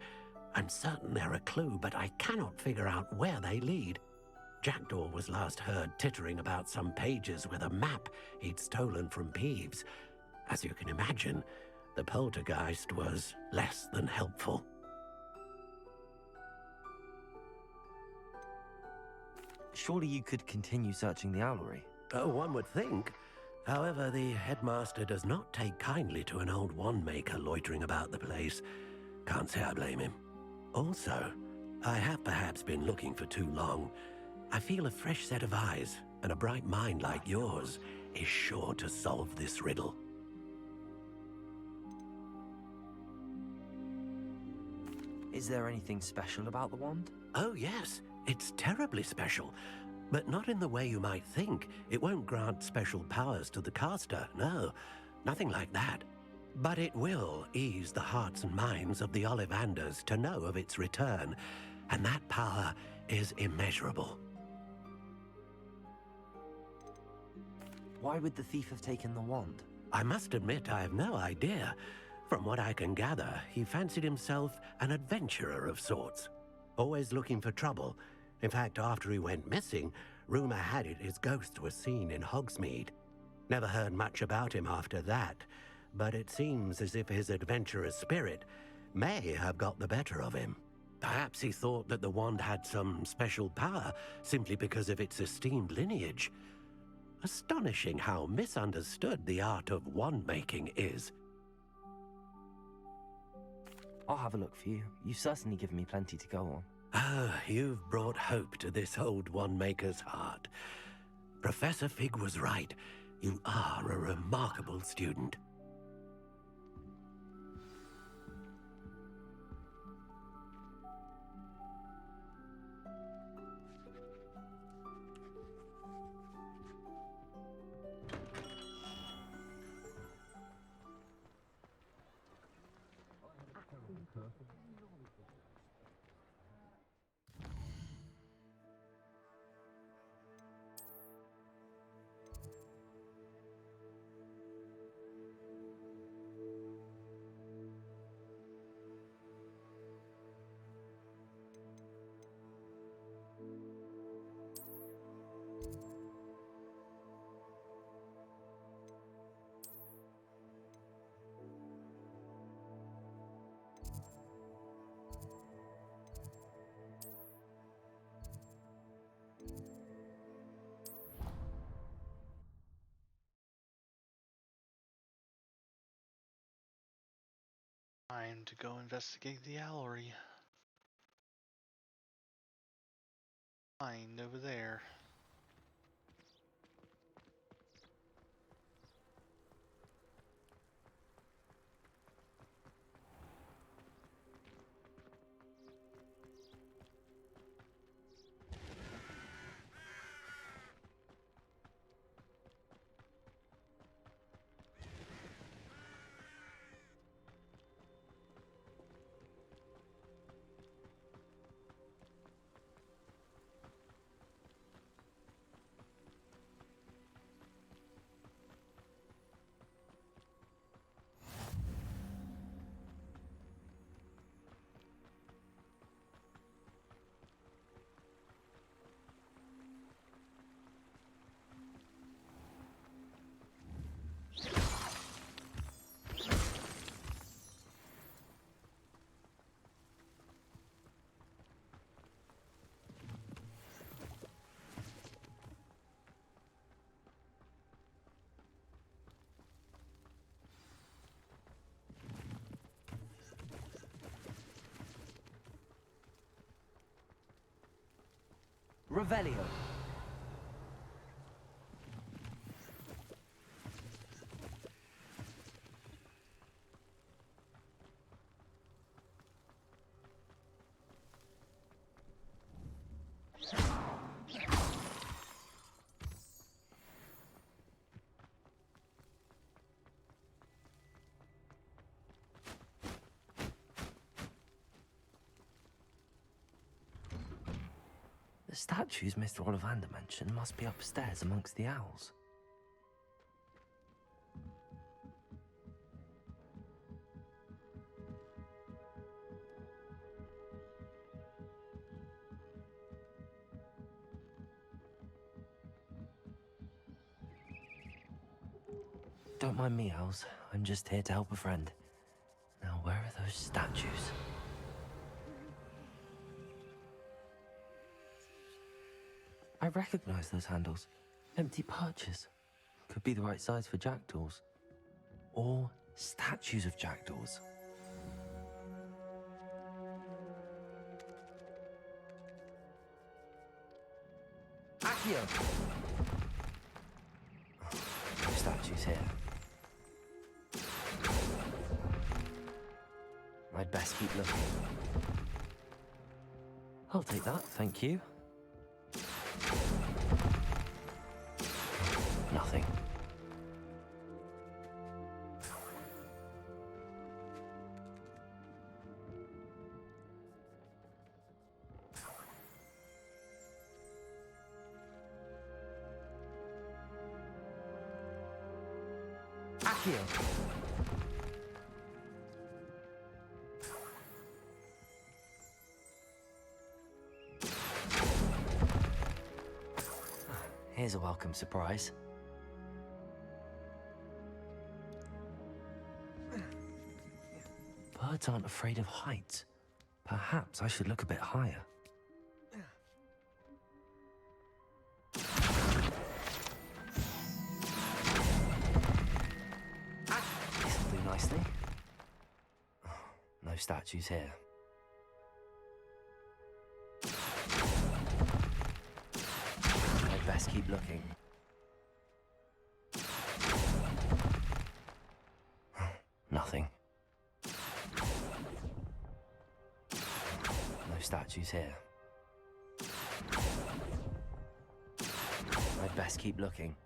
I'm certain they're a clue, but I cannot figure out where they lead. Jackdaw was last heard tittering about some pages with a map he'd stolen from Peeves. As you can imagine, the poltergeist was less than helpful. Surely you could continue searching the owlery. Oh, one would think. However, the headmaster does not take kindly to an old wand-maker loitering about the place. Can't say I blame him. Also, I have perhaps been looking for too long. I feel a fresh set of eyes, and a bright mind like yours is sure to solve this riddle. Is there anything special about the wand? Oh, yes. It's terribly special. But not in the way you might think. It won't grant special powers to the caster, no. Nothing like that. But it will ease the hearts and minds of the Ollivanders to know of its return, and that power is immeasurable. Why would the thief have taken the wand? I must admit I have no idea. From what I can gather, he fancied himself an adventurer of sorts. Always looking for trouble. In fact, after he went missing, rumor had it his ghost was seen in Hogsmeade. Never heard much about him after that, but it seems as if his adventurous spirit may have got the better of him. Perhaps he thought that the wand had some special power simply because of its esteemed lineage. Astonishing how misunderstood the art of wand-making is. I'll have a look for you. You've certainly given me plenty to go on. Ah, you've brought hope to this old wand-maker's heart. Professor Fig was right. You are a remarkable student. Time to go investigate the owlery. Find over there. Revelio. The statues Mr. Ollivander mentioned must be upstairs amongst the owls. Don't mind me, owls. I'm just here to help a friend. Now, where are those statues? I recognize those handles. Empty perches. Could be the right size for jackdaws. Or statues of jackdaws. Accio! No statues here. I'd best keep looking. I'll take that, thank you. something. Accio. Here's a welcome surprise. Birds aren't afraid of heights. Perhaps I should look a bit higher. This'll do nicely. No statues here. I'd best keep looking. Nothing. No statues here. I'd best keep looking.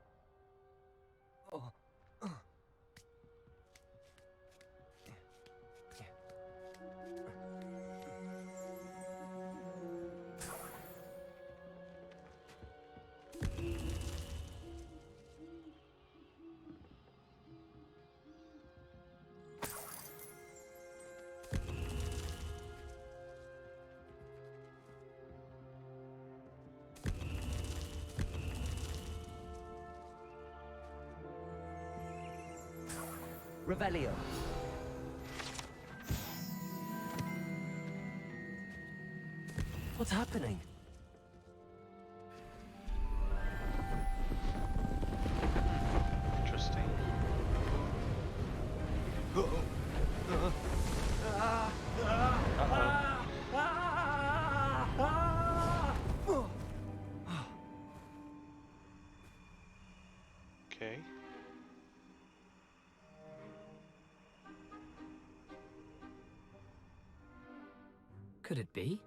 Revelio. What's happening? Interesting. Okay. Could it be?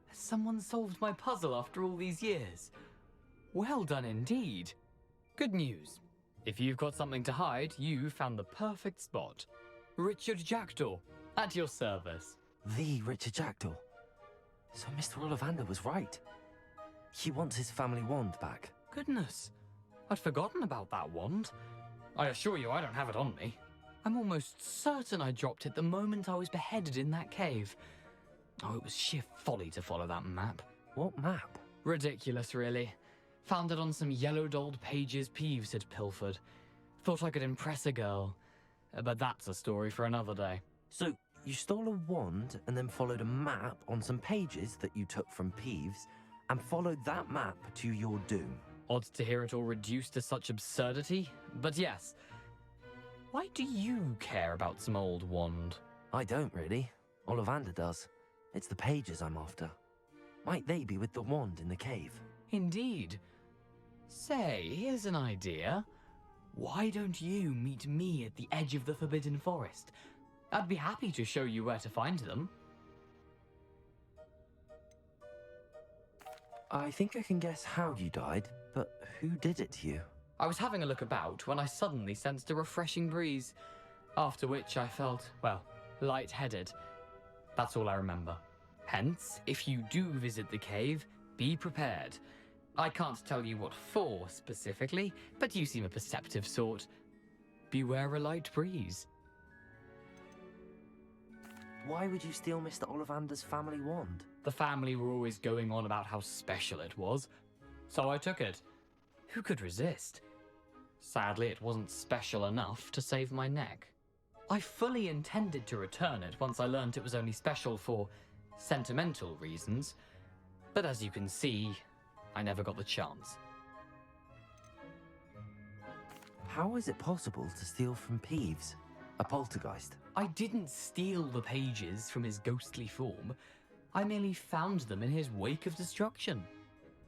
Has someone solved my puzzle after all these years? Well done indeed. Good news. If you've got something to hide, you found the perfect spot. Richard Jackdaw, at your service. The Richard Jackdaw. So Mr. Ollivander was right. He wants his family wand back. Goodness, I'd forgotten about that wand. I assure you I don't have it on me. I'm almost certain I dropped it the moment I was beheaded in that cave. Oh, it was sheer folly to follow that map. What map? Ridiculous, really. Found it on some yellowed old pages Peeves had pilfered. Thought I could impress a girl. But that's a story for another day. So, you stole a wand and then followed a map on some pages that you took from Peeves and followed that map to your doom. Odd to hear it all reduced to such absurdity, but yes. Why do you care about some old wand? I don't really. Ollivander does. It's the pages I'm after. Might they be with the wand in the cave? Indeed. Say, here's an idea. Why don't you meet me at the edge of the Forbidden Forest? I'd be happy to show you where to find them. I think I can guess how you died, but who did it to you? I was having a look about when I suddenly sensed a refreshing breeze, after which I felt, well, lightheaded. That's all I remember. Hence, if you do visit the cave, be prepared. I can't tell you what for specifically, but you seem a perceptive sort. Beware a light breeze. Why would you steal Mr. Ollivander's family wand? The family were always going on about how special it was, so I took it. Who could resist? Sadly, it wasn't special enough to save my neck. I fully intended to return it once I learned it was only special for sentimental reasons, but as you can see, I never got the chance. How is it possible to steal from Peeves, a poltergeist? I didn't steal the pages from his ghostly form. I merely found them in his wake of destruction.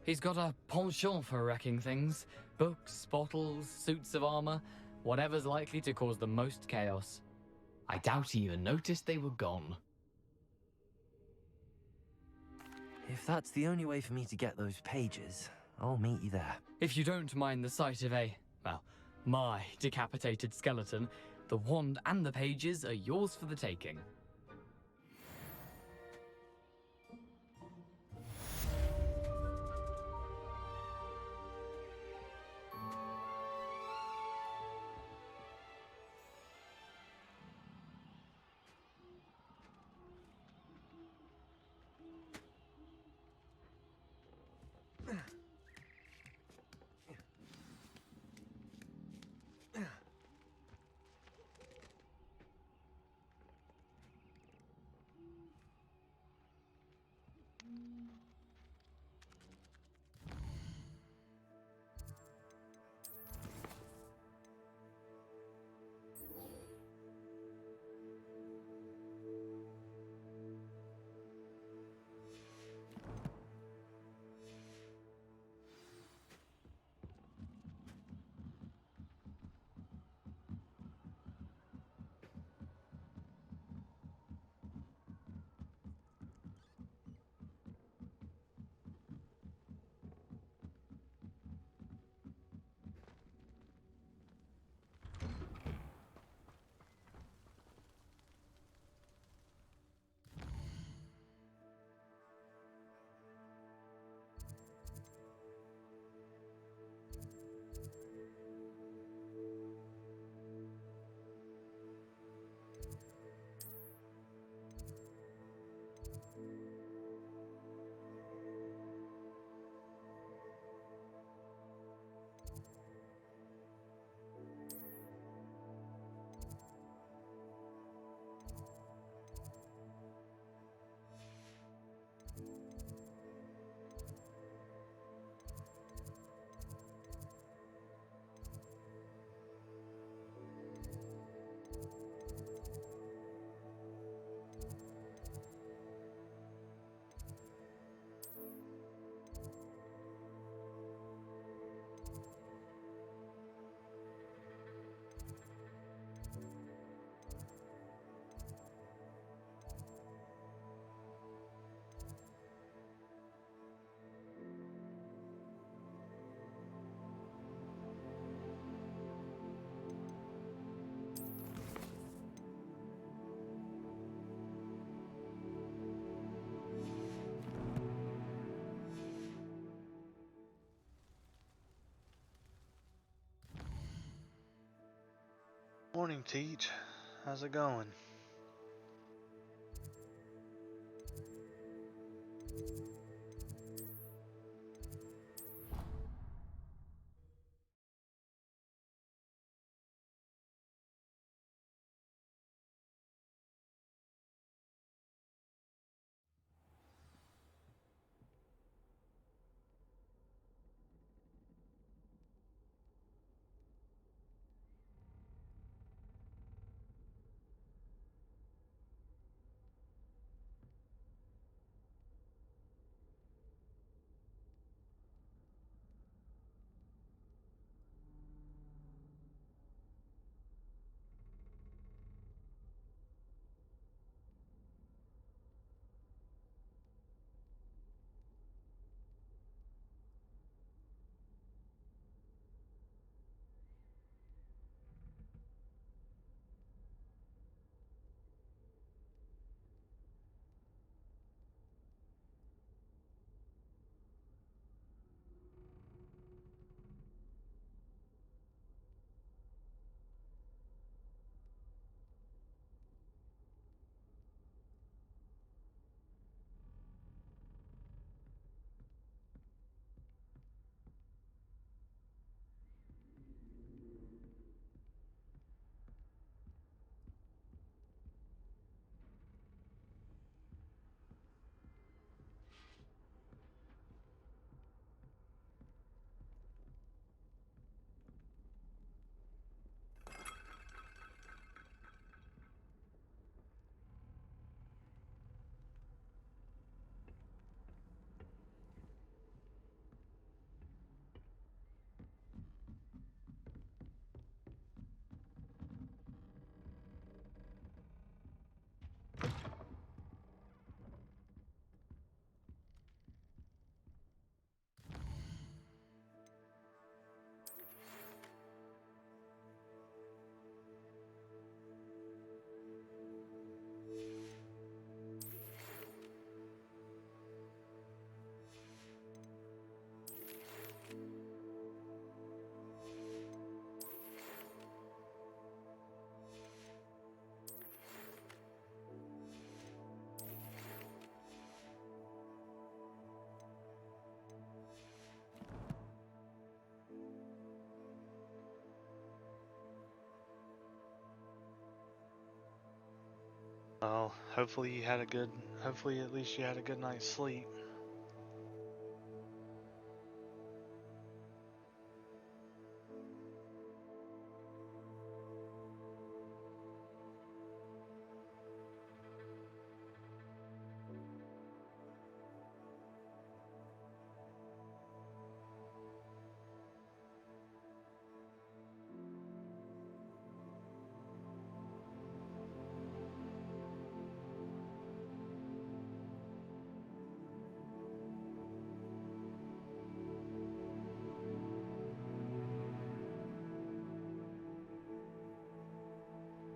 He's got a penchant for wrecking things. Books, bottles, suits of armor, whatever's likely to cause the most chaos. I doubt he even noticed they were gone. If that's the only way for me to get those pages, I'll meet you there. If you don't mind the sight of a well, my decapitated skeleton, the wand and the pages are yours for the taking. Morning, Teach. How's it going? Well, hopefully at least you had a good night's sleep.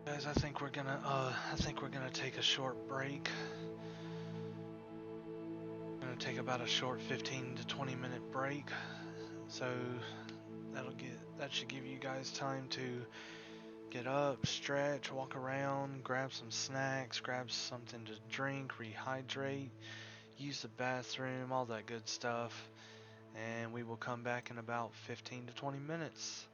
Guys, I think we're gonna take a short break. We're gonna take about a short 15 to 20 minute break. So that should give you guys time to get up, stretch, walk around, grab some snacks, grab something to drink, rehydrate, use the bathroom, all that good stuff. And we will come back in about 15 to 20 minutes.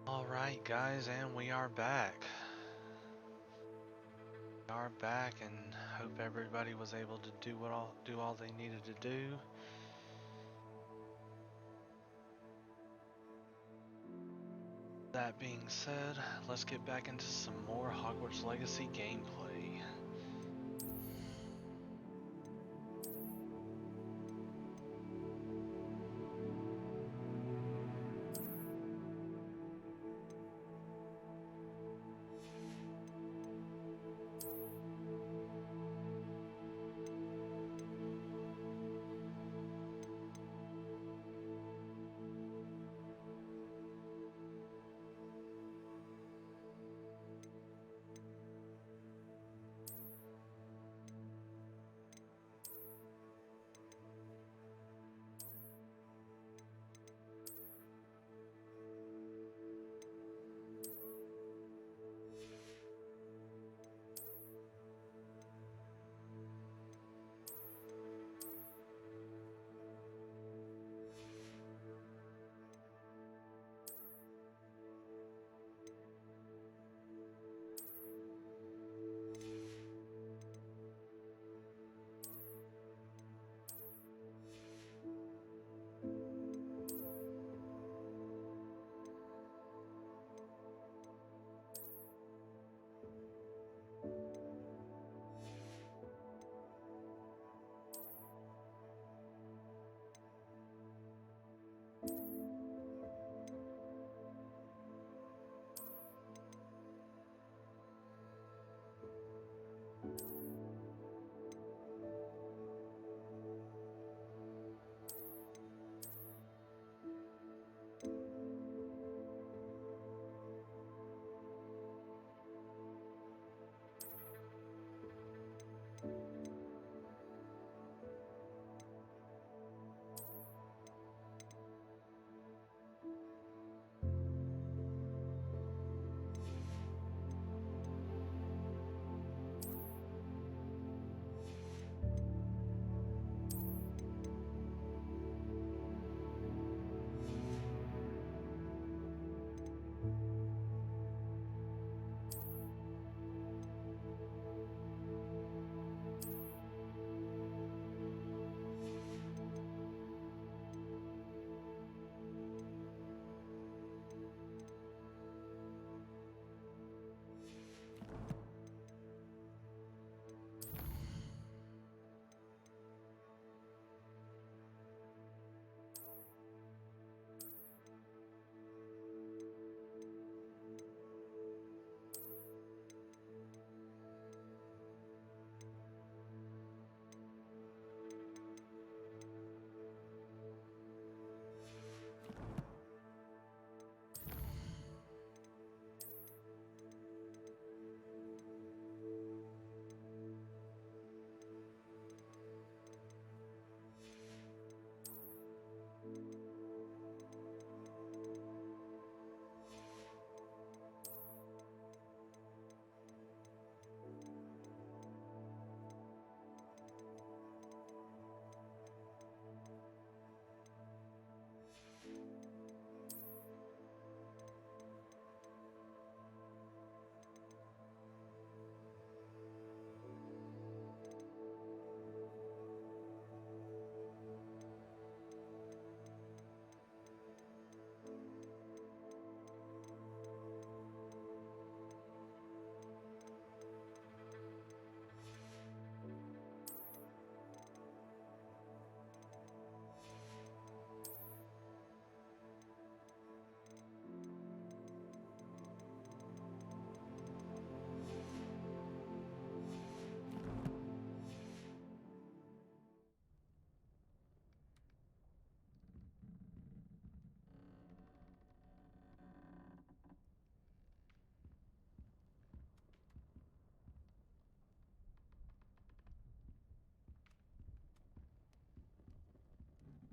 Alright guys, and we are back. We are back and hope everybody was able to do all they needed to do. That being said, let's get back into some more Hogwarts Legacy gameplay.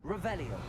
Revelio.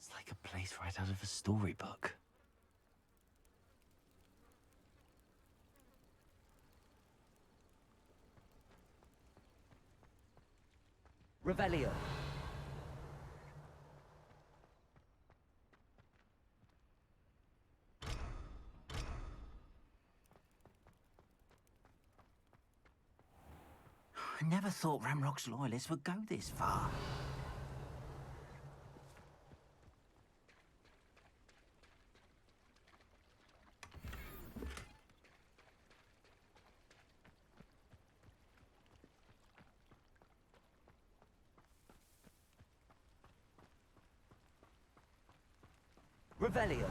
It's like a place right out of a storybook. Revelio. I never thought Ramrock's loyalists would go this far. Revelio.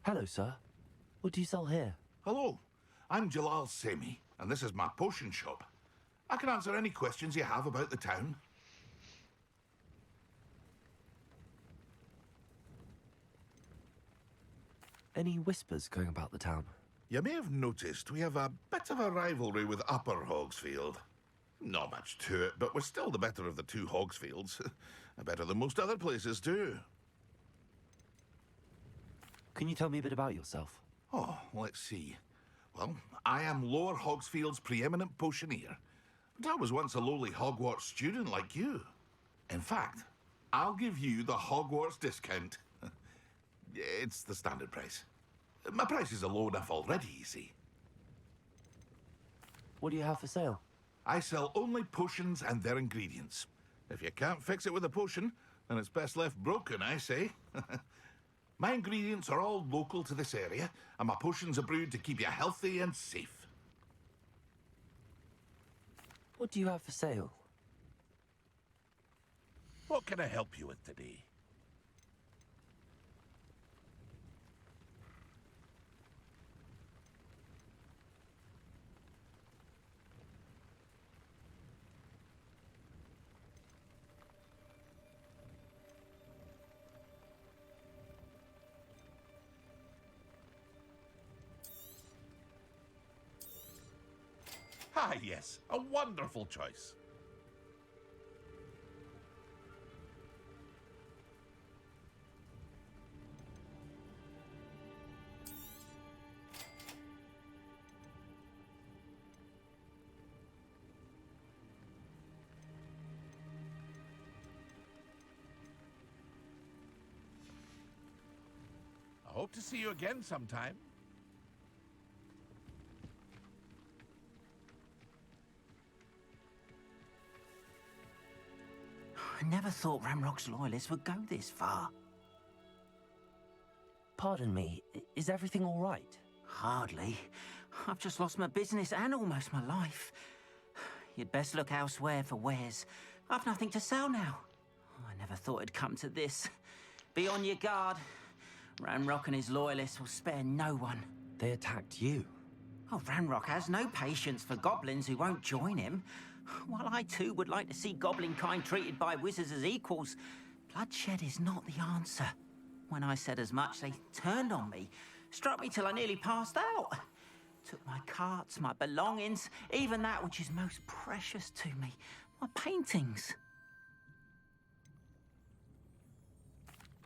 Hello, sir. What do you sell here? Hello, I'm Jalal Semi, and this is my potion shop. I can answer any questions you have about the town. Any whispers going about the town? You may have noticed we have a bit of a rivalry with Upper Hogsfield. Not much to it, but we're still the better of the two Hogsfields. Better than most other places, too. Can you tell me a bit about yourself? Oh, let's see. Well, I am Lower Hogsfield's preeminent potioneer. But I was once a lowly Hogwarts student like you. In fact, I'll give you the Hogwarts discount. It's the standard price. My prices are low enough already, you see. What do you have for sale? I sell only potions and their ingredients. If you can't fix it with a potion, then it's best left broken, I say. My ingredients are all local to this area, and my potions are brewed to keep you healthy and safe. What do you have for sale? What can I help you with today? Ah, yes, a wonderful choice. I hope to see you again sometime. I never thought Ramrock's loyalists would go this far. Pardon me, is everything all right? Hardly. I've just lost my business and almost my life. You'd best look elsewhere for wares. I've nothing to sell now. I never thought it'd come to this. Be on your guard. Ramrock and his loyalists will spare no one. They attacked you? Oh, Ramrock has no patience for goblins who won't join him. While I too would like to see goblin kind treated by wizards as equals, bloodshed is not the answer. When I said as much, they turned on me, struck me till I nearly passed out. Took my carts, my belongings, even that which is most precious to me, my paintings.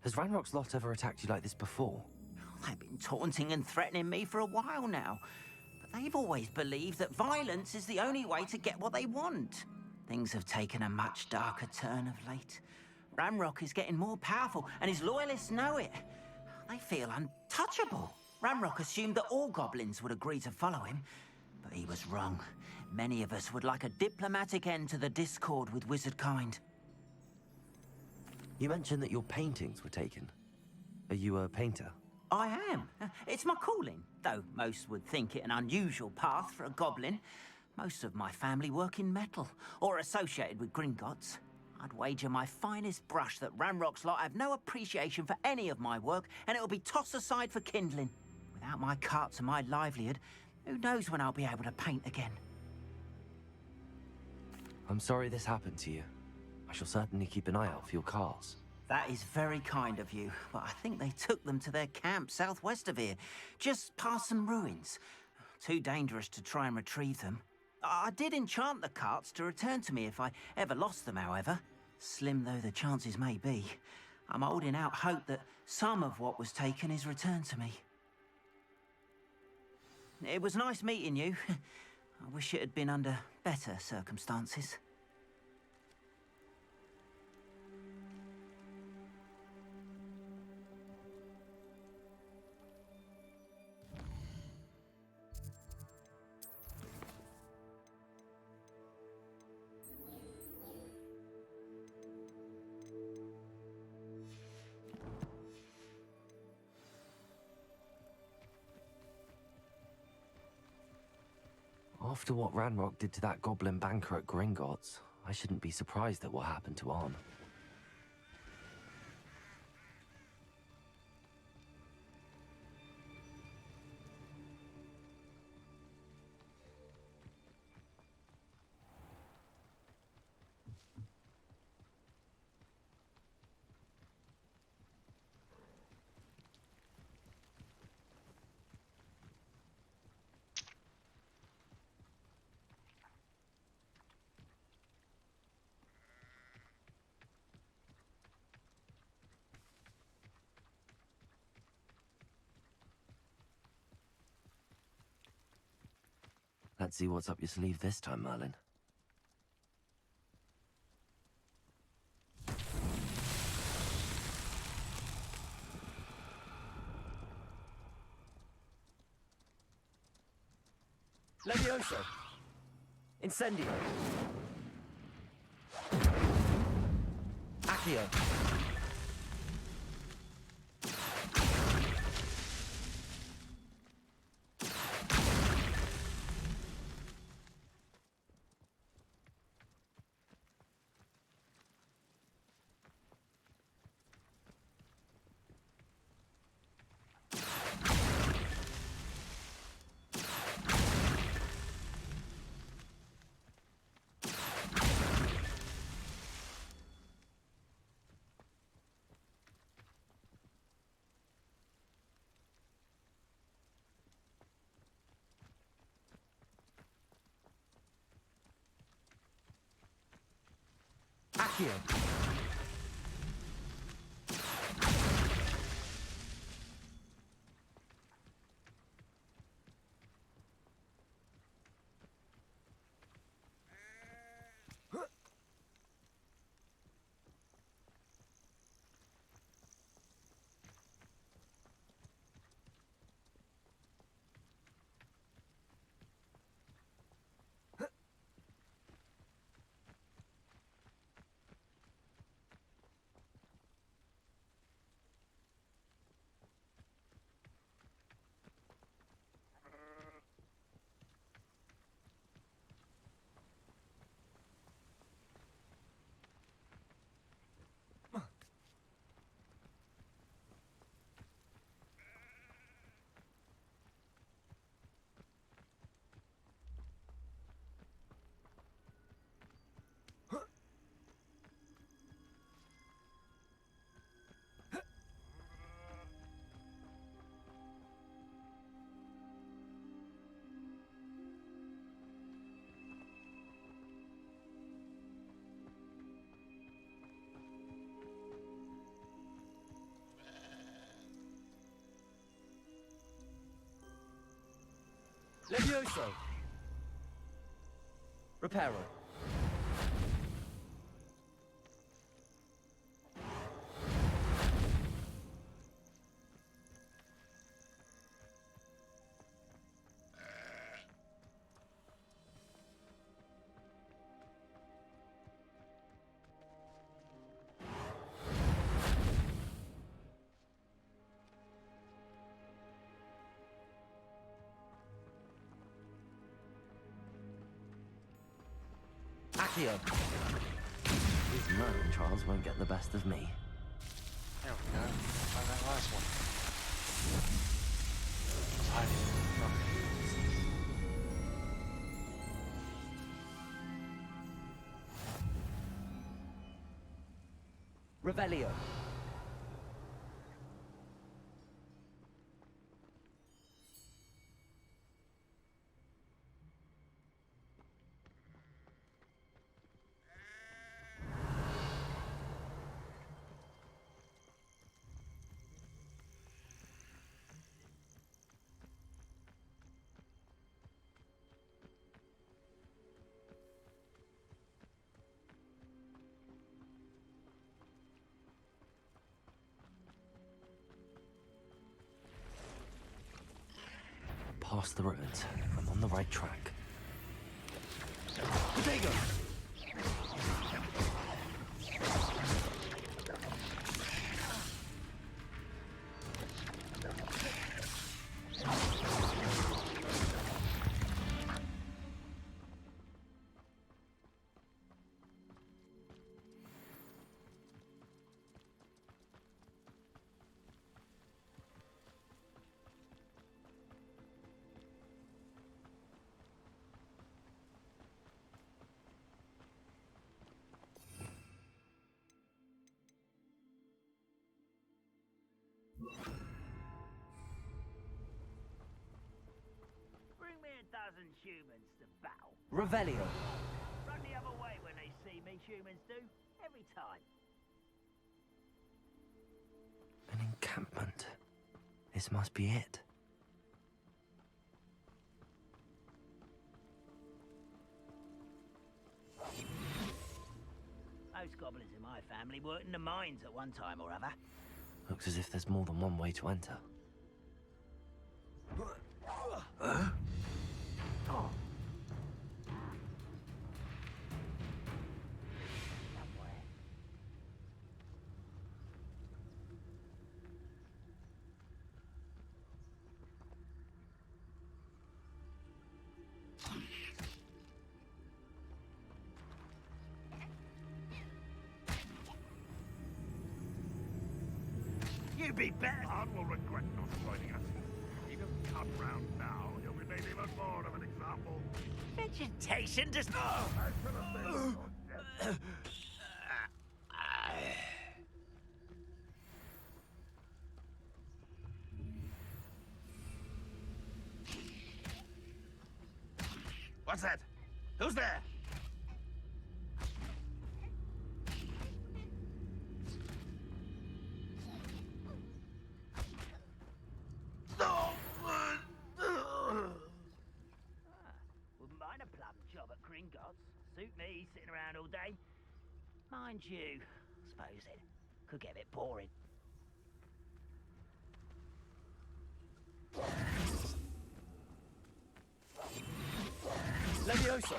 Has Ranrock's lot ever attacked you like this before? They've been taunting and threatening me for a while now. But they've always believed that violence is the only way to get what they want. Things have taken a much darker turn of late. Ramrock is getting more powerful, and his loyalists know it. They feel untouchable. Ramrock assumed that all goblins would agree to follow him, but he was wrong. Many of us would like a diplomatic end to the discord with wizard kind. You mentioned that your paintings were taken. Are you a painter? I am. It's my calling, though most would think it an unusual path for a goblin. Most of my family work in metal, or associated with Gringotts. I'd wager my finest brush that Ranrock's lot have no appreciation for any of my work, and it'll be tossed aside for kindling. Without my carts and my livelihood, who knows when I'll be able to paint again. I'm sorry this happened to you. I shall certainly keep an eye out for your cars. That is very kind of you, but I think they took them to their camp southwest of here, just past some ruins. Too dangerous to try and retrieve them. I did enchant the carts to return to me if I ever lost them, however. Slim though the chances may be, I'm holding out hope that some of what was taken is returned to me. It was nice meeting you. I wish it had been under better circumstances. After what Ranrock did to that goblin banker at Gringotts, I shouldn't be surprised at what happened to Arn. Let's see what's up your sleeve this time, Merlin. Levioso! Incendio! Accio! Accio! Levioso! Reparo! Accio! These Merlin trials won't get the best of me. There we go. Find that last one. It's hiding. Revelio. Past the ruins. I'm on the right track. Potato! Bring me 1,000 humans to battle. Revelio. Run the other way when they see me, humans do. Every time. An encampment. This must be it. Most goblins in my family worked in the mines at one time or other. Looks as if there's more than one way to enter. You'd be better. Khan will regret not joining us. If he doesn't come round now, he'll be made even more of an example. Vegetation does not. I should have been more dead. What's that? Who's there? Wouldn't mind a plum job at Gringotts. Suit me, sitting around all day. Mind you, suppose it could get a bit boring. Levioso!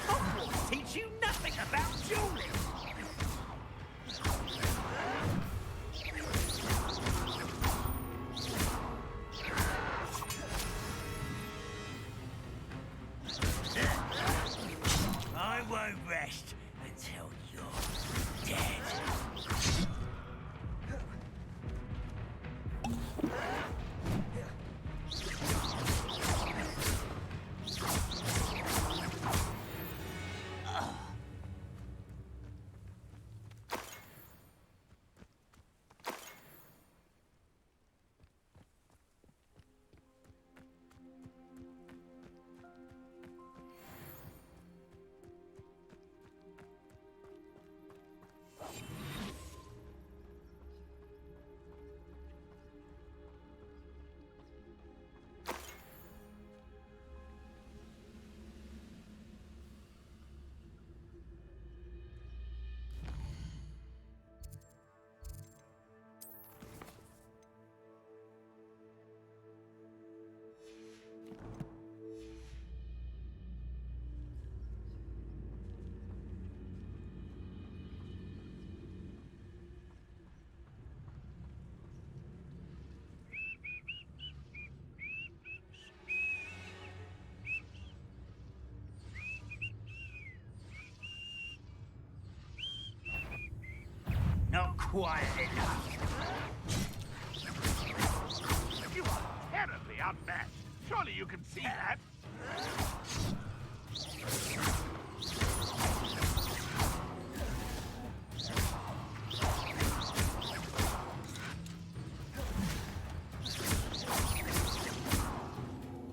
Hogwarts teach you nothing about dueling! I won't rest until you're dead. quiet enough. You are terribly unmatched. Surely you can see that.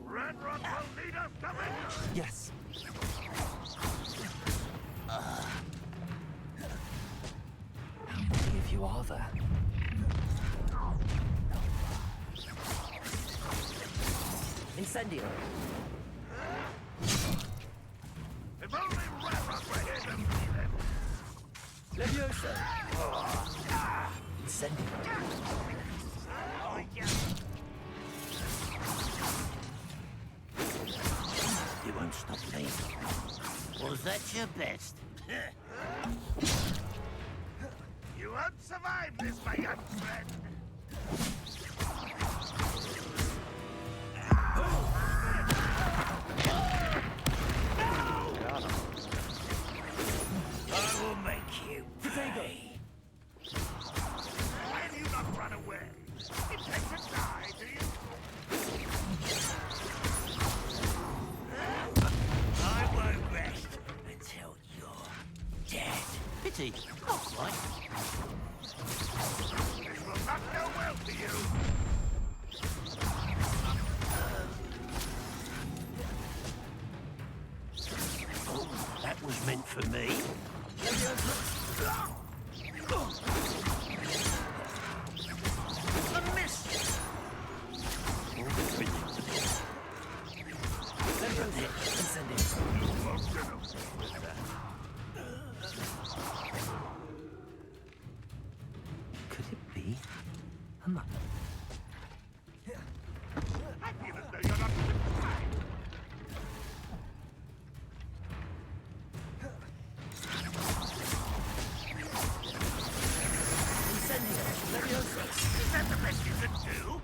Red Rock will need us to victory. Yes. How many of you are there? Incendio. If only Red Rock were here to see them. Leviosa. Incendio. You won't stop me. Was that your best? You won't survive this, my young friend. I will make you pay. Why have you not run away? It takes a die, do you? I won't rest until you're dead. Pity. Not quite. This will not go well for you. Oh, that was meant for me. A miss. Could it be a mother? I feel as though you're not even trying. Is that the best you can do?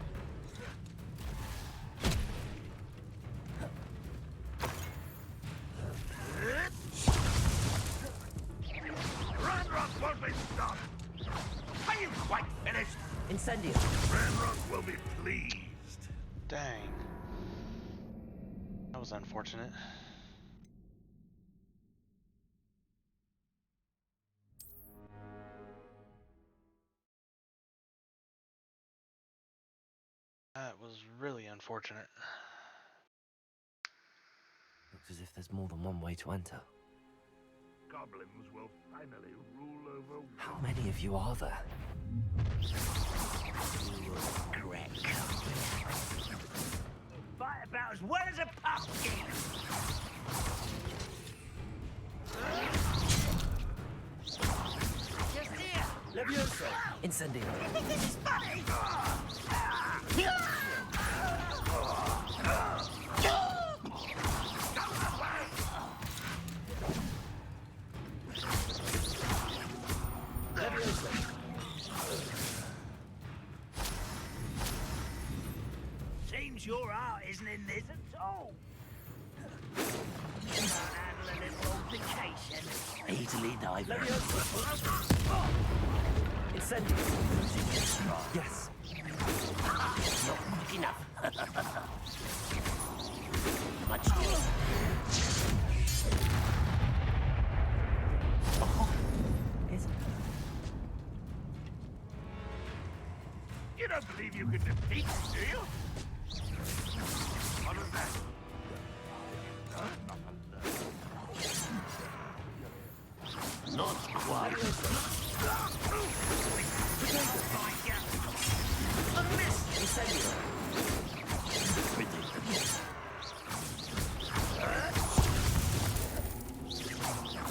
Ranrock won't be stopped. Are you quite finished? Incendio. Ranrock will be pleased. Dang. That was unfortunate. That was really unfortunate. Looks as if there's more than one way to enter. Goblins will finally rule over. How many of you are there? Crack. Fight about as well as a pumpkin. Just here. Leviosa. Incendio. You think this is funny? Seems your heart isn't in this at all. Can't handle a little altercation. Easily divert. Incendio. Yes. Not quick enough. Much more. Oh, is You don't believe you can defeat me, do you? What is that? Not quite. A miss. Incendio.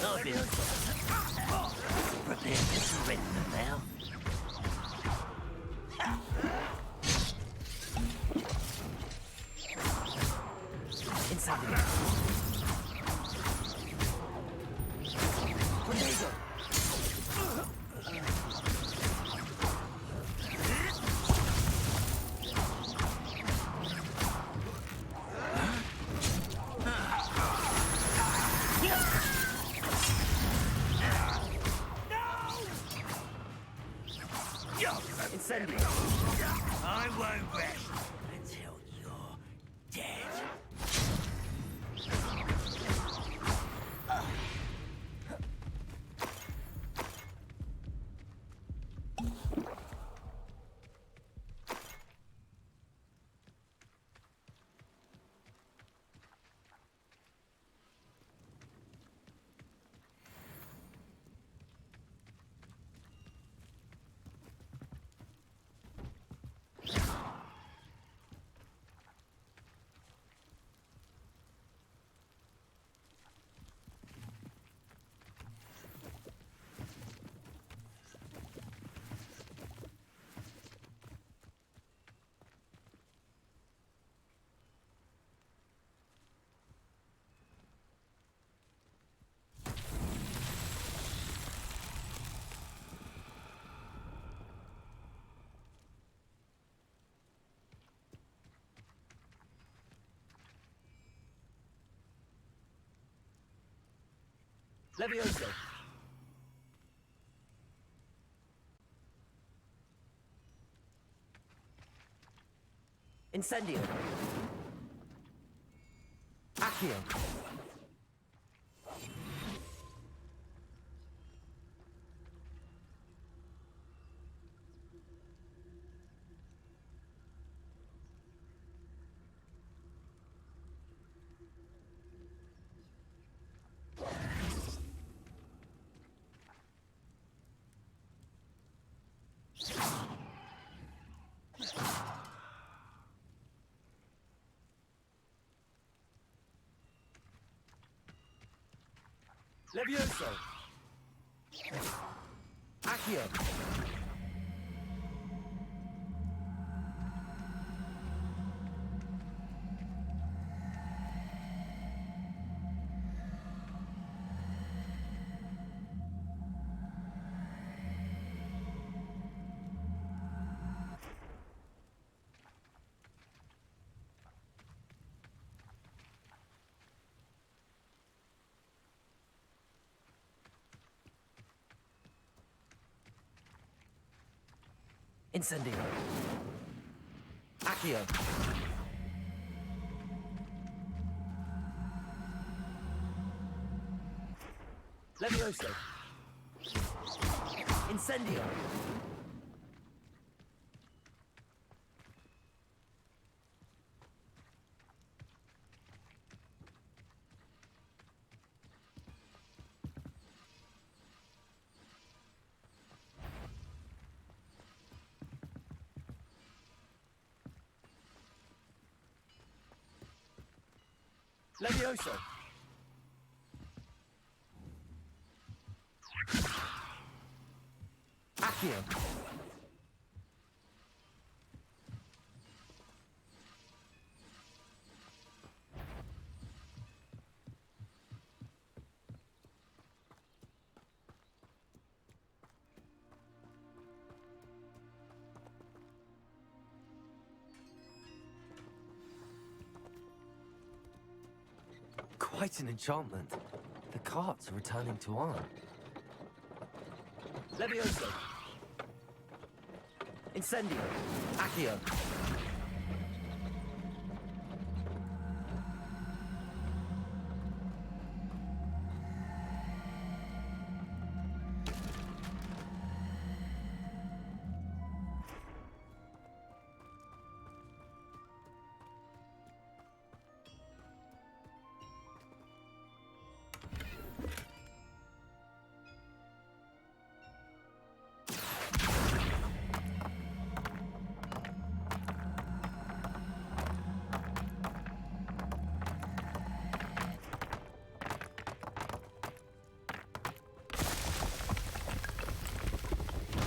I'll be prepared to surrender now. Incendio. Prodigo. Levioso! Incendio! Accio! Levioso! Accio! Incendio! Accio! Levioso! Incendio! Levioso! Accio! Quite an enchantment. The carts are returning to Arn. Levioso! Incendio! Accio!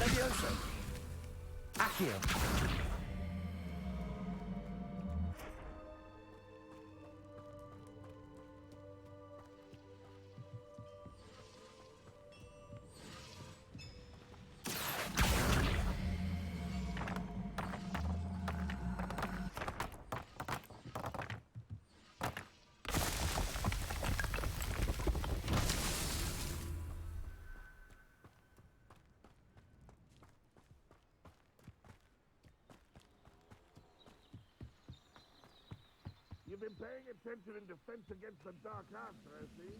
Levioso! Accio! You've been paying attention in defense against the dark arts, I see.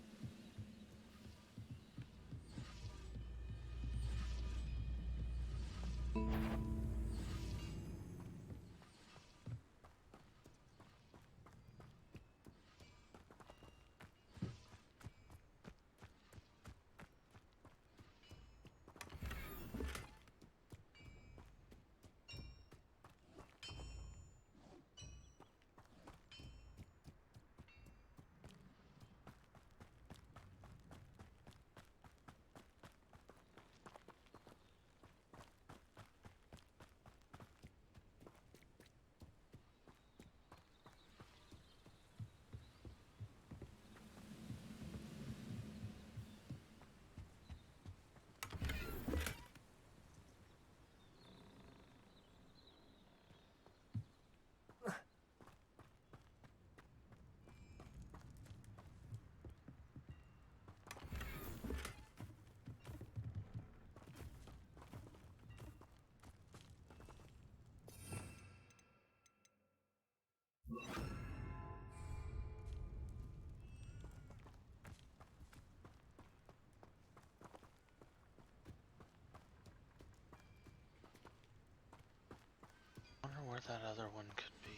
that other one could be.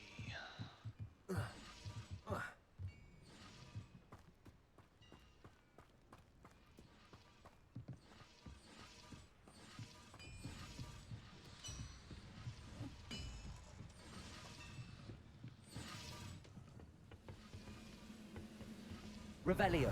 Revelio.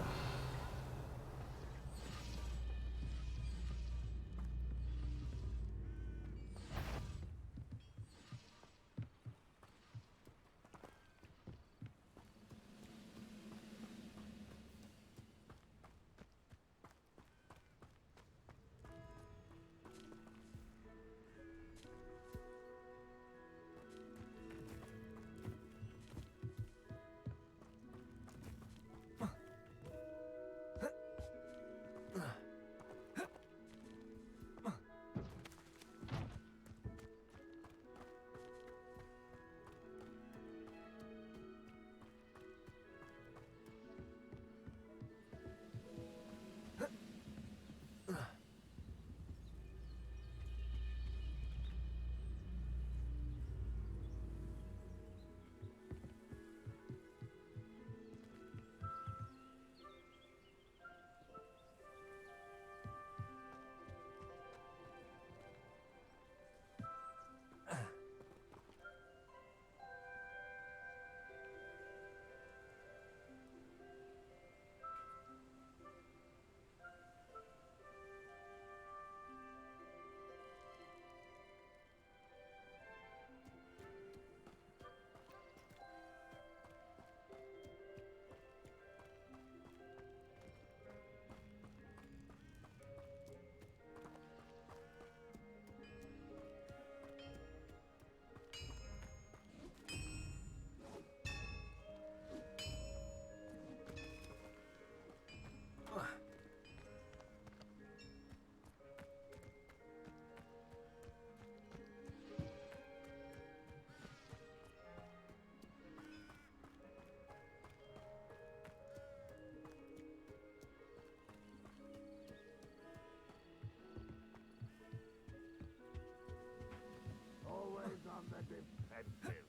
Always on the defensive.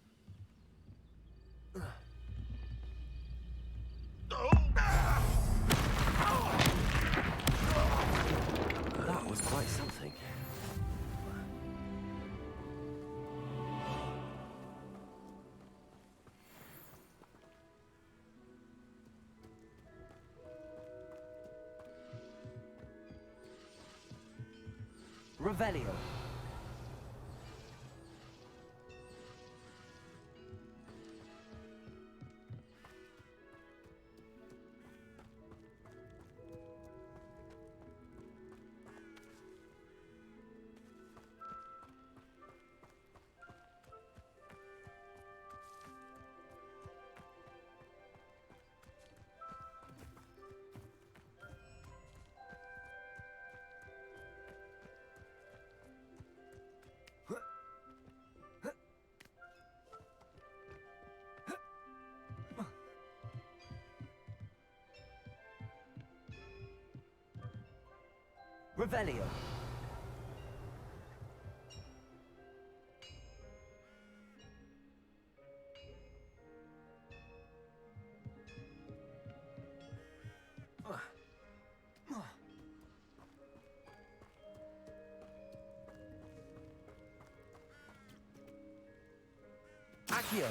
That was quite something. Revelio. Revelio. Accio.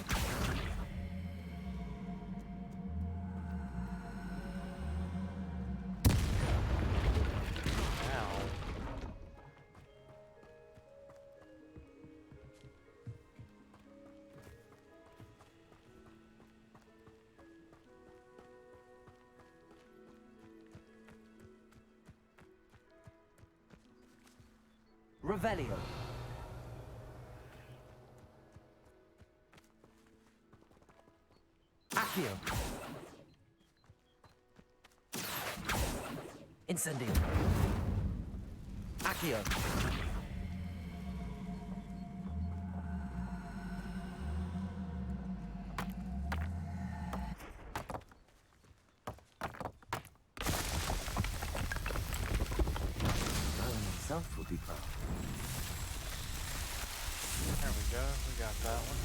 Revelio. Accio. Incendio. Accio. Himself will be proud. There we go. We got that one.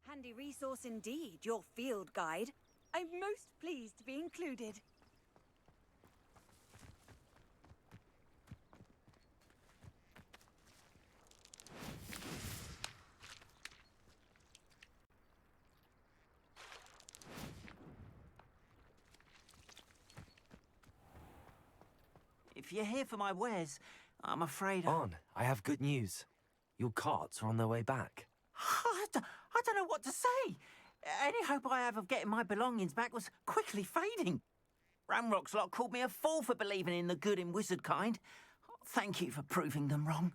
Handy resource indeed, your field guide. I'm most pleased to be included. If you're here for my wares, I'm afraid... On, I have good news. Your carts are on their way back. I don't know what to say. Any hope I have of getting my belongings back was quickly fading. Ramrock's lot called me a fool for believing in the good in wizard kind. Thank you for proving them wrong.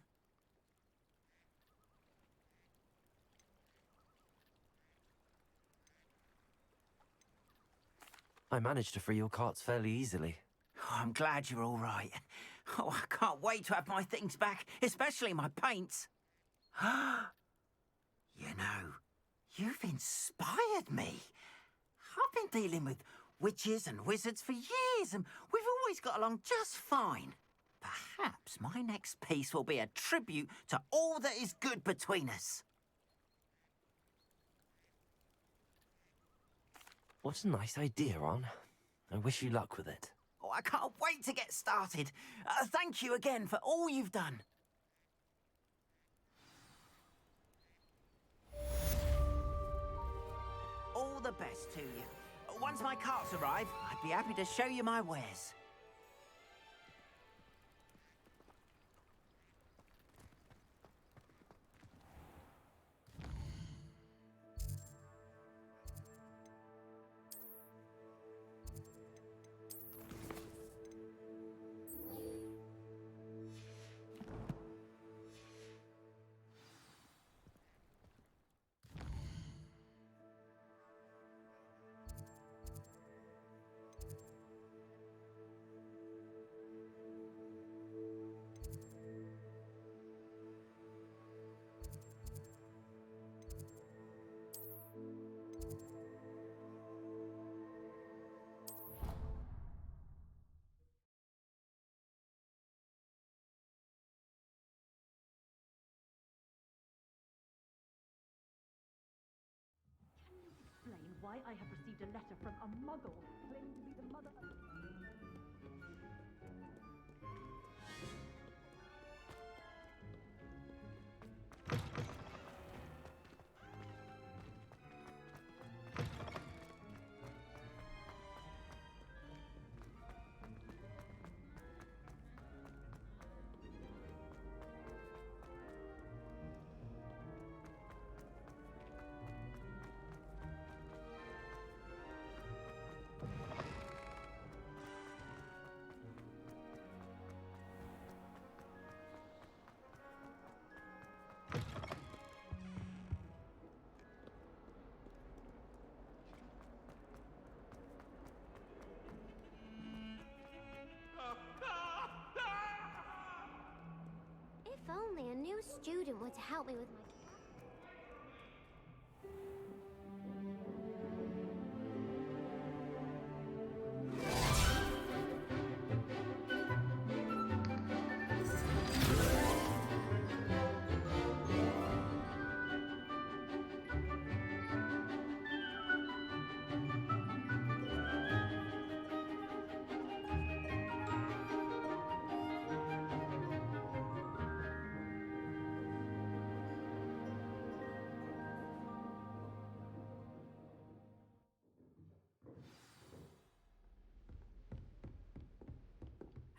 I managed to free your carts fairly easily. Oh, I'm glad you're all right. Oh, I can't wait to have my things back, especially my paints. You know, you've inspired me. I've been dealing with witches and wizards for years, and we've always got along just fine. Perhaps my next piece will be a tribute to all that is good between us. What a nice idea, Ron. I wish you luck with it. Oh, I can't wait to get started. Thank you again for all you've done. All the best to you. Once my carts arrive, I'd be happy to show you my wares. Explain why I have received a letter from a muggle claiming to be the mother of... If only a new student were to help me with my...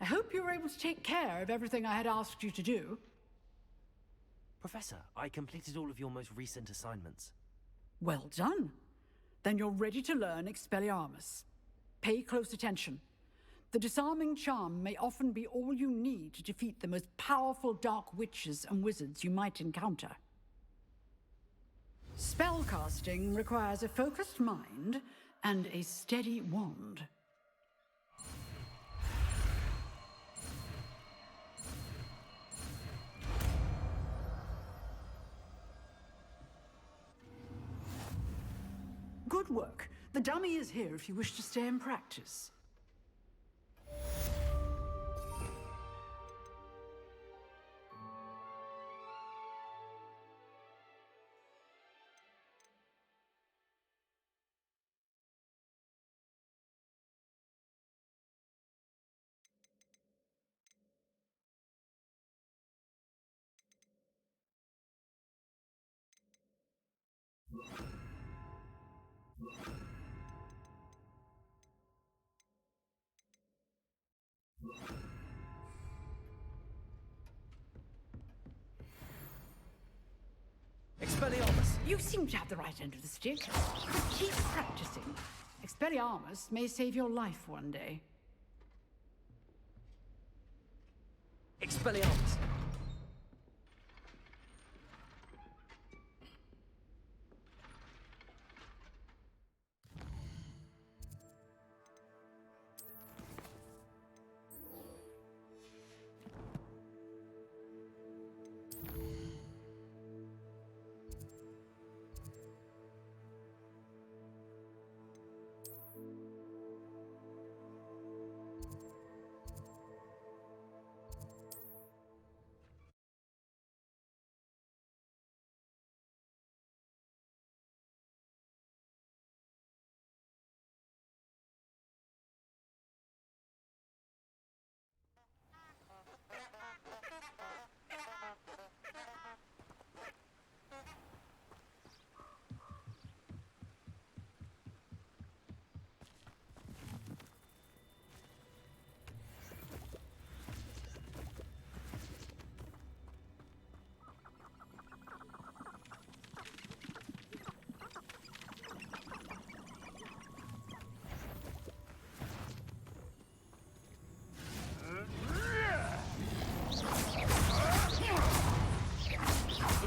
hope you were able to take care of everything I had asked you to do. Professor, I completed all of your most recent assignments. Well done. Then you're ready to learn Expelliarmus. Pay close attention. The disarming charm may often be all you need to defeat the most powerful dark witches and wizards you might encounter. Spellcasting requires a focused mind and a steady wand. Good work. The dummy is here if you wish to stay and practice. Expelliarmus! You seem to have the right end of the stick. But keep practicing. Expelliarmus may save your life one day. Expelliarmus!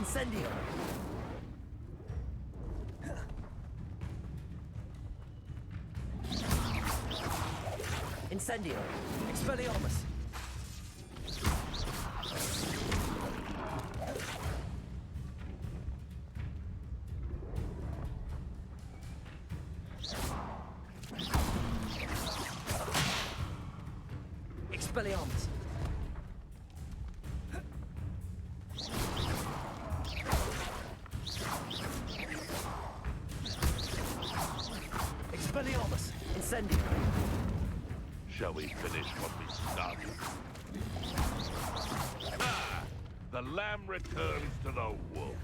Incendio! Incendio! Expelliarmus! Expelliarmus! Expelliarmus! Incendio! Shall we finish what we started? Ah! The lamb returns to the wolf.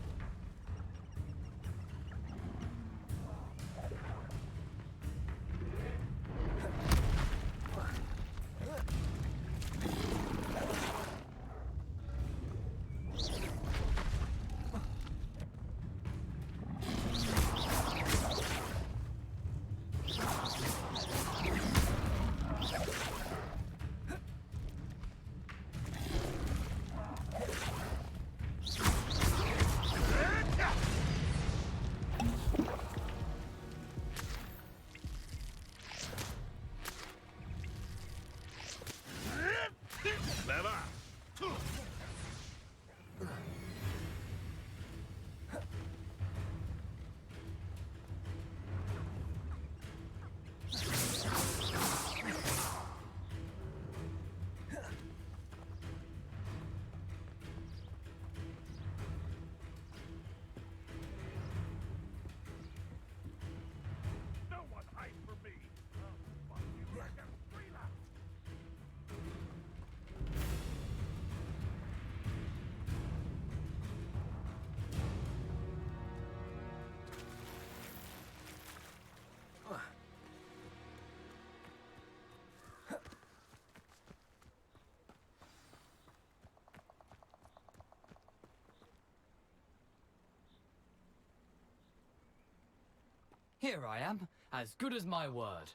Here I am, as good as my word.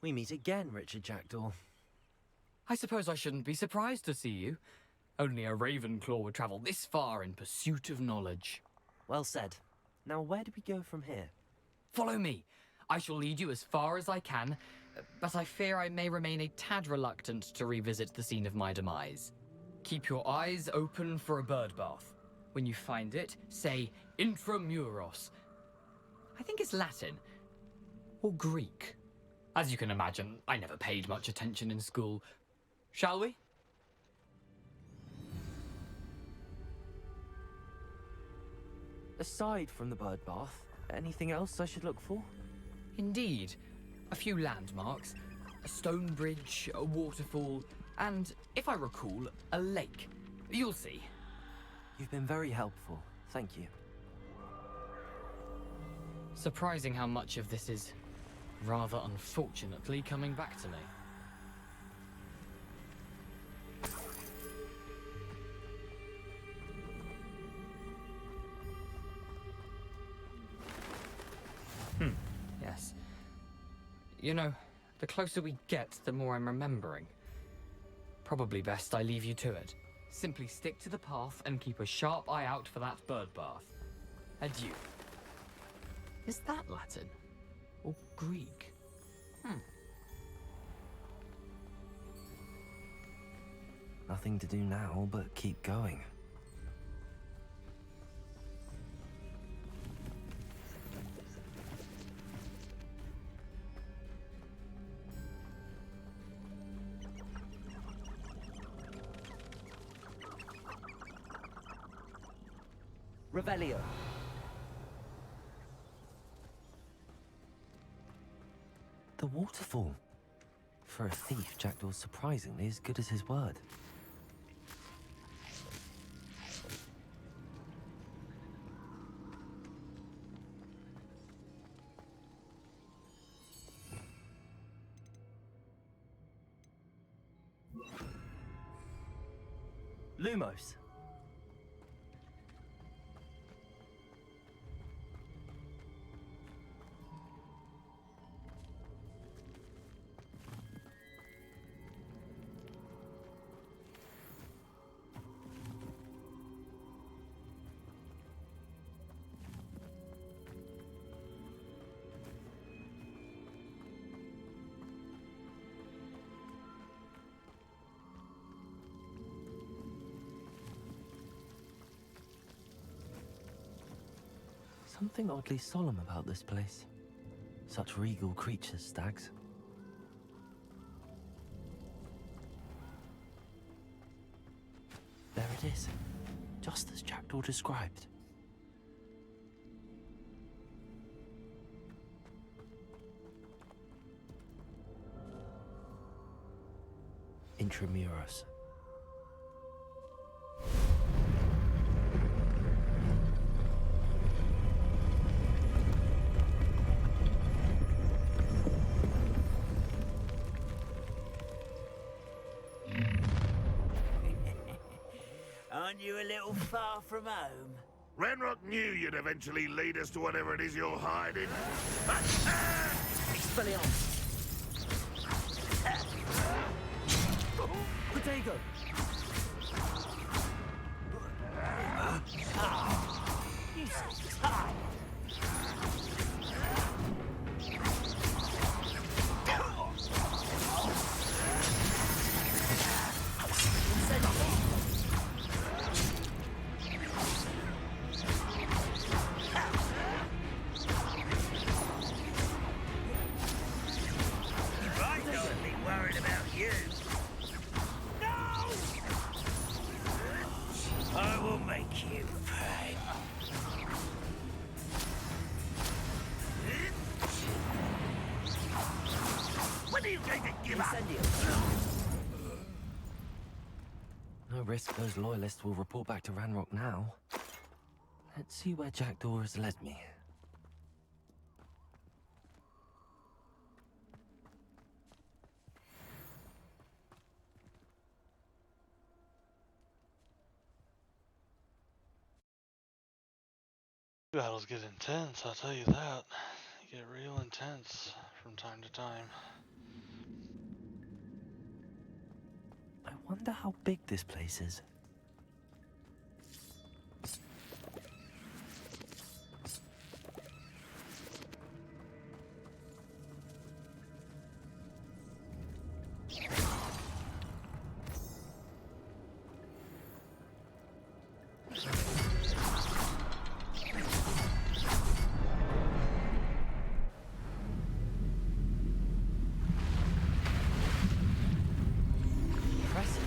We meet again, Richard Jackdaw. I suppose I shouldn't be surprised to see you. Only a Ravenclaw would travel this far in pursuit of knowledge. Well said. Now where do we go from here? Follow me. I shall lead you as far as I can, but I fear I may remain a tad reluctant to revisit the scene of my demise. Keep your eyes open for a bird bath. When you find it, say intramuros. I think it's Latin. Or Greek. As you can imagine, I never paid much attention in school. Shall we? Aside from the bird bath, anything else I should look for? Indeed. A few landmarks. A stone bridge, a waterfall, and, if I recall, a lake. You'll see. You've been very helpful. Thank you. Surprising how much of this is, rather unfortunately, coming back to me. Yes. You know, the closer we get, the more I'm remembering. Probably best I leave you to it. Simply stick to the path and keep a sharp eye out for that bird bath. Adieu. Is that Latin? Or Greek? Nothing to do now but keep going. Revelio. The waterfall. For a thief, Jackdaw's surprisingly as good as his word. Lumos. Something oddly solemn about this place. Such regal creatures, stags. There it is, just as Jackdaw described. Intramuros. Aren't you a little far from home? Ranrock knew you'd eventually lead us to whatever it is you're hiding. Expelliarmus. Protego. You so tired. No risk those loyalists will report back to Ranrock now. Let's see where Jackdaw has led me. Battles get intense, I'll tell you that. They get real intense from time to time. I wonder how big this place is. Impressive.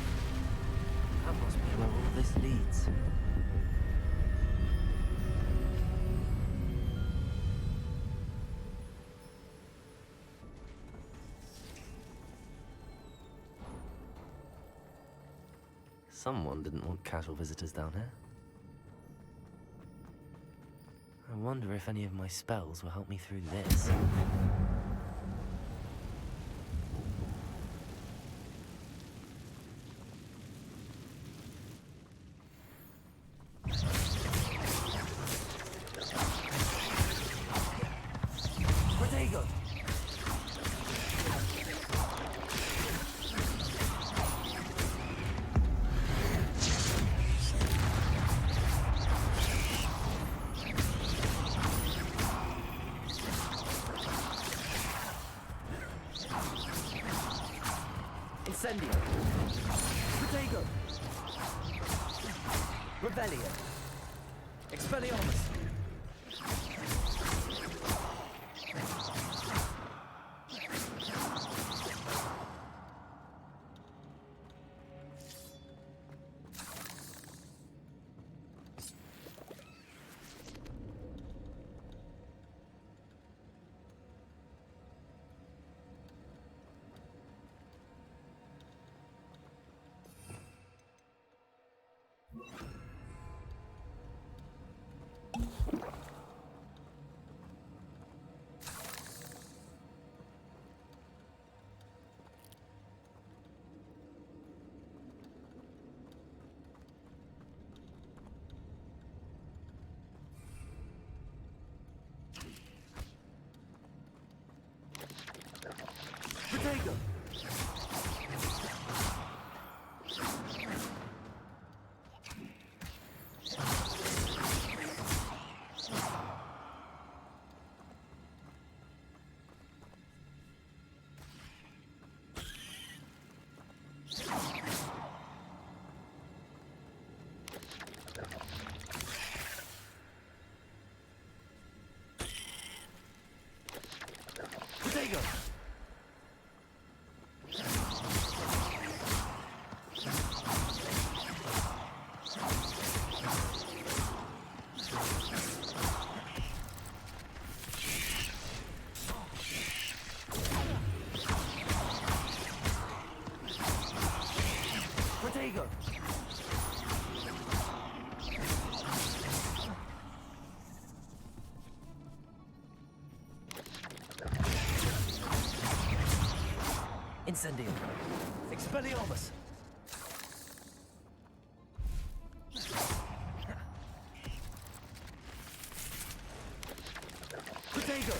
That must be where all this leads. Someone didn't want casual visitors down here. I wonder if any of my spells will help me through this. Protego! Incendio! Protego! Rebellion! Expelliarmus! Protego! Protego! Protego! Incendio! Expelliarmus! Protego!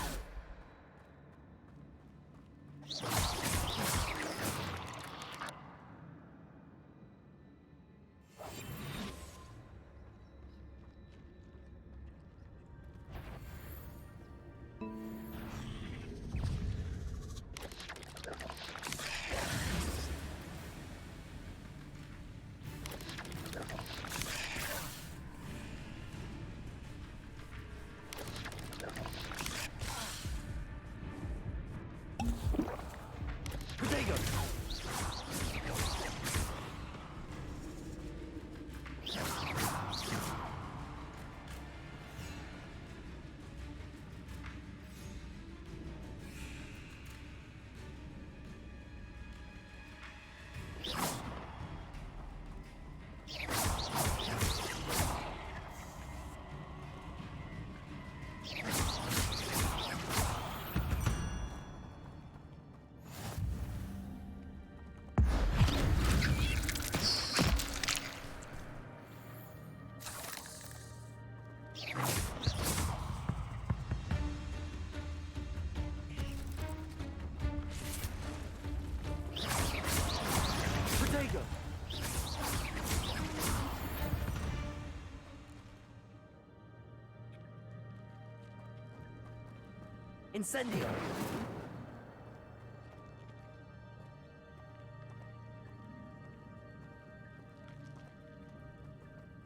Incendio!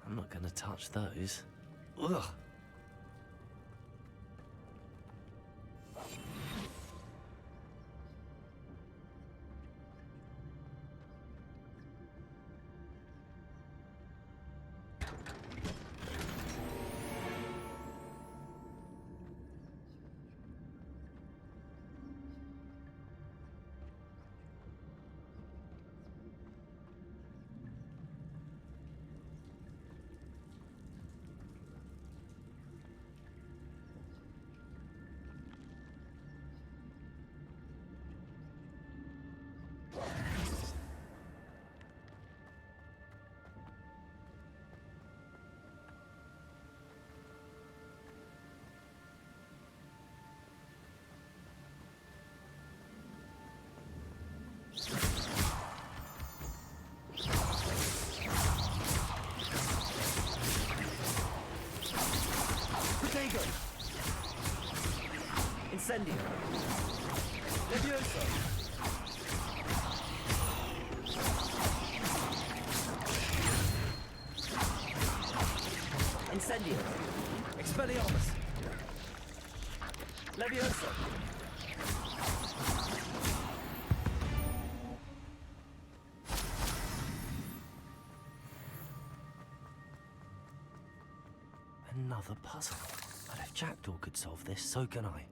I'm not gonna touch those. Ugh! Protego! Incendio! Levioso! Incendio! Expelliarmus! Levioso! Another puzzle. But if Jackdaw could solve this, so can I.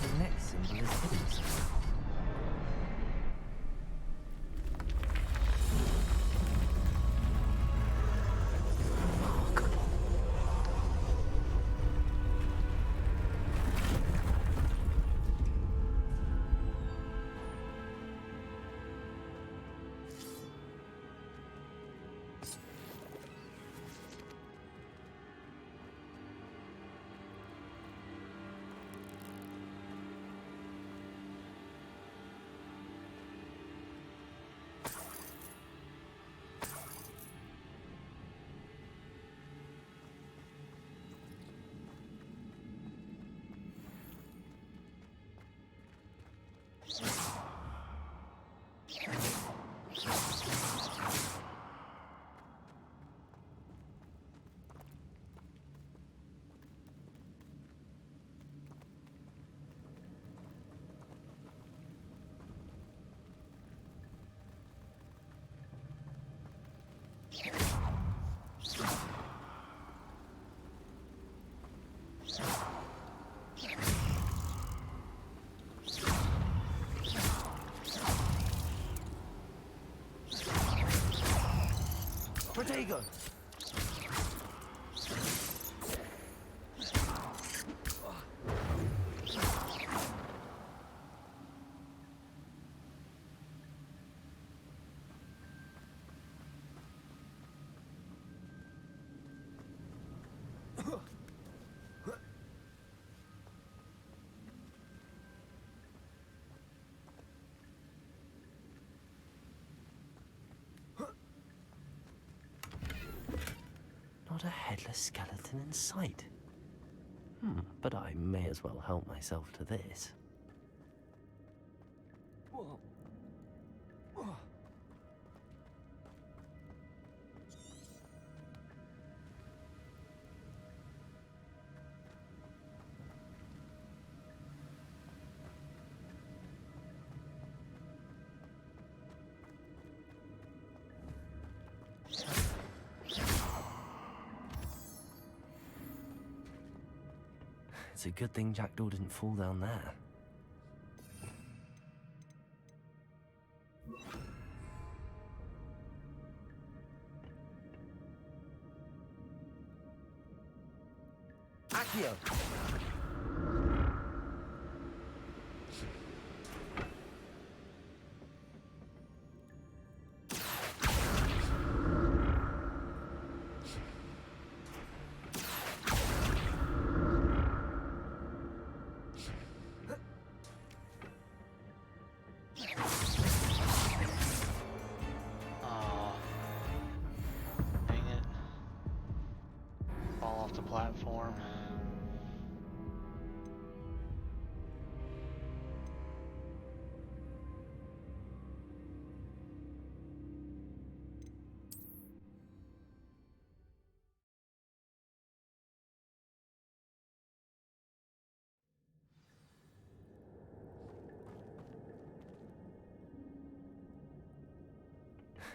The next symbol is hidden somewhere. Protego! Not a headless skeleton in sight. But I may as well help myself to this. It's a good thing Jackdaw didn't fall down there. Accio! off the platform.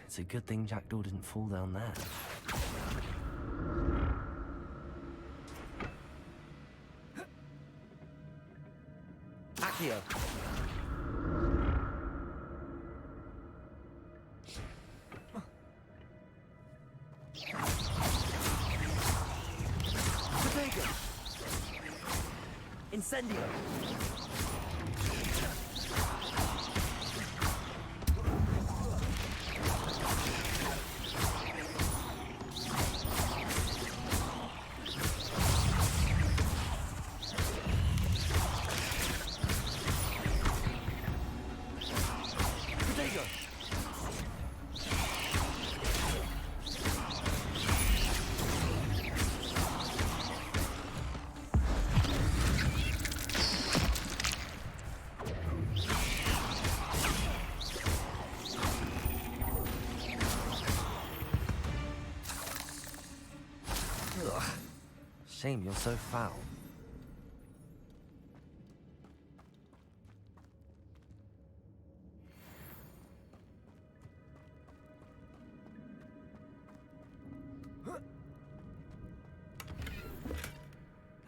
It's a good thing Jackdaw didn't fall down there. Accio! Bodega! Incendio! Shame you're so foul.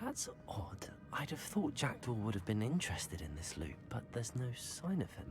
That's odd. I'd have thought Jackdaw would have been interested in this loot, but there's no sign of him.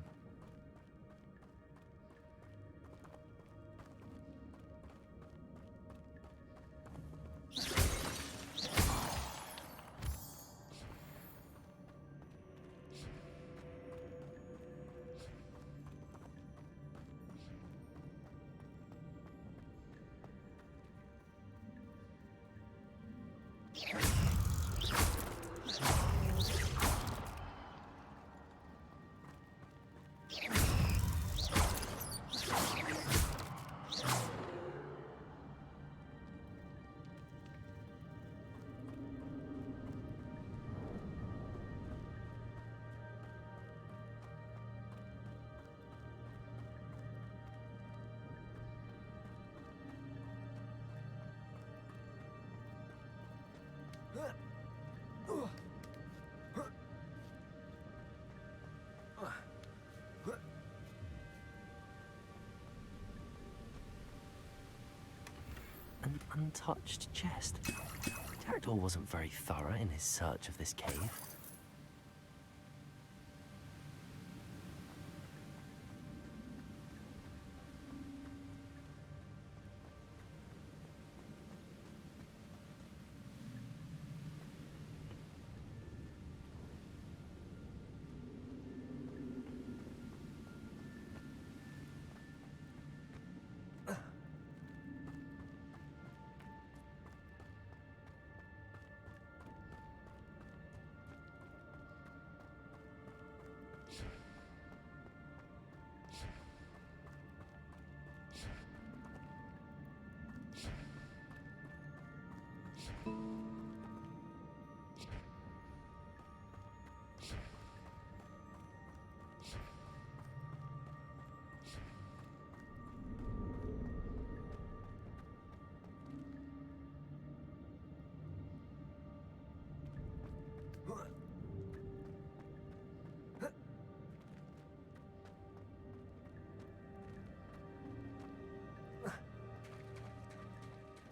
An untouched chest. Jackdaw wasn't very thorough in his search of this cave.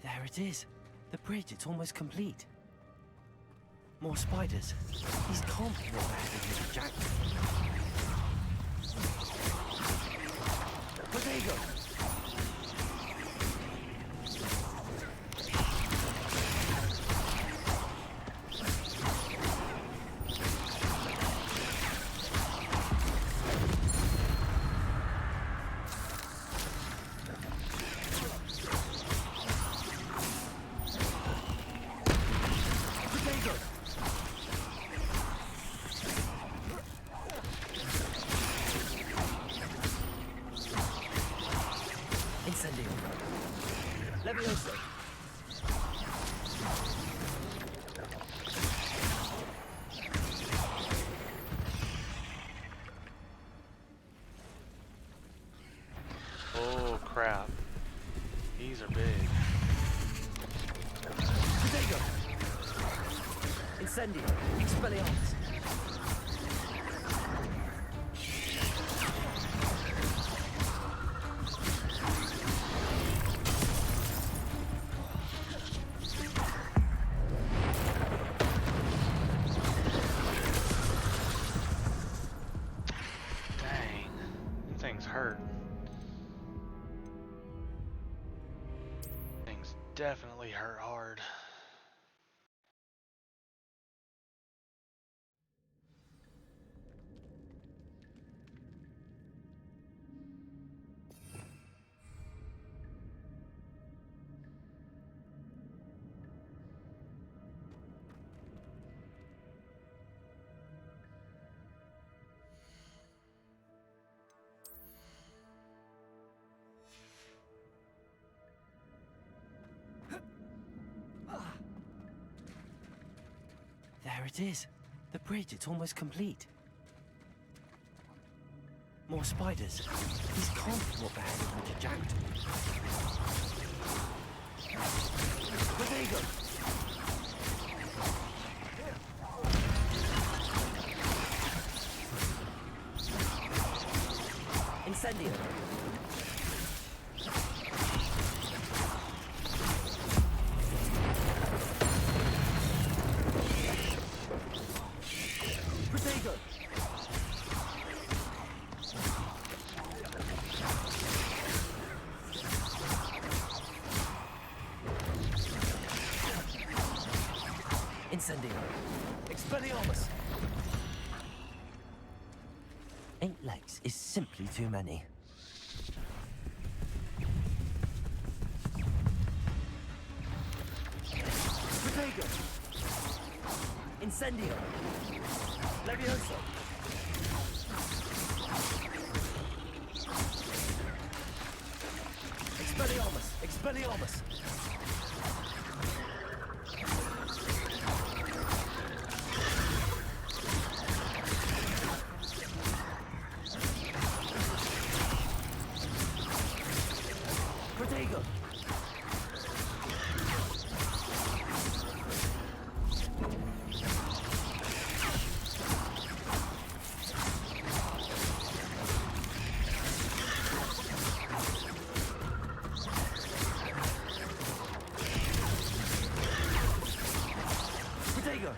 There it is. The bridge, it's almost complete. More spiders. These can't be what happened to Jack. Bodega! Levioso. big. Protego! Incendio! Expelliarmus! Dang. Them things hurt. Things definitely hurt hard. There it is. The bridge, it's almost complete. More spiders. These can't be what the hell happened to Jack. Protego! Incendio! Protego! Incendio! Expelliarmus! 8 legs is simply too many. Protego! Incendio! Levioso! Expelliarmus! Expelliarmus! Protego! Protego!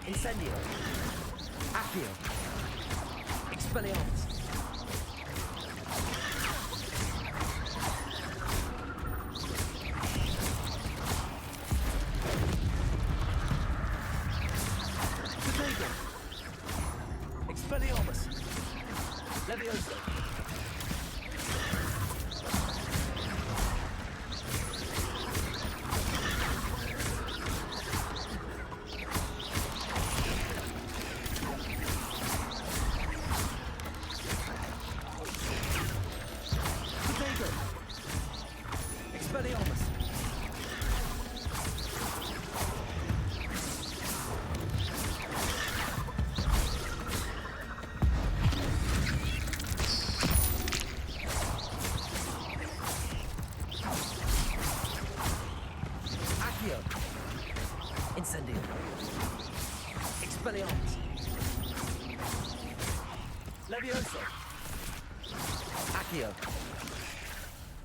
Incendio! Accio! Expelliarmus! Protego! Expelliarmus! Levioso! Protego! Expelliarmus! Accio! Incendio! Expelliarmus! Levioso! Accio!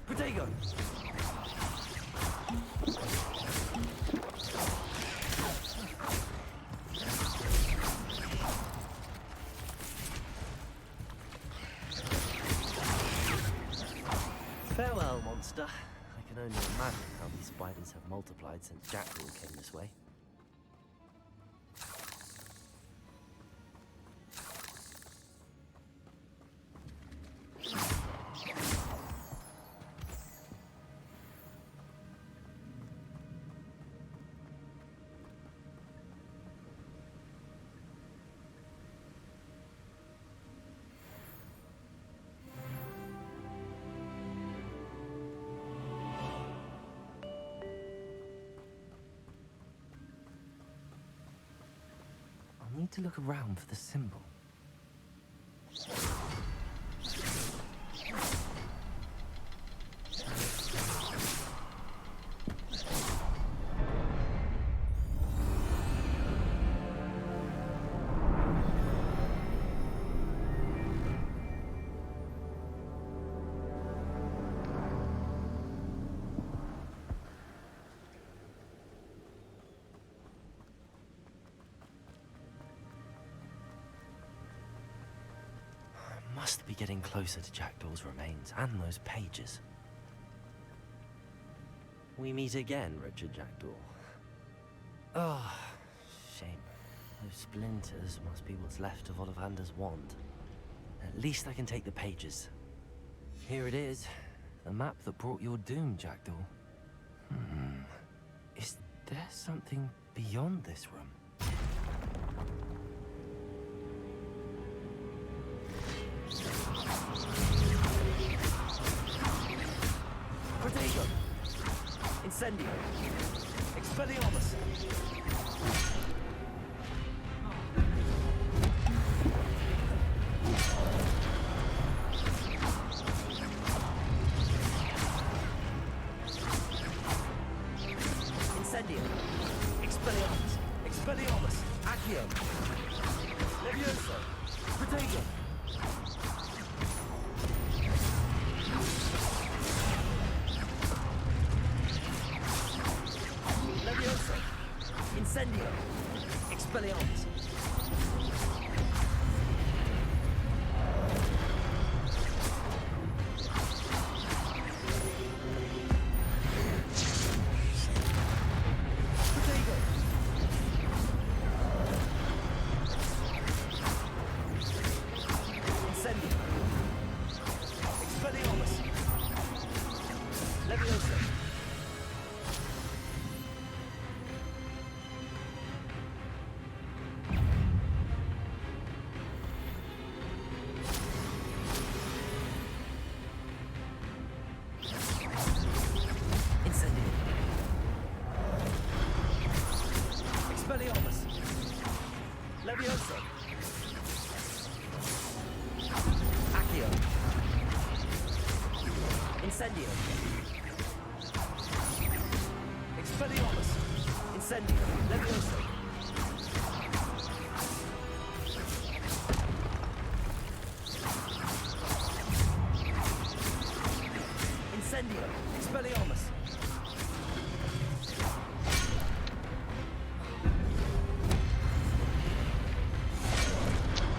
Protego! Farewell, monster. I can only imagine how these spiders have multiplied since Jack Rule came this way. I'll need to look around for the symbol. must be getting closer to Jackdaw's remains and those pages. We meet again, Richard Jackdaw. Ah, shame. Those splinters must be what's left of Ollivander's wand. At least I can take the pages. Here it is. The map that brought your doom, Jackdaw. Is there something beyond this room? Protego! Incendio! Expelliarmus! Incendio! Expelliarmus! Expelliarmus! Accio! Levioso! Protego! Levioso! Incendio! Expelliarmus! Protego! Incendio! Expelliarmus! Levioso! Incendio! Expelliarmus! Levioso! Accio! Incendio! Expelliarmus! Incendio! Levioso! Incendio! Expelliarmus!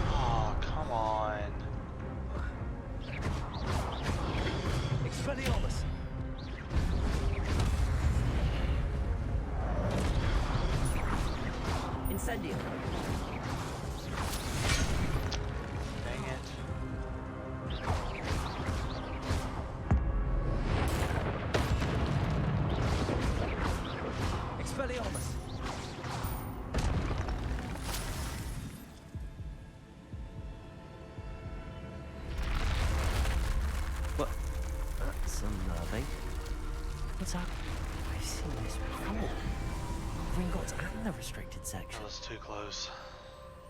Oh, come on. Expelliarmus! Incendio! Dang it. Expelliarmus! What? That's unnerving. What's up? I've seen this before. Gringotts and the restricted section. That was too close.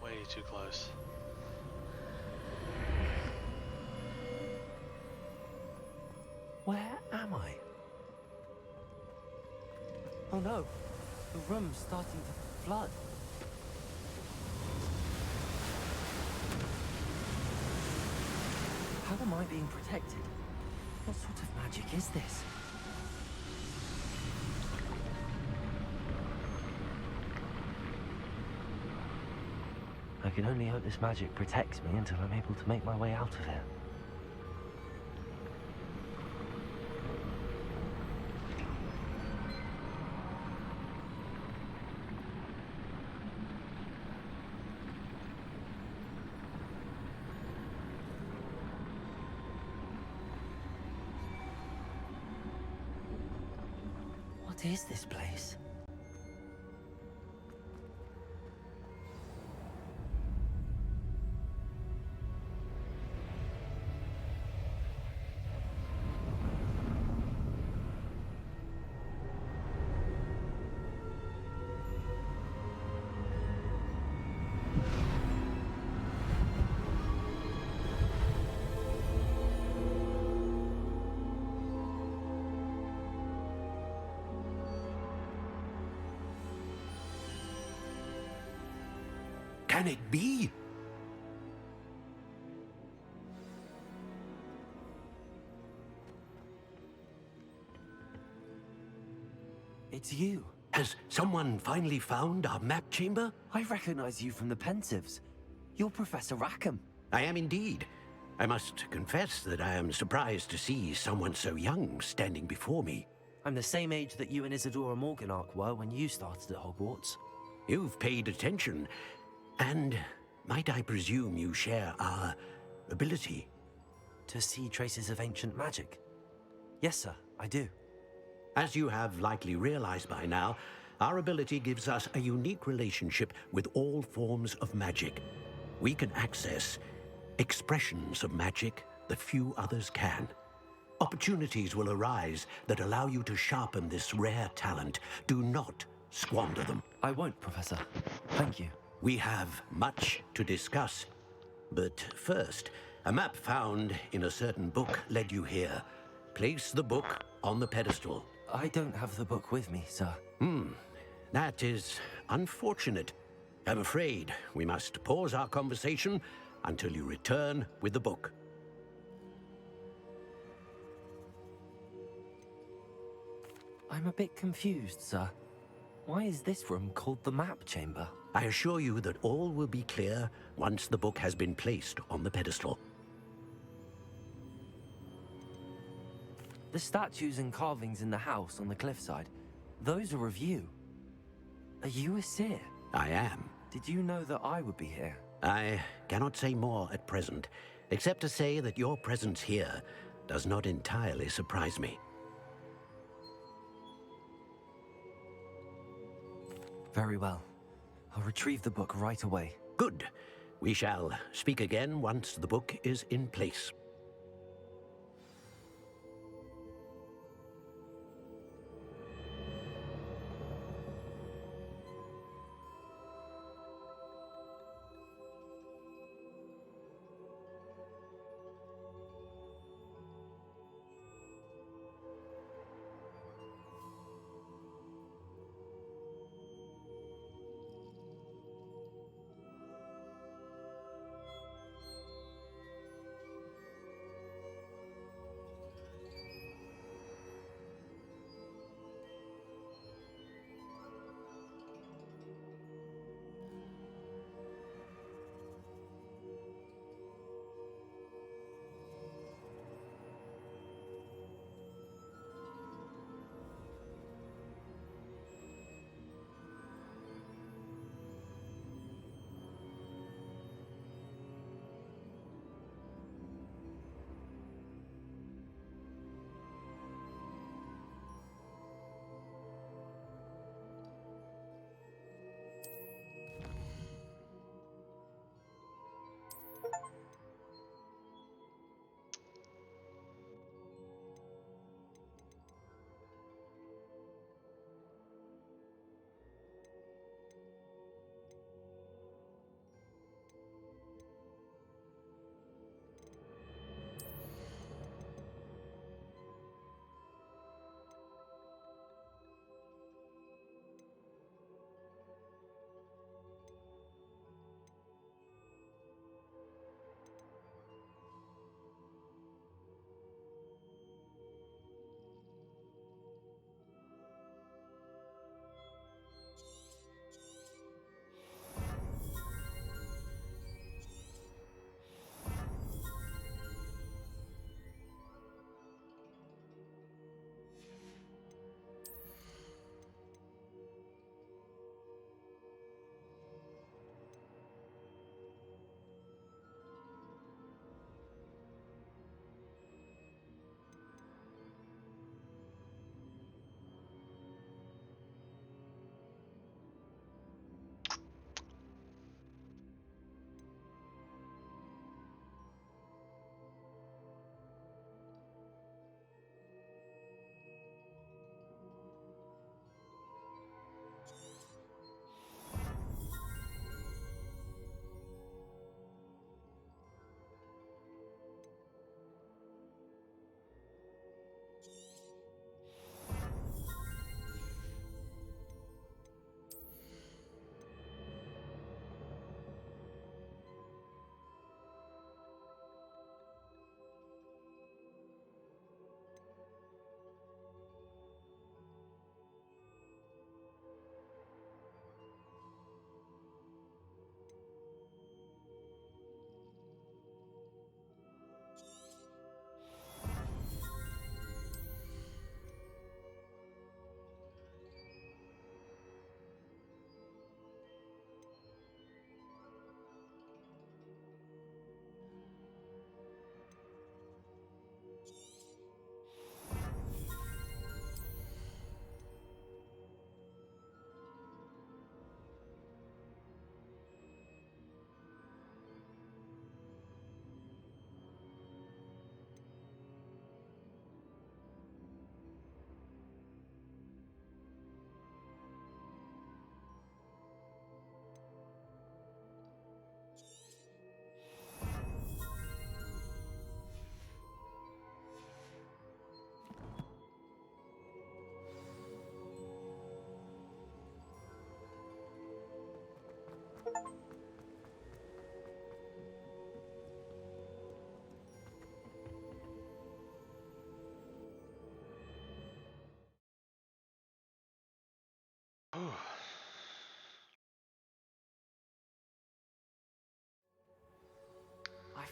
Way too close. Where am I? Oh no, the room's starting to flood. How am I being protected? What sort of magic is this? I can only hope this magic protects me until I'm able to make my way out of here. What is this place? Can it be? It's you. Has someone finally found our map chamber? I recognize you from the Pensives. You're Professor Rackham. I am indeed. I must confess that I am surprised to see someone so young standing before me. I'm the same age that you and Isadora Morganach were when you started at Hogwarts. You've paid attention, and might I presume you share our ability? To see traces of ancient magic? Yes, sir, I do. As you have likely realized by now, our ability gives us a unique relationship with all forms of magic. We can access expressions of magic that few others can. Opportunities will arise that allow you to sharpen this rare talent. Do not squander them. I won't, Professor. Thank you. We have much to discuss. But first, a map found in a certain book led you here. Place the book on the pedestal. I don't have the book with me, sir. That is unfortunate. I'm afraid we must pause our conversation until you return with the book. I'm a bit confused, sir. Why is this room called the map chamber? I assure you that all will be clear once the book has been placed on the pedestal. The statues and carvings in the house on the cliffside, those are of you. Are you a seer? I am. Did you know that I would be here? I cannot say more at present, except to say that your presence here does not entirely surprise me. Very well. I'll retrieve the book right away. Good. We shall speak again once the book is in place.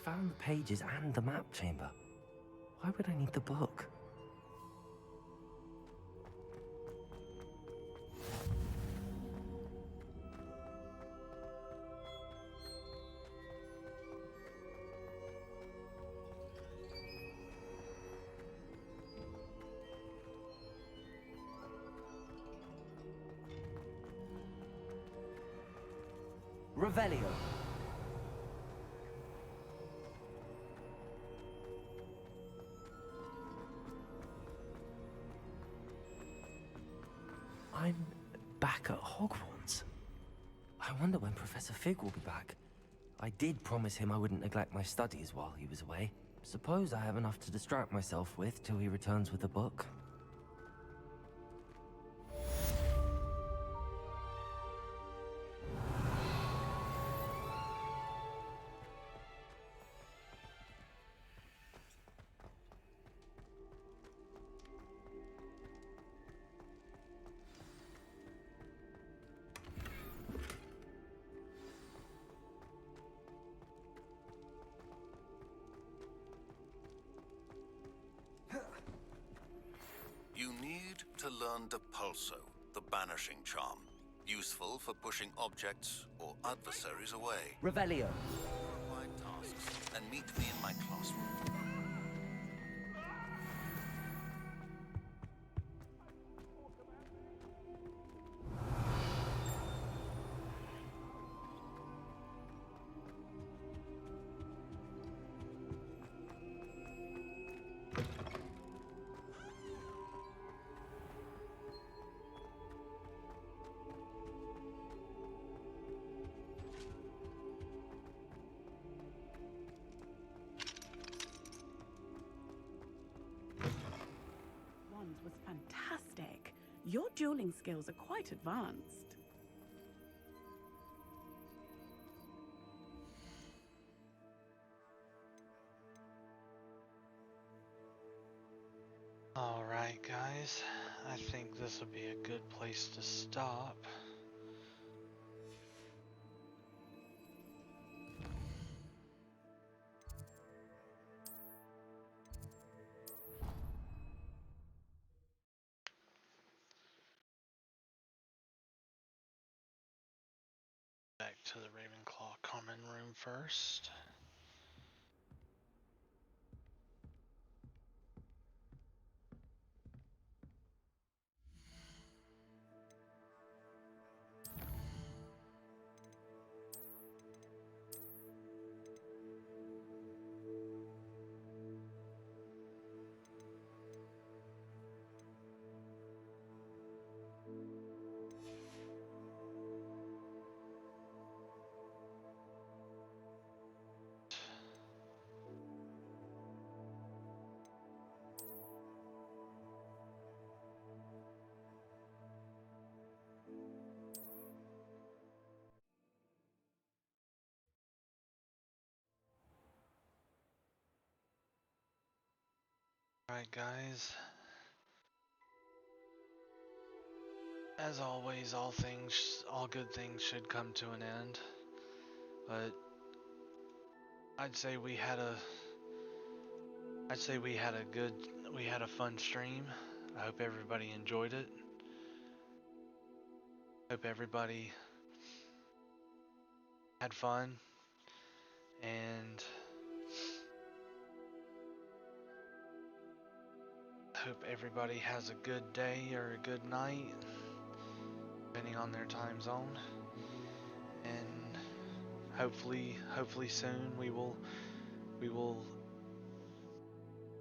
found the pages and the map chamber. Why would I need the book? Revelio. I'm back at Hogwarts. I wonder when Professor Fig will be back. I did promise him I wouldn't neglect my studies while he was away. Suppose I have enough to distract myself with till he returns with the book. You need to learn Depulso, the banishing charm. Useful for pushing objects or adversaries away. Revelio. Provide tasks and meet me in my classroom. Was fantastic. Your dueling skills are quite advanced. Alright, guys. I think this would be a good place to stop. Back to the Ravenclaw common room first. Alright, guys. As always, all good things should come to an end. But I'd say we had a fun stream. I hope everybody enjoyed it. Hope everybody had fun, and hope everybody has a good day or a good night, depending on their time zone. And hopefully soon we will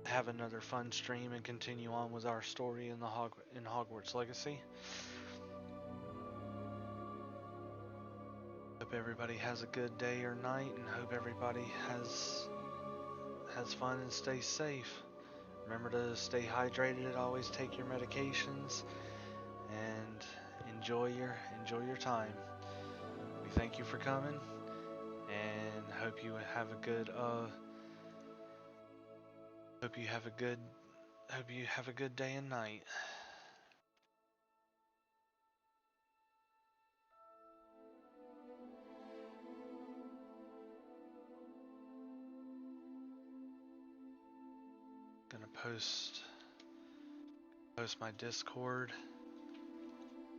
have another fun stream and continue on with our story in Hogwarts Legacy. Hope everybody has a good day or night, and hope everybody has fun and stays safe. Remember to stay hydrated, always take your medications, and enjoy your time. We thank you for coming, and hope you have a good day and night. post my Discord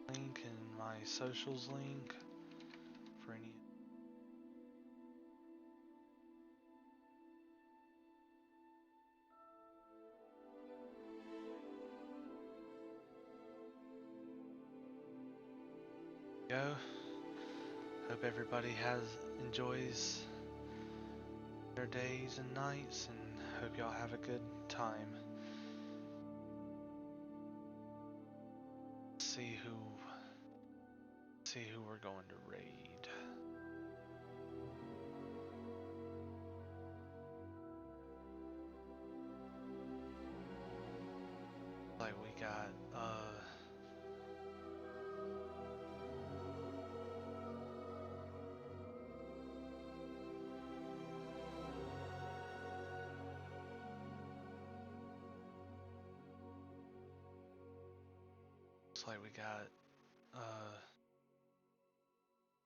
link and my socials link for any. Go. Hope everybody enjoys their days and nights, and hope y'all have a good time. See who we're going to raid. Like we got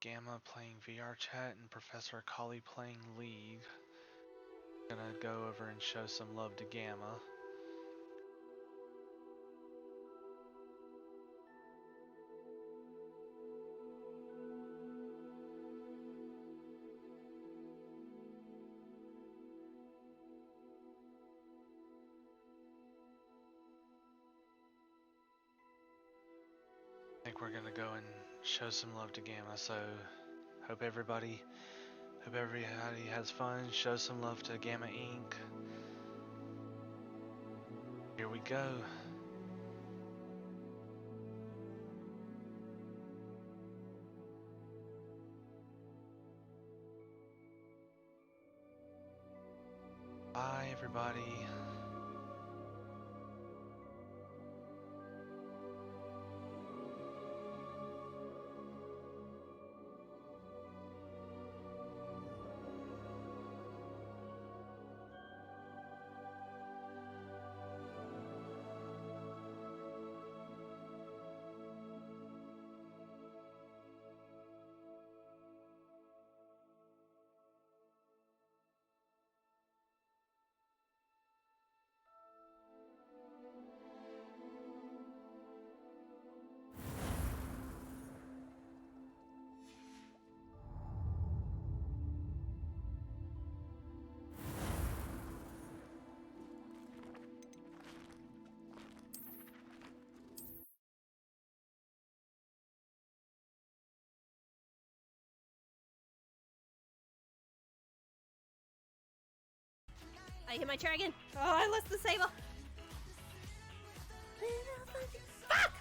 Gamma playing VR chat and Professor Kali playing League. Gonna go over and show some love to Gamma. I think we're gonna go and show some love to Gamma, so hope everybody has fun. Show some love to Gamma Inc. Here we go. Bye everybody. I hit my chair again. Oh, I lost the saber. Fuck!